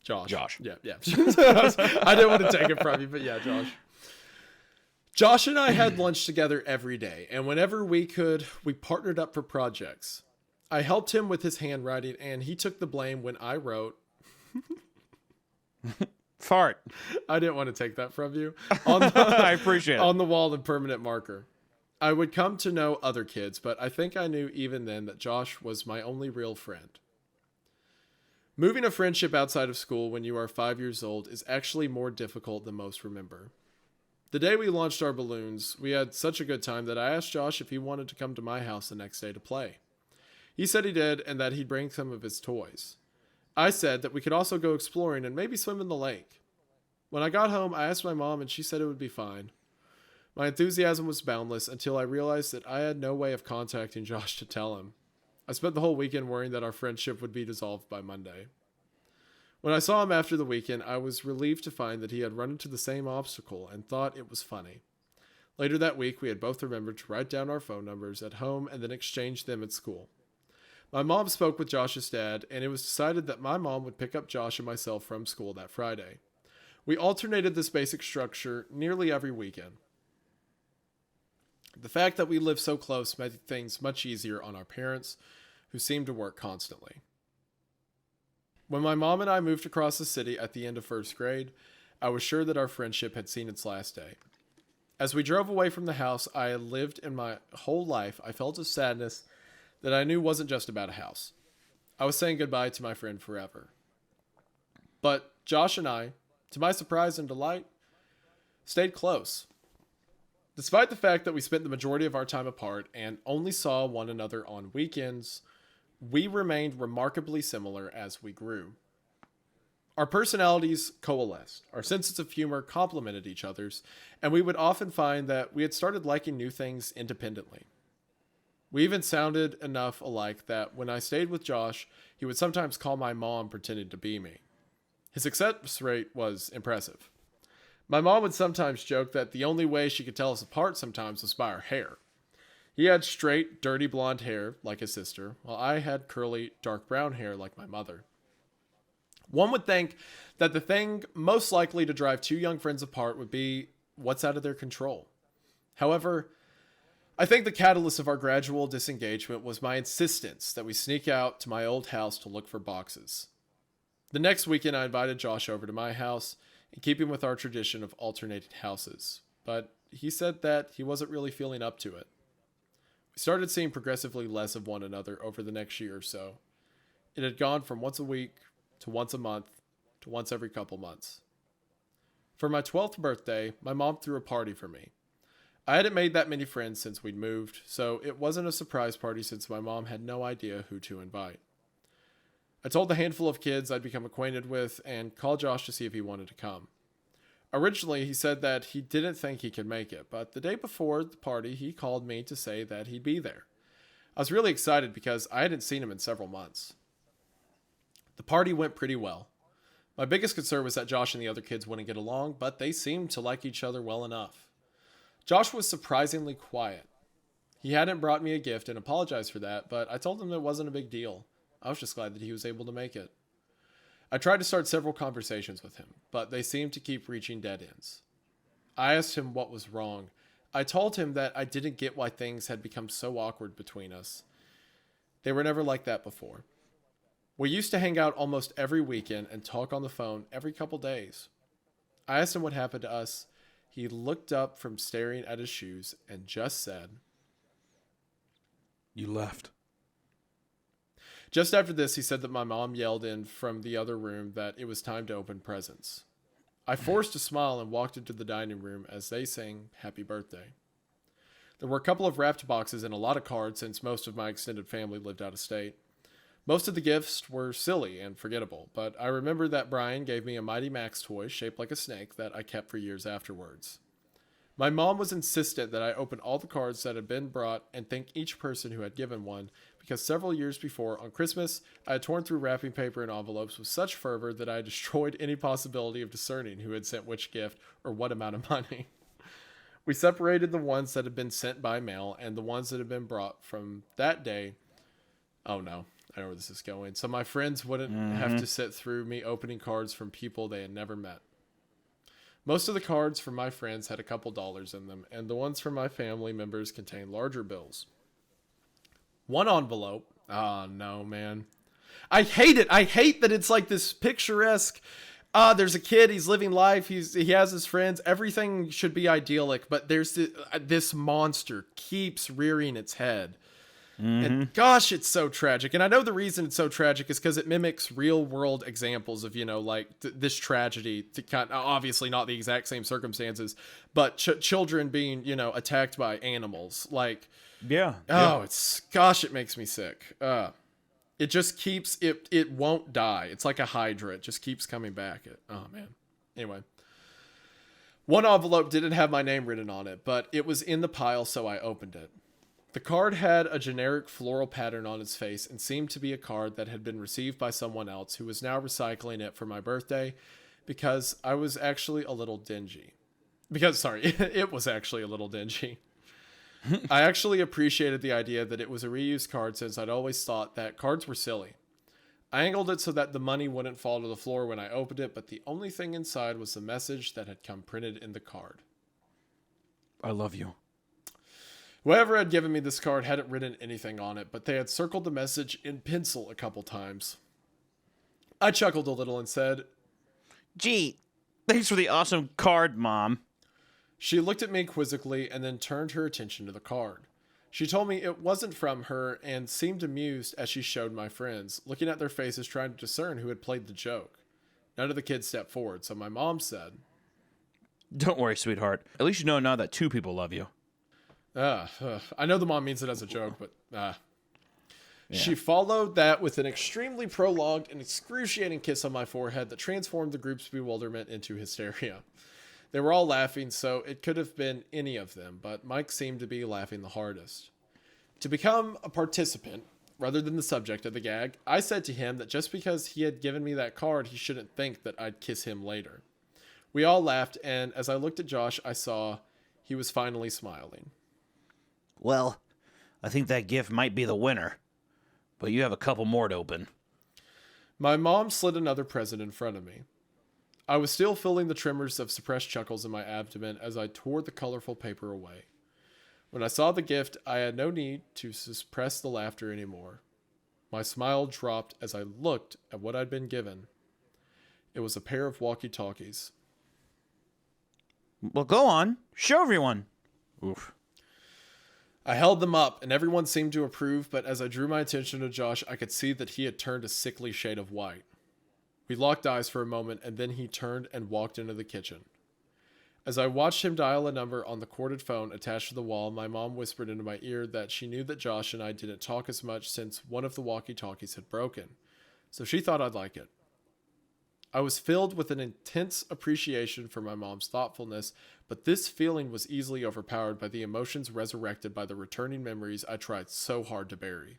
Josh. Yeah. I didn't want to take it from you, but yeah, Josh. Josh and I had lunch together every day, and whenever we could, we partnered up for projects. I helped him with his handwriting, and he took the blame when I wrote... Fart. I didn't want to take that from you. On I appreciate it. on the wall in permanent marker. I would come to know other kids, but I think I knew even then that Josh was my only real friend. Moving a friendship outside of school when you are 5 years old is actually more difficult than most remember. The day we launched our balloons, we had such a good time that I asked Josh if he wanted to come to my house the next day to play. He said he did and that he'd bring some of his toys. I said that we could also go exploring and maybe swim in the lake. When I got home, I asked my mom and she said it would be fine. My enthusiasm was boundless until I realized that I had no way of contacting Josh to tell him. I spent the whole weekend worrying that our friendship would be dissolved by Monday. When I saw him after the weekend, I was relieved to find that he had run into the same obstacle and thought it was funny. Later that week, we had both remembered to write down our phone numbers at home and then exchange them at school. My mom spoke with Josh's dad, and it was decided that my mom would pick up Josh and myself from school that Friday. We alternated this basic structure nearly every weekend. The fact that we lived so close made things much easier on our parents, who seemed to work constantly. When my mom and I moved across the city at the end of first grade, I was sure that our friendship had seen its last day. As we drove away from the house I had lived in my whole life, I felt a sadness that I knew wasn't just about a house. I was saying goodbye to my friend forever. But Josh and I, to my surprise and delight, stayed close. Despite the fact that we spent the majority of our time apart and only saw one another on weekends, we remained remarkably similar as we grew. Our personalities coalesced, our senses of humor complemented each other's, and we would often find that we had started liking new things independently. We even sounded enough alike that when I stayed with Josh, he would sometimes call my mom pretending to be me. His success rate was impressive. My mom would sometimes joke that the only way she could tell us apart sometimes was by our hair. He had straight, dirty blonde hair, like his sister, while I had curly, dark brown hair like my mother. One would think that the thing most likely to drive two young friends apart would be what's out of their control. However, I think the catalyst of our gradual disengagement was my insistence that we sneak out to my old house to look for boxes. The next weekend, I invited Josh over to my house, in keeping with our tradition of alternating houses, but he said that he wasn't really feeling up to it. We started seeing progressively less of one another over the next year or so. It had gone from once a week to once a month to once every couple months. For my 12th birthday, my mom threw a party for me. I hadn't made that many friends since we'd moved, so it wasn't a surprise party since my mom had no idea who to invite. I told the handful of kids I'd become acquainted with and called Josh to see if he wanted to come. Originally, he said that he didn't think he could make it, but the day before the party, he called me to say that he'd be there. I was really excited because I hadn't seen him in several months. The party went pretty well. My biggest concern was that Josh and the other kids wouldn't get along, but they seemed to like each other well enough. Josh was surprisingly quiet. He hadn't brought me a gift and apologized for that, but I told him it wasn't a big deal. I was just glad that he was able to make it. I tried to start several conversations with him, but they seemed to keep reaching dead ends. I asked him what was wrong. I told him that I didn't get why things had become so awkward between us. They were never like that before. We used to hang out almost every weekend and talk on the phone every couple days. I asked him what happened to us. He looked up from staring at his shoes and just said, "You left." Just after this, he said that my mom yelled in from the other room that it was time to open presents. I forced a smile and walked into the dining room as they sang Happy Birthday. There were a couple of wrapped boxes and a lot of cards since most of my extended family lived out of state. Most of the gifts were silly and forgettable, but I remember that Brian gave me a Mighty Max toy shaped like a snake that I kept for years afterwards. My mom was insistent that I open all the cards that had been brought and thank each person who had given one, because several years before, on Christmas, I had torn through wrapping paper and envelopes with such fervor that I destroyed any possibility of discerning who had sent which gift or what amount of money. We separated the ones that had been sent by mail and the ones that had been brought from that day. Oh no, I know where this is going. So my friends wouldn't have to sit through me opening cards from people they had never met. Most of the cards from my friends had a couple dollars in them, and the ones from my family members contained larger bills. One envelope. Oh, no, man. I hate it. I hate that it's like this picturesque there's a kid, he's living life, he has his friends, everything should be idyllic, but there's this monster keeps rearing its head. And gosh, it's so tragic. And I know the reason it's so tragic is because it mimics real world examples of, like this tragedy, to kind of, obviously not the exact same circumstances, but children being, attacked by animals. Like, it makes me sick. It just keeps, it won't die. It's like a hydra. It just keeps coming back. Oh man. Anyway. One envelope didn't have my name written on it, but it was in the pile, so I opened it. The card had a generic floral pattern on its face and seemed to be a card that had been received by someone else who was now recycling it for my birthday because I was actually a little dingy. It was actually a little dingy. I actually appreciated the idea that it was a reused card since I'd always thought that cards were silly. I angled it so that the money wouldn't fall to the floor when I opened it, but the only thing inside was the message that had come printed in the card. I love you. Whoever had given me this card hadn't written anything on it, but they had circled the message in pencil a couple times. I chuckled a little and said, Gee, Thanks for the awesome card, Mom. She looked at me quizzically and then turned her attention to the card. She told me it wasn't from her and seemed amused as she showed my friends, looking at their faces trying to discern who had played the joke. None of the kids stepped forward, so my mom said, Don't worry, sweetheart. At least you know now that 2 people love you. I know the mom means it as a joke, but Yeah. She followed that with an extremely prolonged and excruciating kiss on my forehead that transformed the group's bewilderment into hysteria. They were all laughing, so it could have been any of them, but Mike seemed to be laughing the hardest. To become a participant, rather than the subject of the gag, I said to him that just because he had given me that card, he shouldn't think that I'd kiss him later. We all laughed, and as I looked at Josh, I saw he was finally smiling. Well, I think that gift might be the winner, but you have a couple more to open. My mom slid another present in front of me. I was still feeling the tremors of suppressed chuckles in my abdomen as I tore the colorful paper away. When I saw the gift, I had no need to suppress the laughter anymore. My smile dropped as I looked at what I'd been given. It was a pair of walkie-talkies. Well, go on. Show everyone. Oof. I held them up, and everyone seemed to approve, but as I drew my attention to Josh, I could see that he had turned a sickly shade of white. We locked eyes for a moment, and then he turned and walked into the kitchen. As I watched him dial a number on the corded phone attached to the wall, my mom whispered into my ear that she knew that Josh and I didn't talk as much since one of the walkie-talkies had broken, so she thought I'd like it. I was filled with an intense appreciation for my mom's thoughtfulness, but this feeling was easily overpowered by the emotions resurrected by the returning memories I tried so hard to bury.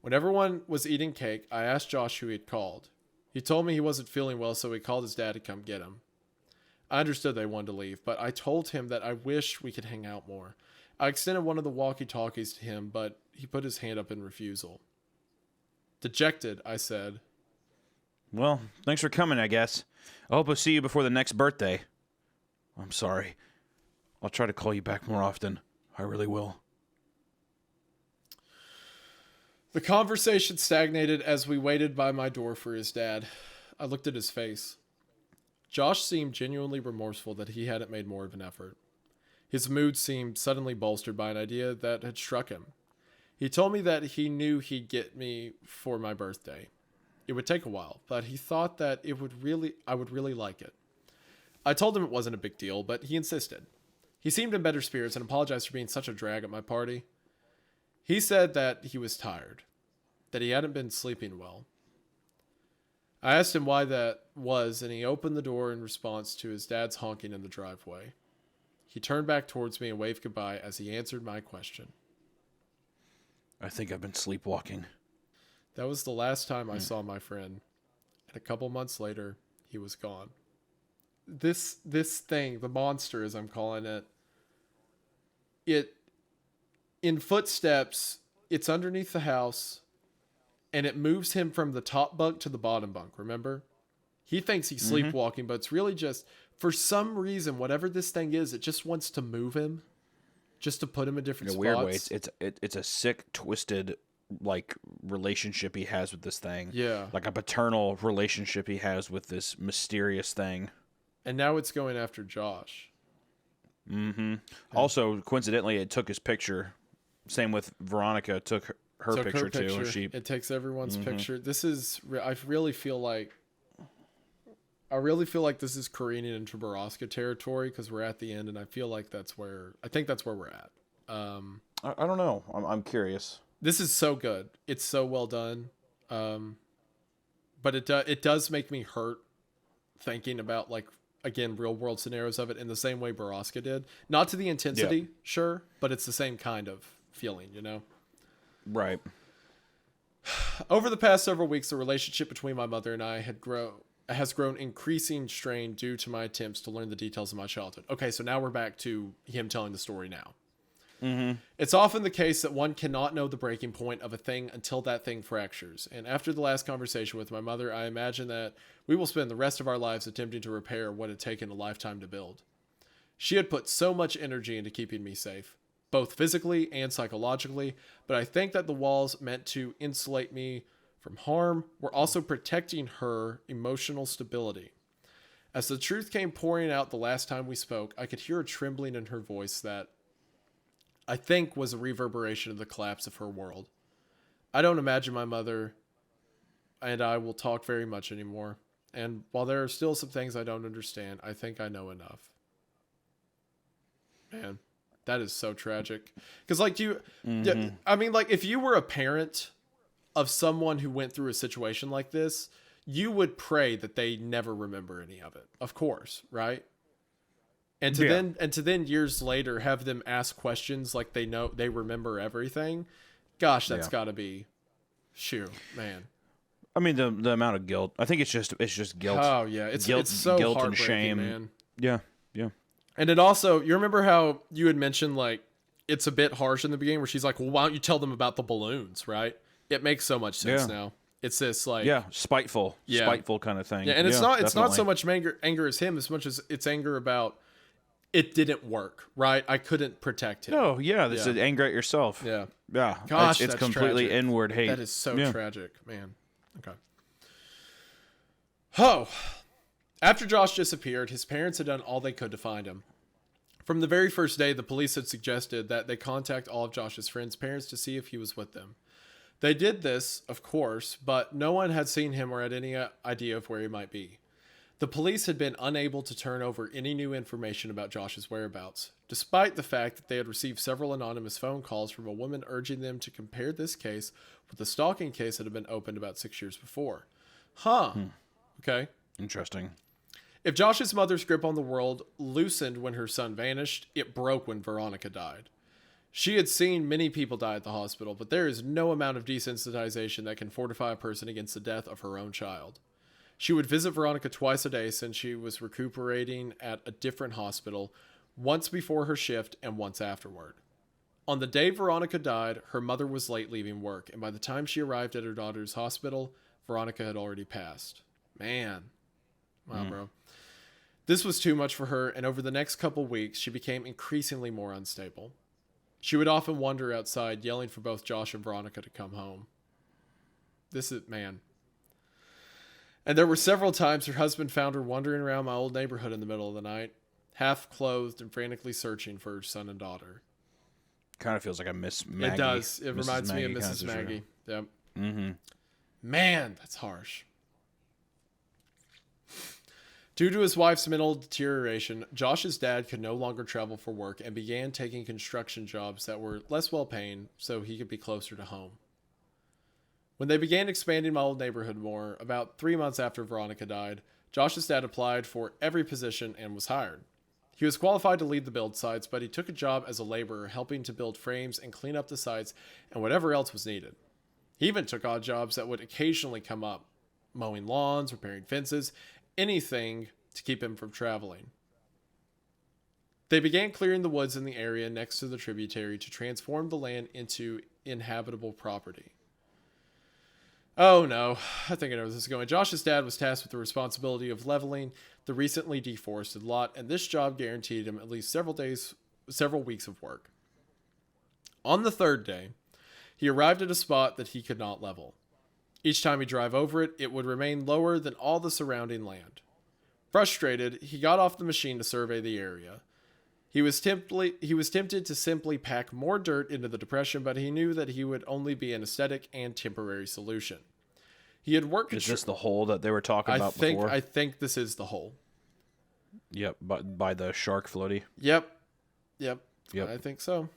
When everyone was eating cake, I asked Josh who he had called. He told me he wasn't feeling well, so he called his dad to come get him. I understood they wanted to leave, but I told him that I wished we could hang out more. I extended one of the walkie-talkies to him, but he put his hand up in refusal. Dejected, I said, Well, thanks for coming, I guess. I hope I'll see you before the next birthday. I'm sorry. I'll try to call you back more often. I really will. The conversation stagnated as we waited by my door for his dad. I looked at his face. Josh seemed genuinely remorseful that he hadn't made more of an effort. His mood seemed suddenly bolstered by an idea that had struck him. He told me that he knew he'd get me for my birthday. It would take a while, but he thought that I would really like it. I told him it wasn't a big deal, but he insisted. He seemed in better spirits and apologized for being such a drag at my party. He said that he was tired, that he hadn't been sleeping well. I asked him why that was, and he opened the door in response to his dad's honking in the driveway. He turned back towards me and waved goodbye as he answered my question. I think I've been sleepwalking. That was the last time I saw my friend, and a couple months later, he was gone. This thing, the monster as I'm calling it in footsteps, it's underneath the house, and it moves him from the top bunk to the bottom bunk, remember? He thinks he's sleepwalking, but it's really just, for some reason, whatever this thing is, it just wants to move him, just to put him in different In a spots. weird way, it's a sick, twisted like relationship he has with this thing. Yeah. Like a paternal relationship he has with this mysterious thing. And now it's going after Josh. Mm-hmm. Also, coincidentally, it took his picture. Same with Veronica, took her picture too. It takes everyone's picture. This is, I really feel like this is careening into Baraska territory because we're at the end, and I feel like that's where we're at. I don't know. I'm curious. This is so good. It's so well done. But it does make me hurt thinking about, like, again, real world scenarios of it in the same way Baraska did. Not to the intensity, sure, but it's the same kind of feeling, you know? Right. Over the past several weeks, the relationship between my mother and I has grown increasing strain due to my attempts to learn the details of my childhood. Okay, so now we're back to him telling the story now. Mm-hmm. It's often the case that one cannot know the breaking point of a thing until that thing fractures. And after the last conversation with my mother, I imagine that we will spend the rest of our lives attempting to repair what had taken a lifetime to build. She had put so much energy into keeping me safe, both physically and psychologically, but I think that the walls meant to insulate me from harm were also protecting her emotional stability. As the truth came pouring out the last time we spoke, I could hear a trembling in her voice that I think was a reverberation of the collapse of her world. I don't imagine my mother and I will talk very much anymore. And while there are still some things I don't understand, I think I know enough. Man, that is so tragic. Because, like, I mean, like, if you were a parent of someone who went through a situation like this, you would pray that they never remember any of it. Of course, right? And to then years later have them ask questions like they remember everything. Gosh, that's got to be, man. I mean, the amount of guilt. I think it's just guilt. Oh yeah, it's so guilt and heartbreaking, shame. man. Yeah. And it also, you remember how you had mentioned, like, it's a bit harsh in the beginning where she's like, well, why don't you tell them about the balloons, right? It makes so much sense now. It's this, like, spiteful kind of thing. Yeah, and it's not so definitely. much anger as him as much as it's anger about it didn't work, right? I couldn't protect him. No, this is anger at yourself. Yeah. Yeah. Gosh, it's that's completely tragic. inward hate. That is so tragic, man. Okay. Oh. After Josh disappeared, his parents had done all they could to find him. From the very first day, the police had suggested that they contact all of Josh's friends' parents to see if he was with them. They did this, of course, but no one had seen him or had any idea of where he might be. The police had been unable to turn over any new information about Josh's whereabouts, despite the fact that they had received several anonymous phone calls from a woman urging them to compare this case with the stalking case that had been opened about 6 years before. Okay. Interesting. If Josh's mother's grip on the world loosened when her son vanished, it broke when Veronica died. She had seen many people die at the hospital, but there is no amount of desensitization that can fortify a person against the death of her own child. She would visit Veronica twice a day since she was recuperating at a different hospital, once before her shift and once afterward. On the day Veronica died, her mother was late leaving work, and by the time she arrived at her daughter's hospital, Veronica had already passed. Man. Wow, bro. This was too much for her, and over the next couple weeks, she became increasingly more unstable. She would often wander outside, yelling for both Josh and Veronica to come home. Man. And there were several times her husband found her wandering around my old neighborhood in the middle of the night, half clothed and frantically searching for her son and daughter. Kind of feels like a Miss Maggie. It does. It Mrs. reminds me of Maggie Mrs. kind of Maggie. Yep. Mm-hmm. Man, that's harsh. Due to his wife's mental deterioration, Josh's dad could no longer travel for work and began taking construction jobs that were less well-paying so he could be closer to home. When they began expanding my old neighborhood more, about 3 months after Veronica died, Josh's dad applied for every position and was hired. He was qualified to lead the build sites, but he took a job as a laborer helping to build frames and clean up the sites and whatever else was needed. He even took odd jobs that would occasionally come up, mowing lawns, repairing fences, anything to keep him from traveling. They began clearing the woods in the area next to the tributary to transform the land into inhabitable property. Oh no, I think I know where this is going. Josh's dad was tasked with the responsibility of leveling the recently deforested lot, and this job guaranteed him at least several weeks of work. On the third day, He arrived at a spot that he could not level. Each time he drove over it, it would remain lower than all the surrounding land. Frustrated, he got off the machine to survey the area. He was tempted to simply pack more dirt into the depression, but he knew that he would only be an aesthetic and temporary solution. He had worked. Is this the hole that they were talking about before? I think this is the hole. Yep, by the shark floaty. Yep. I think so.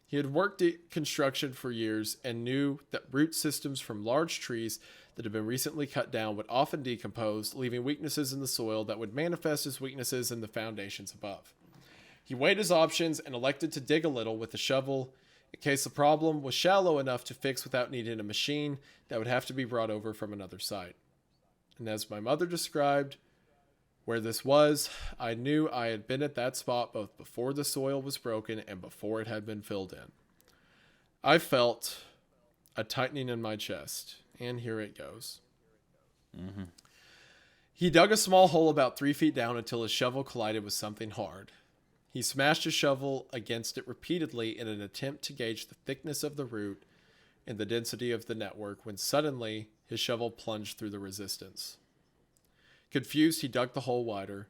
He had worked at construction for years and knew that root systems from large trees that had been recently cut down would often decompose, leaving weaknesses in the soil that would manifest as weaknesses in the foundations above. He weighed his options and elected to dig a little with the shovel in case the problem was shallow enough to fix without needing a machine that would have to be brought over from another site. And as my mother described where this was, I knew I had been at that spot both before the soil was broken and before it had been filled in. I felt a tightening in my chest, and here it goes. Mm-hmm. He dug a small hole about 3 feet down until his shovel collided with something hard. He smashed his shovel against it repeatedly in an attempt to gauge the thickness of the root and the density of the network when suddenly his shovel plunged through the resistance. Confused, he dug the hole wider.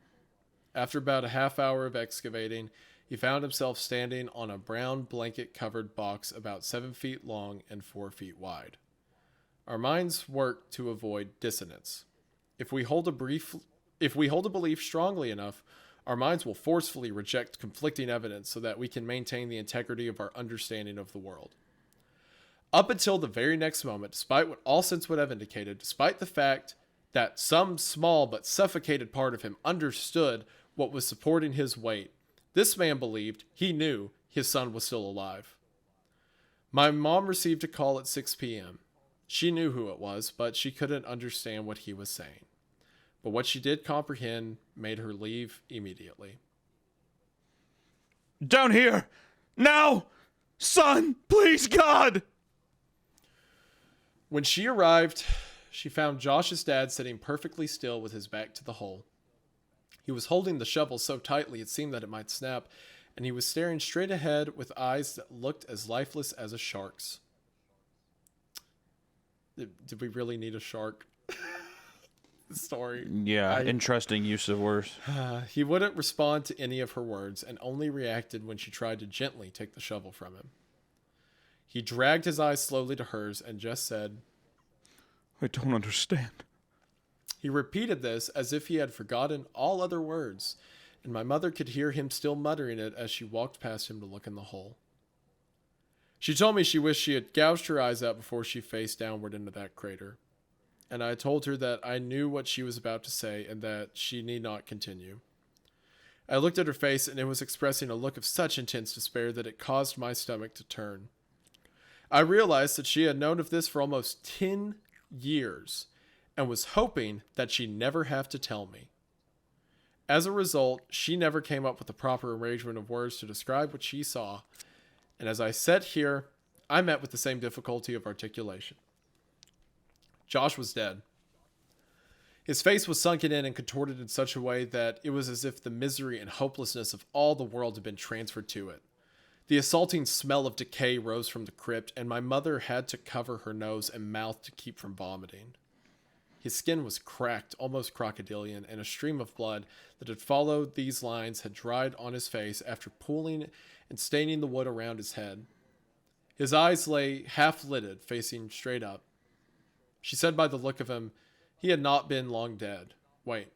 After about a half hour of excavating, he found himself standing on a brown blanket-covered box about 7 feet long and 4 feet wide. Our minds work to avoid dissonance. If we hold a belief strongly enough, our minds will forcefully reject conflicting evidence so that we can maintain the integrity of our understanding of the world. Up until the very next moment, despite what all sense would have indicated, despite the fact that some small but suffocated part of him understood what was supporting his weight, this man believed, he knew, his son was still alive. My mom received a call at 6 p.m. She knew who it was, but she couldn't understand what he was saying. But what she did comprehend made her leave immediately. Down here! Now! Son, please, God! When she arrived, she found Josh's dad sitting perfectly still with his back to the hole. He was holding the shovel so tightly it seemed that it might snap, and he was staring straight ahead with eyes that looked as lifeless as a shark's. Did we really need a shark? Story. Yeah, interesting use of words. He wouldn't respond to any of her words and only reacted when she tried to gently take the shovel from him. He dragged his eyes slowly to hers and just said, I don't understand. He repeated this as if he had forgotten all other words, and my mother could hear him still muttering it as she walked past him to look in the hole. She told me she wished she had gouged her eyes out before she faced downward into that crater. And I told her that I knew what she was about to say and that she need not continue. I looked at her face and it was expressing a look of such intense despair that it caused my stomach to turn. I realized that she had known of this for almost 10 years and was hoping that she'd never have to tell me. As a result, she never came up with the proper arrangement of words to describe what she saw, and as I sat here, I met with the same difficulty of articulation. Josh was dead. His face was sunken in and contorted in such a way that it was as if the misery and hopelessness of all the world had been transferred to it. The assaulting smell of decay rose from the crypt, and my mother had to cover her nose and mouth to keep from vomiting. His skin was cracked, almost crocodilian, and a stream of blood that had followed these lines had dried on his face after pooling and staining the wood around his head. His eyes lay half-lidded, facing straight up. She said by the look of him, he had not been long dead. Wait,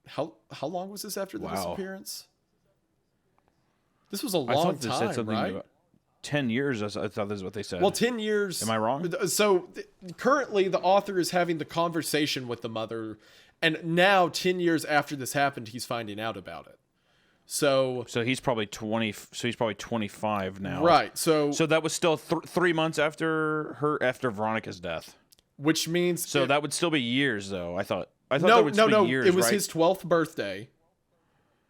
how long was this after the disappearance? This was a long they time, said something right? About 10 years, I thought that's what they said. Well, 10 years. Am I wrong? So currently the author is having the conversation with the mother, and now 10 years after this happened, he's finding out about it. So he's probably 20. So he's probably 25 now. Right. So that was still 3 months after Veronica's death. Which means that would still be years, though. I thought no, that would still be years. It was right? his 12th birthday.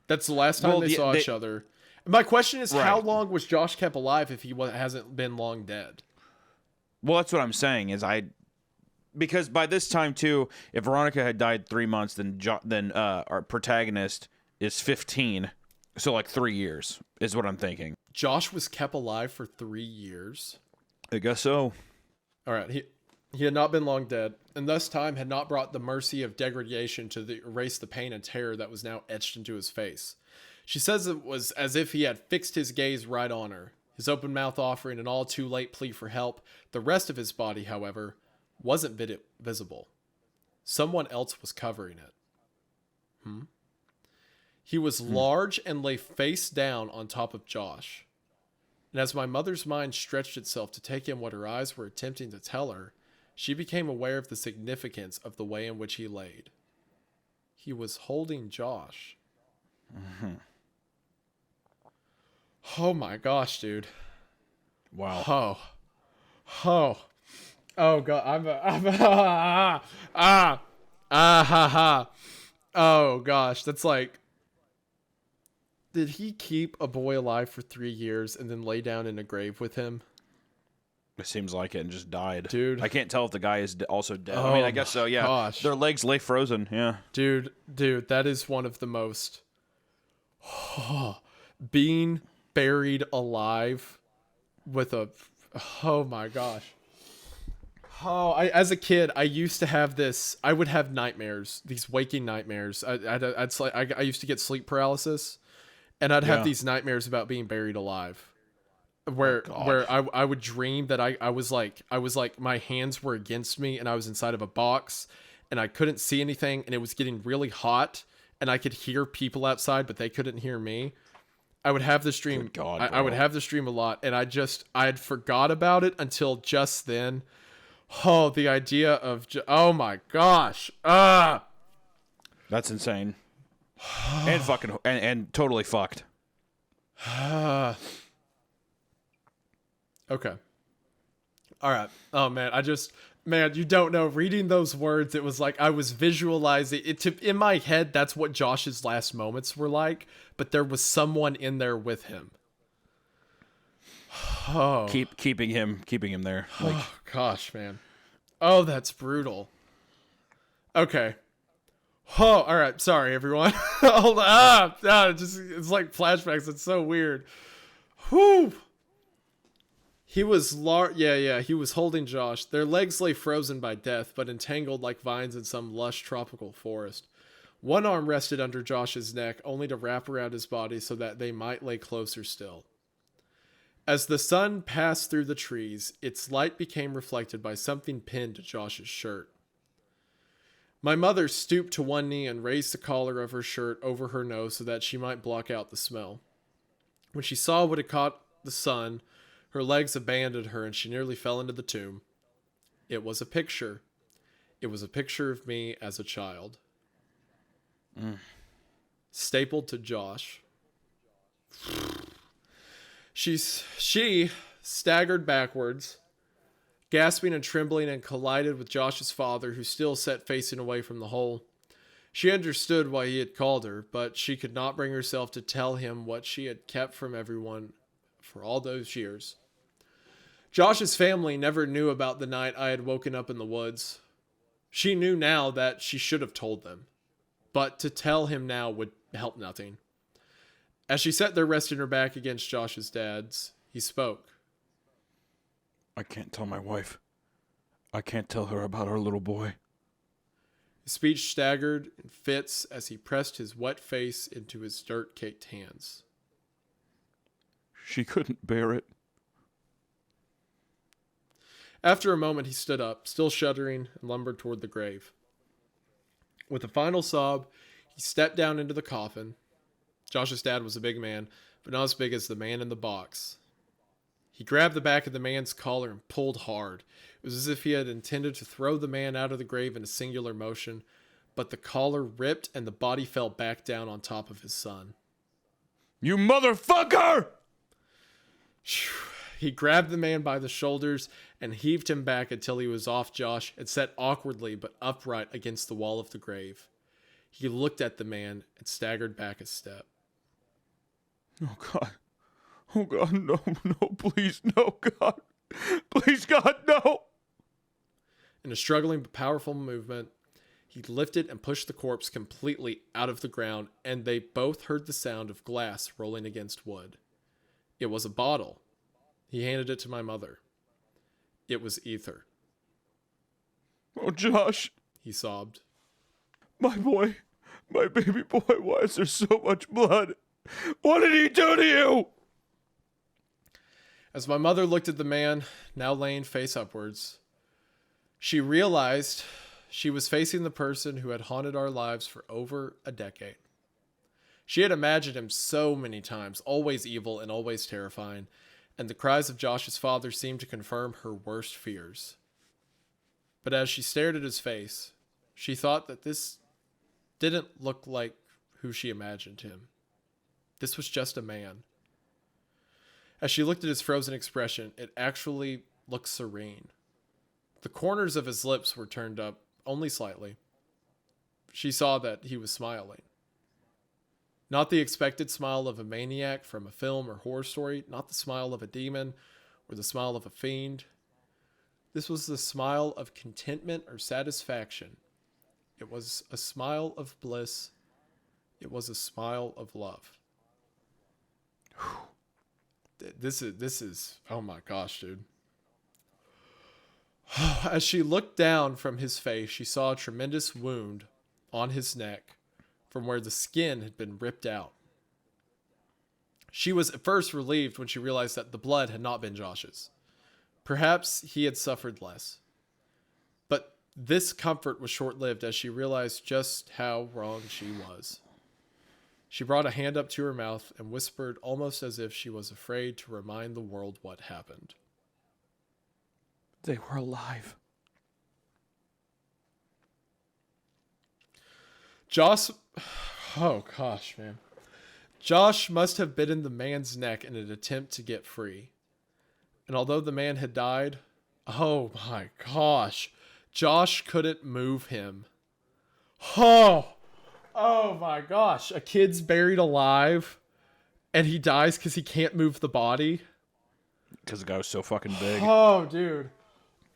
That's the last time they saw each other. My question is, how long was Josh kept alive if he hasn't been long dead? Well, that's what I'm saying. Because by this time too, if Veronica had died 3 months, then our protagonist is 15. So like 3 years is what I'm thinking. Josh was kept alive for 3 years. I guess so. All right, he had not been long dead, and thus time had not brought the mercy of degradation to erase the pain and terror that was now etched into his face. She says it was as if he had fixed his gaze right on her, his open mouth offering an all too late plea for help. The rest of his body, however, wasn't visible. Someone else was covering it. He was large and lay face down on top of Josh. And as my mother's mind stretched itself to take in what her eyes were attempting to tell her, she became aware of the significance of the way in which he laid. He was holding Josh. Oh my gosh, dude. Wow. Oh god, oh gosh, that's like, did he keep a boy alive for 3 years and then lay down in a grave with him? It seems like it, and just died. Dude. I can't tell if the guy is also dead. Oh I mean, I guess so, yeah. gosh. Their legs lay frozen, yeah. Dude, that is one of the most being buried alive with a, oh my gosh. As a kid, I used to have this, I would have nightmares, these waking nightmares. I used to get sleep paralysis, and I'd have these nightmares about being buried alive. Where I would dream that I was like my hands were against me and I was inside of a box and I couldn't see anything and it was getting really hot and I could hear people outside but they couldn't hear me. I would have this dream. I would have this dream a lot, and I had forgot about it until just then. Oh, the idea of oh my gosh, That's insane. And fucking and totally fucked. Okay. All right. Oh man, man, you don't know. Reading those words, it was like I was visualizing it. In my head, that's what Josh's last moments were like. But there was someone in there with him. Oh, Keeping him there. Like, oh gosh, man. Oh, that's brutal. Okay. Oh, all right. Sorry, everyone. Hold on. It's like flashbacks. It's so weird. Whew. He was he was holding Josh. Their legs lay frozen by death, but entangled like vines in some lush tropical forest. One arm rested under Josh's neck, only to wrap around his body so that they might lay closer still. As the sun passed through the trees, its light became reflected by something pinned to Josh's shirt. My mother stooped to one knee and raised the collar of her shirt over her nose so that she might block out the smell. When she saw what had caught the sun, her legs abandoned her and she nearly fell into the tomb. It was a picture. It was a picture of me as a child. Stapled to Josh. She staggered backwards, gasping and trembling, and collided with Josh's father, who still sat facing away from the hole. She understood why he had called her, but she could not bring herself to tell him what she had kept from everyone for all those years. Josh's family never knew about the night I had woken up in the woods. She knew now that she should have told them, but to tell him now would help nothing. As she sat there resting her back against Josh's dad's, he spoke. I can't tell my wife. I can't tell her about our little boy. His speech staggered in fits as he pressed his wet face into his dirt-caked hands. She couldn't bear it. After a moment, he stood up, still shuddering, and lumbered toward the grave. With a final sob, he stepped down into the coffin. Josh's dad was a big man, but not as big as the man in the box. He grabbed the back of the man's collar and pulled hard. It was as if he had intended to throw the man out of the grave in a singular motion, but the collar ripped and the body fell back down on top of his son. You motherfucker! He grabbed the man by the shoulders and heaved him back until he was off Josh and sat awkwardly but upright against the wall of the grave. He looked at the man and staggered back a step. Oh, God. Oh, God, no, please, no, God. Please, God, no. In a struggling but powerful movement, he lifted and pushed the corpse completely out of the ground, and they both heard the sound of glass rolling against wood. It was a bottle. He handed it to my mother. It was ether. Oh, Josh, He sobbed. my boy, my baby boy, why is there so much blood? What did he do to you? As my mother looked at the man, now laying face upwards, she realized she was facing the person who had haunted our lives for over a decade. She had imagined him so many times, always evil and always terrifying, and the cries of Josh's father seemed to confirm her worst fears. But as she stared at his face, she thought that this didn't look like who she imagined him. This was just a man. As she looked at his frozen expression, it actually looked serene. The corners of his lips were turned up only slightly. She saw that he was smiling. Not the expected smile of a maniac from a film or horror story, not the smile of a demon or the smile of a fiend. This was the smile of contentment or satisfaction. It was a smile of bliss. It was a smile of love. This is, oh my gosh, dude. As she looked down from his face, she saw a tremendous wound on his neck from where the skin had been ripped out. She was at first relieved when she realized that the blood had not been Josh's. Perhaps he had suffered less. But this comfort was short-lived as she realized just how wrong she was. She brought a hand up to her mouth and whispered almost as if she was afraid to remind the world what happened. They were alive. Josh, oh gosh, man. Josh must have bitten the man's neck in an attempt to get free. And although the man had died, oh my gosh, Josh couldn't move him. Oh my gosh, a kid's buried alive and he dies because he can't move the body. Because the guy was so fucking big. Oh, dude.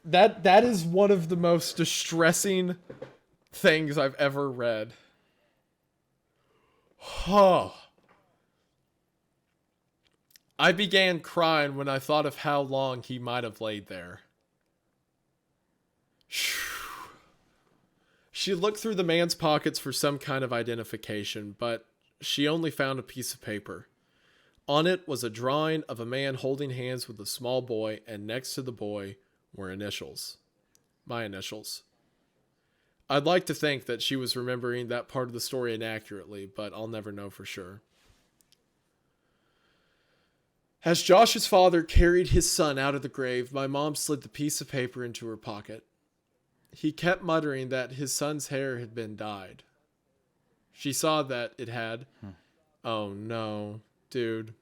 That is one of the most distressing things I've ever read. Oh. I began crying when I thought of how long he might have laid there. She looked through the man's pockets for some kind of identification, but she only found a piece of paper. On it was a drawing of a man holding hands with a small boy, and next to the boy were initials. My initials. I'd like to think that she was remembering that part of the story inaccurately, but I'll never know for sure. As Josh's father carried his son out of the grave, my mom slid the piece of paper into her pocket. He kept muttering that his son's hair had been dyed. She saw that it had. Oh no, dude.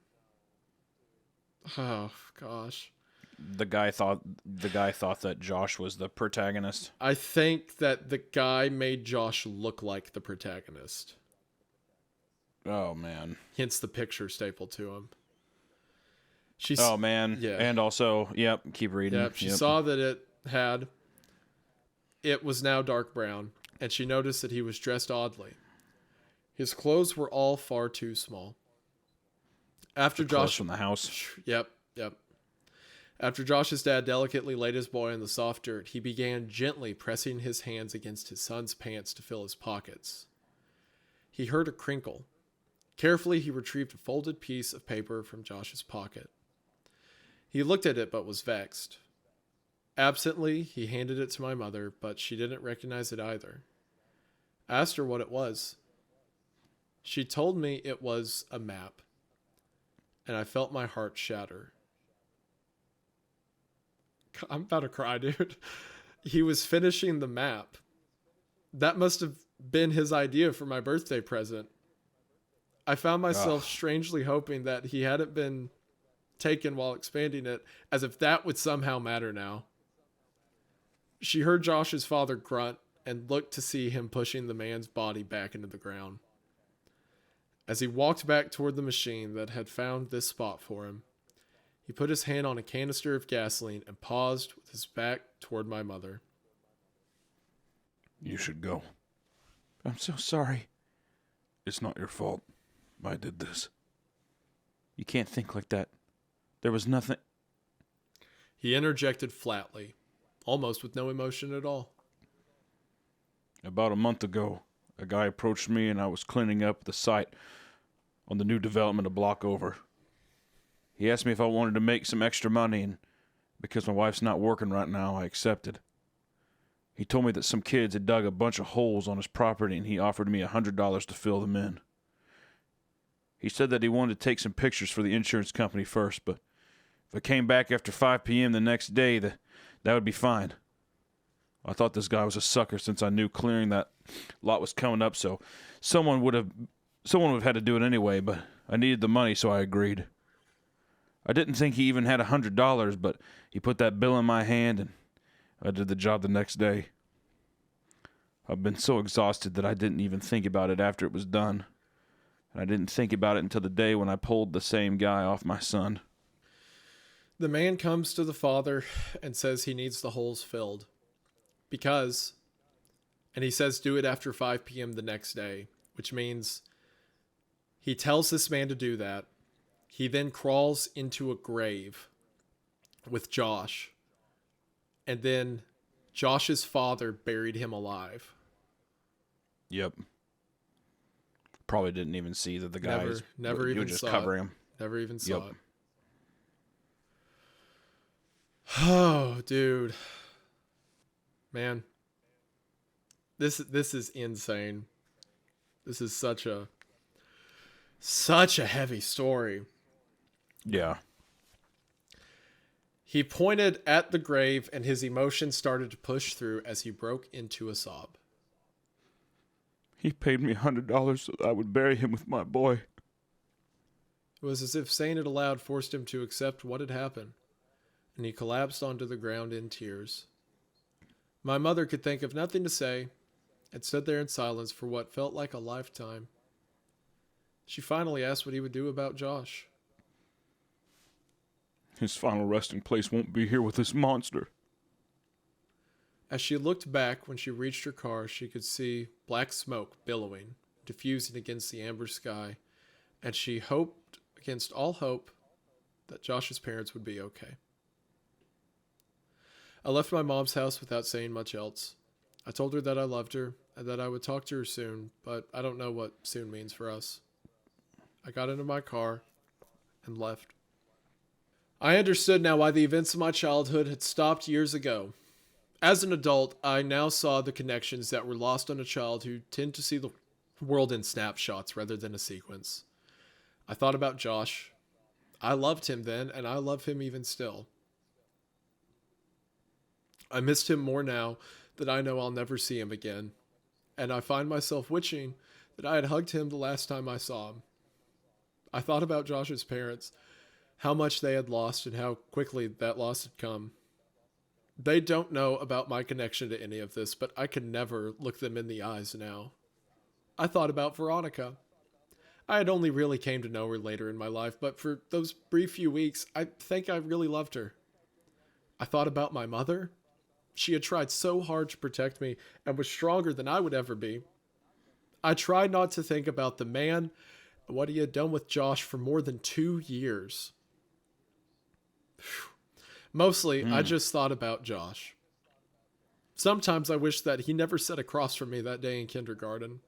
Oh gosh. The guy thought that Josh was the protagonist. I think that the guy made Josh look like the protagonist. Oh man. Hence the picture stapled to him. Oh man. Yeah. And also, yep, keep reading. Yep, she saw that it was now dark brown, and she noticed that he was dressed oddly. His clothes were all far too small. After Close Josh from the house. Yep. After Josh's dad delicately laid his boy in the soft dirt, he began gently pressing his hands against his son's pants to fill his pockets. He heard a crinkle. Carefully, he retrieved a folded piece of paper from Josh's pocket. He looked at it but was vexed. Absently, he handed it to my mother, but she didn't recognize it either. I asked her what it was. She told me it was a map, and I felt my heart shatter. I'm about to cry, dude. He was finishing the map. That must have been his idea for my birthday present. I found myself strangely hoping that he hadn't been taken while expanding it, as if that would somehow matter now. She heard Josh's father grunt and looked to see him pushing the man's body back into the ground. As he walked back toward the machine that had found this spot for him, he put his hand on a canister of gasoline and paused with his back toward my mother. You should go. I'm so sorry. It's not your fault. I did this. You can't think like that. There was nothing. He interjected flatly, almost with no emotion at all. About a month ago, a guy approached me and I was cleaning up the site on the new development a block over. He asked me if I wanted to make some extra money, and because my wife's not working right now, I accepted. He told me that some kids had dug a bunch of holes on his property and he offered me $100 to fill them in. He said that he wanted to take some pictures for the insurance company first, but if I came back after 5 p.m. the next day, that would be fine. I thought this guy was a sucker since I knew clearing that lot was coming up, so someone would have had to do it anyway, but I needed the money, so I agreed. I didn't think he even had $100, but he put that bill in my hand and I did the job the next day. I've been so exhausted that I didn't even think about it after it was done. And I didn't think about it until the day when I pulled the same guy off my son. The man comes to the father and says he needs the holes filled. And he says do it after 5 p.m. the next day, which means he tells this man to do that. He then crawls into a grave with Josh. And then Josh's father buried him alive. Yep. Probably didn't even see that the guy never he even would just saw cover it. him. Never even saw Yep. it. Oh, dude. Man. This is insane. This is such a heavy story. Yeah. He pointed at the grave and his emotion started to push through as he broke into a sob. He paid me $100 so that I would bury him with my boy. It was as if saying it aloud forced him to accept what had happened, and he collapsed onto the ground in tears. My mother could think of nothing to say and stood there in silence for what felt like a lifetime. She finally asked what he would do about Josh. His final resting place won't be here with this monster. As she looked back when she reached her car, she could see black smoke billowing, diffusing against the amber sky, and she hoped against all hope that Josh's parents would be okay. I left my mom's house without saying much else. I told her that I loved her and that I would talk to her soon, but I don't know what soon means for us. I got into my car and left. I understood now why the events of my childhood had stopped years ago. As an adult, I now saw the connections that were lost on a child who tend to see the world in snapshots rather than a sequence. I thought about Josh. I loved him then, and I love him even still. I missed him more now that I know I'll never see him again, and I find myself wishing that I had hugged him the last time I saw him. I thought about Josh's parents, how much they had lost and how quickly that loss had come. They don't know about my connection to any of this, but I can never look them in the eyes now. I thought about Veronica. I had only really came to know her later in my life, but for those brief few weeks, I think I really loved her. I thought about my mother. She had tried so hard to protect me and was stronger than I would ever be. I tried not to think about the man and what he had done with Josh for more than 2 years. Mostly, I just thought about Josh. Sometimes I wish that he never sat across from me that day in kindergarten.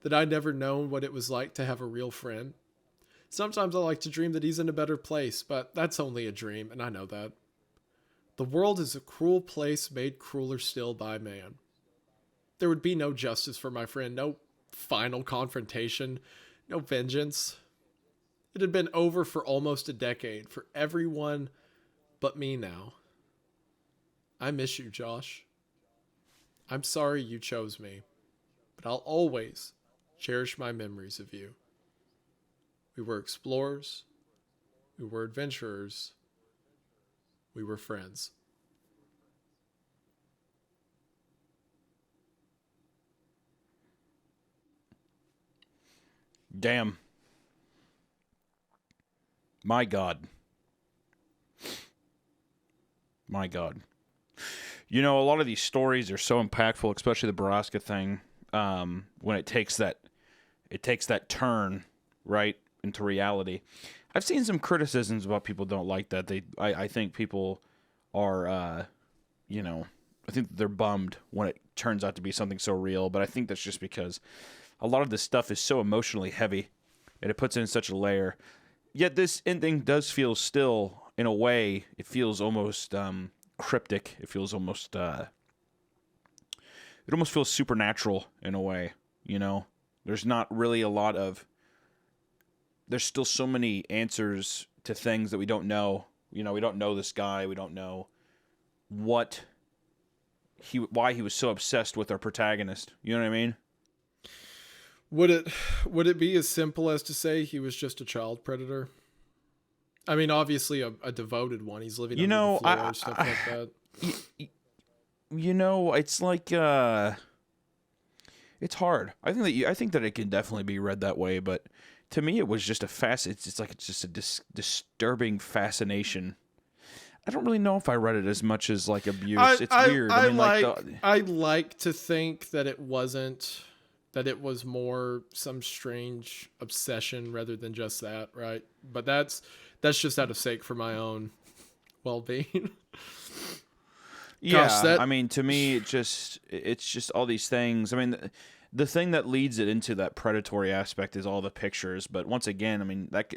That I'd never known what it was like to have a real friend. Sometimes I like to dream that he's in a better place, but that's only a dream, and I know that. The world is a cruel place made crueler still by man. There would be no justice for my friend, no final confrontation, no vengeance. It had been over for almost a decade, for everyone but me now. I miss you, Josh. I'm sorry you chose me, but I'll always cherish my memories of you. We were explorers. We were adventurers. We were friends. Damn. My God. My God. You know, a lot of these stories are so impactful, especially the Baraska thing, when it takes that turn, right, into reality. I've seen some criticisms about people don't like that. I think people are, I think they're bummed when it turns out to be something so real. But I think that's just because a lot of this stuff is so emotionally heavy, and it puts it in such a layer. Yet this ending does feel still, in a way, it feels almost cryptic. It feels almost, it almost feels supernatural in a way, There's not really a lot of, there's still so many answers to things that we don't know. We don't know this guy. We don't know why he was so obsessed with our protagonist. You know what I mean? Would it be as simple as to say he was just a child predator? I mean, obviously a devoted one. He's living under the floor, stuff like that. It's like it's hard. I think that it can definitely be read that way, but to me, it was just it's just a disturbing fascination. I don't really know if I read it as much as like abuse. It's weird. I like to think that it wasn't. That it was more some strange obsession rather than just that, right? But that's just out of sake for my own well-being. Yeah, Gosh, I mean, to me, it's just all these things. I mean, the thing that leads it into that predatory aspect is all the pictures. But once again, I mean, that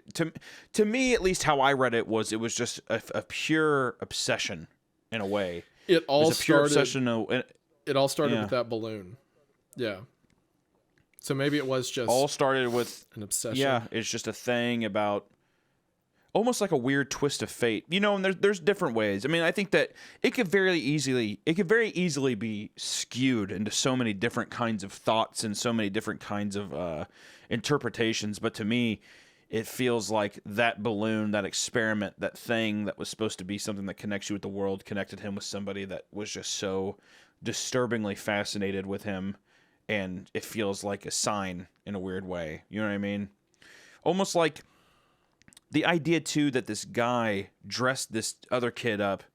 to me, at least how I read it was just a pure obsession in a way. It all started Yeah. with that balloon. Yeah. So maybe it was just all started with an obsession. Yeah, it's just a thing about almost like a weird twist of fate. And there's different ways. I mean, I think that it could very easily be skewed into so many different kinds of thoughts and so many different kinds of interpretations. But to me, it feels like that balloon, that experiment, that thing that was supposed to be something that connects you with the world, connected him with somebody that was just so disturbingly fascinated with him. And it feels like a sign in a weird way. You know what I mean? Almost like the idea, too, that this guy dressed this other kid up.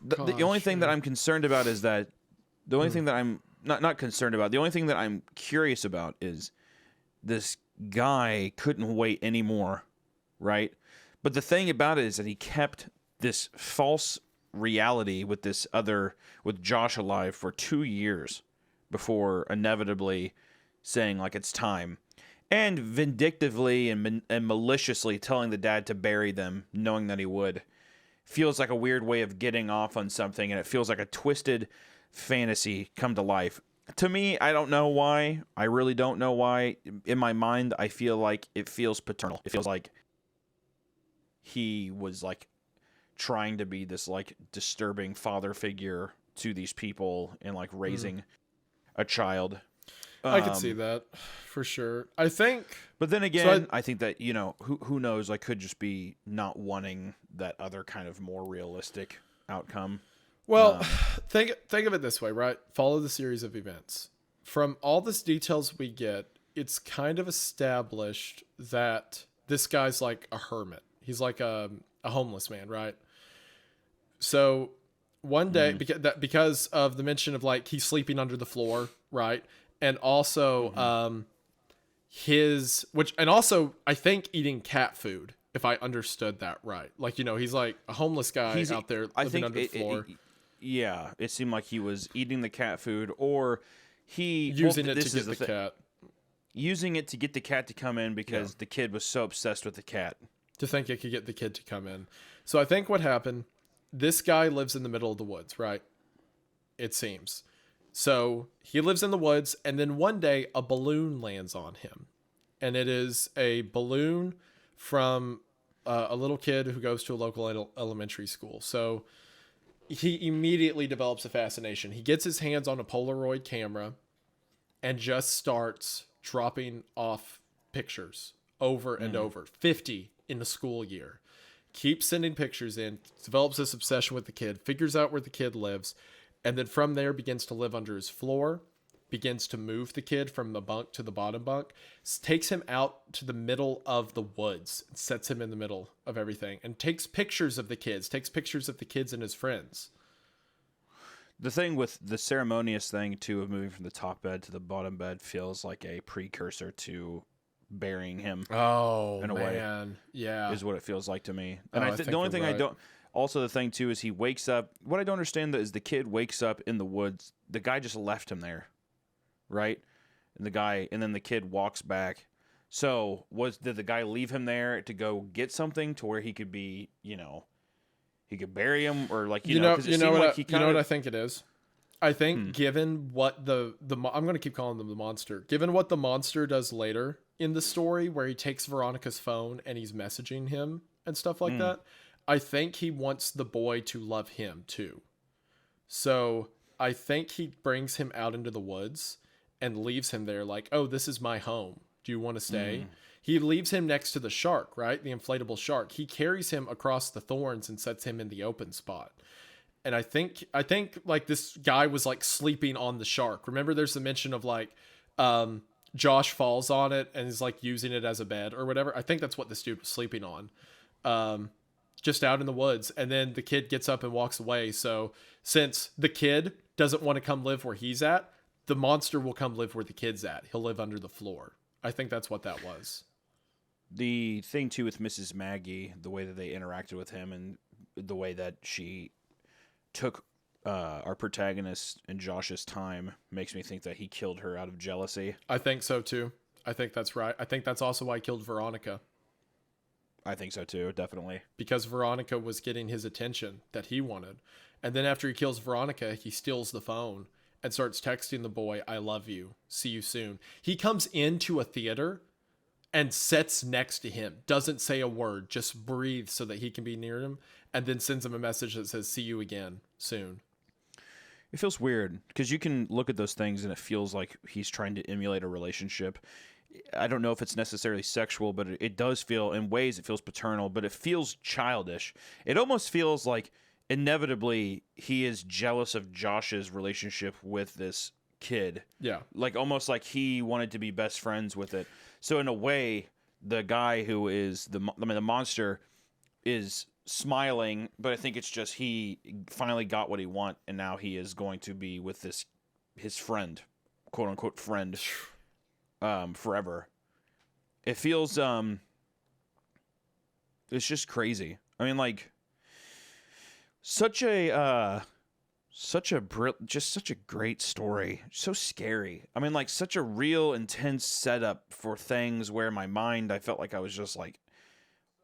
The only thing that I'm concerned about is that... The only thing that I'm... Not concerned about. The only thing that I'm curious about is this guy couldn't wait anymore, right? But the thing about it is that he kept this false reality with Josh alive for 2 years. Before inevitably saying, like, it's time. And vindictively and maliciously telling the dad to bury them, knowing that he would. Feels like a weird way of getting off on something, and it feels like a twisted fantasy come to life. To me, I don't know why. I really don't know why. In my mind, I feel like it feels paternal. It feels like he was, like, trying to be this, like, disturbing father figure to these people and, like, raising... a child. I could see that for sure. I think, but then again, I think that who knows? I could just be not wanting that other kind of more realistic outcome. Well, think of it this way, right? Follow the series of events. From all this details we get, it's kind of established that this guy's like a hermit. He's like a homeless man, right? So. One day, because of the mention of like he's sleeping under the floor, right? And also I think eating cat food, if I understood that right. Like, he's like a homeless guy out there living under the floor. It seemed like he was eating the cat food, or using it to get the cat. Using it to get the cat to come in because the kid was so obsessed with the cat. To think it could get the kid to come in. So I think what happened, this guy lives in the middle of the woods, right? It seems. So he lives in the woods, and then one day a balloon lands on him. And it is a balloon from a little kid who goes to a local elementary school. So he immediately develops a fascination. He gets his hands on a Polaroid camera and just starts dropping off pictures over and over. 50 in a school year. Keeps sending pictures in, develops this obsession with the kid, figures out where the kid lives, and then from there begins to live under his floor, begins to move the kid from the bunk to the bottom bunk, takes him out to the middle of the woods, and sets him in the middle of everything, and takes pictures of the kids and his friends. The thing with the ceremonious thing, too, of moving from the top bed to the bottom bed feels like a precursor to burying him. Oh, in a man. way, yeah. is what it feels like to me. And I the think only you're thing right. also the thing too is he wakes up. What I don't understand is the kid wakes up in the woods. The guy just left him there, right? And then the kid walks back. So did the guy leave him there to go get something to where he could be, he could bury him, or like you know what I I think it is. I think given what I'm going to keep calling them the monster. Given what the monster does later in the story, where he takes Veronica's phone and he's messaging him and stuff like that, I think he wants the boy to love him too. So I think he brings him out into the woods and leaves him there like, oh, this is my home. Do you want to stay? He leaves him next to the shark, right? The inflatable shark. He carries him across the thorns and sets him in the open spot. And I think like this guy was like sleeping on the shark. Remember there's a mention of like Josh falls on it and is like using it as a bed or whatever. I think that's what this dude was sleeping on. Just out in the woods. And then the kid gets up and walks away. So since the kid doesn't want to come live where he's at, the monster will come live where the kid's at. He'll live under the floor. I think that's what that was. The thing too with Mrs. Maggie, the way that they interacted with him and the way that she took our protagonist and Josh's time makes me think that he killed her out of jealousy. I think so too. I think that's right. I think that's also why he killed Veronica. I think so too, definitely. Because Veronica was getting his attention that he wanted. And then after he kills Veronica, he steals the phone and starts texting the boy, I love you. See you soon. He comes into a theater and sits next to him. Doesn't say a word, just breathes so that he can be near him. And then sends him a message that says, see you again soon. It feels weird because you can look at those things and it feels like he's trying to emulate a relationship. I don't know if it's necessarily sexual, but it does feel, in ways it feels paternal, but it feels childish. It almost feels like inevitably he is jealous of Josh's relationship with this kid. Yeah. Like almost like he wanted to be best friends with it. So in a way, the guy who is the monster is smiling, but I think it's just he finally got what he want, and now he is going to be with his friend, quote unquote friend, forever. It feels it's just crazy. I mean, like such a great story, so scary. I mean, like such a real intense setup for things where my mind, I felt like I was just like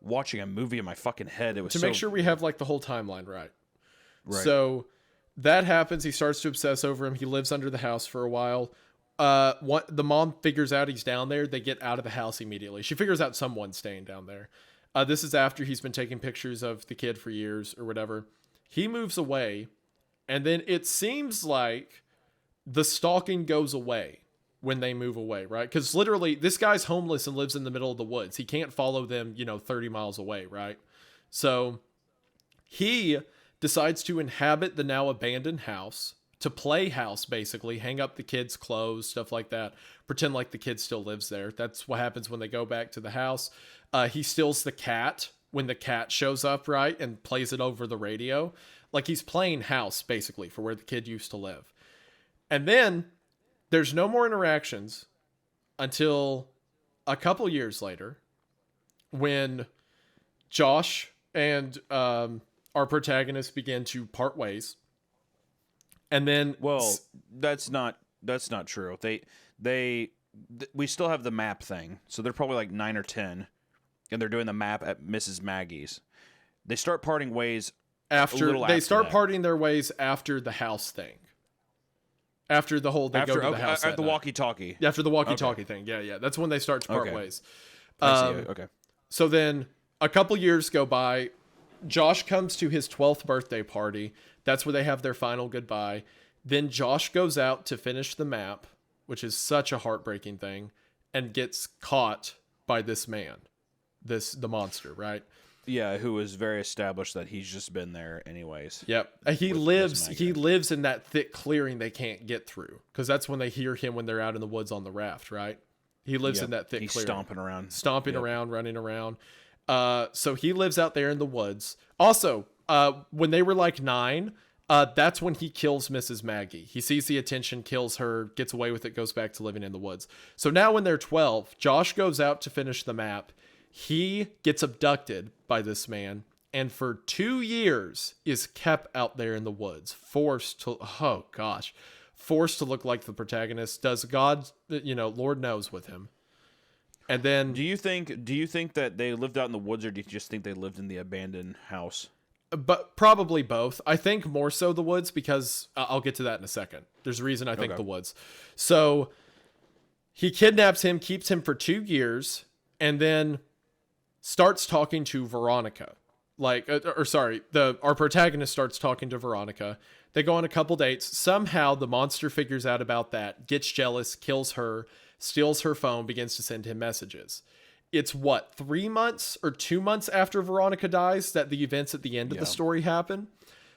watching a movie in my fucking head. It was to make sure we have like the whole timeline right. So that happens. He starts to obsess over him. He lives under the house for a while. The mom figures out he's down there. They get out of the house immediately. She figures out someone's staying down there. This is after he's been taking pictures of the kid for years or whatever. He moves away, and then it seems like the stalking goes away when they move away, right? Because literally, this guy's homeless and lives in the middle of the woods. He can't follow them, 30 miles away, right? So he decides to inhabit the now abandoned house, to play house, basically, hang up the kids' clothes, stuff like that, pretend like the kid still lives there. That's what happens when they go back to the house. He steals the cat when the cat shows up, right, and plays it over the radio. Like he's playing house, basically, for where the kid used to live. And then there's no more interactions until a couple years later when Josh and our protagonist begin to part ways. And then, that's not true. We still have the map thing. So they're probably like 9 or 10 and they're doing the map at Mrs. Maggie's. They start parting ways parting their ways after the house thing. After the whole, go to the house. After the walkie-talkie. After the walkie-talkie thing. Yeah. That's when they start to part ways. I see. Okay. So then a couple years go by. Josh comes to his 12th birthday party. That's where they have their final goodbye. Then Josh goes out to finish the map, which is such a heartbreaking thing, and gets caught by this man, the monster, right? Yeah, who is very established that he's just been there anyways. Yep. He lives in that thick clearing they can't get through, because that's when they hear him when they're out in the woods on the raft, right? He lives in that thick clearing. He's stomping around, running around. So he lives out there in the woods. Also, when they were like 9, that's when he kills Mrs. Maggie. He sees the attention, kills her, gets away with it, goes back to living in the woods. So now when they're 12, Josh goes out to finish the map. He gets abducted by this man and for 2 years is kept out there in the woods, forced to look like the protagonist. Does God, Lord knows with him. And then Do you think that they lived out in the woods, or do you just think they lived in the abandoned house? but probably both. I think more so the woods, because I'll get to that in a second. There's a reason I think Okay. the woods. So he kidnaps him, keeps him for 2 years, and then starts talking to Veronica. Our protagonist starts talking to Veronica. They go on a couple dates. Somehow the monster figures out about that, gets jealous, kills her, steals her phone, begins to send him messages. It's 3 months or 2 months after Veronica dies that the events at the end of the story happen.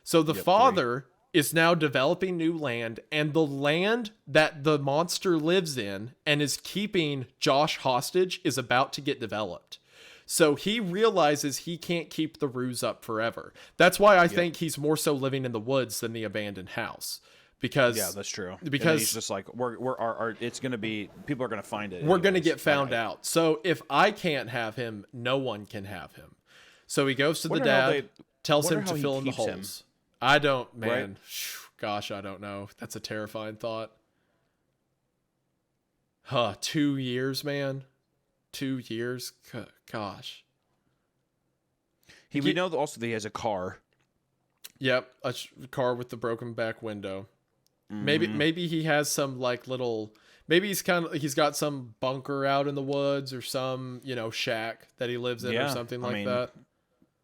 So the father is now developing new land, and the land that the monster lives in and is keeping Josh hostage is about to get developed. So he realizes he can't keep the ruse up forever. That's why I think he's more so living in the woods than the abandoned house. Because that's true. Because he's just like, it's gonna be, people are gonna find it. we're going to anyways. get found out. So if I can't have him, no one can have him. So he goes to the Wonder how dad, tells wonder him how to he fill in the keeps him. holes. I don't, man. Right? Gosh, I don't know. That's a terrifying thought. 2 years, man. 2 years. Gosh. We know also that he has a car. Yep, a car with the broken back window. Maybe he has some little. Maybe he's got some bunker out in the woods or some shack that he lives in or something like that.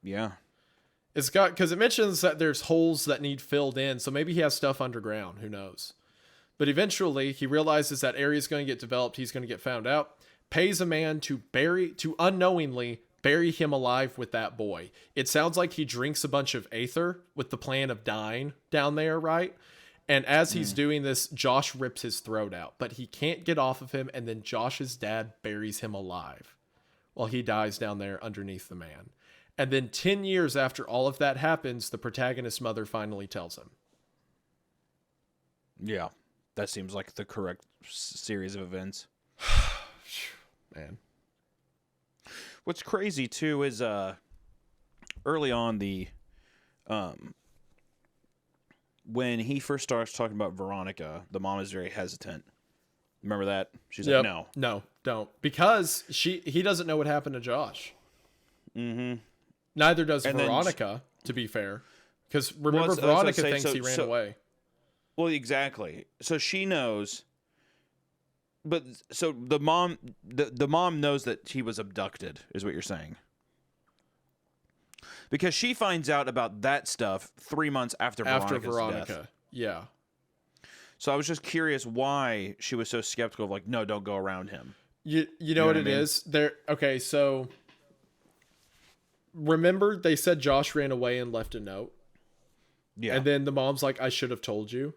Yeah. It's got, because it mentions that there's holes that need filled in, so maybe he has stuff underground. Who knows? But eventually, he realizes that area is going to get developed. He's going to get found out. Pays a man to unknowingly bury him alive with that boy. It sounds like he drinks a bunch of aether with the plan of dying down there, right? And as he's doing this, Josh rips his throat out, but he can't get off of him. And then Josh's dad buries him alive while he dies down there underneath the man. And then 10 years after all of that happens, the protagonist's mother finally tells him. Yeah. That seems like the correct series of events. Man. What's crazy too is early on when he first starts talking about Veronica, the mom is very hesitant. Remember that? She's like, No, don't. Because he doesn't know what happened to Josh. Mm-hmm. Neither does And Veronica, to be fair. Because remember, that's what I was Veronica gonna say. thinks he ran away. Well, exactly. So she knows, but so the mom knows that he was abducted, is what you're saying. Because she finds out about that stuff 3 months after Veronica's death. Yeah. So I was just curious why she was so skeptical of no, don't go around him. You know what it is? Okay, so remember they said Josh ran away and left a note? Yeah. And then the mom's like, I should have told you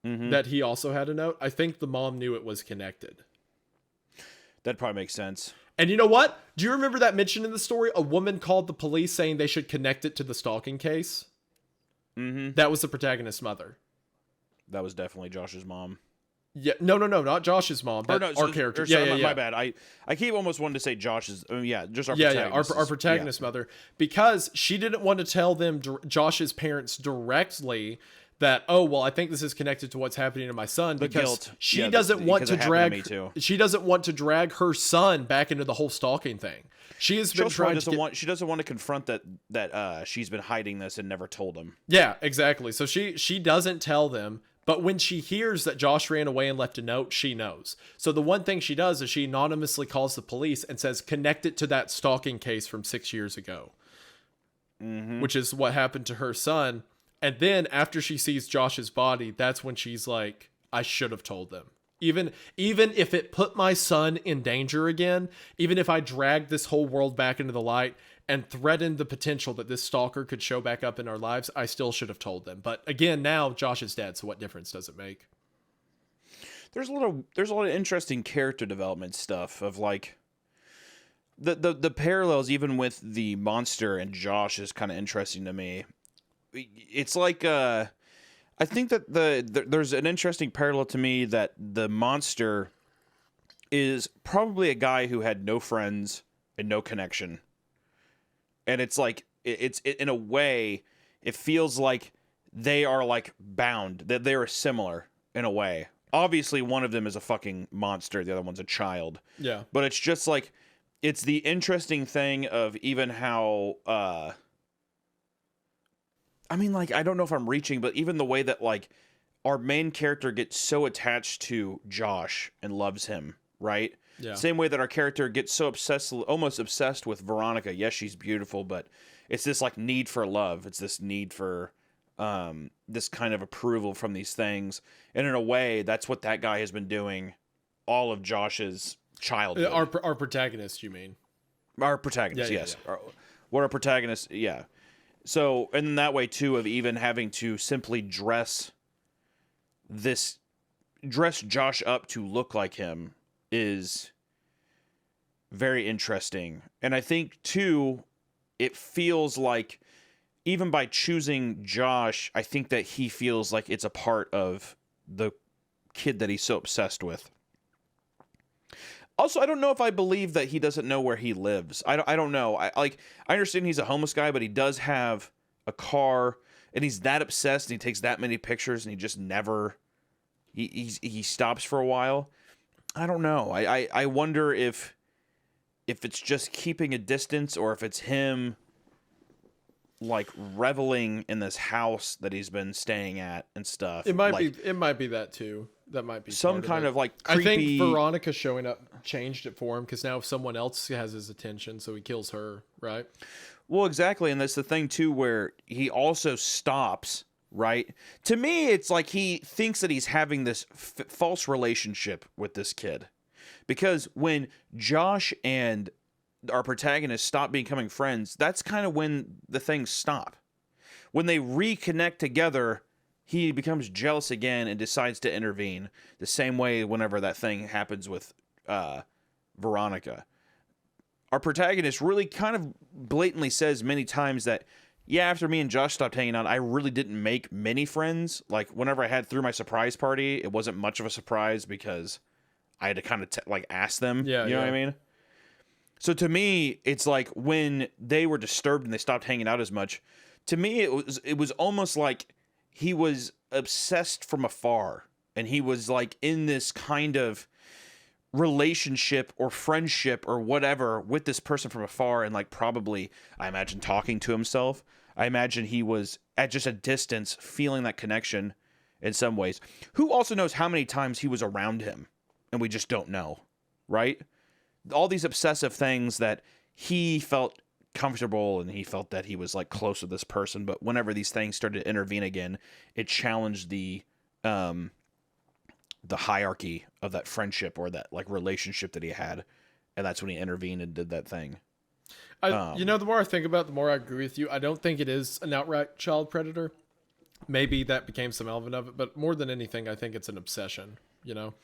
that he also had a note. I think the mom knew it was connected. That probably makes sense. And you know what? Do you remember that mention in the story? A woman called the police saying they should connect it to the stalking case. Mm-hmm. That was the protagonist's mother. That was definitely Josh's mom. Yeah, no, not Josh's mom, but our character. Yeah. My bad. I keep almost wanting to say Josh's. Just our Yeah, protagonist. our protagonist's mother, because she didn't want to tell them Josh's parents directly that, oh well, I think this is connected to what's happening to my son, because guilt. she doesn't want to happened to me too. she doesn't want to drag her son back into the whole stalking thing. She has been trying to she doesn't want to confront that she's been hiding this and never told him. Yeah, exactly. So she doesn't tell them. But when she hears that Josh ran away and left a note, she knows. So the one thing she does is she anonymously calls the police and says, connect it to that stalking case from 6 years ago, which is what happened to her son. And then after she sees Josh's body, that's when she's like, I should have told them. Even if it put my son in danger again, even if I dragged this whole world back into the light and threatened the potential that this stalker could show back up in our lives, I still should have told them. But again, now Josh is dead, so what difference does it make? There's a lot of interesting character development stuff of the parallels even with the monster and Josh is kind of interesting to me. It's I think that there's an interesting parallel to me that the monster is probably a guy who had no friends and no connection. And it's in a way, it feels like they are like bound, that they are similar in a way. Obviously, one of them is a fucking monster, the other one's a child. Yeah. But it's just like, it's the interesting thing of even how, I mean, like, I don't know if I'm reaching, but even the way that, like, our main character gets so attached to Josh and loves him, right? Yeah. Same way that our character gets so obsessed, almost obsessed with Veronica. Yes, she's beautiful, but it's this, like, need for love. It's this need for this kind of approval from these things. And in a way, that's what that guy has been doing all of Josh's childhood. Our protagonist, you mean? Our protagonist, Yeah, yes. What our protagonist, yeah. So, and in that way, too, of even having to simply dress Josh up to look like him is very interesting. And I think, too, it feels like, even by choosing Josh, I think that he feels like it's a part of the kid that he's so obsessed with. Also, I don't know if I believe that he doesn't know where he lives. I don't know. I understand he's a homeless guy, but he does have a car, and he's that obsessed, and he takes that many pictures, and he just never he stops for a while. I don't know. I wonder if it's just keeping a distance, or if it's him like reveling in this house that he's been staying at and stuff. It might like, be that too. That might be some part kind it. of like creepy... I think Veronica showing up changed it for him, because now someone else has his attention, so he kills her, right? Well, exactly, and that's the thing too, where he also stops, right? To me, it's like he thinks that he's having this false relationship with this kid, because when Josh and our protagonist stop becoming friends, that's kind of when the things stop. When they reconnect together, he becomes jealous again and decides to intervene, the same way whenever that thing happens with Veronica. Our protagonist really kind of blatantly says many times that, yeah, after me and Josh stopped hanging out, I really didn't make many friends. Like, whenever I threw my surprise party, it wasn't much of a surprise because I had to kind of ask them. Yeah, you know what I mean? So to me, it's like when they were disturbed and they stopped hanging out as much, to me it was almost like he was obsessed from afar, and he was like in this kind of relationship or friendship or whatever with this person from afar, and like probably, I imagine, talking to himself. I imagine he was at just a distance feeling that connection in some ways. Who also knows how many times he was around him and we just don't know, right? All these obsessive things that he felt comfortable and he felt that he was like close to this person, but whenever these things started to intervene again, it challenged the hierarchy of that friendship or that like relationship that he had, and that's when he intervened and did that thing. The more I think about it, the more I agree with you. I don't think it is an outright child predator. Maybe that became some element of it, but more than anything, I think it's an obsession, you know?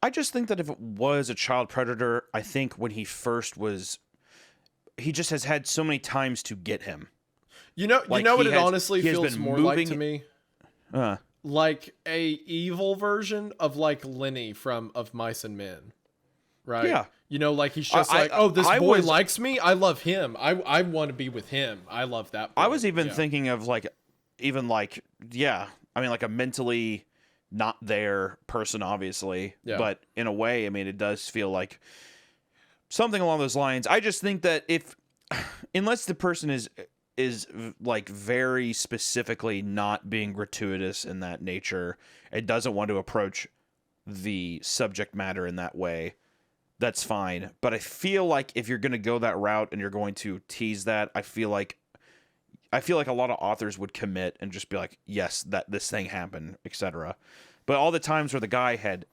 I just think that if it was a child predator, I think when he first was, he just has had so many times to get him. You know what it honestly feels more like to me? Like a evil version of like Lenny from Of Mice and Men, right? Yeah. You know, like he's just this boy likes me. I love him. I want to be with him. I love that boy. I was even thinking of like a mentally not there person, obviously. Yeah. But in a way, I mean, it does feel like something along those lines. I just think that unless the person is like very specifically not being gratuitous in that nature, it doesn't want to approach the subject matter in that way, that's fine. But I feel like if you're going to go that route and you're going to tease that, I feel like a lot of authors would commit and just be like, yes, that this thing happened, etc. But all the times where the guy had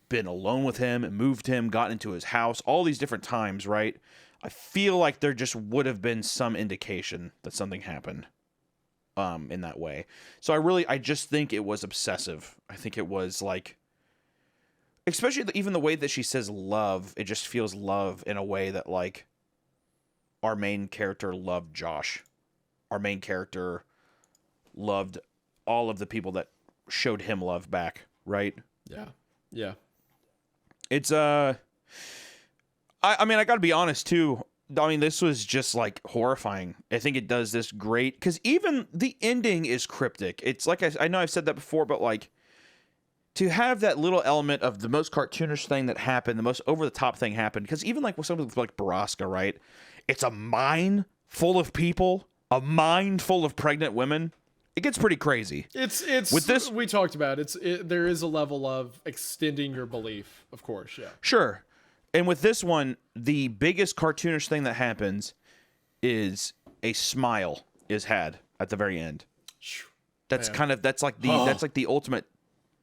been alone with him, moved him, gotten into his house, all these different times, right? I feel like there just would have been some indication that something happened in that way. So I just think it was obsessive. I think it was like, especially even the way that she says love, it just feels love in a way that like our main character loved Josh. Our main character loved all of the people that showed him love back, right? Yeah. Yeah. It's I mean, I got to be honest too. I mean, this was just like horrifying. I think it does this great because even the ending is cryptic. It's like I know I've said that before, but like to have that little element of the most cartoonish thing that happened, the most over the top thing happened. Because even like with something like Baraska, right? It's a mine full of people, a mine full of pregnant women. It gets pretty crazy. It's with this. We talked about there is a level of extending your belief, of course. Yeah. Sure. And with this one, the biggest cartoonish thing that happens is a smile is had at the very end. That's that's like the ultimate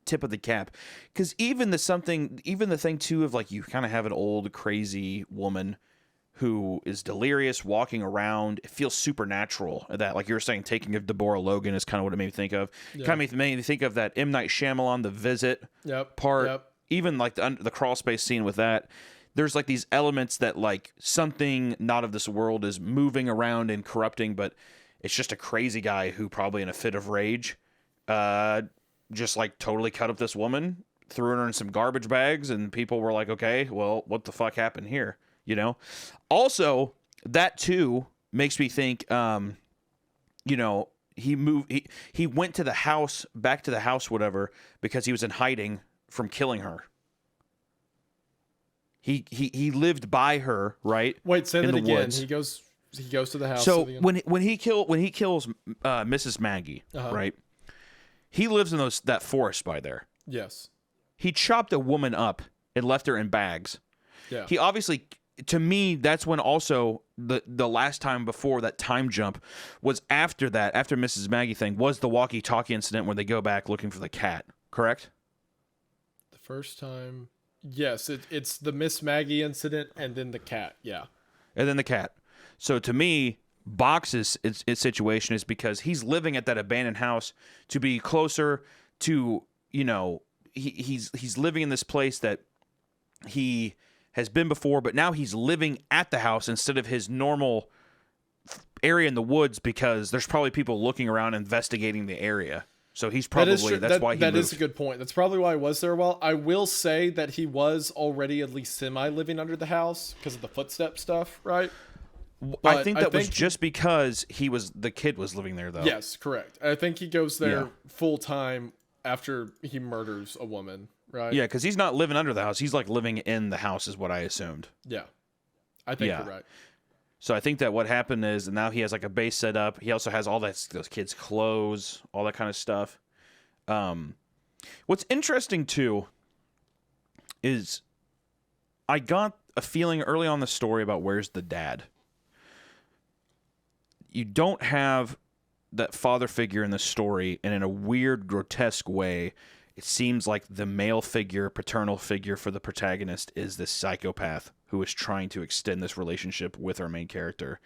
tip of the cap. Because even the thing too of like you kind of have an old crazy woman who is delirious walking around. It feels supernatural. That, like you were saying, taking of Deborah Logan is kind of what it made me think of. Yeah. Kind of made me think of that M. Night Shyamalan, The Visit part. Yep. Even like the crawl space scene with that. There's like these elements that like something not of this world is moving around and corrupting, but it's just a crazy guy who probably in a fit of rage, just like totally cut up this woman, threw her in some garbage bags, and people were like, okay, well, what the fuck happened here? You know? Also, that too makes me think, you know, he went to the house, back to the house, whatever, because he was in hiding from killing her. He lived by her, right? Wait, say that again. Woods. He goes to the house. So when he kills Mrs. Maggie, right? He lives in that forest by there. Yes. He chopped a woman up and left her in bags. Yeah. He obviously, to me, that's when also the last time before that time jump was after that, after Mrs. Maggie thing, was the walkie-talkie incident where they go back looking for the cat, correct? The first time, yes, it's the Miss Maggie incident and then the cat, yeah. And then the cat. So to me, Box's its situation is because he's living at that abandoned house to be closer to, you know, he's living in this place that he has been before, but now he's living at the house instead of his normal area in the woods because there's probably people looking around investigating the area. So he's probably that's why he moved. That is a good point. That's probably why he was there a while. I will say that he was already at least semi living under the house because of the footstep stuff, right? But I think that was just because the kid was living there, though. Yes, correct. I think he goes there full time after he murders a woman, right? Yeah, because he's not living under the house. He's like living in the house is what I assumed. Yeah. I think you're right. So I think that what happened is now he has like a base set up. He also has all those kids' clothes, all that kind of stuff. What's interesting, too, is I got a feeling early on in the story about where's the dad. You don't have that father figure in the story, and in a weird, grotesque way, it seems like the male figure, paternal figure for the protagonist is this psychopath who is trying to extend this relationship with our main character.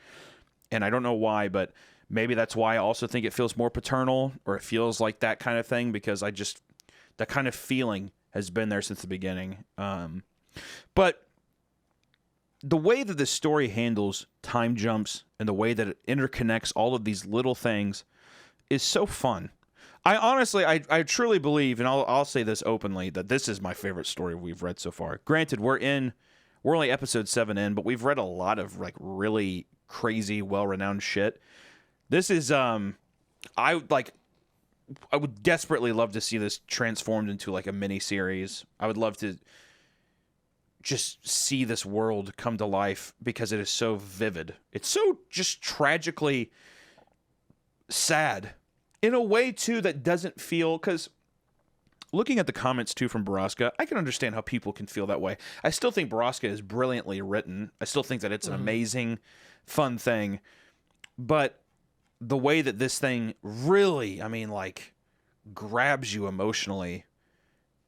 And I don't know why, but maybe that's why I also think it feels more paternal, or it feels like that kind of thing, because that kind of feeling has been there since the beginning. But the way that this story handles time jumps and the way that it interconnects all of these little things is so fun. I honestly, I truly believe, and I'll say this openly, that this is my favorite story we've read so far. Granted, we're only episode 7 in, but we've read a lot of like really crazy, well-renowned shit. This is I would desperately love to see this transformed into like a mini series. I would love to just see this world come to life because it is so vivid. It's so just tragically sad in a way too that doesn't feel, because looking at the comments too from Baraska, I can understand how people can feel that way. I still think Baraska is brilliantly written. I still think that it's an amazing, fun thing. But the way that this thing really, I mean, like, grabs you emotionally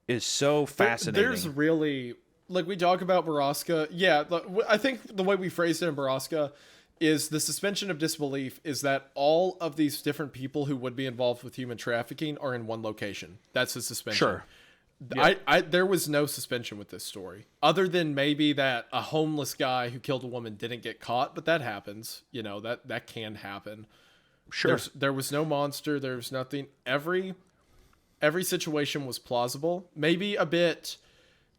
is so fascinating. There's really, like, we talk about Baraska. Yeah, I think the way we phrased it in Baraska is the suspension of disbelief is that all of these different people who would be involved with human trafficking are in one location. That's the suspension. Sure. There was no suspension with this story, other than maybe that a homeless guy who killed a woman didn't get caught, but that happens. You know, that can happen. Sure. There was no monster. There was nothing. Every situation was plausible. Maybe a bit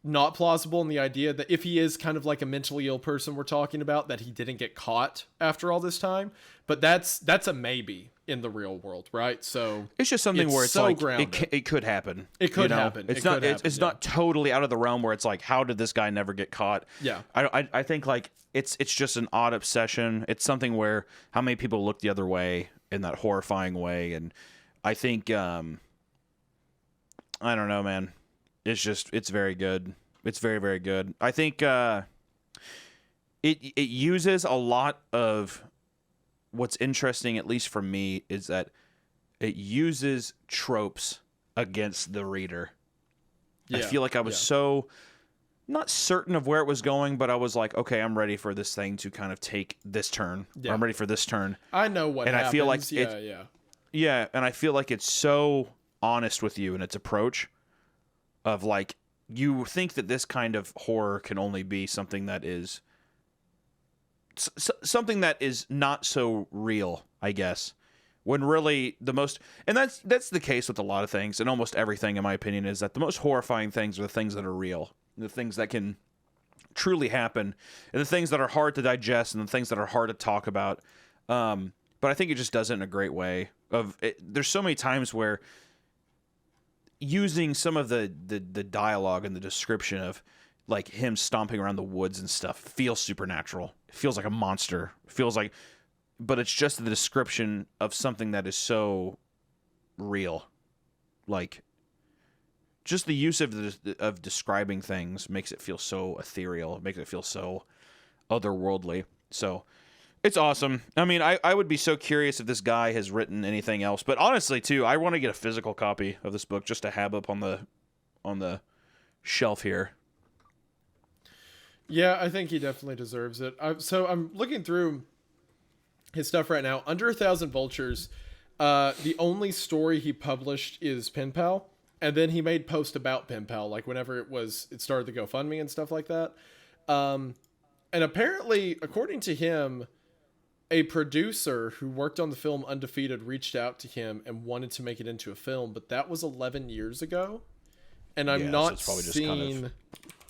not plausible in the idea that if he is kind of like a mentally ill person we're talking about, that he didn't get caught after all this time. But that's a maybe in the real world, right? So it's just something where it's so like grounded. it could happen. It could happen. It's It not could happen, it's yeah. not totally out of the realm where it's like, how did this guy never get caught? Yeah. I think like it's just an odd obsession. It's something where how many people look the other way in that horrifying way, and I think I don't know, man. It's very good. It's very, very good. I think it uses a lot of what's interesting, at least for me, is that it uses tropes against the reader. I feel like I was so not certain of where it was going, but I was like, okay, I'm ready for this thing to kind of take this turn. Yeah. I'm ready for this turn. I know what And happens. I feel like yeah. And I feel like it's so honest with you in its approach of like, you think that this kind of horror can only be something that is something that is not so real, I guess. When really the most, and that's the case with a lot of things, and almost everything, in my opinion, is that the most horrifying things are the things that are real, the things that can truly happen, and the things that are hard to digest, and the things that are hard to talk about. But I think it just does it in a great way. There's so many times where using some of the dialogue and the description of like him stomping around the woods and stuff feels supernatural. It feels like a monster. It feels like, but it's just the description of something that is so real. Like just the use of describing things makes it feel so ethereal. It makes it feel so otherworldly. So it's awesome. I mean, I would be so curious if this guy has written anything else. But honestly, too, I want to get a physical copy of this book just to have up on the shelf here. Yeah, I think he definitely deserves it. So I'm looking through his stuff right now. Under 1,000 Vultures, the only story he published is Penpal, and then he made posts about Penpal, like whenever it started the GoFundMe and stuff like that. And apparently, according to him, a producer who worked on the film Undefeated reached out to him and wanted to make it into a film, but that was 11 years ago, and I'm not seeing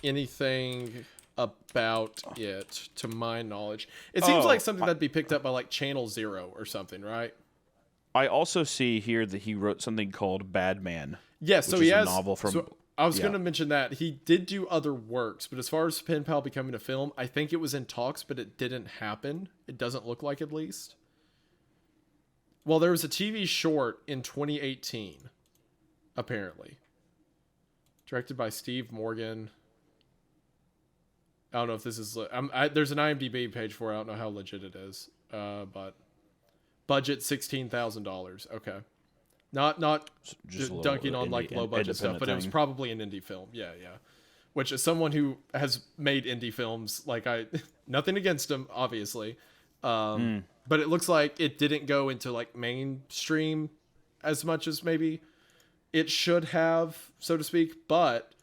anything about it to my knowledge. It seems like something that'd be picked up by like Channel Zero or something, right? I also see here that he wrote something called Bad Man. Yes, so which he is has a novel from. So I was going to mention that he did do other works, but as far as Penpal becoming a film, I think it was in talks, but it didn't happen. It doesn't look like, at least. Well, there was a TV short in 2018, apparently, directed by Steve Morgan. I don't know if this is. There's an IMDb page for it. I don't know how legit it is, but budget $16,000. Okay, not just dunking on like low budget stuff, but it was probably an indie film. Yeah. Which, as someone who has made indie films, like nothing against him, obviously, but it looks like it didn't go into like mainstream as much as maybe it should have, so to speak. But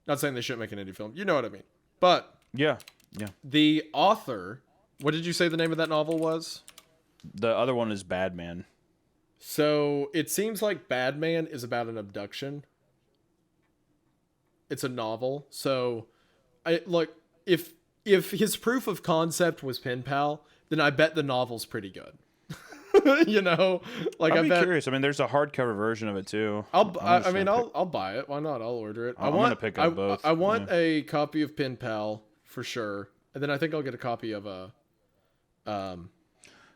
not saying they shouldn't make an indie film. You know what I mean? But Yeah. the author, what did you say the name of that novel was? The other one is Bad Man. So it seems like Bad Man is about an abduction. It's a novel. So if his proof of concept was Penpal, then I bet the novel's pretty good. You know, like I'd be curious. I mean, there's a hardcover version of it too. I'll buy it. Why not? I'll order it. I'm gonna pick up both. I want a copy of Penpal for sure, and then I think I'll get a copy of Bad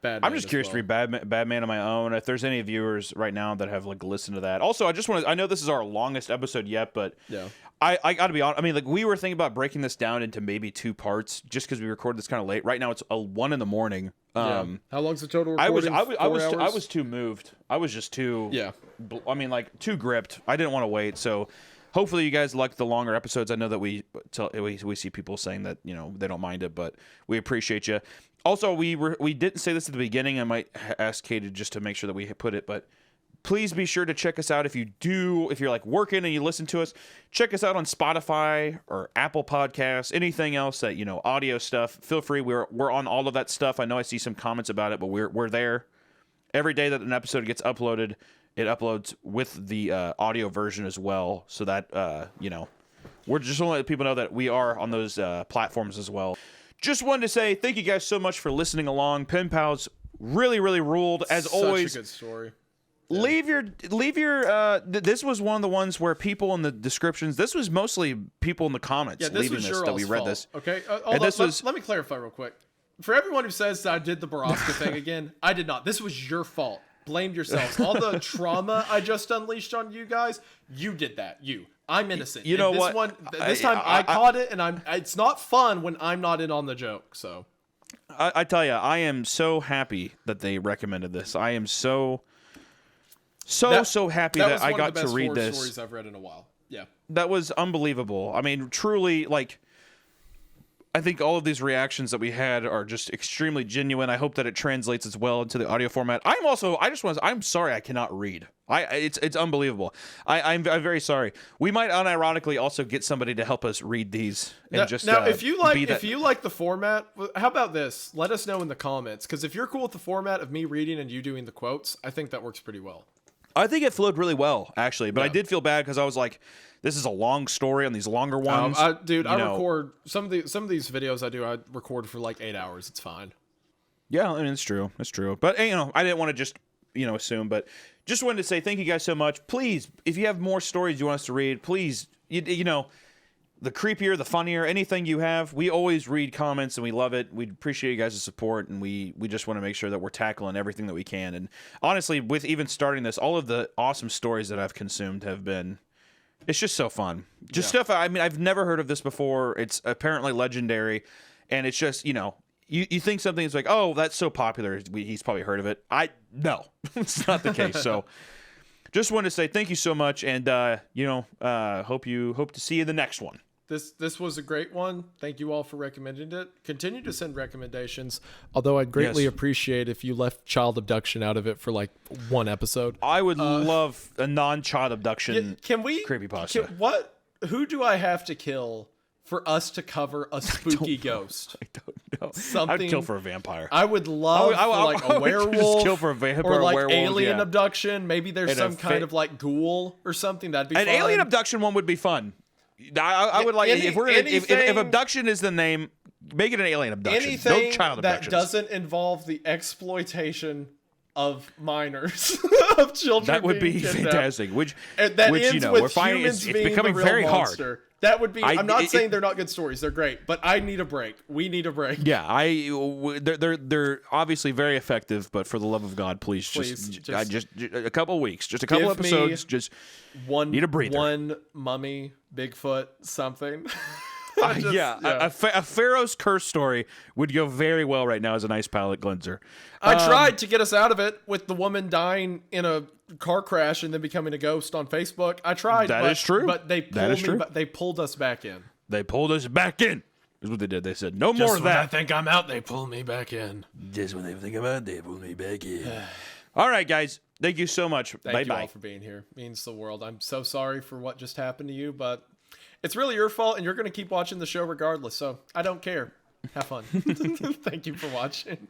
Man. I'm just curious to read Bad Man on my own. If there's any viewers right now that have like listened to that. Also, I know this is our longest episode yet, but yeah, I got to be honest. I mean, like we were thinking about breaking this down into maybe 2 parts, just because we recorded this kind of late. Right now it's 1 a.m. How long's the total recording? I was too moved. I was just too. Yeah. I mean, like too gripped. I didn't want to wait. So hopefully you guys like the longer episodes. I know that we see people saying that they don't mind it, but we appreciate you. Also, we didn't say this at the beginning. I might ask Katie just to make sure that we put it, but please be sure to check us out if you're like working and you listen to us. Check us out on Spotify or Apple Podcasts, anything else that audio stuff. Feel free. We're on all of that stuff. I know I see some comments about it, but we're there. Every day that an episode gets uploaded, it uploads with the audio version as well, so that we're just want to let people know that we are on those platforms as well. Just wanted to say thank you guys so much for listening along. Penpal's really ruled as always. Such a good story. Leave your this was one of the ones where people in the descriptions, this was mostly people in the comments leaving this that we read this. Okay, let me clarify real quick. For everyone who says that I did the Baraska thing again, I did not. This was your fault. Blame yourselves. All the trauma I just unleashed on you guys, you did that. I'm innocent. You know what? This time I caught it, and it's not fun when I'm not in on the joke. So I tell you, I am so happy that they recommended this. I am so happy that I got to read this. Stories I've read in a while. Yeah, that was unbelievable. I mean, truly, like, I think all of these reactions that we had are just extremely genuine. I hope that it translates as well into the audio format. I'm sorry I cannot read. It's unbelievable. I'm very sorry. We might unironically also get somebody to help us read these and if you like the format, how about this? Let us know in the comments, because if you're cool with the format of me reading and you doing the quotes, I think that works pretty well. I think it flowed really well, actually, but I did feel bad because I was like, this is a long story on these longer ones. I record some of these videos I record for like 8 hours. It's fine. Yeah, I mean, it's true. It's true. But, I didn't want to just, assume, but just wanted to say thank you guys so much. Please, if you have more stories you want us to read, please, the creepier, the funnier, anything you have, we always read comments and we love it. We appreciate you guys' support, and we just want to make sure that we're tackling everything that we can. And honestly, with even starting this, all of the awesome stories that I've consumed have been, it's just so fun. Just stuff, I mean, I've never heard of this before. It's apparently legendary, and it's just, you think something is like, oh, that's so popular, he's probably heard of it. No, it's not the case. So just wanted to say thank you so much, and, hope to see you in the next one. This was a great one. Thank you all for recommending it. Continue to send recommendations, although I'd greatly appreciate if you left child abduction out of it for like one episode. I would love a non-child abduction creepypasta. Who do I have to kill for us to cover a spooky ghost? I don't know. Something, I'd kill for a vampire. I would love a werewolf, just kill for a vampire, or like werewolf, alien abduction. Maybe there's some kind of like ghoul or something. That'd be an fun. Alien abduction one would be fun. I would like if abduction is the name, make it an alien abduction. Anything no child abductions. That doesn't involve the exploitation of minors, of children. That would be kidnapped. Fantastic. Which with we're finding it's becoming very monster. hard. That would be. I'm not saying they're not good stories. They're great, but I need a break. We need a break. Yeah, they're obviously very effective, but for the love of God, please just a couple of weeks, just a couple episodes, just need a breather. One mummy, Bigfoot, something. A Pharaoh's curse story would go very well right now as a nice palate cleanser. I tried to get us out of it with the woman dying in a car crash and then becoming a ghost on Facebook. I tried. That is true. But they pulled us back in. They pulled us back in. Is what they did. They said, no more of that. When I think I'm out, they pull me back in. Just when they think I'm out, they pull me back in. All right, guys. Thank you so much. Thank you all for being here. It means the world. I'm so sorry for what just happened to you, but it's really your fault, and you're going to keep watching the show regardless, so I don't care. Have fun. Thank you for watching.